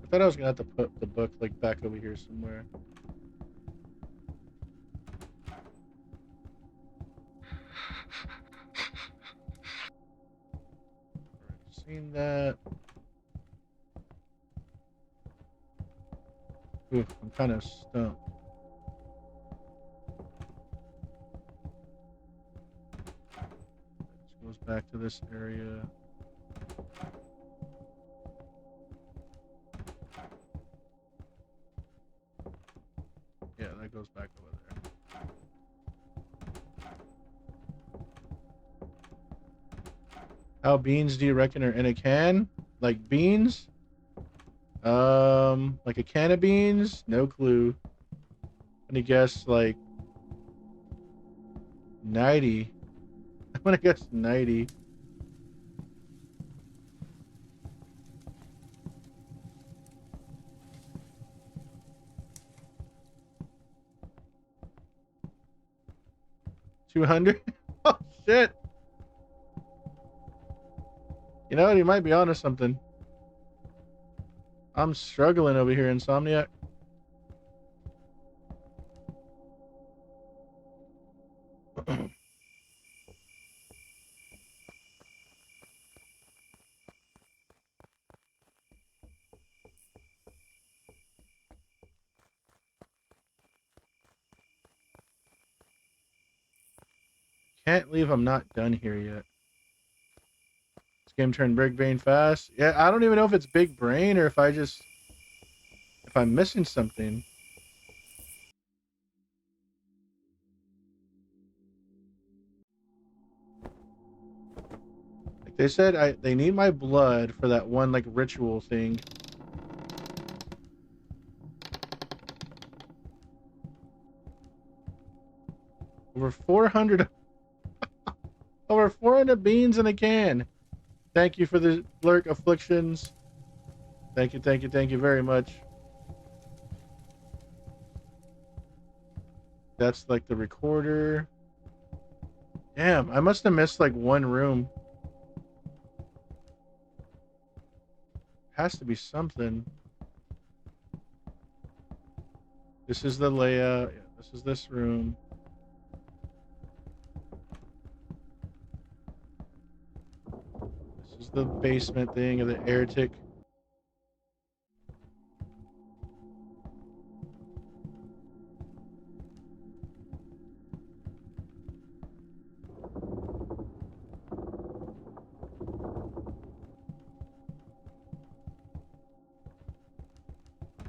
I thought I was gonna have to put the book like back over here somewhere. Already seen that. Oof, I'm kind of stumped. This goes back to this area. Yeah, that goes back over there. How beans do you reckon are in a can? Like beans? Like a can of beans? No clue. I'm gonna guess like 90. I'm gonna guess 90. $200? Oh shit! You know what? He might be onto something. I'm struggling over here, Insomniac. Can't believe I'm not done here yet. This game turned big brain fast. Yeah, I don't even know if it's big brain or if I'm missing something. Like they said, they need my blood for that one like ritual thing. Over 400 over 400 beans in a can. Thank you for the lurk afflictions. Thank you very much. That's like the recorder. Damn, I must have missed like one room. Has to be something. This is the layout. Yeah, this is this room. This is the basement thing of the air tick.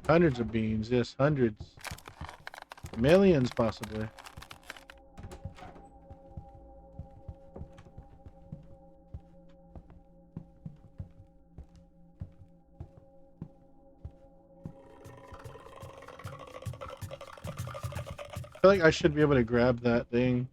Hundreds of beans, yes, hundreds. Millions, possibly. I feel like I should be able to grab that thing.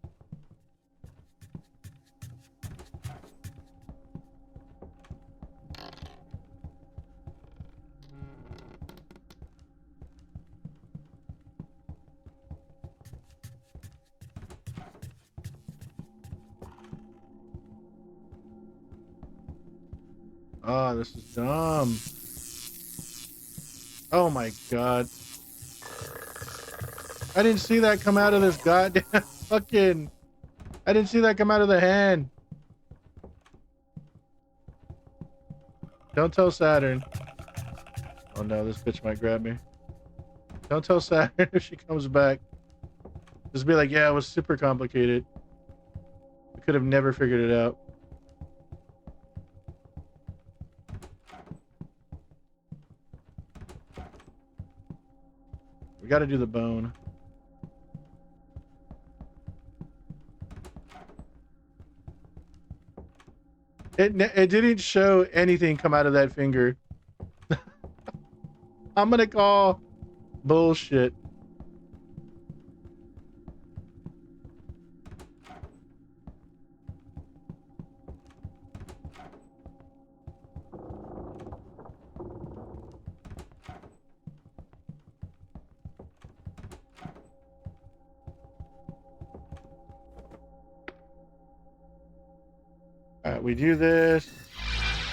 Oh, this is dumb. Oh my god. I didn't see that come out of this goddamn fucking... I didn't see that come out of the hand. Don't tell Saturn. Oh no, this bitch might grab me. Don't tell Saturn if she comes back. Just be like, yeah, it was super complicated. I could have never figured it out. We got to do the bone. It didn't show anything come out of that finger. I'm gonna call bullshit. All right, we do this.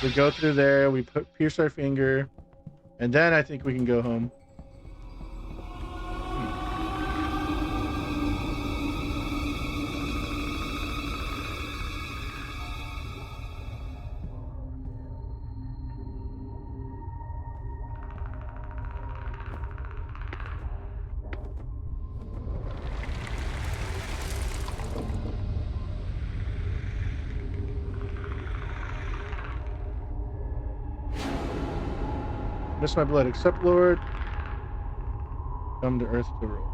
We go through there. We pierce our finger, and then I think we can go home. Miss my blood, accept Lord. Come to earth to rule.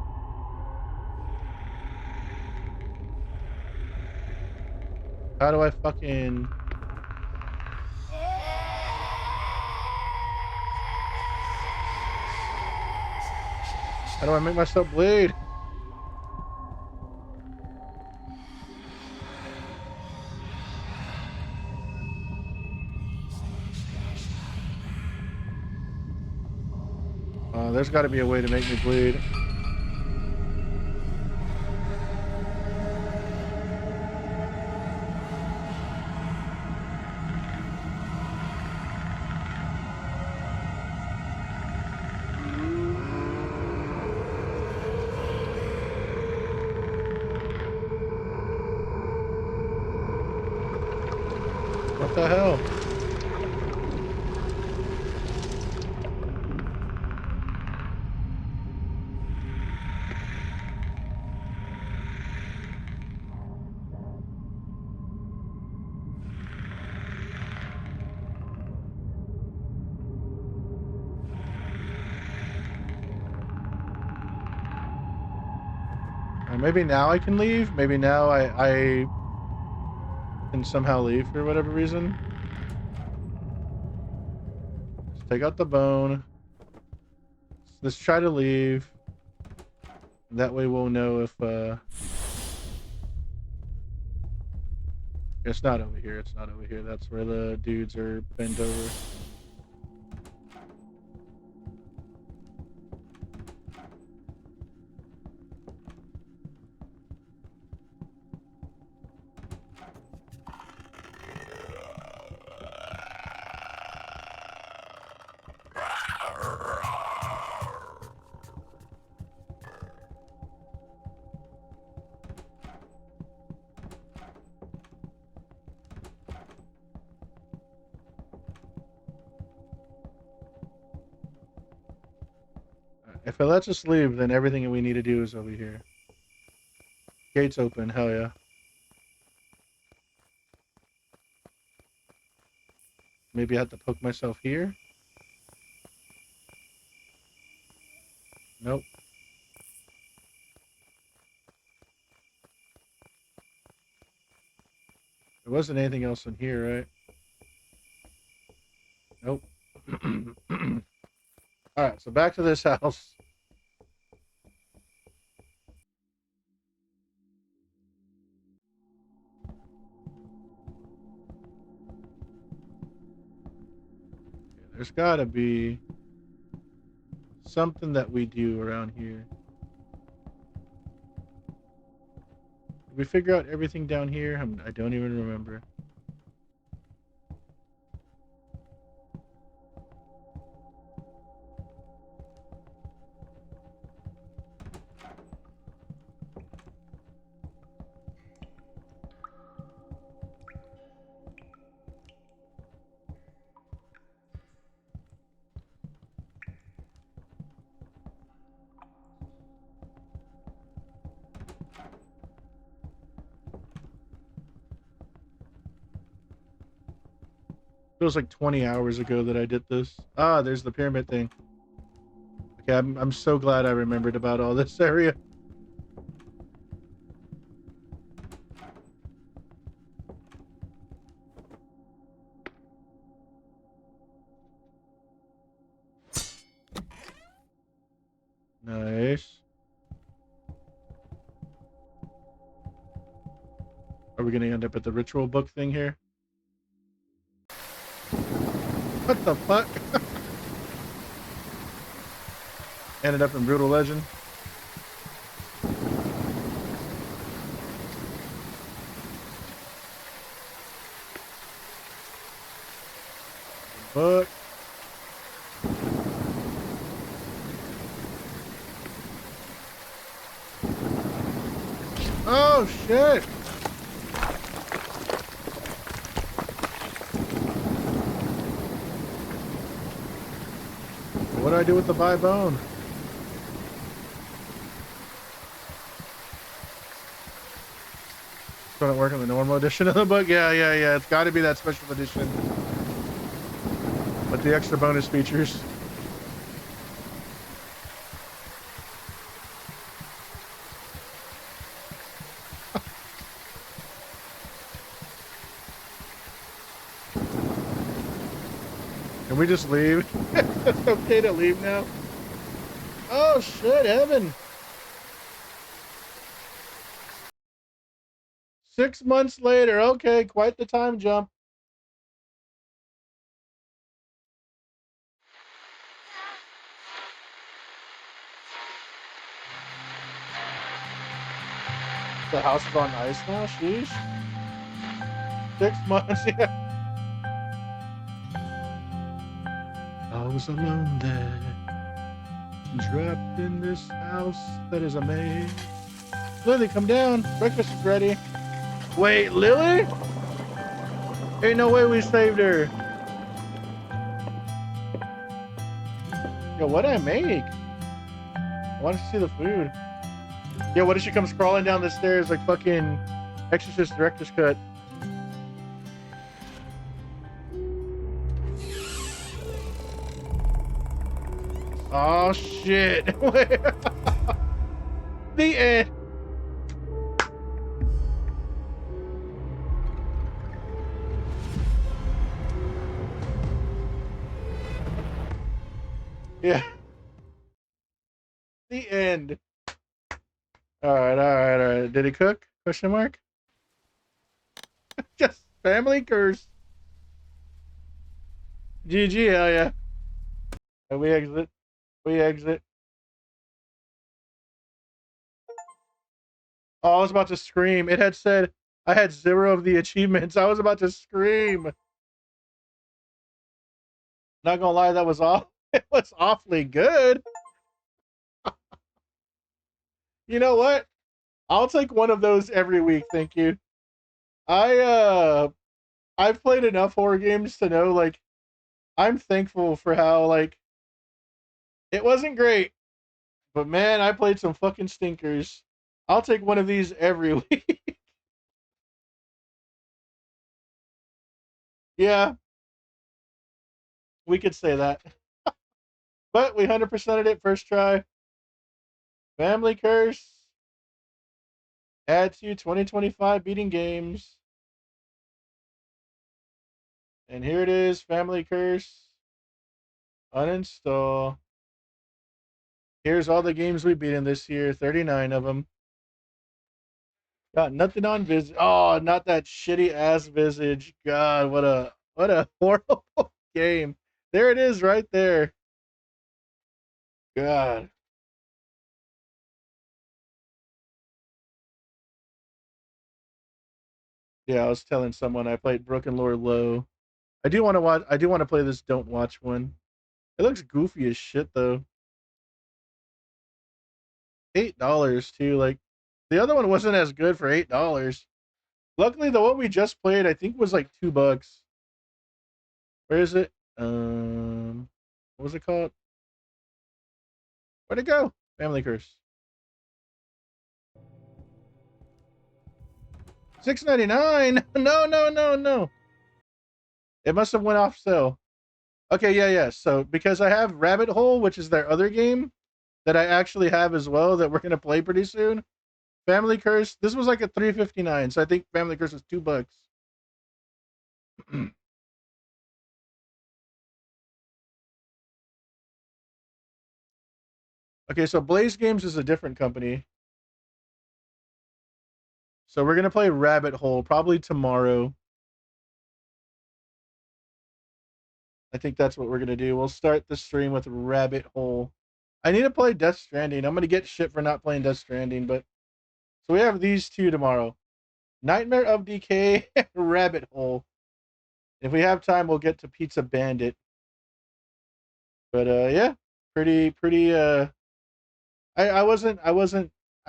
How do I fucking... How do I make myself bleed? There's got to be a way to make me bleed. What the hell? Maybe now I can leave. Maybe now I can somehow leave for whatever reason. Let's take out the bone. Let's try to leave. That way we'll know if it's not over here. It's not over here. That's where the dudes are bent over. If it lets us leave, then everything that we need to do is over here. Gates open, hell yeah. Maybe I have to poke myself here? Nope. There wasn't anything else in here, right? Nope. Alright, so back to this house. There's gotta be something that we do around here. Did we figure out everything down here? I don't even remember. Feels like 20 hours ago that I did this. Ah, there's the pyramid thing. I Yeah, I'm so glad I remembered about all this area. Nice. Are we gonna end up at the ritual book thing here? What the fuck? Ended up in Brutal Legend. Book. Oh shit! What do I do with the buy bone? Doesn't work in the normal edition of the book. Yeah. It's got to be that special edition with the extra bonus features. Can we just leave? It's okay to leave now. Oh shit, heaven. 6 months later. Okay, quite the time jump. The house is on ice now. Sheesh. 6 months. Yeah. I was alone there, trapped in this house that is a maze. Lily, come down. Breakfast is ready. Wait, Lily? Ain't no way we saved her. Yo, what'd I make? I want to see the food. Yeah, what if she comes crawling down the stairs like fucking Exorcist director's cut? Oh shit. The end. Yeah. The end. All right. Did he cook? Question mark. Just family curse. GG, hell yeah. And we exit. Oh, I was about to scream. It had said I had 0 of the achievements. I was about to scream. Not gonna lie, that was off. It was awfully good. You know what? I'll take one of those every week, thank you. I've played enough horror games to know, like, I'm thankful for how, like, it wasn't great, but man, I played some fucking stinkers. I'll take one of these every week. Yeah, we could say that. But we 100%ed it first try. Family Curse. Add to 2025 beating games. And here it is, Family Curse. Uninstall. Here's all the games we beat in this year, 39 of them. Got nothing on Visage. Oh, not that shitty ass Visage. God, what a horrible game. There it is right there. God. Yeah, I was telling someone I played Broken Lore low. I do want to play this Don't Watch one. It looks goofy as shit though. $8 too. Like the other one wasn't as good for $8. Luckily, the one we just played, I think, was like $2. Where is it? What was it called? Where'd it go? Family Curse. $6.99. No. It must have went off sale. Okay, yeah. So because I have Rabbit Hole, which is their other game that I actually have as well that we're gonna play pretty soon. Family Curse. This was like a $3.59, so I think Family Curse was $2. Okay, so Blaze Games is a different company. So we're gonna play Rabbit Hole probably tomorrow. I think that's what we're gonna do. We'll start the stream with Rabbit Hole. I need to play Death Stranding. I'm gonna get shit for not playing Death Stranding, but so we have these two tomorrow. Nightmare of Decay, Rabbit Hole. If we have time, we'll get to Pizza Bandit. But yeah, pretty I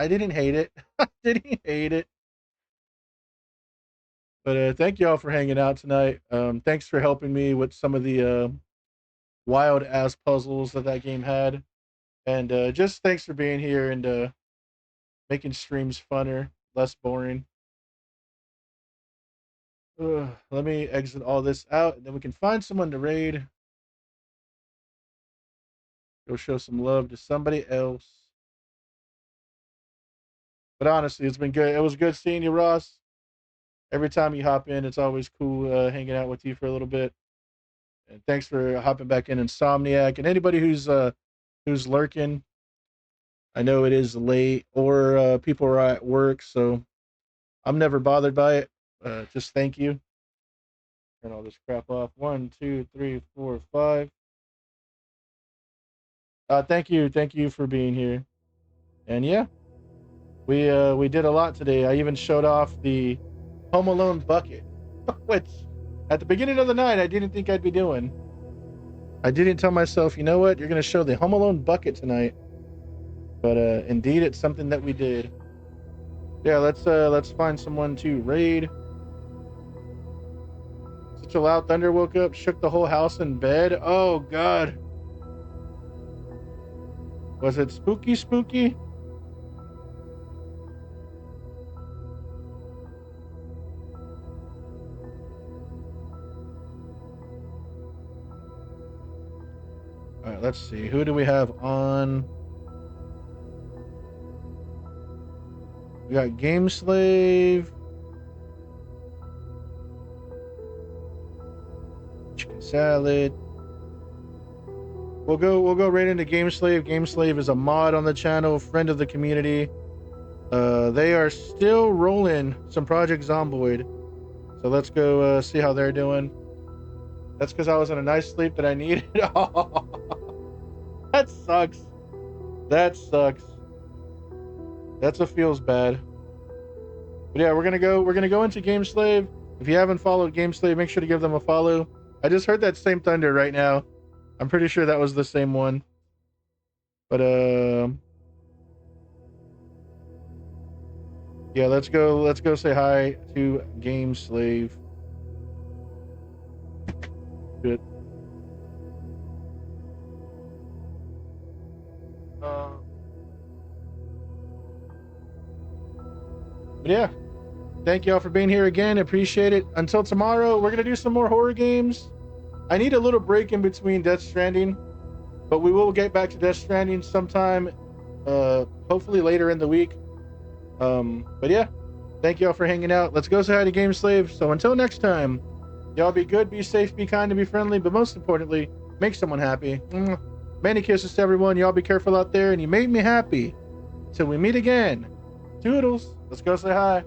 didn't hate it. I didn't hate it. But thank y'all for hanging out tonight. Thanks for helping me with some of the wild ass puzzles that game had. And just thanks for being here and making streams funner, less boring. Let me exit all this out, and then we can find someone to raid. Go show some love to somebody else. But honestly, it's been good. It was good seeing you, Ross. Every time you hop in, it's always cool hanging out with you for a little bit. And thanks for hopping back in, Insomniac, and anybody who's lurking. I know it is late, or people are at work, so I'm never bothered by it. Just thank you. Turn all this crap off. 1, 2, 3, 4, 5. Thank you for being here. And yeah, we did a lot today. I even showed off the Home Alone bucket, which at the beginning of the night I didn't think I'd be doing. I didn't tell myself, you know what, you're gonna show the Home Alone bucket tonight. But indeed, it's something that we did. Yeah, let's find someone to raid. Such a loud thunder woke up, shook the whole house in bed. Oh God. Was it spooky? All right, let's see. Who do we have on? We got Game Slave. Chicken salad. We'll go right into Game Slave. Game Slave is a mod on the channel, friend of the community. They are still rolling some Project Zomboid. So let's go see how they're doing. That's because I was in a nice sleep that I needed. That sucks. That feels bad. But yeah, we're gonna go into Game Slave. If you haven't followed Game Slave, make sure to give them a follow. I just heard that same thunder right now. I'm pretty sure that was the same one. But yeah, let's go say hi to Game Slave. Good. But yeah, thank y'all for being here again. Appreciate it. Until tomorrow, we're gonna do some more horror games. I need a little break in between Death Stranding, but we will get back to Death Stranding sometime, hopefully later in the week. But yeah, thank y'all for hanging out. Let's go say hi to Game Slave. So until next time, y'all be good, be safe, be kind, and be friendly, but most importantly, make someone happy. Many kisses to everyone. Y'all be careful out there, and you made me happy. Till we meet again. Toodles. Let's go say hi.